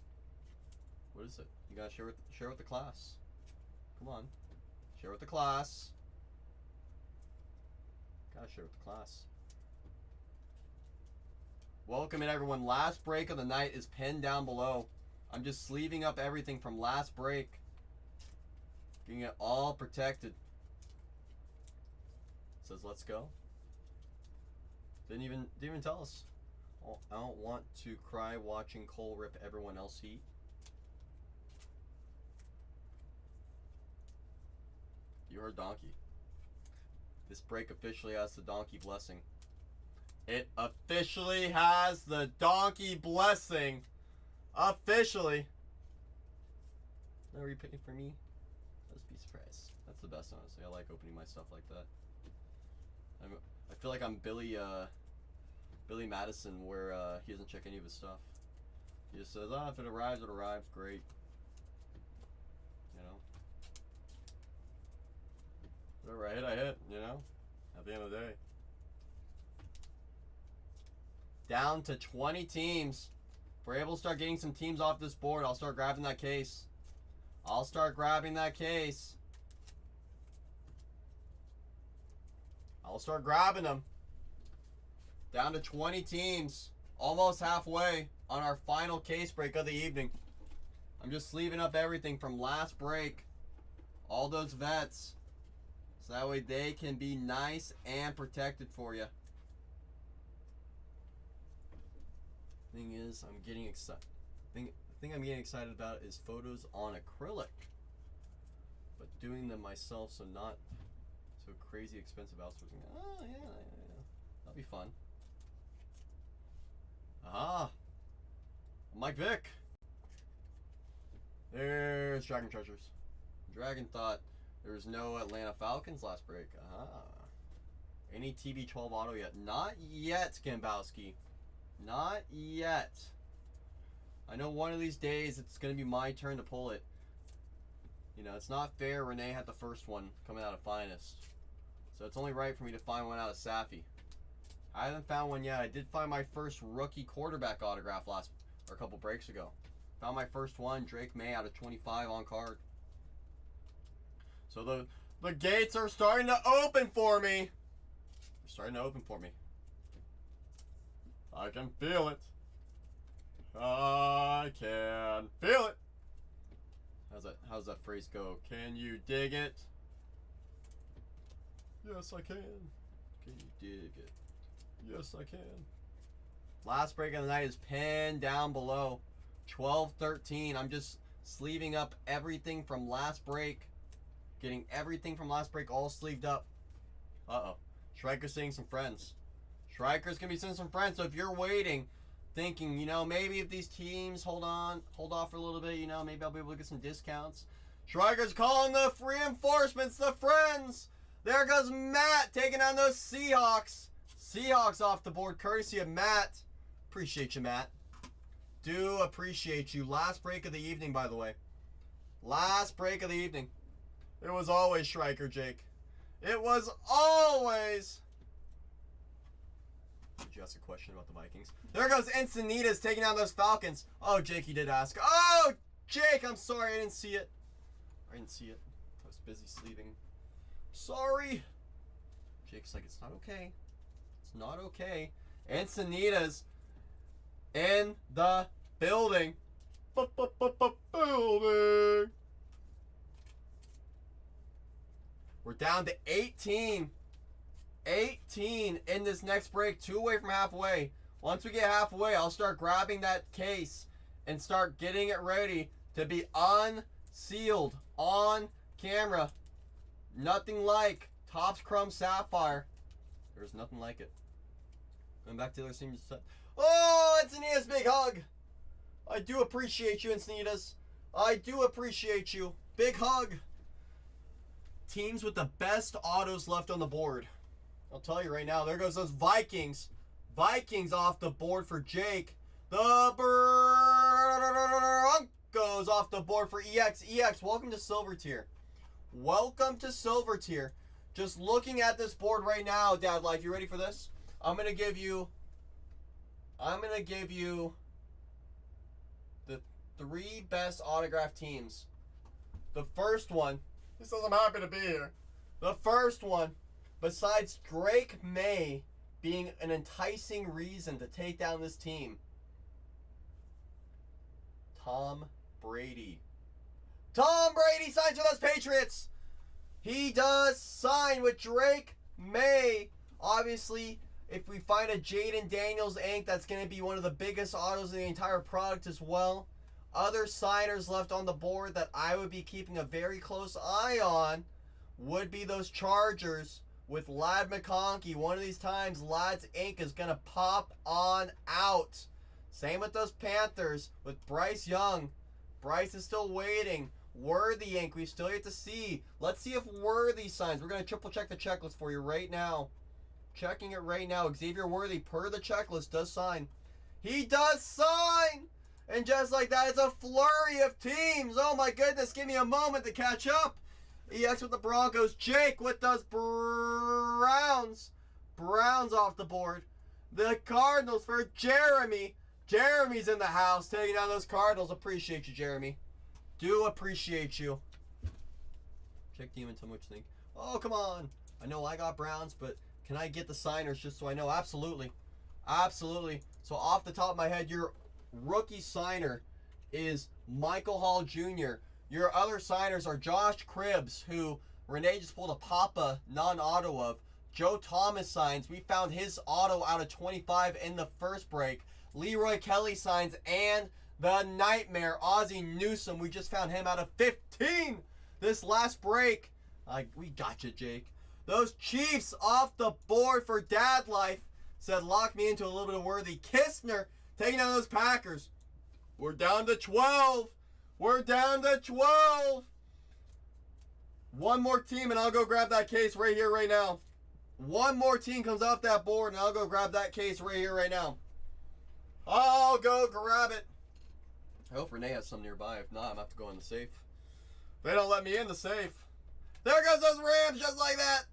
What is it? You gotta share with the class. Come on, share with the class. Gotta share with the class. Welcome in, everyone. Last break of the night is pinned down below. I'm just sleeving up everything from last break, getting it all protected. It says let's go. Didn't even tell us. I don't want to cry watching Cole rip everyone else eat. You heard Donkey. This break officially has the Donkey blessing. It officially has the Donkey blessing. Officially. No repeat for me. Let's be surprised. That's the best, honestly. I like opening my stuff like that. I feel like I'm Billy Madison, where he doesn't check any of his stuff. He just says, if it arrives, it arrives. Great. You know? Whatever I hit, you know? At the end of the day. Down to 20 teams. If we're able to start getting some teams off this board, I'll start grabbing that case. I'll start grabbing that case. I'll start grabbing them. Down to 20 teams. Almost halfway on our final case break of the evening. I'm just sleeving up everything from last break. All those vets. So that way they can be nice and protected for you. Thing is, I'm getting excited. The thing I'm getting excited about is photos on acrylic. But doing them myself, so not so crazy expensive outsourcing. Oh, yeah. That'll be fun. Aha! Mike Vick! There's Dragon Treasures. Dragon thought there was no Atlanta Falcons last break. Aha. Any TB12 auto yet? Not yet, Gambowski. Not yet. I know one of these days it's going to be my turn to pull it. You know, it's not fair Renee had the first one coming out of Finest. So it's only right for me to find one out of Sappy. I haven't found one yet. I did find my first rookie quarterback autograph a couple breaks ago. Found my first one, Drake May out of 25 on card. So the gates are starting to open for me. They're starting to open for me. I can feel it. I can feel it. How's that phrase go? Can you dig it? Yes, I can. Can you dig it? Yes, I can. Last break of the night is pinned down below. 12-13. I'm just sleeving up everything from last break. Getting everything from last break all sleeved up. Uh-oh. Striker's seeing some friends. Striker's going to be seeing some friends. So if you're waiting, thinking, you know, maybe if these teams hold off for a little bit, you know, maybe I'll be able to get some discounts. Striker's calling the reinforcements, the friends. There goes Matt taking on those Seahawks. Seahawks off the board, courtesy of Matt. Appreciate you, Matt. Do appreciate you. Last break of the evening, by the way. Last break of the evening. It was always Striker, Jake. It was always... Did you ask a question about the Vikings? There goes Encinitas taking down those Falcons. Oh, Jake, you did ask. Oh, Jake, I'm sorry. I didn't see it. I was busy sleeving. Sorry. Jake's like, it's not okay. It's not okay. Encinitas in the building. Building. We're down to 18. 18 in this next break. 2 away from halfway. Once we get halfway, I'll start grabbing that case and start getting it ready to be unsealed on camera. Nothing like Topps Chrome Sapphire. There's nothing like it. Going back to the other team's set. Oh, Encinitas, big hug. I do appreciate you, Encinitas. I do appreciate you. Big hug. Teams with the best autos left on the board. I'll tell you right now, there goes those Vikings. Vikings off the board for Jake. The Broncos off the board for EX. EX, welcome to Silver Tier. Welcome to Silver Tier. Just looking at this board right now, Dad Life, you ready for this? I'm gonna give you the 3 best autograph teams. The first one, he says I'm happy to be here. The first one, besides Drake May being an enticing reason to take down this team, Tom Brady. Tom Brady signs with us Patriots. He does sign with Drake May. Obviously, if we find a Jaden Daniels ink, that's going to be one of the biggest autos in the entire product as well. Other signers left on the board that I would be keeping a very close eye on would be those Chargers with Lad McConkey. One of these times, Lad's ink is going to pop on out. Same with those Panthers with Bryce Young. Bryce is still waiting. Worthy ink, we still yet to see. Let's see if Worthy signs. We're going to triple check the checklist for you right now. Checking it right now. Xavier Worthy, per the checklist, does sign. He does sign! And just like that, it's a flurry of teams. Oh my goodness, give me a moment to catch up. EX with the Broncos. Jake with those Browns. Browns off the board. The Cardinals for Jeremy. Jeremy's in the house taking down those Cardinals. Appreciate you, Jeremy. Do appreciate you. Check Demon, tell me what you think. Oh, come on. I know I got Browns, but can I get the signers just so I know? Absolutely. Absolutely. So off the top of my head, your rookie signer is Michael Hall Jr. Your other signers are Josh Cribbs, who Renee just pulled a Papa non-auto of. Joe Thomas signs. We found his auto out of 25 in the first break. Leroy Kelly signs, and the Nightmare, Ozzie Newsome. We just found him out of 15 this last break. We got you, Jake. Those Chiefs off the board for Dad Life. Said lock me into a little bit of Worthy. Kistner taking down those Packers. We're down to 12. We're down to 12. One more team and I'll go grab that case right here, right now. One more team comes off that board and I'll go grab that case right here, right now. I'll go grab it. I hope Renee has some nearby. If not, I'm going to have to go in the safe. They don't let me in the safe. There goes those Rams just like that.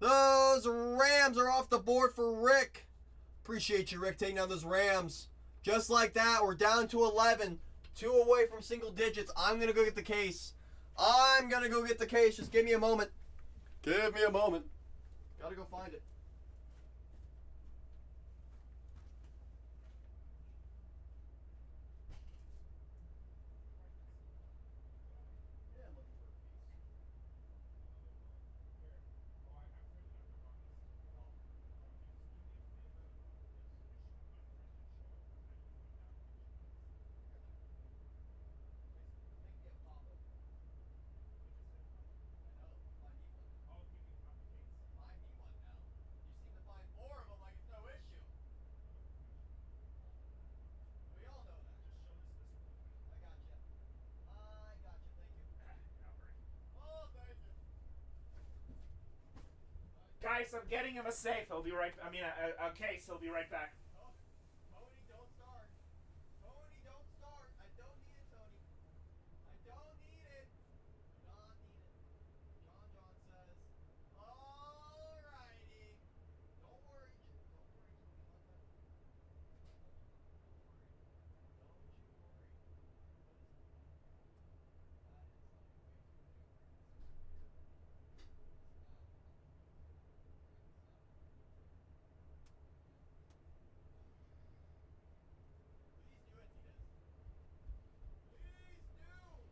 Those Rams are off the board for Rick. Appreciate you, Rick, taking down those Rams. Just like that, we're down to 11. 2 away from single digits. I'm going to go get the case. I'm going to go get the case. Just give me a moment. Give me a moment. Got to go find it. Guys, I'm getting him a safe. He'll be right. I mean, a case. He'll be right back. Tony, don't start. Tony, don't start. I don't need it, Tony. I don't need it. Do not need it. John says, alrighty. Don't worry, Tony. Let that. Don't you worry. That is like way too many Please do it, Tina's.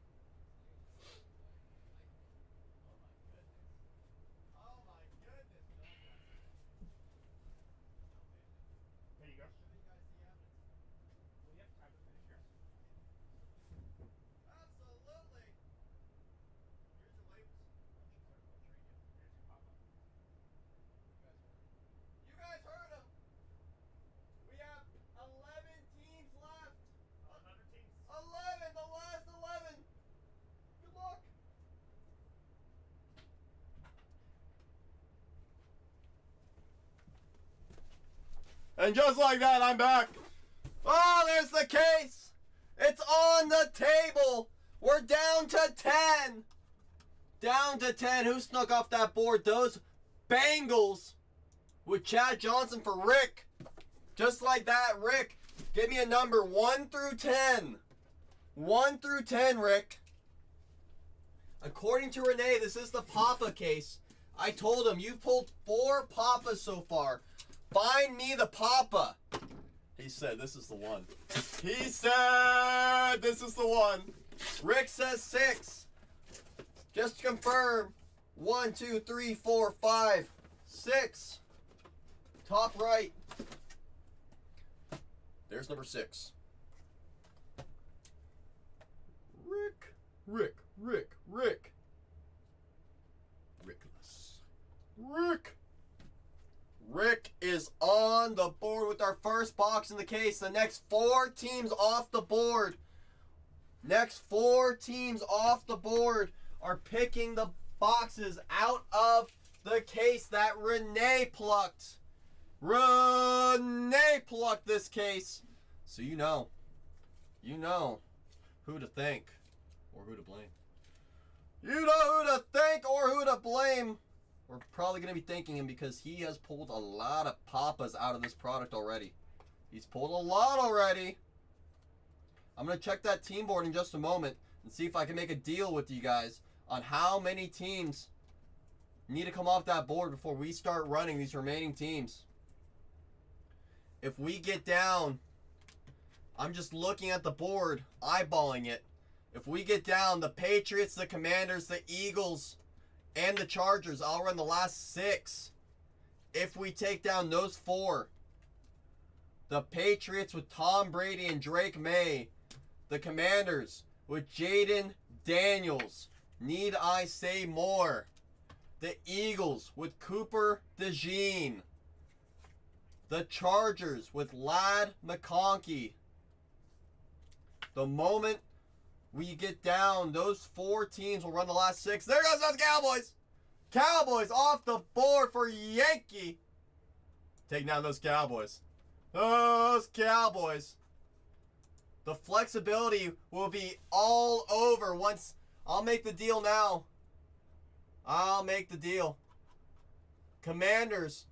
Please do! Oh my goodness. There you go. Show you guys the evidence. Well, you have time to finish yours. Absolutely. Here's your labels. I'll trade you. Here's your pop-up. You guys heard him. We have 11 teams left. 100 teams. 11, the last 11. Good luck. And just like that, I'm back. Oh, there's the case. It's on the table. We're down to 10. Down to 10. Who snuck off that board? Those Bengals with Chad Johnson for Rick. Just like that, Rick. Give me a number 1 through 10. 1 through 10, Rick. According to Renee, this is the Papa case. I told him, you've pulled 4 Papas so far. Find me the Papa. He said, this is the one. He said, this is the one. Rick says 6. Just to confirm. 1, 2, 3, 4, 5, 6. Top right. There's number 6. Rick. Rickless. Rick is on the board with our first box in the case. The next 4 teams off the board. Next 4 teams off the board are picking the boxes out of the case that Renee plucked. Renee plucked this case. So you know who to thank or who to blame. You know who to thank or who to blame. We're probably going to be thanking him because he has pulled a lot of Papas out of this product already. He's pulled a lot already. I'm going to check that team board in just a moment and see if I can make a deal with you guys on how many teams need to come off that board before we start running these remaining teams. If we get down, I'm just looking at the board, eyeballing it. If we get down, the Patriots, the Commanders, the Eagles, and the Chargers, I'll run the last 6. If we take down those 4, the Patriots with Tom Brady and Drake May, the Commanders with Jaden Daniels, need I say more? The Eagles with Cooper DeJean, the Chargers with Ladd McConkey. The moment we get down, those 4 teams will run the last 6. There goes those Cowboys. Cowboys off the board for Yankee. Taking down those Cowboys. Those Cowboys. The flexibility will be all over once. I'll make the deal now. I'll make the deal. Commanders,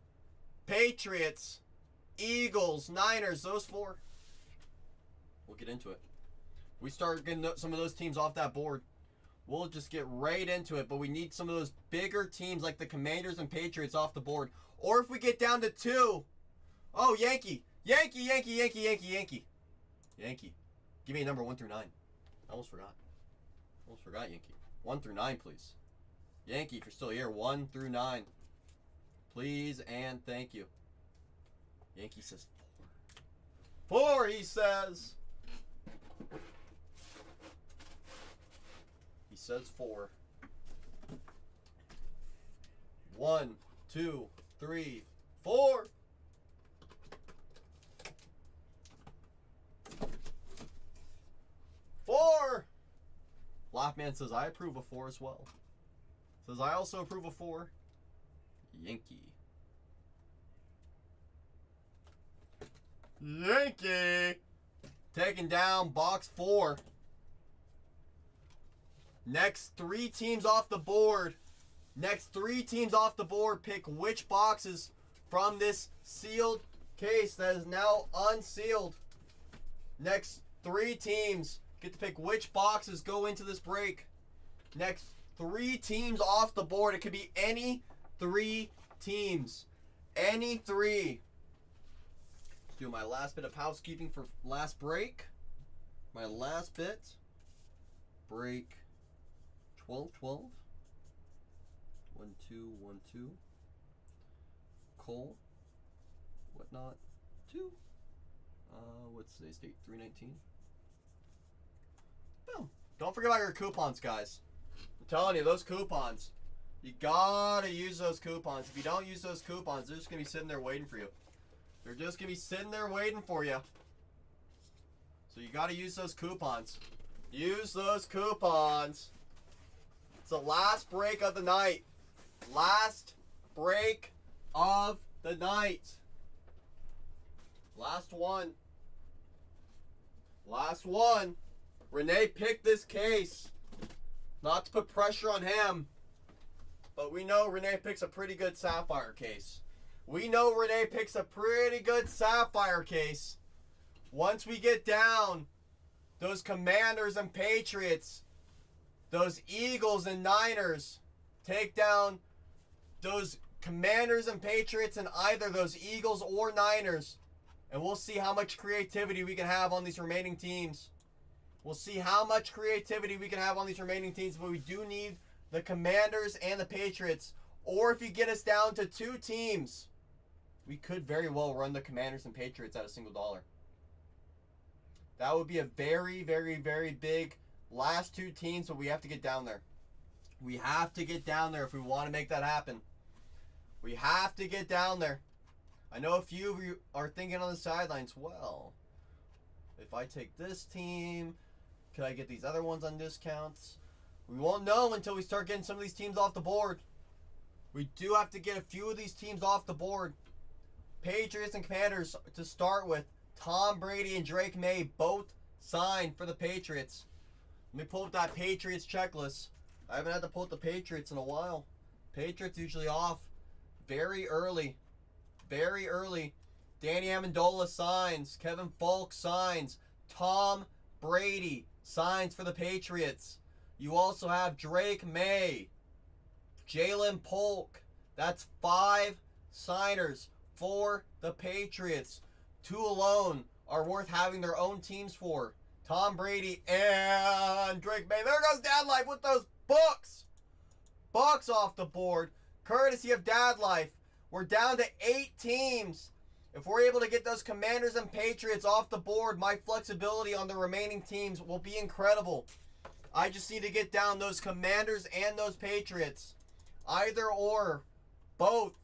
Patriots, Eagles, Niners, those 4. We'll get into it. We start getting some of those teams off that board, we'll just get right into it. But we need some of those bigger teams like the Commanders and Patriots off the board. Or if we get down to 2, oh, Yankee. Yankee. Give me a number 1 through 9. I almost forgot. Yankee. 1 through 9, please. Yankee, if you're still here, 1 through 9. Please and thank you. Yankee says 4. 4, he says. He says 4. 1, 2, 3, 4. Laugh-Man says, I approve of 4 as well. Says, I also approve of 4. Yankee. Yankee. Taking down box 4. Next 3 teams off the board. Next 3 teams off the board pick which boxes from this sealed case that is now unsealed. Next 3 teams get to pick which boxes go into this break. Next 3 teams off the board. It could be any 3 teams. Any 3. Let's do my last bit of housekeeping for last break. My last bit. Break 12-12. 1-2-1-2. Cole. Whatnot. 2. What's today's date? 3/19. Boom. Don't forget about your coupons, guys. I'm telling you, those coupons. You gotta use those coupons. If you don't use those coupons, they're just gonna be sitting there waiting for you. They're just gonna be sitting there waiting for you. So you gotta use those coupons. Use those coupons. It's the last break of the night. Last break of the night. Last one. Last one. Renee picked this case. Not to put pressure on him, but we know Renee picks a pretty good Sapphire case. We know Renee picks a pretty good Sapphire case. Once we get down those Commanders and Patriots, those Eagles and Niners, take down those Commanders and Patriots and either those Eagles or Niners, and we'll see how much creativity we can have on these remaining teams. We'll see how much creativity we can have on these remaining teams, but we do need the Commanders and the Patriots. Or if you get us down to 2 teams, we could very well run the Commanders and Patriots at a single dollar. That would be a very, very, very big last 2 teams, but we have to get down there. We have to get down there if we want to make that happen. We have to get down there. I know a few of you are thinking on the sidelines, well, if I take this team, could I get these other ones on discounts? We won't know until we start getting some of these teams off the board. We do have to get a few of these teams off the board. Patriots and Commanders to start with. Tom Brady and Drake May both signed for the Patriots. Let me pull up that Patriots checklist. I haven't had to pull up the Patriots in a while. Patriots usually off very early. Very early. Danny Amendola signs. Kevin Falk signs. Tom Brady signs for the Patriots. You also have Drake May. Jalen Polk. That's 5 signers for the Patriots. 2 alone are worth having their own teams for. Tom Brady and Drake May. There goes Dad Life with those books. Bucks off the board. Courtesy of Dad Life. We're down to 8 teams. If we're able to get those Commanders and Patriots off the board, my flexibility on the remaining teams will be incredible. I just need to get down those Commanders and those Patriots. Either or. Both.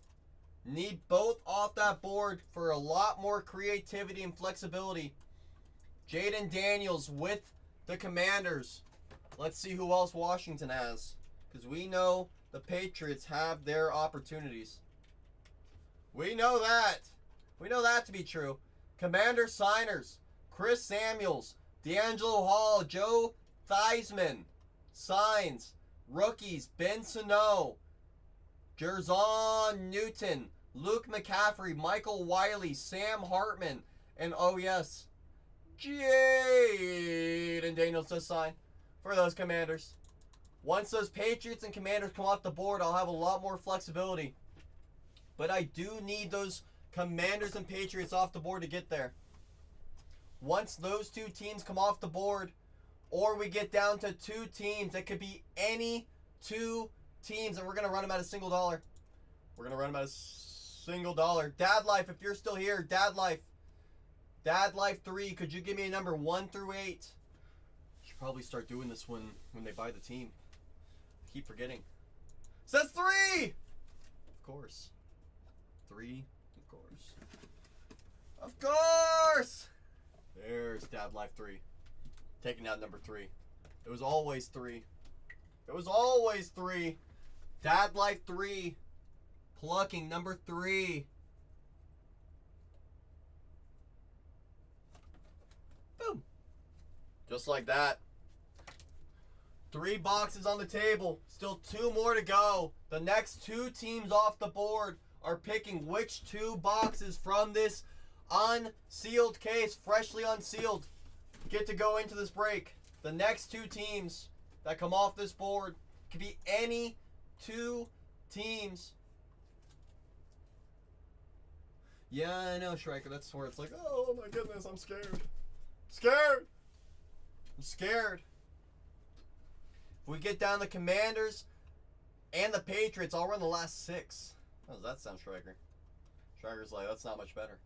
Need both off that board for a lot more creativity and flexibility. Jaden Daniels with the Commanders. Let's see who else Washington has. Because we know the Patriots have their opportunities. We know that. We know that to be true. Commander signers. Chris Samuels. D'Angelo Hall. Joe Theismann. Signs. Rookies. Ben Sano. Jerzon Newton. Luke McCaffrey. Michael Wiley. Sam Hartman. And oh yes, Jaden Daniels does sign for those Commanders. Once those Patriots and Commanders come off the board, I'll have a lot more flexibility. But I do need those Commanders and Patriots off the board to get there. Once those 2 teams come off the board, or we get down to 2 teams, it could be any 2 teams, and we're going to run them at a single dollar. We're going to run them at a single dollar. Dad Life, if you're still here, Dad Life 3, could you give me a number 1 through 8? Should probably start doing this when they buy the team. I keep forgetting. Says 3! Of course. 3, of course. Of course! There's Dad Life 3. Taking out number 3. It was always 3. It was always 3. Dad Life 3. Plucking number 3. Just like that. 3 boxes on the table. Still 2 more to go. The next 2 teams off the board are picking which 2 boxes from this unsealed case, freshly unsealed, get to go into this break. The next 2 teams that come off this board could be any 2 teams. Yeah, I know, Schreiker. That's where it's like, oh my goodness, I'm scared. I'm scared. If we get down the Commanders and the Patriots, I'll run the last 6. How does that sound, Schreiker? Schreiker's like, that's not much better.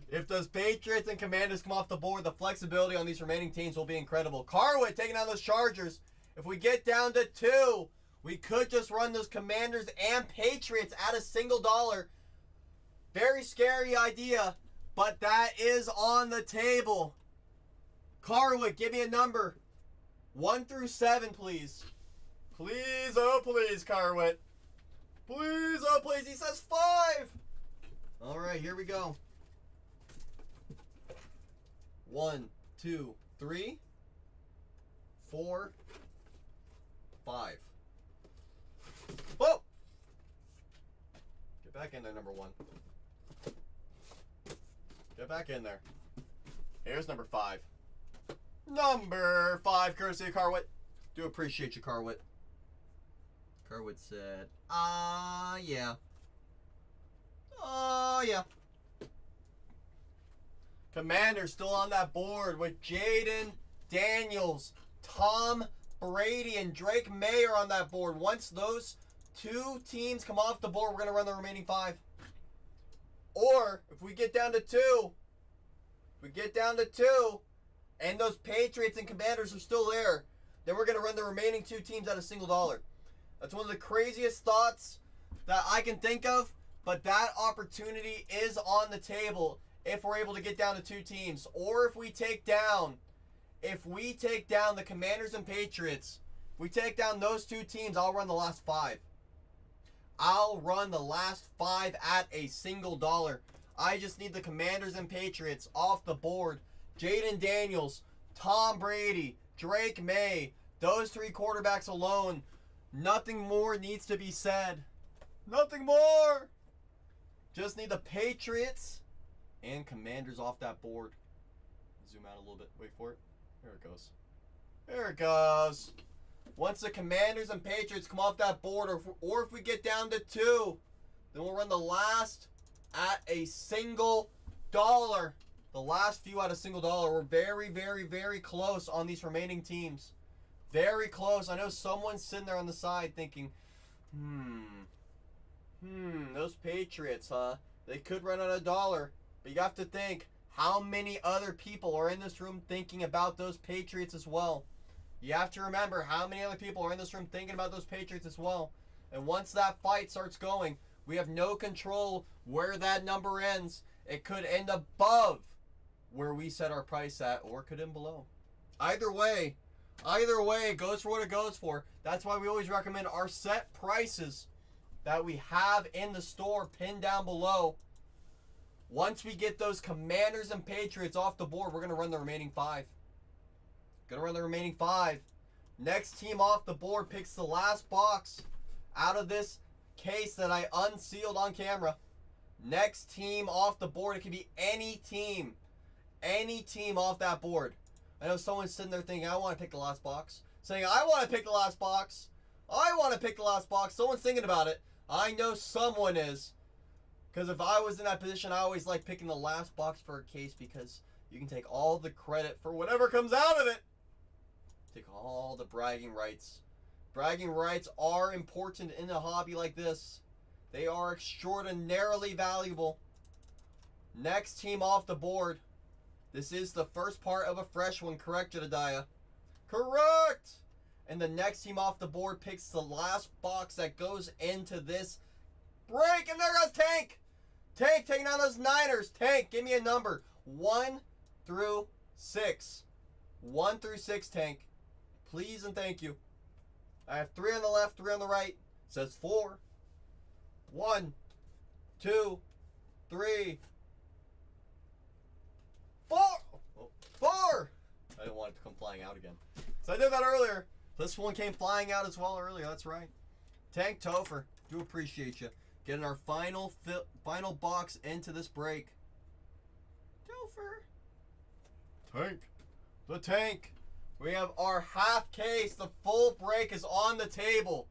If those Patriots and Commanders come off the board, the flexibility on these remaining teams will be incredible. Carwood taking on those Chargers. If we get down to 2, we could just run those Commanders and Patriots at a single dollar. Very scary idea, but that is on the table. Carwood, give me a number. 1 through 7, please. Please, oh please, Carwood. Please, oh please. He says 5. All right, here we go. 1, 2, 3, 4, 5. Whoa! Get back in there, number 1. Get back in there. Here's number 5. Number 5, courtesy of Carwood. Do appreciate you, Carwood. Carwood said, yeah. Yeah. Commanders still on that board with Jaden Daniels, Tom Brady, and Drake May are on that board. Once those 2 teams come off the board, we're going to run the remaining 5. Or, if we get down to 2, and those Patriots and Commanders are still there, then we're going to run the remaining 2 teams at a single dollar. That's one of the craziest thoughts that I can think of, but that opportunity is on the table if we're able to get down to 2 teams. Or if we take down the Commanders and Patriots, we take down those 2 teams, I'll run the last 5. I'll run the last 5 at a single dollar. I just need the Commanders and Patriots off the board. Jaden Daniels, Tom Brady, Drake May, those 3 quarterbacks alone. Nothing more needs to be said. Nothing more. Just need the Patriots and Commanders off that board. Zoom out a little bit. Wait for it. There it goes. There it goes. Once the Commanders and Patriots come off that board, or if we get down to 2, then we'll run the last at a single dollar. The last few at a single dollar. We're very, very, very close on these remaining teams. Very close. I know someone's sitting there on the side thinking, those Patriots, huh? They could run at a dollar. But you have to think, how many other people are in this room thinking about those Patriots as well? You have to remember how many other people are in this room thinking about those Patriots as well. And once that fight starts going, we have no control where that number ends. It could end above where we set our price at, or it could end below. Either way, it goes for what it goes for. That's why we always recommend our set prices that we have in the store pinned down below. Once we get those Commanders and Patriots off the board, we're going to run the remaining 5. Next team off the board picks the last box out of this case that I unsealed on camera. Next team off the board. It can be any team. Any team off that board. I know someone's sitting there thinking, I want to pick the last box. Saying, I want to pick the last box. Someone's thinking about it. I know someone is. Because if I was in that position, I always like picking the last box for a case because you can take all the credit for whatever comes out of it. Take all the bragging rights. Bragging rights are important in a hobby like this. They are extraordinarily valuable. Next team off the board. This is the first part of a fresh one, correct, Jedediah? Correct! And the next team off the board picks the last box that goes into this break. And there goes Tank! Tank taking on those Niners. Tank, give me a number. 1 through 6. 1 through 6, Tank. Please and thank you. I have 3 on the left, 3 on the right. It says 4. 1, 2, 3. 4. I didn't want it to come flying out again. So I did that earlier. This one came flying out as well earlier. That's right. Tank Topher, do appreciate you. Getting our final box into this break. Topher. Tank. The tank. We have our half case. The full break is on the table.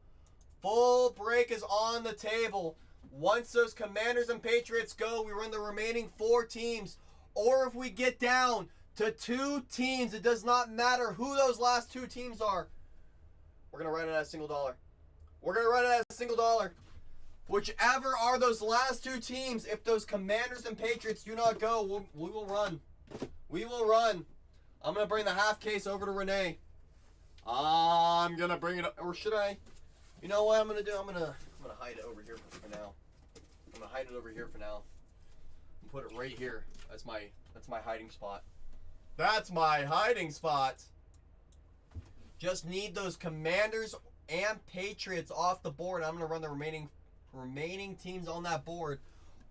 Full break is on the table. Once those Commanders and Patriots go, we run the remaining 4 teams. Or if we get down to 2 teams, it does not matter who those last 2 teams are. We're going to run it at a single dollar. We're going to run it at a single dollar. Whichever are those last 2 teams, if those Commanders and Patriots do not go, we will run. We will run. I'm going to bring the half case over to Renee. I'm going to bring it up. Or should I? You know what I'm going to do? I'm going to hide it over here for now. I'm going to hide it over here for now. And put it right here. That's my hiding spot. That's my hiding spot. Just need those Commanders and Patriots off the board. I'm going to run the remaining teams on that board.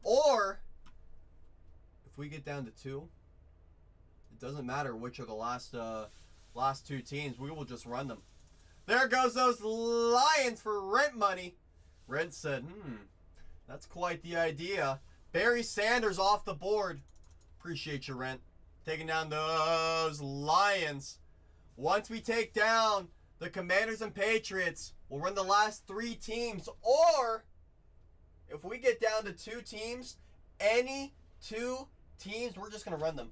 Or if we get down to 2, it doesn't matter which are the last 2 teams. We will just run them. There goes those Lions for rent money. Rent said, that's quite the idea. Barry Sanders off the board. Appreciate you, Rent. Taking down those Lions. Once we take down the Commanders and Patriots, we'll run the last 3 teams. Or if we get down to 2 teams, any 2 teams, we're just going to run them.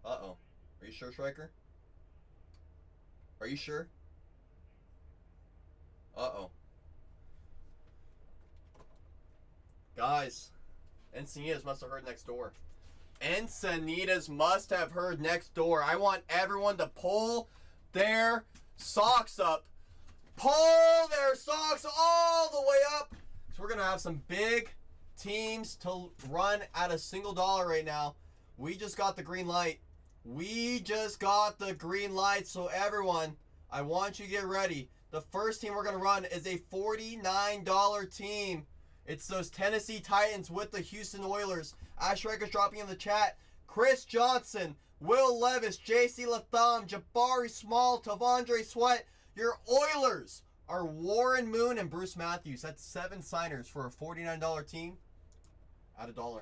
Uh-oh. Are you sure, Striker? Are you sure? Uh-oh. Guys, Encinitas must have heard next door. Encinitas must have heard next door. I want everyone to pull their socks up. Pull their socks all the way up. So we're going to have some big teams to run at a single dollar right now. We just got the green light. We just got the green light. So everyone, I want you to get ready. The first team we're going to run is a $49 team. It's those Tennessee Titans with the Houston Oilers. Ash Riker's dropping in the chat. Chris Johnson, Will Levis, J.C. Latham, Jabari Small, Tavondre Sweat. Your Oilers are Warren Moon and Bruce Matthews. That's 7 signers for a $49 team at $1.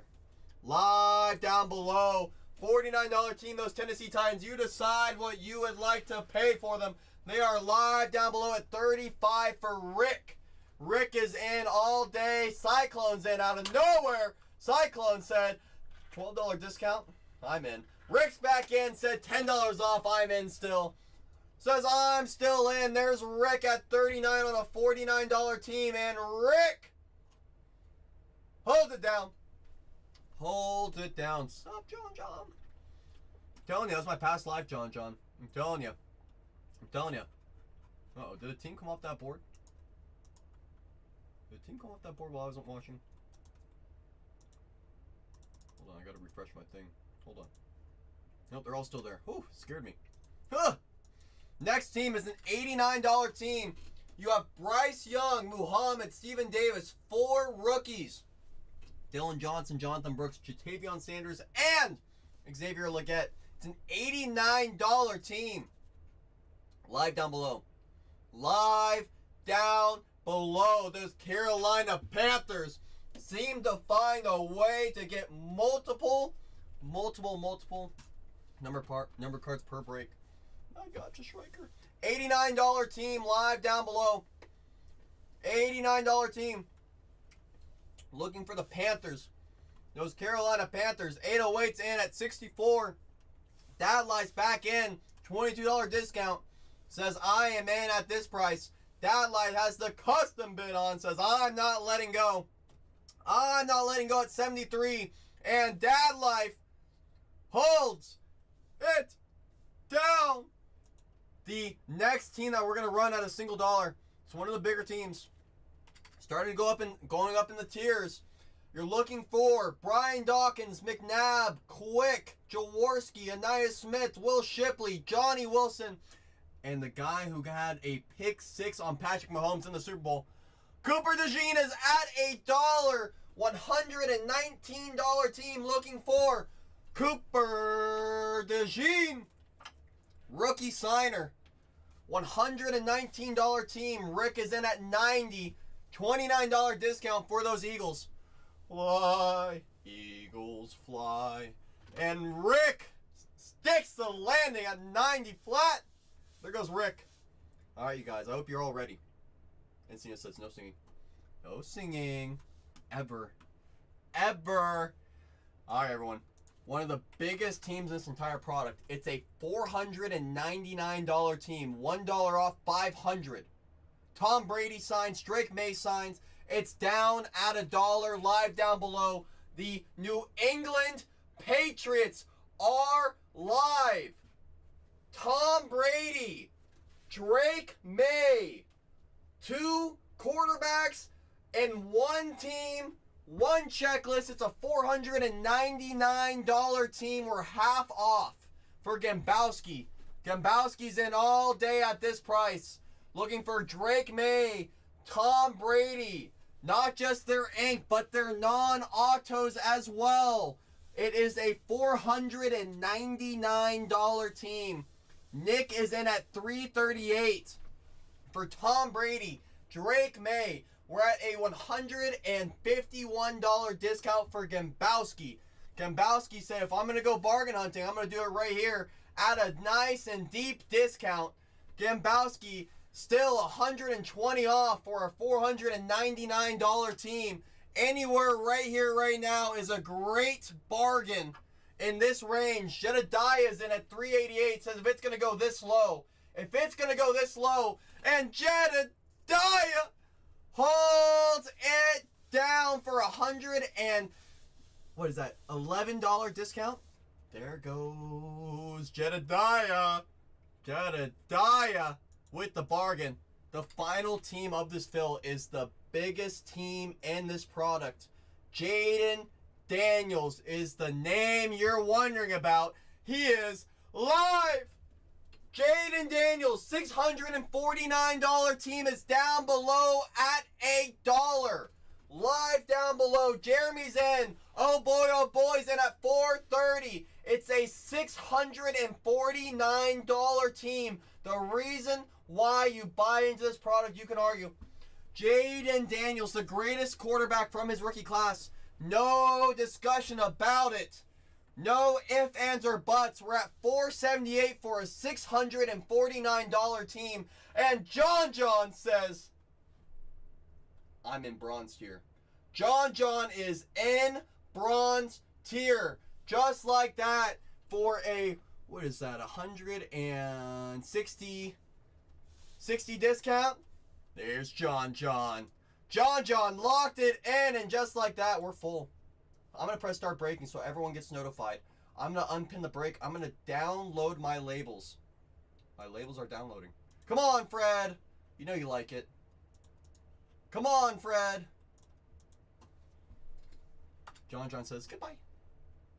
Live down below. $49 team, those Tennessee Titans. You decide what you would like to pay for them. They are live down below at $35 for Rick. Rick is in all day. Cyclone's in out of nowhere. Cyclone said, $12 discount. I'm in. Rick's back in, said $10 off. I'm in still. Says I'm still in. There's Rick at $39 on a $49 team. And Rick, hold it down. Hold it down. Stop, John. I'm telling you, that's my past life, John. I'm telling you. Uh-oh, did a team come off that board? Did a team come off that board while I wasn't watching? Hold on, I gotta refresh my thing. Hold on. Nope, they're all still there. Whew, scared me. Huh! Next team is an $89 team. You have Bryce Young, Muhammad, Steven Davis, 4 rookies. Dylan Johnson, Jonathan Brooks, Jatavion Sanders, and Xavier Legette. It's an $89 team. Live down below. Live down below. Those Carolina Panthers seem to find a way to get multiple number cards per break. I got you, Striker. $89 team live down below. $89 team. Looking for the Panthers. Those Carolina Panthers. 808's in at 64. Dad Light's back in. $22 discount. Says I am in at this price. Dad Light has the custom bid on. Says I'm not letting go. I'm not letting go at 73. And Dad Life holds it down. The next team that we're going to run at a single dollar. It's one of the bigger teams. Starting to going up in the tiers. You're looking for Brian Dawkins, McNabb, Quick, Jaworski, Anaya Smith, Will Shipley, Johnny Wilson, and the guy who had a pick 6 on Patrick Mahomes in the Super Bowl. Cooper DeJean is at $1. $119 team looking for Cooper DeJean, rookie signer. $119 team. Rick is in at 90. $29 discount for those Eagles. Fly, Eagles, fly. And Rick sticks the landing at 90 flat. There goes Rick. All right, you guys. I hope you're all ready. Encina says no singing. No singing. Ever. Ever. All right, everyone. One of the biggest teams in this entire product. It's a $499 team. $1 off, $500. Tom Brady signs. Drake May signs. It's down at $1. Live down below. The New England Patriots are live. Tom Brady. Drake May. 2 quarterbacks and 1 team. 1 checklist. It's a $499 team. We're half off for Gambowski. Gambowski's in all day at this price. Looking for Drake May, Tom Brady. Not just their ink, but their non-autos as well. It is a $499 team. Nick is in at $338 for Tom Brady, Drake May. We're at a $151 discount for Gambowski. Gambowski said, if I'm going to go bargain hunting, I'm going to do it right here at a nice and deep discount. Gambowski still $120 off for a $499 team. Anywhere right here, right now is a great bargain in this range. Jedediah's in at $388. Says if it's going to go this low. If it's going to go this low. And Jedediah holds it down for $11 discount. There goes Jedediah. Jedediah with the bargain. The final team of this fill is the biggest team in this product. Jaden Daniels is the name you're wondering about. He is live. Jaden Daniels, $649 team is down below at $8. Live down below. Jeremy's in. Oh boy, he's in at $430. It's a $649 team. The reason why you buy into this product, you can argue. Jaden Daniels, the greatest quarterback from his rookie class. No discussion about it. No ifs, ands, or buts. We're at $478 for a $649 team. And John says, I'm in bronze tier. John is in bronze tier. Just like that for a, what is that, 160 discount? There's John. John locked it in, and just like that, we're full. I'm going to press start breaking so everyone gets notified. I'm going to unpin the break. I'm going to download my labels. My labels are downloading. Come on, Fred. You know you like it. Come on, Fred. John says goodbye.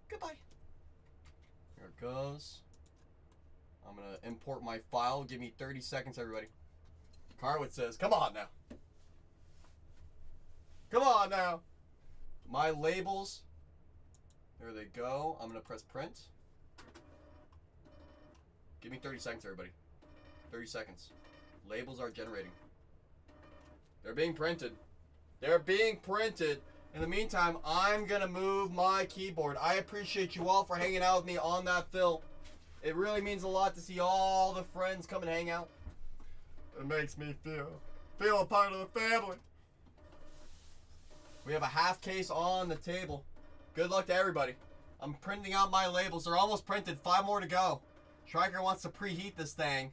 Goodbye. Here it goes. I'm going to import my file. Give me 30 seconds, everybody. Carwitz says, come on now. Come on now. My labels. There they go. I'm going to press print. Give me 30 seconds, everybody. 30 seconds. Labels are generating. They're being printed. They're being printed. In the meantime, I'm going to move my keyboard. I appreciate you all for hanging out with me on that fill. It really means a lot to see all the friends come and hang out. It makes me feel a part of the family. We have a half case on the table. Good luck to everybody. I'm printing out my labels. They're almost printed. 5 more to go. Striker wants to preheat this thing.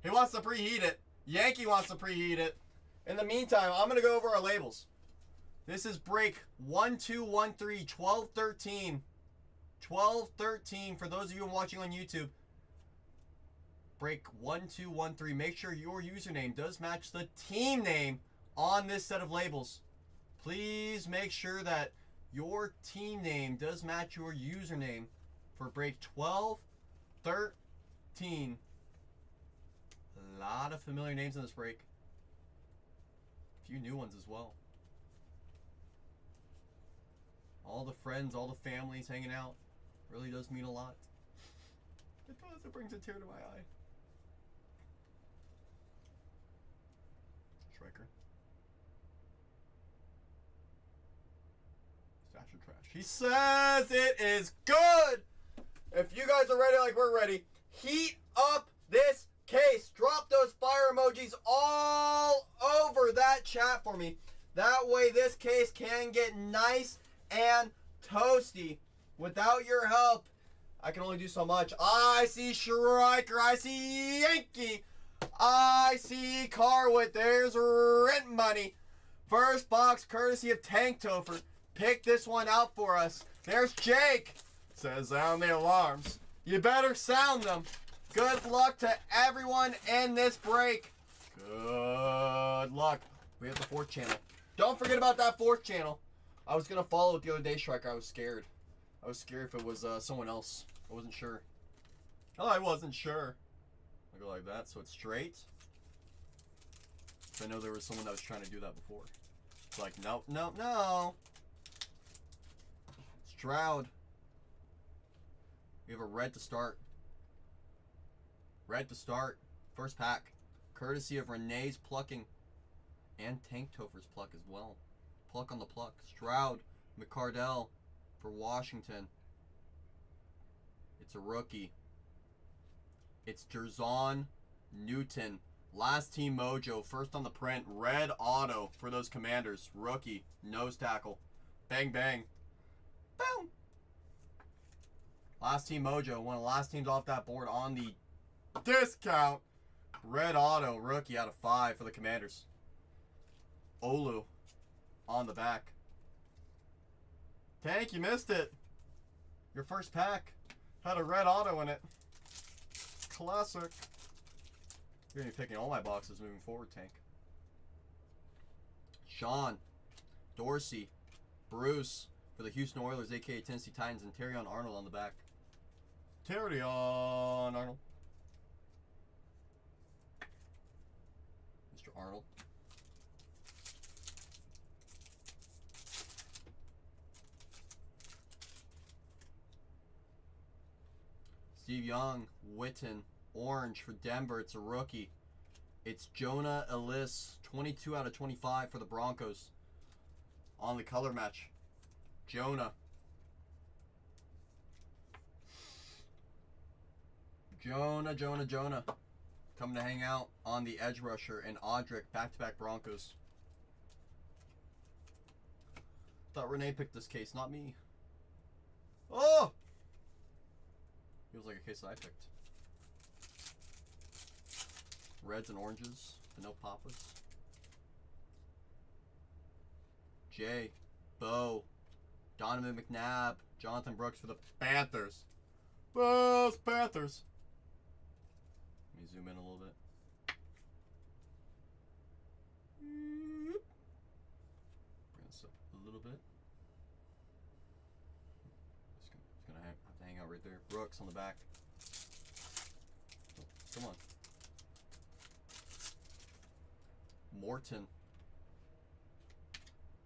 He wants to preheat it. Yankee wants to preheat it. In the meantime, I'm going to go over our labels. This is break 1213, 1213. 1213 for those of you watching on YouTube. Break 1213. Make sure your username does match the team name on this set of labels. Please make sure that your team name does match your username for break 1213. A lot of familiar names in this break. A few new ones as well. All the friends, all the families hanging out. Really does mean a lot. It does. It brings a tear to my eye. Striker. Stature trash. He says it is good! If you guys are ready like we're ready, heat up this case. Drop those fire emojis all over that chat for me. That way this case can get nice and toasty. Without your help, I can only do so much. I see Striker. I see Yankee. I see Carwood. There's rent money. First box courtesy of Tank Topher. Pick this one out for us. There's Jake. Says sound the alarms. You better sound them. Good luck to everyone in this break. Good luck. We have the 4th channel. Don't forget about that 4th channel. I was going to follow it the other day, Striker. I was scared. I was scared if it was someone else. I wasn't sure. Oh, I wasn't sure. I go like that, so it's straight. I know there was someone that was trying to do that before. It's like, nope, nope, no. Stroud. We have a red to start. Red to start. First pack. Courtesy of Renee's plucking. And Tank Topher's pluck as well. Pluck on the pluck. Stroud. McCardell for Washington. It's a rookie. It's Jerzon Newton. Last team mojo. First on the print. Red auto for those Commanders. Rookie. Nose tackle. Bang, bang. Boom. Last team mojo. One of the last teams off that board on the discount. Red auto. Rookie out of 5 for the Commanders. Olu on the back. Tank, you missed it. Your first pack had a red auto in it. Classic. You're going to be picking all my boxes moving forward, Tank. Sean. Dorsey. Bruce for the Houston Oilers, a.k.a. Tennessee Titans, and Terrion Arnold on the back. Terrion Arnold. Mr. Arnold. Steve Young, Witten, orange for Denver. It's a rookie. It's Jonah Ellis, 22 out of 25 for the Broncos on the color match. Jonah. Jonah. Coming to hang out on the edge rusher and Audric, back-to-back Broncos. Thought Renee picked this case, not me. Oh! Feels like a case that I picked. Reds and oranges, but no papas. Jay, Bo, Donovan McNabb, Jonathan Brooks for the Panthers. Those Panthers. Let me zoom in a little bit. Bring this up a little bit. It's gonna have to hang out right there. Brooks on the back. Oh, come on. Morton.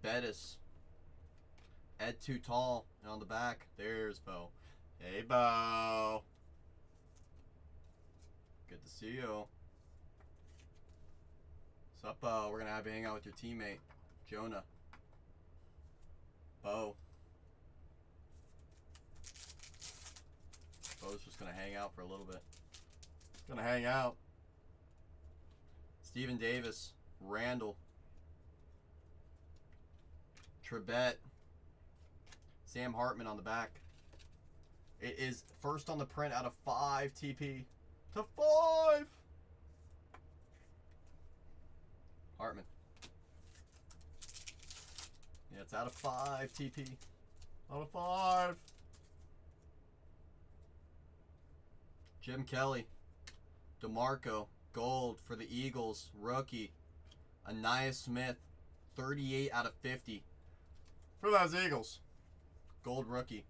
Bettis. Ed Too Tall. And on the back, there's Bo. Hey, Bo. Good to see you. What's up, Bo? We're going to have you hang out with your teammate, Jonah. Bo. Bo's just going to hang out for a little bit. Going to hang out. Steven Davis. Randall. Trebet. Sam Hartman on the back. It is first on the print out of 5 TP. To 5! Hartman. Yeah, it's out of 5 TP. Out of 5. Jim Kelly. DeMarco. Gold for the Eagles. Rookie. Anaya Smith. 38 out of 50. For those Eagles. Gold rookie.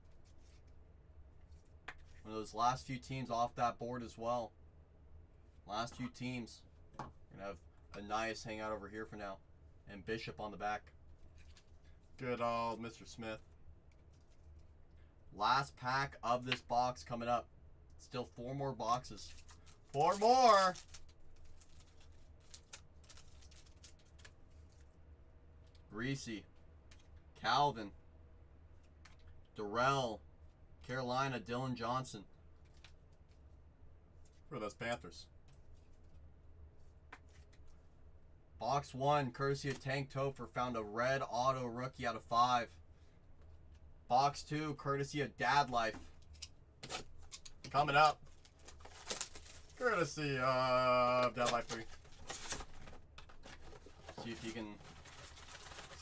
One of those last few teams off that board as well. Last few teams. We're going to have Anais hang out over here for now. And Bishop on the back. Good old Mr. Smith. Last pack of this box coming up. Still 4 more boxes. 4 more! Greasy. Calvin. Durrell. Carolina. Dylan Johnson. For those Panthers. Box 1, courtesy of Tank Topher, found a red auto rookie out of 5. Box 2, courtesy of Dad Life. Coming up. Courtesy of Dad Life 3. See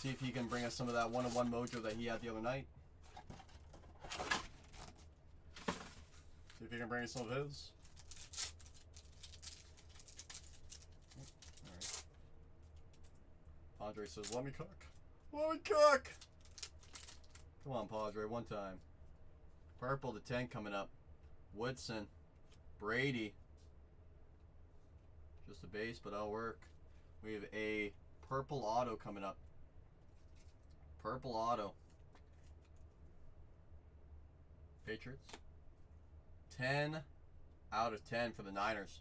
if he can bring us some of that 1-on-1 mojo that he had the other night. See if he can bring us some of his. Padre says, let me cook. Let me cook! Come on, Padre, one time. Purple to 10 coming up. Woodson. Brady. Just a base, but that'll work. We have a purple auto coming up. Purple auto. Patriots. 10 out of 10 for the Niners.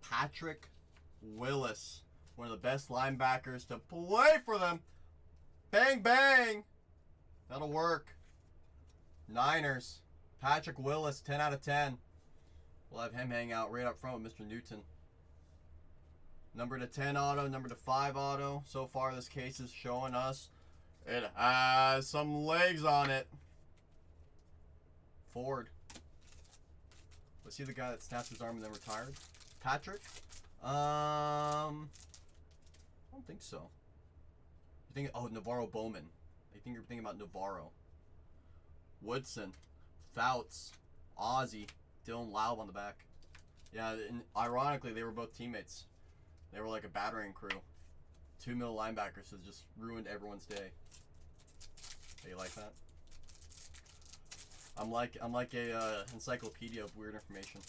Patrick Willis. One of the best linebackers to play for them. Bang, bang. That'll work. Niners. Patrick Willis, 10 out of 10. We'll have him hang out right up front with Mr. Newton. Number to 10 auto, number to 5 auto. So far, this case is showing us it has some legs on it. Ford. Was he the guy that snapped his arm and then retired? Patrick? I don't think so. You think? Oh, Navarro Bowman. I think you're thinking about Navarro. Woodson, Fouts, Ozzie, Dylan Laub on the back. Yeah, and ironically, they were both teammates. They were like a battering crew. 2 middle linebackers has just ruined everyone's day. Hey, you like that? I'm like a encyclopedia of weird information.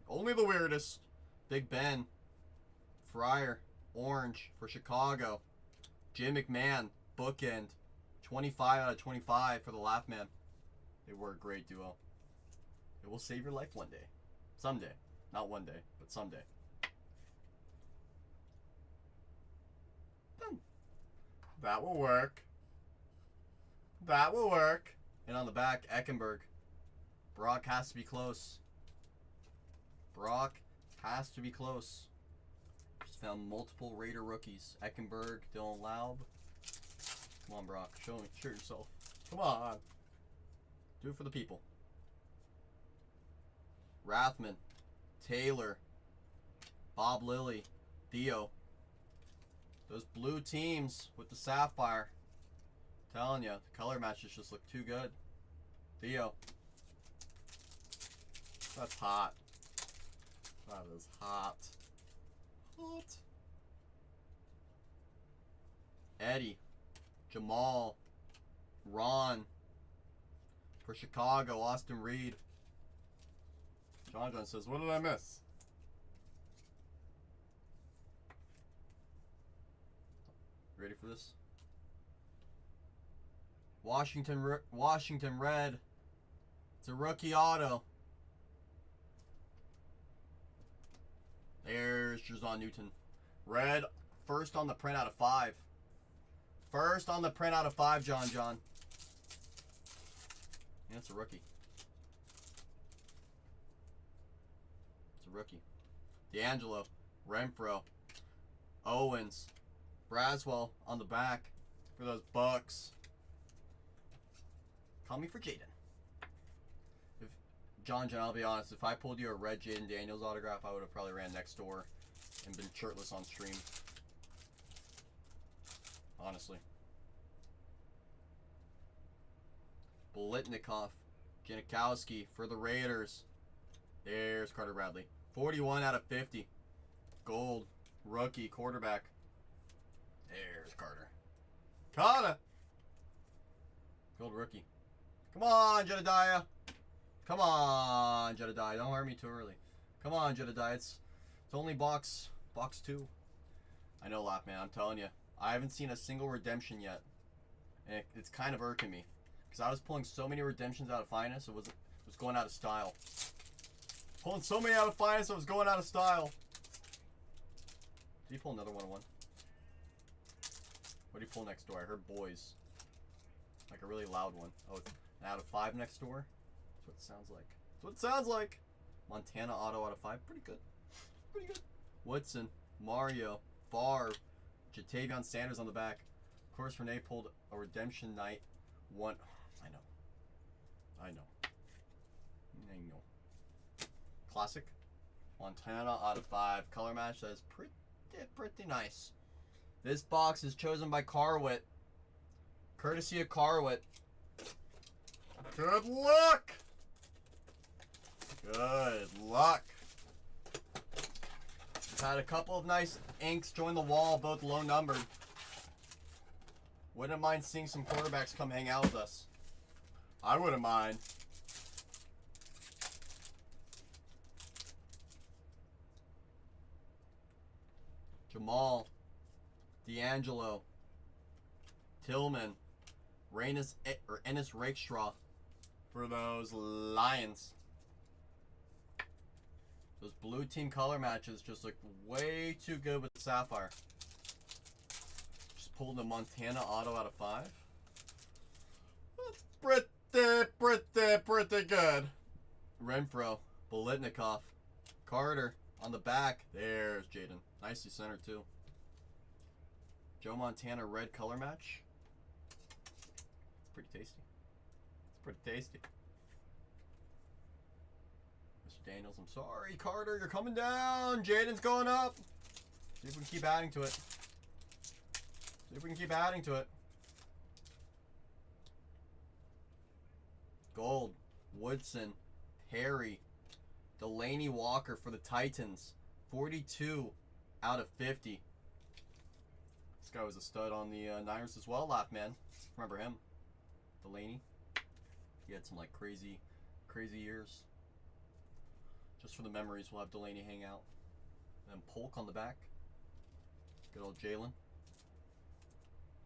Only the weirdest. Big Ben. Fryer. Orange for Chicago. Jim McMahon. Bookend. 25 out of 25 for the Laugh Man. They were a great duo. It will save your life one day. Someday. Not one day, but someday. Done. That will work. That will work. And on the back, Eckenberg. Brock has to be close. Brock has to be close. Just found multiple Raider rookies. Eckenberg, Dylan Laub. Come on, Brock. Show yourself. Come on. Do it for the people. Rathman. Taylor. Bob Lilly. Theo. Those blue teams with the Sapphire. Telling you, the color matches just look too good. Theo. That's hot. That is hot. Hot. Eddie. Jamal. Ron. For Chicago, Austin Reed. John says, what did I miss? Ready for this? Washington Red. It's a rookie auto. There's Jason Newton. Red, first on the print out of 5. First on the print out of 5, John. Yeah, it's a rookie. It's a rookie. D'Angelo, Renfro, Owens, Braswell on the back for those Bucks. Call me for Jaden. If John, I'll be honest, if I pulled you a red Jaden Daniels autograph, I would have probably ran next door and been shirtless on stream. Honestly. Bolitnikoff, Janikowski for the Raiders. There's Carter Bradley. 41 out of 50. Gold. Rookie quarterback. There's Carter. Carter! Gold rookie. Come on, Jedediah. Come on, Jedediah. Don't hurt me too early. Come on, Jedediah. It's only box 2. I know, Laugh Man. I'm telling you. I haven't seen a single redemption yet. And it's kind of irking me. Because I was pulling so many redemptions out of finest, it was going out of style. Pulling so many out of finest, it was going out of style. Did he pull another 101? What did he pull next door? I heard boys. Like a really loud one. Oh, an out of 5 next door? That's what it sounds like. That's what it sounds like. Montana auto out of 5. Pretty good. Pretty good. Woodson, Mario, Favre, Jatavion Sanders on the back. Of course, Renee pulled a redemption night. One. I know. Classic. Montana out of 5. Color match. That is pretty nice. This box is chosen by Carwit. Courtesy of Carwit. Good luck! Good luck. Had a couple of nice inks join the wall, both low numbered. Wouldn't mind seeing some quarterbacks come hang out with us. I wouldn't mind. Jamal, D'Angelo, Tillman, Ennis Rakestraw for those Lions. Those blue team color matches just look way too good with Sapphire. Just pulled the Montana auto out of 5. Pretty good. Renfro, Bolitnikoff, Carter on the back. There's Jaden. Nicely centered too. Joe Montana red color match. It's pretty tasty. It's pretty tasty. Mr. Daniels, I'm sorry. Carter, you're coming down. Jaden's going up. See if we can keep adding to it. See if we can keep adding to it. Gold, Woodson, Perry, Delaney Walker for the Titans. 42 out of 50. This guy was a stud on the Niners as well, Laugh Man. Remember him? Delaney. He had some like crazy years. Just for the memories, we'll have Delaney hang out. And then Polk on the back. Good old Jalen.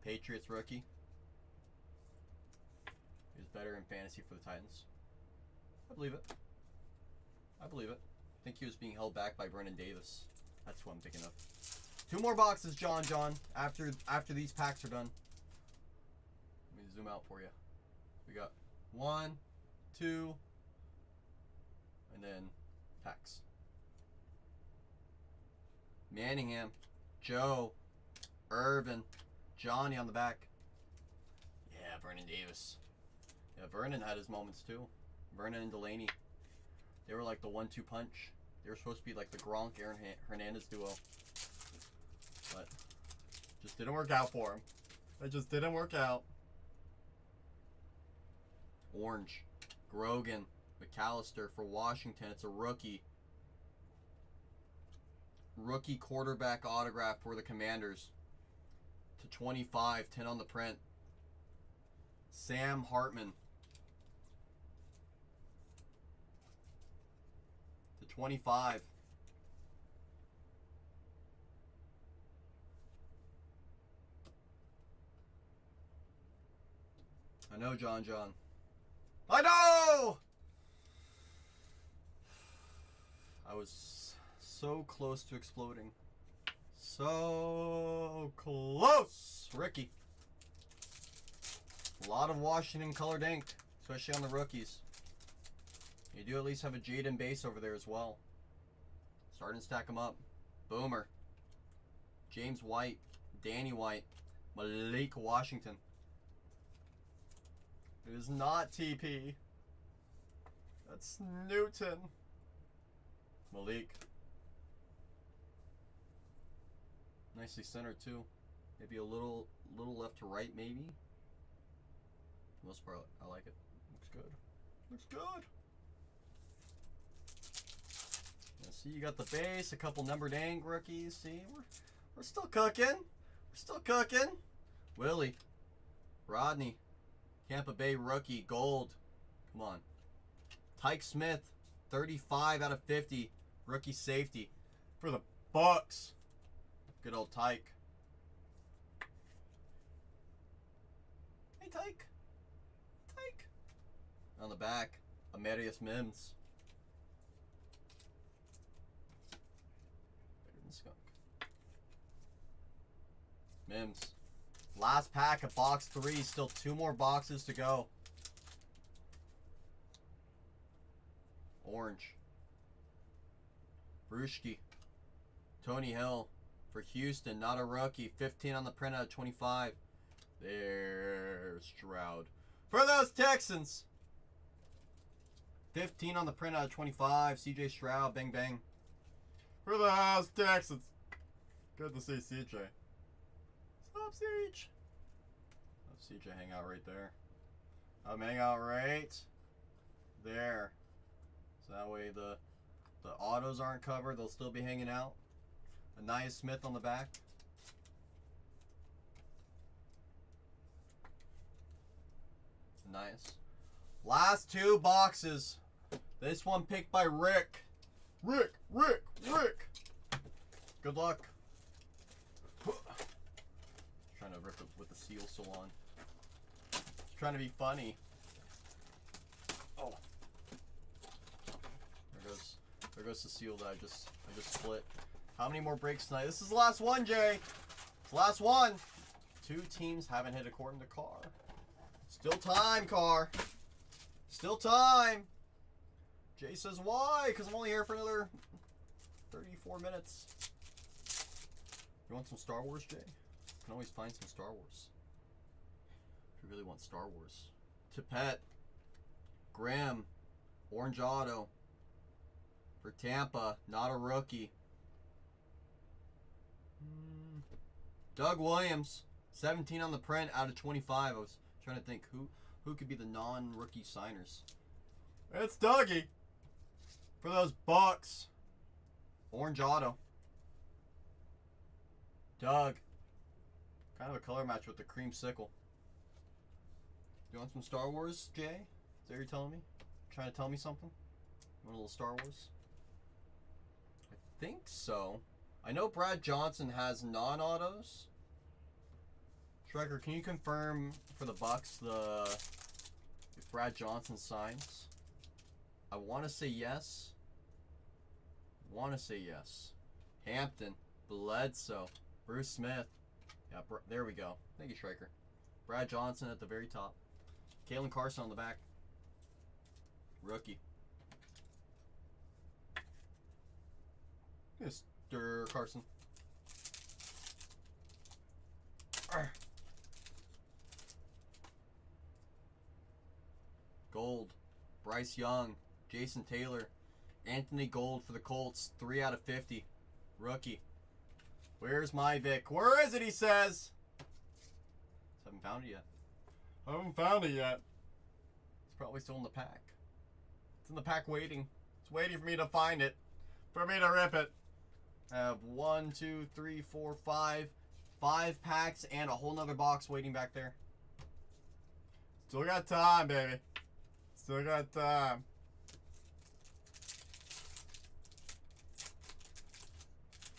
Patriots rookie. He was better in fantasy for the Titans. I believe it. I believe it. I think he was being held back by Brennan Davis. That's who I'm thinking of. 2 more boxes, John. After these packs are done. Let me zoom out for you. We got 1, 2, and then packs. Manningham, Joe, Irvin, Johnny on the back. Yeah, Vernon Davis. Yeah, Vernon had his moments too. Vernon and Delaney. They were like the 1-2 punch. They were supposed to be like the Gronk Aaron Hernandez duo. But just didn't work out for him. It just didn't work out. Orange, Grogan, McAllister for Washington. It's a rookie. Rookie quarterback autograph for the Commanders. To 25, 10 on the print. Sam Hartman. To 25. I know, John. I know! I was so close to exploding. So close! Ricky. A lot of Washington colored ink, especially on the rookies. You do at least have a Jaden base over there as well. Starting to stack them up. Boomer. James White. Danny White. Malik Washington. It is not TP. That's Newton. Malik. Nicely centered too. Maybe a little left to right maybe. For the most part, I like it. Looks good. Looks good. Yeah, see, you got the base, a couple numbered ink rookies. See, we're still cooking. We're still cooking. Willie. Rodney. Tampa Bay rookie, gold. Come on. Tyke Smith, 35 out of 50. Rookie safety for the Bucks. Good old Tyke. Hey, Tyke. On the back, Amarius Mims. Better than Skunk. Mims. Last pack of box 3. Still 2 more boxes to go. Orange. Bruschi. Tony Hill for Houston. Not a rookie. 15 on the print out of 25. There's Stroud. For those Texans. 15 on the print out of 25. CJ Stroud. Bang, bang. For the House Texans. Good to see CJ. Stop, CJ. Let CJ hang out right there. Hang out right there. So that way the autos aren't covered. They'll still be hanging out. Anaya Smith on the back. Nice. Last 2 boxes. This one picked by Rick. Rick. Good luck. Trying to rip it with the seal still on. Just trying to be funny. Oh. There goes the seal that I just split. How many more breaks tonight? This is the last one, Jay. It's the last one. 2 teams haven't hit according to Carr. Still time, Carr. Still time. Jay says, why? Because I'm only here for another 34 minutes. You want some Star Wars, Jay? You can always find some Star Wars. If you really want Star Wars. Tippett. Graham. Orange Auto. For Tampa. Not a rookie. Doug Williams. 17 on the print out of 25. I was trying to think who could be the non-rookie signers. It's Dougie. For those Bucks. Orange Auto. Doug. Kind of a color match with the creamsicle. You want some Star Wars, Jay? Is that what you're telling me? Trying to tell me something? You want a little Star Wars? I think so. I know Brad Johnson has non-autos. Striker, can you confirm for the Bucks if Brad Johnson signs? I want to say yes. Hampton, Bledsoe, Bruce Smith. Yeah, there we go. Thank you, Striker. Brad Johnson at the very top. Kalen Carson on the back. Rookie. Mr. Carson. Gold. Bryce Young. Jason Taylor. Anthony Gold for the Colts. 3 out of 50. Rookie. Where's my Vic? Where is it, he says? Haven't found it yet. It's probably still in the pack. It's in the pack waiting. It's waiting for me to find it. For me to rip it. I have 1, 2, 3, 4, 5. 5 packs and a whole nother box waiting back there. Still got time, baby. Still got time.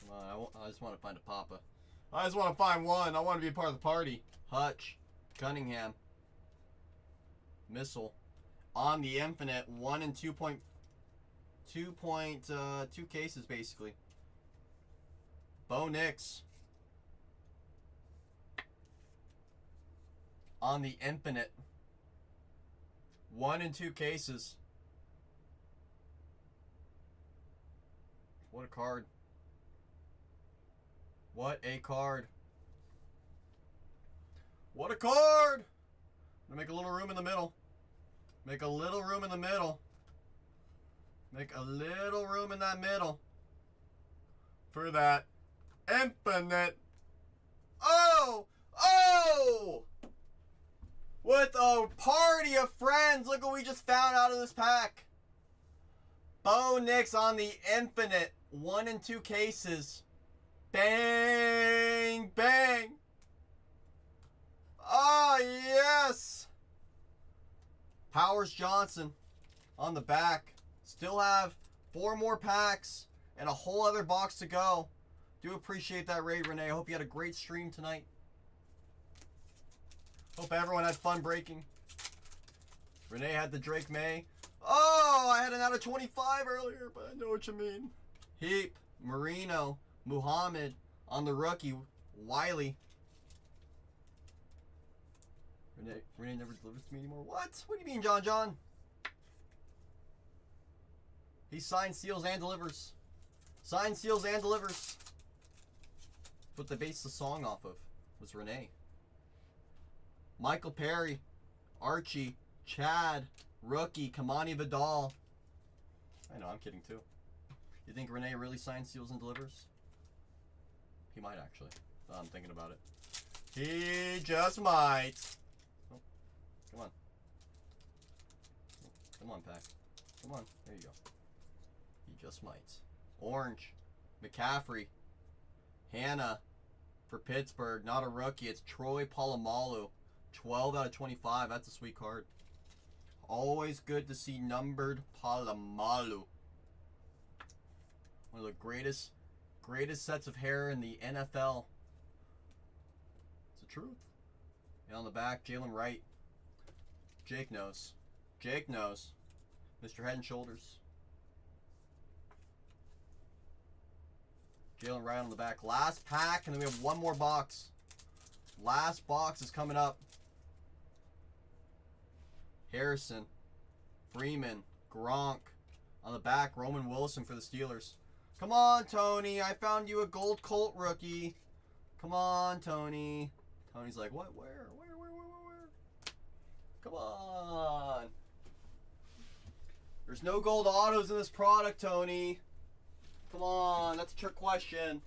Come on, I just want to find a Papa. I just want to find one. I want to be a part of the party. Hutch. Cunningham. Missile. On the Infinite. 1 and 2.2 cases, basically. Bo Nix. On the Infinite. 1 and 2 cases. What a card. What a card. What a card! I'm gonna make a little room in the middle. Make a little room in the middle. Make a little room in that middle. For that Infinite. Oh! Oh! With a party of friends. Look what we just found out of this pack. Bo Nix on the Infinite. 1 and 2 cases. Bang! Bang! Oh, yes! Powers Johnson on the back. Still have 4 more packs and a whole other box to go. Do appreciate that raid, Renee. I hope you had a great stream tonight. Hope everyone had fun breaking. Renee had the Drake May. Oh, I had an out of 25 earlier, but I know what you mean. Heap, Marino, Muhammad on the rookie, Wiley. Renee never delivers to me anymore. What? What do you mean, John? He signs, seals, and delivers. Signs, seals, and delivers. That's what they based the song off of, was Renee. Michael Perry, Archie, Chad, rookie, Kamani Vidal. I know, I'm kidding too. You think Renee really signs, seals, and delivers? He might actually. I'm thinking about it. He just might. Oh, come on. Come on, Pack. Come on. There you go. He just might. Orange, McCaffrey, Hannah for Pittsburgh. Not a rookie. It's Troy Polamalu. 12 out of 25. That's a sweet card. Always good to see numbered Polamalu. One of the greatest sets of hair in the NFL. It's the truth. And on the back, Jalen Wright. Jake knows. Jake knows. Mr. Head and Shoulders. Jalen Wright on the back. Last pack, and then we have one more box. Last box is coming up. Harrison, Freeman, Gronk. On the back, Roman Wilson for the Steelers. Come on, Tony. I found you a gold Colt rookie. Come on, Tony. Tony's like, what? Where? Come on. There's no gold autos in this product, Tony. Come on. That's a trick question.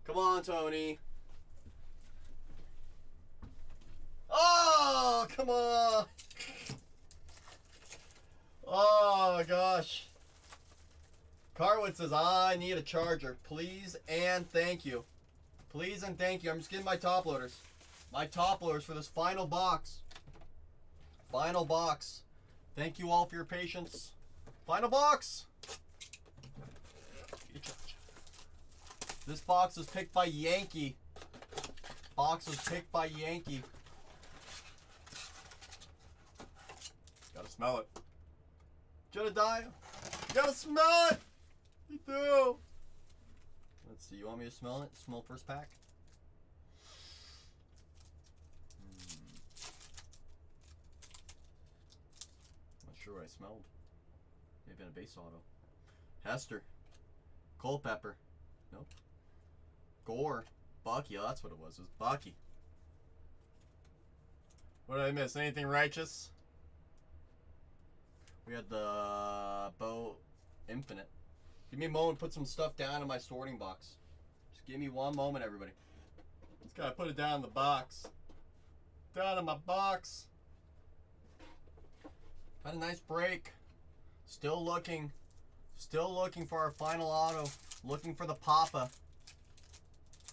Come on, Tony. Oh, come on. Oh, gosh. Carwood says, I need a charger. Please and thank you. Please and thank you. I'm just getting my top loaders. My top loaders for this final box. Final box. Thank you all for your patience. Final box. This box was picked by Yankee. Box was picked by Yankee. Gotta smell it. Jedediah, you gotta smell it! You do! Let's see, you want me to smell it? Smell first pack? Not sure what I smelled. Maybe in a base auto. Hester. Culpepper. Nope. Gore. Bucky. Oh, that's what it was. It was Bucky. What did I miss? Anything righteous? We had the Bo Infinite. Give me a moment to put some stuff down in my sorting box. Just give me one moment, everybody. Just gotta put it down in the box. Down in my box. Had a nice break. Still looking for our final auto. Looking for the Papa.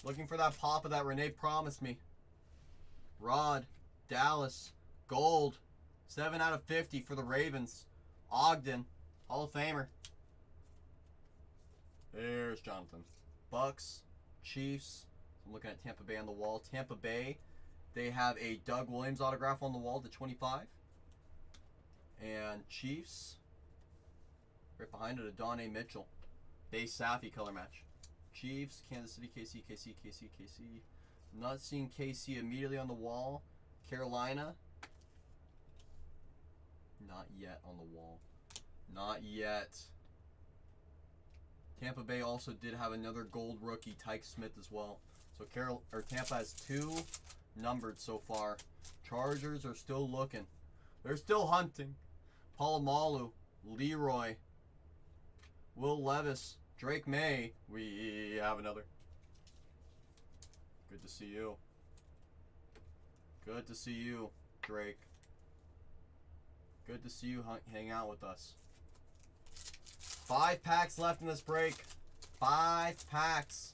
Looking for that Papa that Renee promised me. Rod, Dallas, Gold, 7 out of 50 for the Ravens. Ogden, Hall of Famer. There's Jonathan. Bucks, Chiefs. I'm looking at Tampa Bay on the wall. Tampa Bay, they have a Doug Williams autograph on the wall to 25. And Chiefs, right behind it, a Donnie Mitchell. Base Safi color match. Chiefs, Kansas City, KC. Not seeing KC immediately on the wall. Carolina. Not yet on the wall. Not yet. Tampa Bay also did have another gold rookie, Tyke Smith, as well. So Tampa has 2 numbered so far. Chargers are still looking. They're still hunting. Polamalu, Leroy, Will Levis, Drake May. We have another. Good to see you. Good to see you, Drake. Good to see you hang out with us. 5 packs left in this break. 5 packs.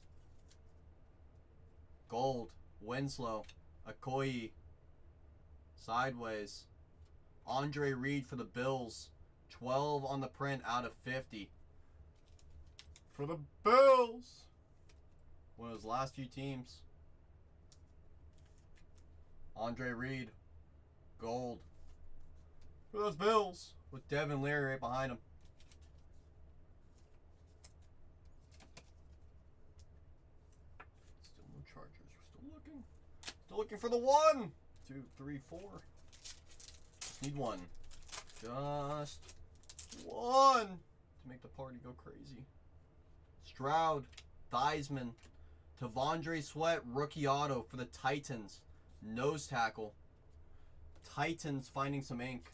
Gold, Winslow, Okoye, Sideways, Andre Reed for the Bills. 12 on the print out of 50. For the Bills. One of his last few teams. Andre Reed, gold. for those Bills with Devin Leary right behind him. Still no Chargers. We're still looking. Still looking for the 1, 2, 3, 4. Just need one. Just one to make the party go crazy. Stroud, Theismann, Tavondre Sweat, rookie auto for the Titans. Nose tackle. Titans finding some ink.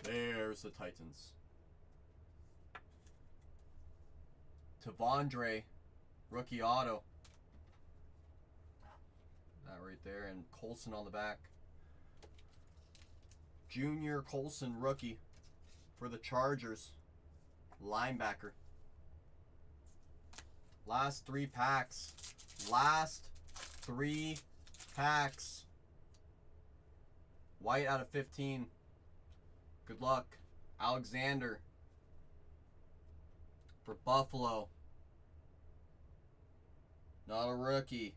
There's the Titans. Tavondre, rookie auto. That right there, and Colson on the back. Junior Colson, rookie for the Chargers. Linebacker. Last 3 packs. Last 3 packs. White out of 15. Good luck. Alexander for Buffalo. Not a rookie.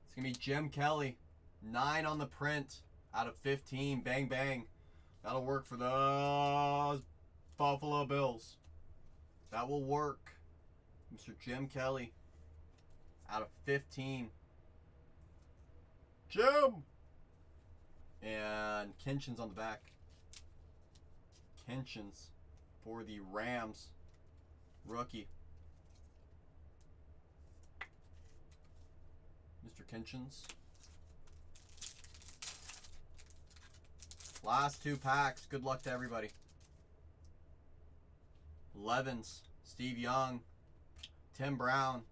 It's going to be Jim Kelly. 9 on the print out of 15. Bang, bang. That'll work for those Buffalo Bills. That will work. Mr. Jim Kelly out of 15. Jim! And Kinchin's on the back. Kinchin's for the Rams. Rookie. Mr. Kinchin's. Last 2 packs. Good luck to everybody. Levens. Steve Young. Tim Brown.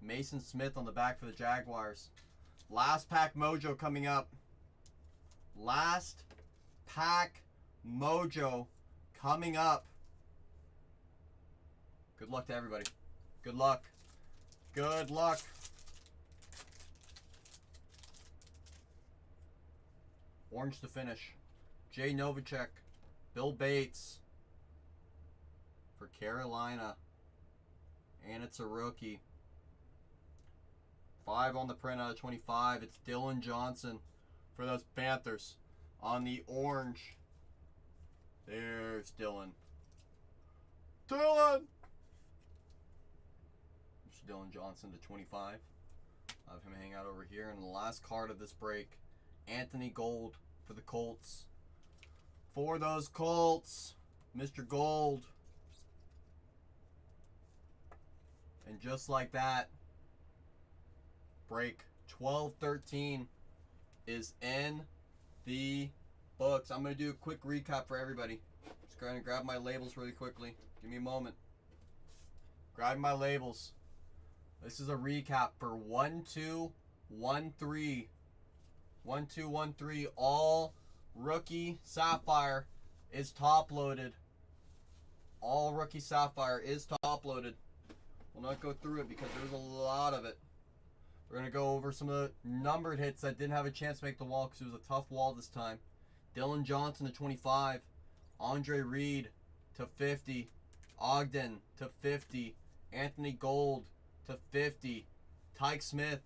Mason Smith on the back for the Jaguars. Last pack mojo coming up. Last pack mojo coming up. Good luck to everybody. Good luck. Good luck. Orange to finish. Jay Novacek. Bill Bates for Carolina. And it's a rookie. 5 on the print out of 25. It's Dylan Johnson for those Panthers. On the orange. There's Dylan. Dylan! Mr. Dylan Johnson to 25. I'll have him hang out over here. And the last card of this break. Anthony Gold for the Colts. For those Colts. Mr. Gold. And just like that, break 12-13 is in the books. I'm going to do a quick recap for everybody. Just going to grab my labels really quickly. Give me a moment. Grab my labels. This is a recap for 1-2-1-3. 1-2-1-3. All rookie Sapphire is top loaded. All rookie Sapphire is top loaded. We'll not go through it because there's a lot of it. We're going to go over some of the numbered hits that didn't have a chance to make the wall because it was a tough wall this time. Dylan Johnson to 25. Andre Reed to 50. Ogden to 50. Anthony Gold to 50. Tyke Smith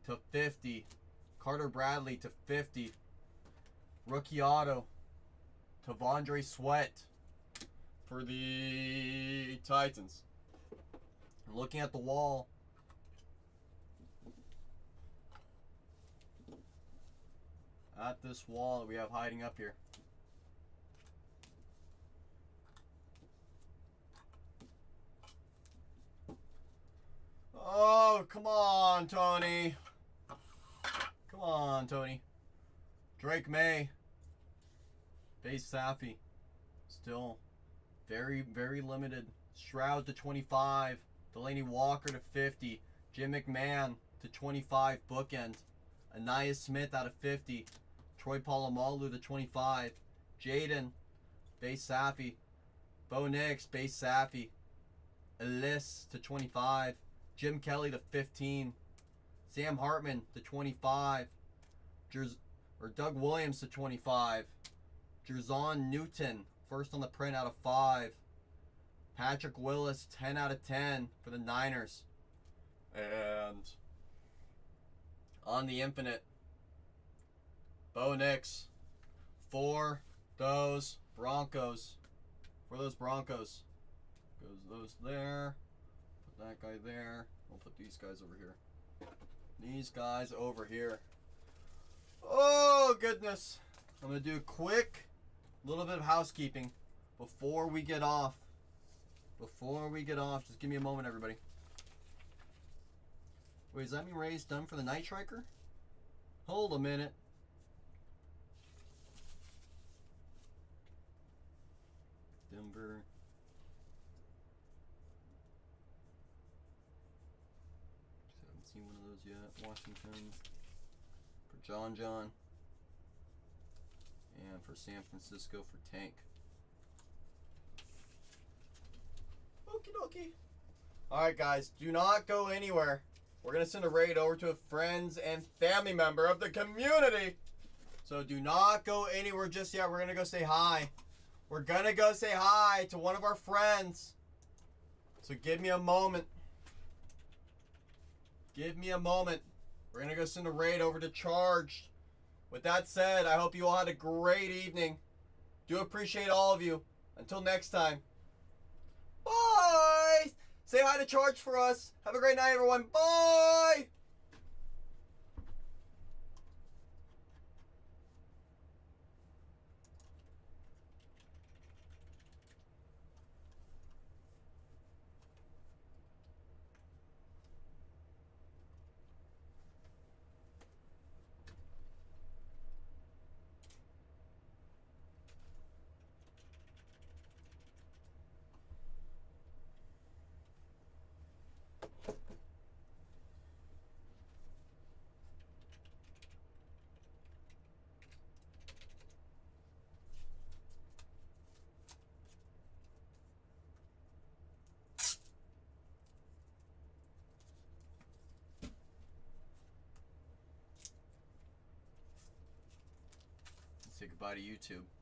to 50. Carter Bradley to 50. Rookie auto. Tavondre Sweat for the Titans. And looking at the wall, at this wall that we have hiding up here. Oh, come on, Tony. Come on, Tony. Drake May. Base Safi. Still very, very limited. Stroud to 25. Delaney Walker to 50. Jim McMahon to 25. Bookend. Anaya Smith out of 50. Troy Polamalu to 25. Jaden. Base Safi. Bo Nix. Base Safi. Ellis to 25. Jim Kelly to 15. Sam Hartman to 25. Doug Williams to 25. Jerzon Newton, first on the print out of 5. Patrick Willis, 10 out of 10 for the Niners. And on the Infinite, Bo Nix, for those Broncos. For those Broncos. Goes those there. Put that guy there. We'll put these guys over here. These guys over here. Oh, goodness. I'm going to do a quick little bit of housekeeping before we get off. Before we get off, just give me a moment, everybody. Wait, does that mean Ray's done for the night striker? Hold a minute. Denver. Just haven't seen one of those yet. Washington. For John. And for San Francisco for Tank. Okie dokie. Alright, guys. Do not go anywhere. We're going to send a raid over to a friends and family member of the community. So do not go anywhere just yet. We're going to go say hi. We're going to go say hi to one of our friends. So give me a moment. Give me a moment. We're going to go send a raid over to Charged. With that said, I hope you all had a great evening. Do appreciate all of you. Until next time. Bye! Say hi to Charge for us. Have a great night, everyone. Bye! Say goodbye to YouTube.